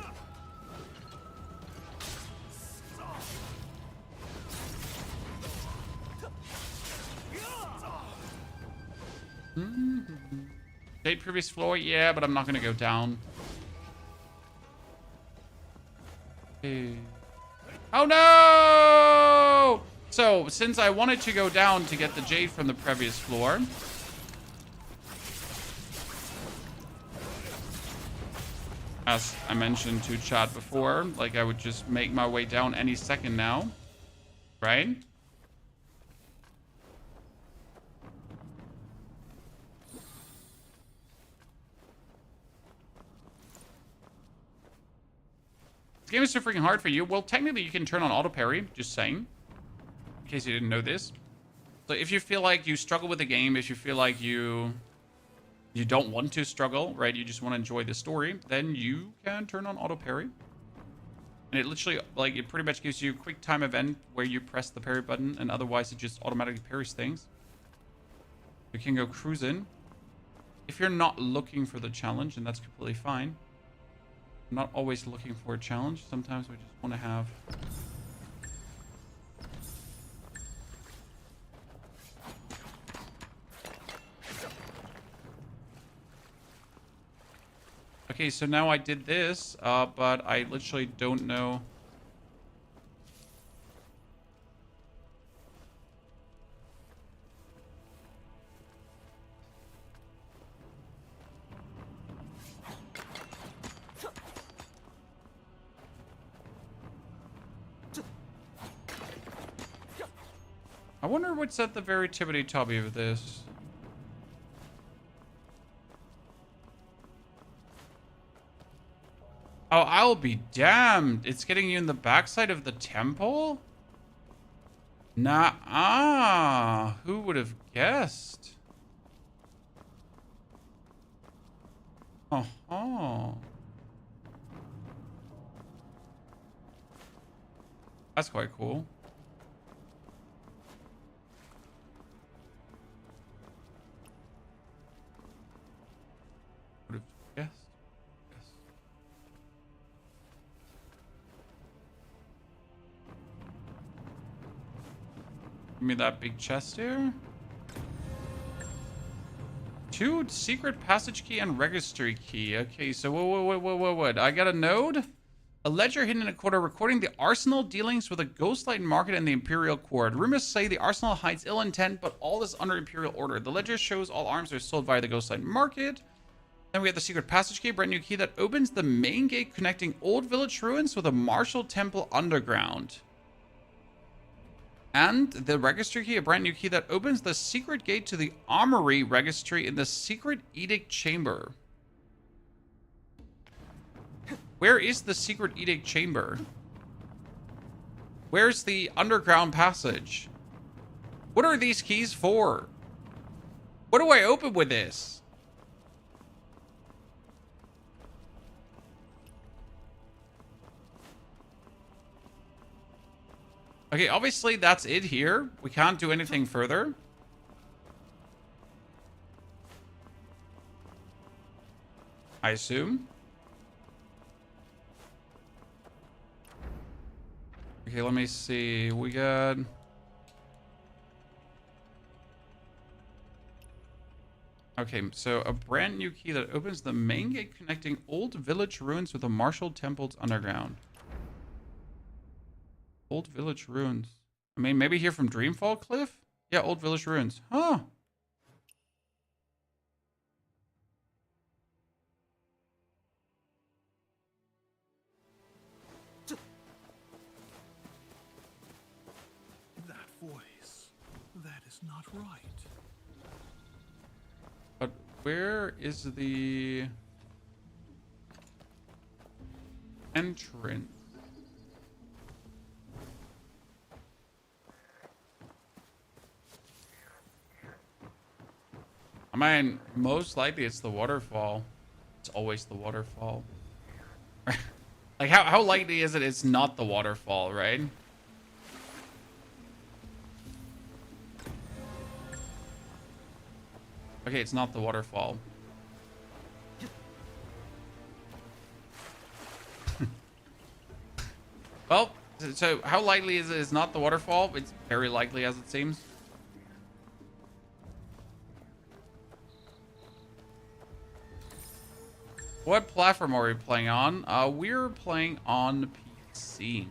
Date previous floor, yeah, but I'm not gonna go down. Okay. Oh no! So, since I wanted to go down to get the jade from the previous floor, as I mentioned to chat before, like I would just make my way down any second now, right? This game is so freaking hard for you. Well, technically you can turn on auto parry, just saying. In case you didn't know this. So if you feel like you struggle with the game, if you feel like you don't want to struggle, right? You just want to enjoy the story, then you can turn on auto parry. And it literally, like, it pretty much gives you a quick time event where you press the parry button, and otherwise it just automatically parries things. You can go cruising. If you're not looking for the challenge, and that's completely fine. I'm not always looking for a challenge. Sometimes we just want to have... Okay, so now I did this, but I literally don't know... I wonder what's at the very tippity-toppy of this. Oh, I'll be damned. It's getting you in the backside of the temple? Nah, who would have guessed? Oh. That's quite cool. Would have guessed. Yes. Give me that big chest here. 2 secret passage key and registry key. Okay, so what? I got a node? A ledger hidden in a quarter recording the arsenal dealings with a ghostlight market and the Imperial Court. Rumors say the arsenal hides ill intent, but all is under Imperial order. The ledger shows all arms are sold via the ghostlight market. Then we have the secret passage key, a brand new key that opens the main gate connecting old village ruins with a martial temple underground. And the registry key, a brand new key that opens the secret gate to the armory registry in the secret edict chamber. Where is the secret edict chamber? Where's the underground passage? What are these keys for? What do I open with this? Okay, obviously that's it here. We can't do anything further. I assume. Okay, let me see. We got... Okay, so a brand new key that opens the main gate connecting old village ruins with the martial temples underground. Old village ruins. I mean, maybe here from Dreamfall Cliff? Yeah, old village ruins. Huh. That voice. That is not right. But where is the entrance? I mean, most likely it's the waterfall. It's always the waterfall. Like, how likely is it it's not the waterfall, right? Okay, it's not the waterfall. Well, so how likely is it it's not the waterfall? It's very likely, as it seems. What platform are we playing on? We're playing on PC.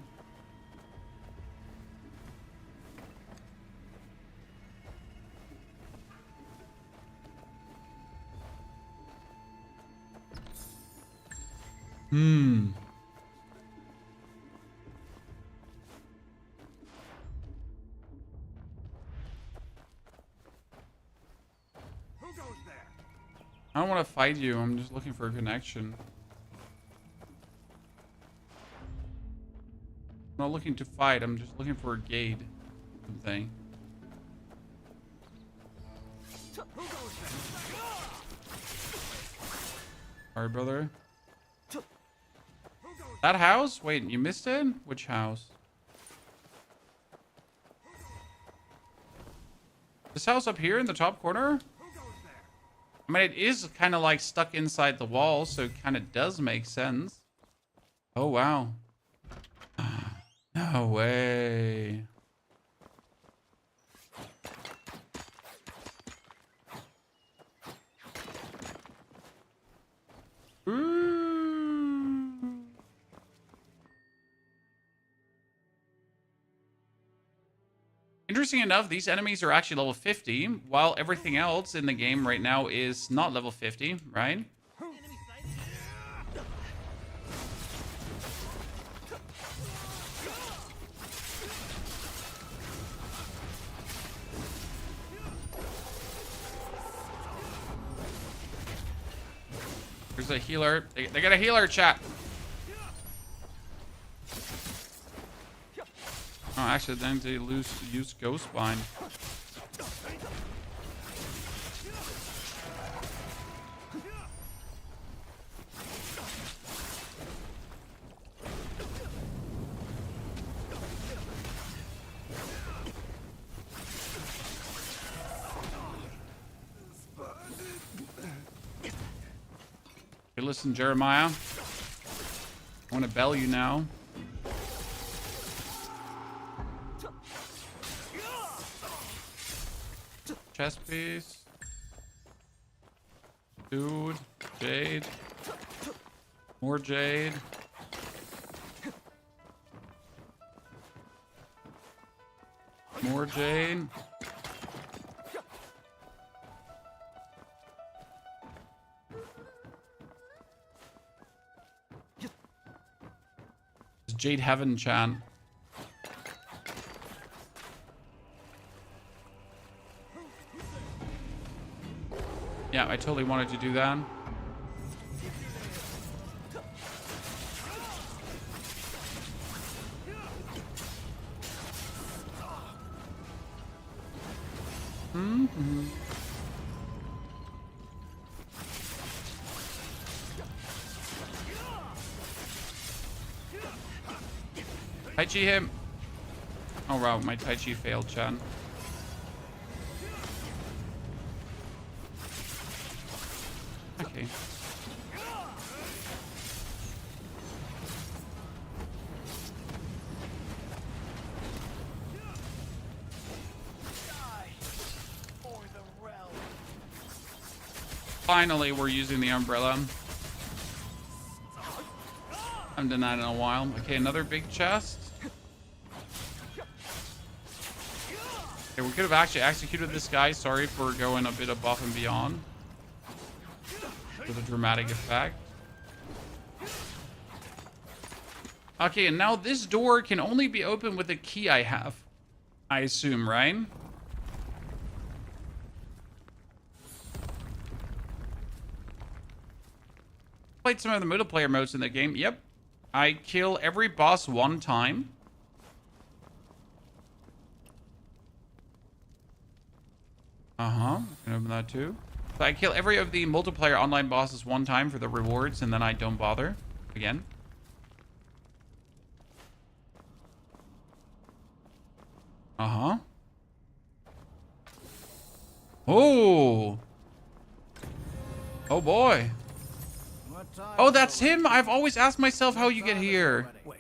I don't want to fight you. I'm just looking for a connection. I'm not looking to fight. I'm just looking for a gate thing. Sorry, brother. That house? Wait, you missed it? Which house? This house up here in the top corner? I mean, it is kind of like stuck inside the wall, so it kind of does make sense. Oh, wow. No way. Ooh. Interesting enough, these enemies are actually level 50, while everything else in the game right now is not level 50, right? There's a healer. They got a healer, chat. Oh, actually, then they use Ghost Bind. Hey, listen, Jeremiah. I want to bell you now. Chest piece. Dude. Jade. More jade. More jade. It's Jade Heaven, Chan. Yeah, I totally wanted to do that. Tai Chi him. Oh wow, my Tai Chi failed, Chan. Okay. Finally, we're using the umbrella. I haven't done that in a while. Okay, another big chest. Okay, we could have actually executed this guy. Sorry for going a bit above and beyond. For the dramatic effect. Okay, and now this door can only be opened with a key I have. I assume, right? Played some of the multiplayer modes in the game. Yep. I kill every boss one time. Uh-huh. Can open that too. So I kill every of the multiplayer online bosses one time for the rewards, and then I don't bother again. Uh-huh. Oh. Oh boy. Oh, that's him. I've always asked myself how you get here. Wait.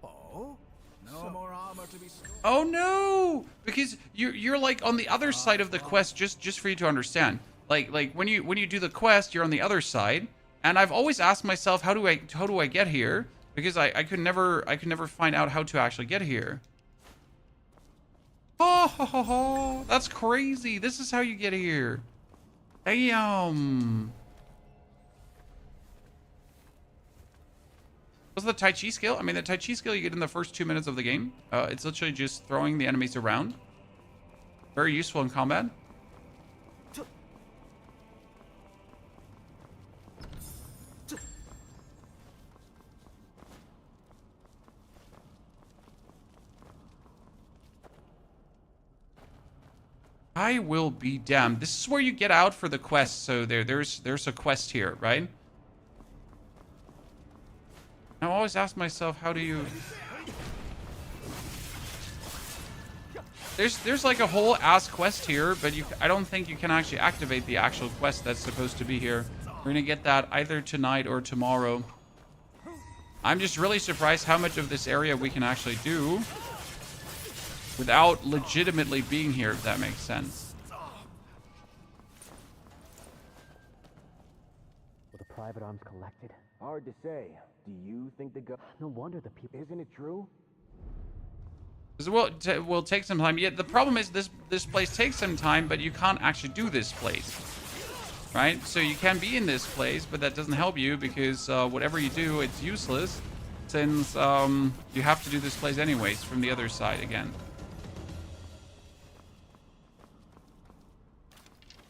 Oh? No more armor to be stolen. Oh no! Because you're like on the other side of the quest, just for you to understand. Like when you do the quest, you're on the other side, and I've always asked myself how do I get here? Because I could never find out how to actually get here. Oh, that's crazy. This is how you get here. Damn. What's the Tai Chi skill? I mean, the Tai Chi skill you get in the first 2 minutes of the game. It's literally just throwing the enemies around. Very useful in combat. I will be damned. This is where you get out for the quest. So there's a quest here, right? I always ask myself, how do you... There's like a whole ass quest here, but I don't think you can actually activate the actual quest that's supposed to be here. We're gonna get that either tonight or tomorrow. I'm just really surprised how much of this area we can actually do without legitimately being here, if that makes sense. Were the private arms collected? Hard to say. Do you think the No wonder the people... Isn't it true? It will take some time. Yeah, the problem is this place takes some time, but you can't actually do this place. Right? So you can be in this place, but that doesn't help you because whatever you do, it's useless. Since you have to do this place anyways from the other side again.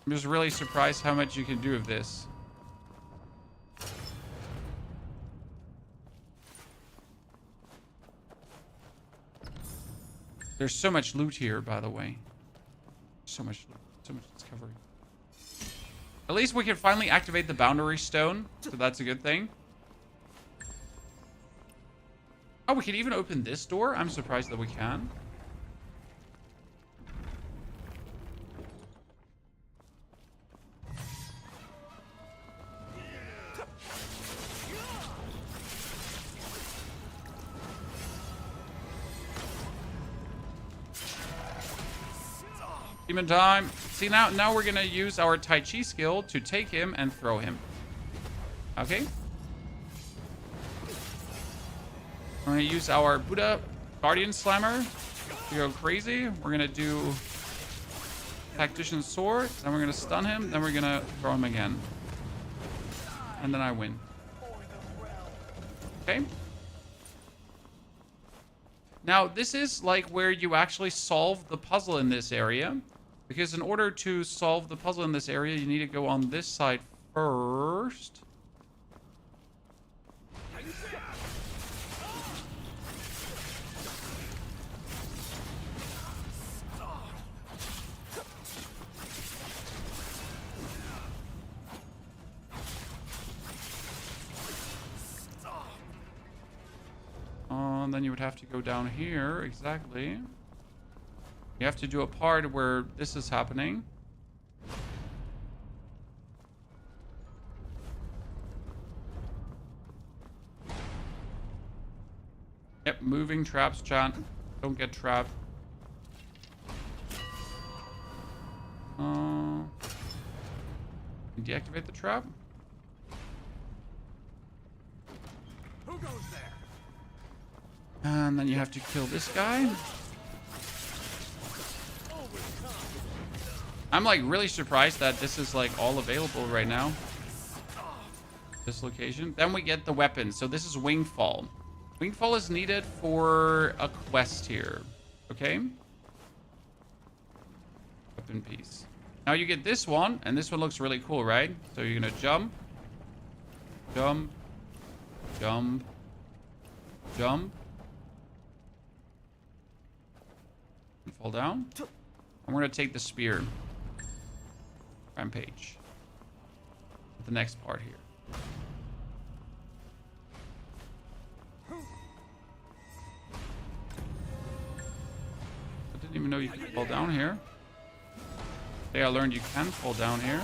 I'm just really surprised how much you can do of this. There's so much loot here, by the way. So much loot, so much discovery. At least we can finally activate the boundary stone, so that's a good thing. Oh, we can even open this door? I'm surprised that we can. Demon time. See, now we're gonna use our Tai Chi skill to take him and throw him. Okay. We're gonna use our Buddha Guardian Slammer to go crazy. We're gonna do Tactician Sword. Then we're gonna stun him. Then we're gonna throw him again. And then I win. Okay. Now, this is like where you actually solve the puzzle in this area. Because in order to solve the puzzle in this area, you need to go on this side first. And then you would have to go down here, exactly. You have to do a part where this is happening. Yep, moving traps, chat. Don't get trapped. Deactivate the trap. Who goes there? And then you have to kill this guy. I'm like really surprised that this is like all available right now. This location. Then we get the weapon. So this is Wingfall. Wingfall is needed for a quest here. Okay. Weapon piece. Now you get this one, and this one looks really cool, right? So you're gonna jump, jump, jump, jump. Fall down. And we're gonna take the spear. Rampage. The next part here. I didn't even know you could fall down here. Today I learned you can fall down here.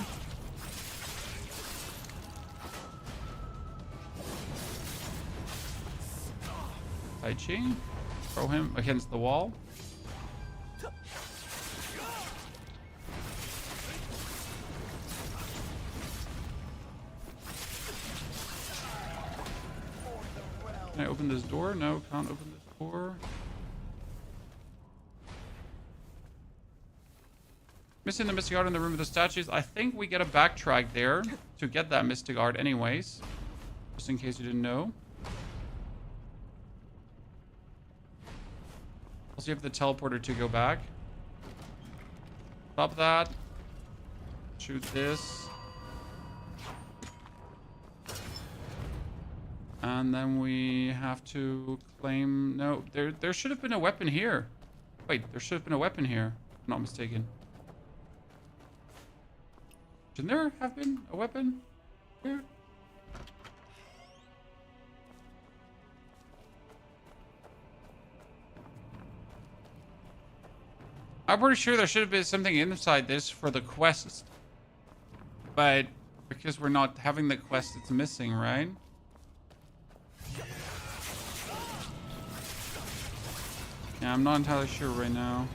Tai Chi. Throw him against the wall. Can I open this door? No, can't open this door. Missing the Mystic Art in the room with the statues. I think we get a backtrack there to get that Mystic Art anyways. Just in case you didn't know. We'll see if the teleporter to go back. Stop that. Shoot this. And then we have to claim... No, there should have been a weapon here. Wait, there should have been a weapon here. If I'm not mistaken. Shouldn't there have been a weapon here? I'm pretty sure there should have been something inside this for the quest. But because we're not having the quest, it's missing, right? Yeah, I'm not entirely sure right now.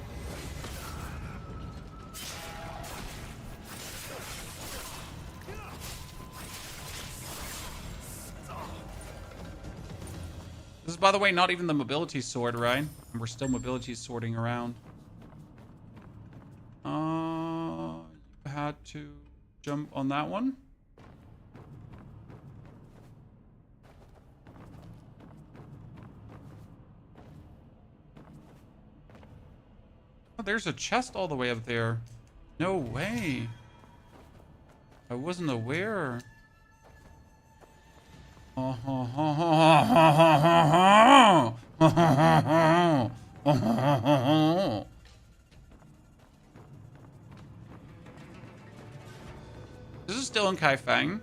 This is, by the way, not even the mobility sword, right? And we're still mobility sorting around. You had to jump on that one. Oh, there's a chest all the way up there. No way. I wasn't aware. This is still in Kaifeng.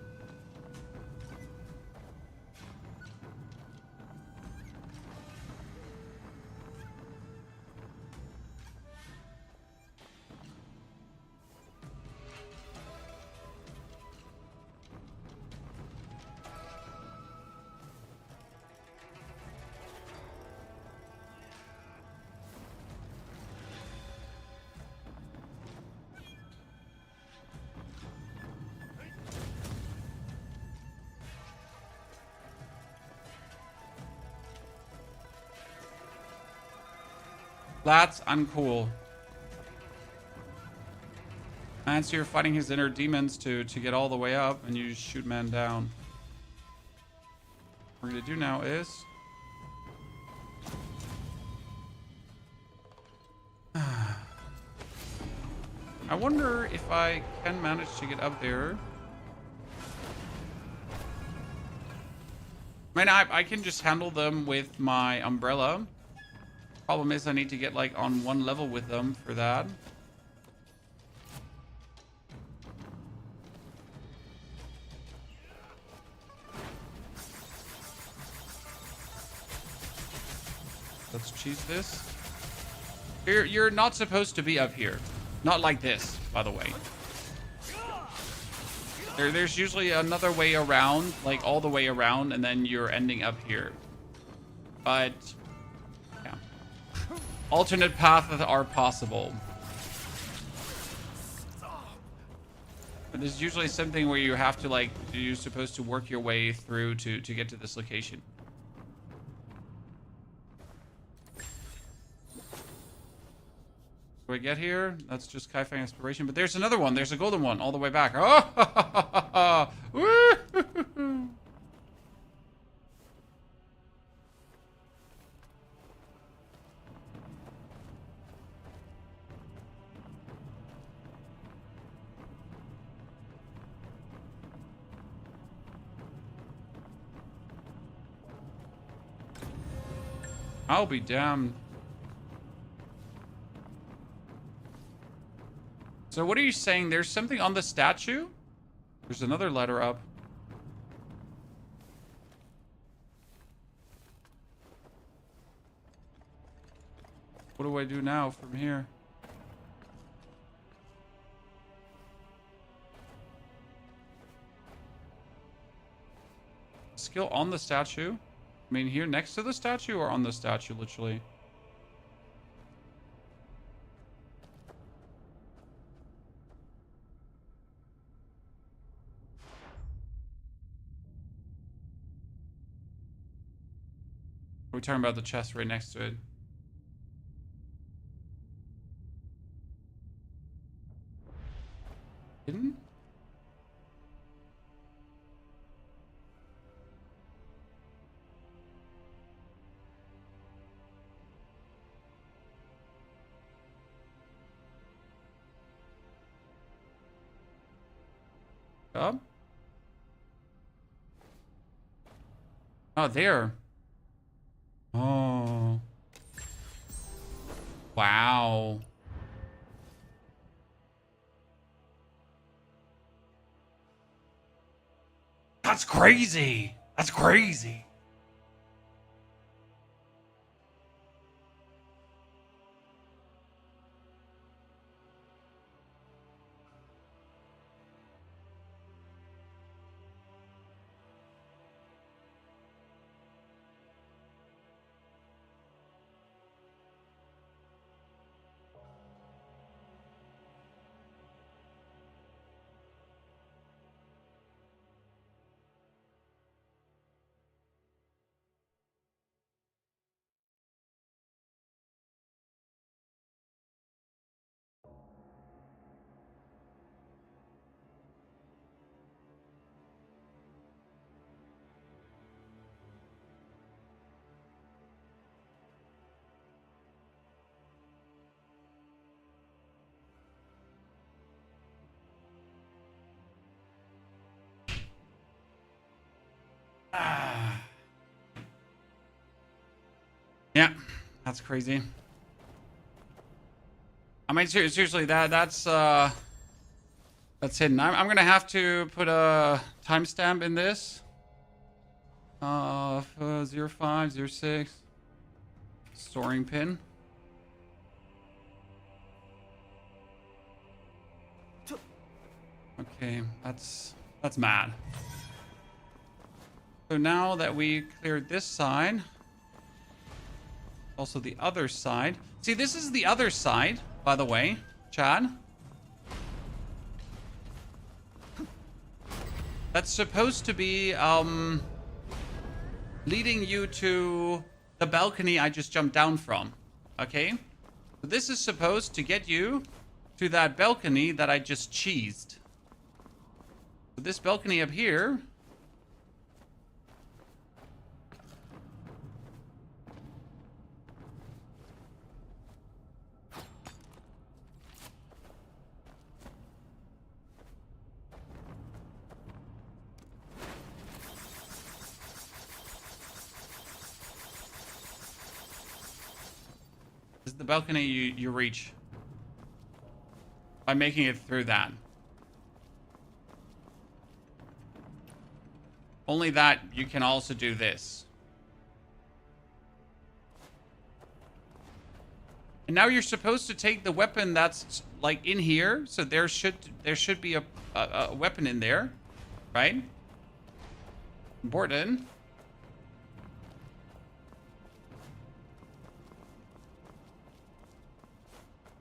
That's uncool. And so you're fighting his inner demons to get all the way up, and you just shoot man down. What we're gonna do now is... I wonder if I can manage to get up there. I mean, I can just handle them with my umbrella. Problem is I need to get like on one level with them for that. Let's cheese this. You're not supposed to be up here. Not like this, by the way. There's usually another way around, like all the way around, and then you're ending up here. But, yeah. Alternate paths are possible. But there's usually something where you have to, like, you're supposed to work your way through to get to this location. Do I get here? That's just Kaifeng exploration. But there's another one. There's a golden one all the way back. Oh! Woo! I'll be damned. So what are you saying? There's something on the statue? There's another letter up. What do I do now from here? Skill on the statue? I mean, here next to the statue or on the statue, literally? Are we talking about the chest right next to it? Hidden? Up? Oh, there. Oh. Wow. That's crazy. That's crazy. Yeah, that's crazy. I mean, seriously, that's hidden. I'm gonna have to put a timestamp in this. 0506 Soaring Pin. Okay, that's mad. So now that we cleared this side, also the other side. See, this is the other side, by the way, Chad. That's supposed to be leading you to the balcony I just jumped down from. Okay? So this is supposed to get you to that balcony that I just cheesed. So this balcony up here. This is the balcony you reach by making it through that. Only that you can also do this. And now you're supposed to take the weapon that's like in here. So there should be a weapon in there, right? Important.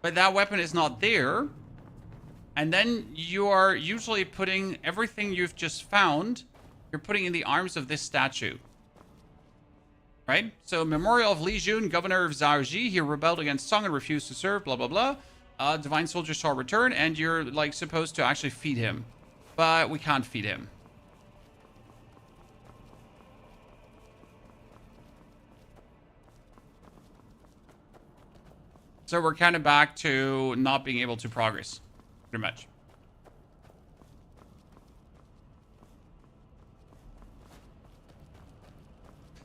But that weapon is not there. And then you are usually putting everything you've just found, you're putting in the arms of this statue. Right? So, Memorial of Li Jun, Governor of Zhaoji. He rebelled against Song and refused to serve, blah, blah, blah. Divine Soldier shall return, and you're, like, supposed to actually feed him. But we can't feed him. So we're kind of back to not being able to progress, pretty much.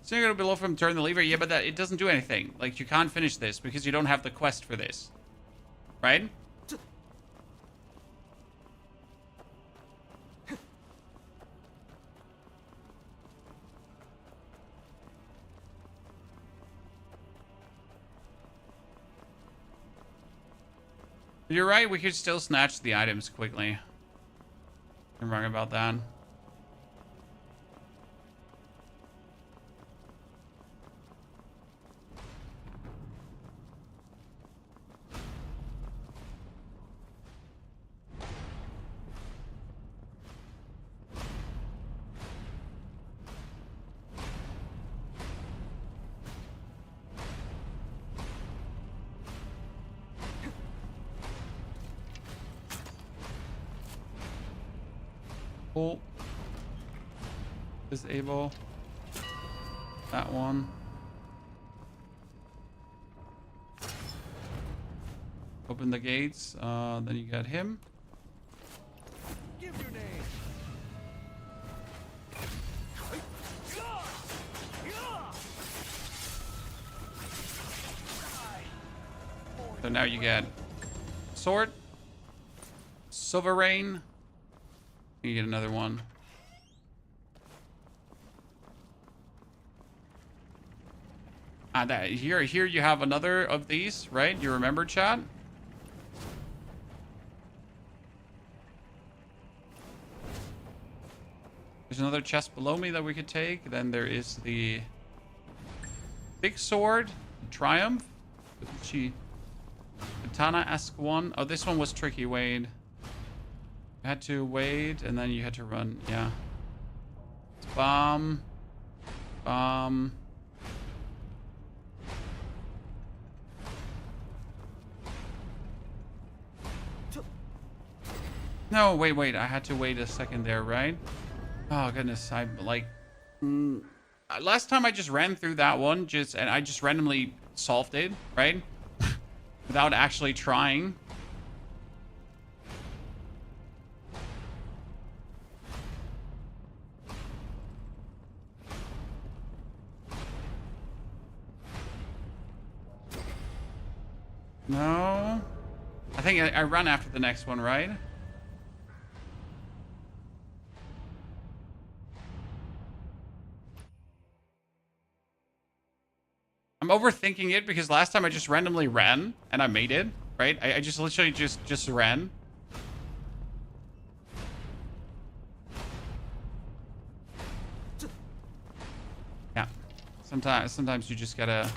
So you're gonna below from turn the lever, yeah, but it doesn't do anything. Like, you can't finish this because you don't have the quest for this, right? You're right, we could still snatch the items quickly. I'm wrong about that. Cool. Disable that one. Open the gates. Then you got him. Give your name. So now you get sword, sovereign. You get another one. Here you have another of these, right? You remember, chat? There's another chest below me that we could take. Then there is the big sword, Triumph. Katana-esque one. Oh, this one was tricky, Wade. You had to wait, and then you had to run. Yeah. Bomb. Bomb. No, wait. I had to wait a second there, right? Oh, goodness. I'm like... last time I just ran through that one, and I just randomly solved it, right? Without actually trying. No. I think I run after the next one, right? I'm overthinking it because last time I just randomly ran and I made it, right? I just literally just ran. Yeah. Sometimes you just gotta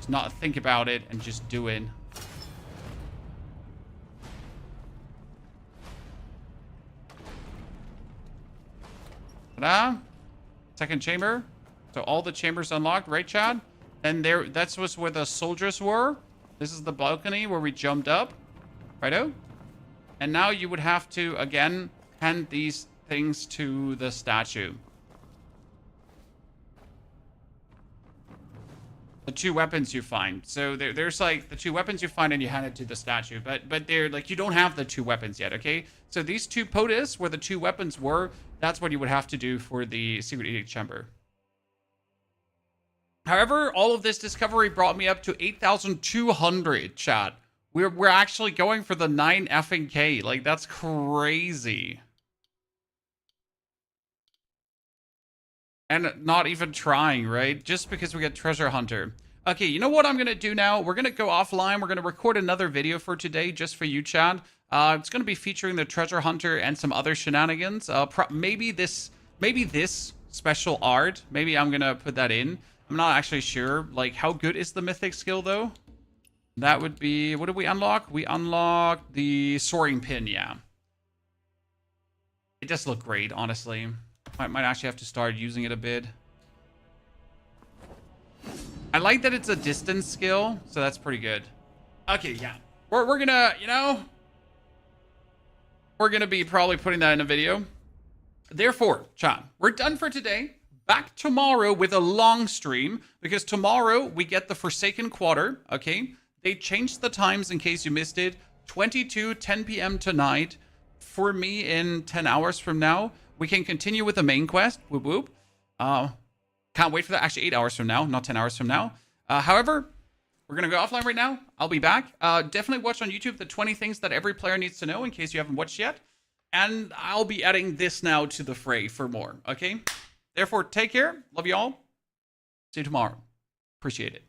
not think about it and just do it. Ta-da! Second chamber. So all the chambers unlocked, right, Chad? And there, that's was where the soldiers were. This is the balcony where we jumped up. Righto? And now you would have to, again, hand these things to the statue. The 2 weapons you find. So there's like the 2 weapons you find and you hand it to the statue. But they're like, you don't have the 2 weapons yet, okay? So these 2 POTUS, where the 2 weapons were, that's what you would have to do for the Secret Edict Chamber. However, all of this discovery brought me up to 8,200, chat. We're actually going for the 9 effing K. Like, that's crazy. And not even trying, right? Just because we get Treasure Hunter. Okay, you know what I'm going to do now? We're going to go offline. We're going to record another video for today just for you, Chad. It's going to be featuring the Treasure Hunter and some other shenanigans. Maybe this special art. Maybe I'm going to put that in. I'm not actually sure. Like, how good is the Mythic skill, though? That would be... What did we unlock? We unlocked the Soaring Pin, yeah. It does look great, honestly. Might actually have to start using it a bit. I like that it's a distance skill, so that's pretty good. Okay, yeah. We're gonna, you know... We're gonna be probably putting that in a video. Therefore, chat, we're done for today. Back tomorrow with a long stream, because tomorrow we get the Forsaken Quarter, okay? They changed the times in case you missed it. 10 p.m. tonight. For me, in 10 hours from now, we can continue with the main quest. Whoop whoop. Can't wait for that. Actually, 8 hours from now, not 10 hours from now. However, we're going to go offline right now. I'll be back. Definitely watch on YouTube the 20 things that every player needs to know in case you haven't watched yet. And I'll be adding this now to the fray for more, okay? Therefore, take care. Love you all. See you tomorrow. Appreciate it.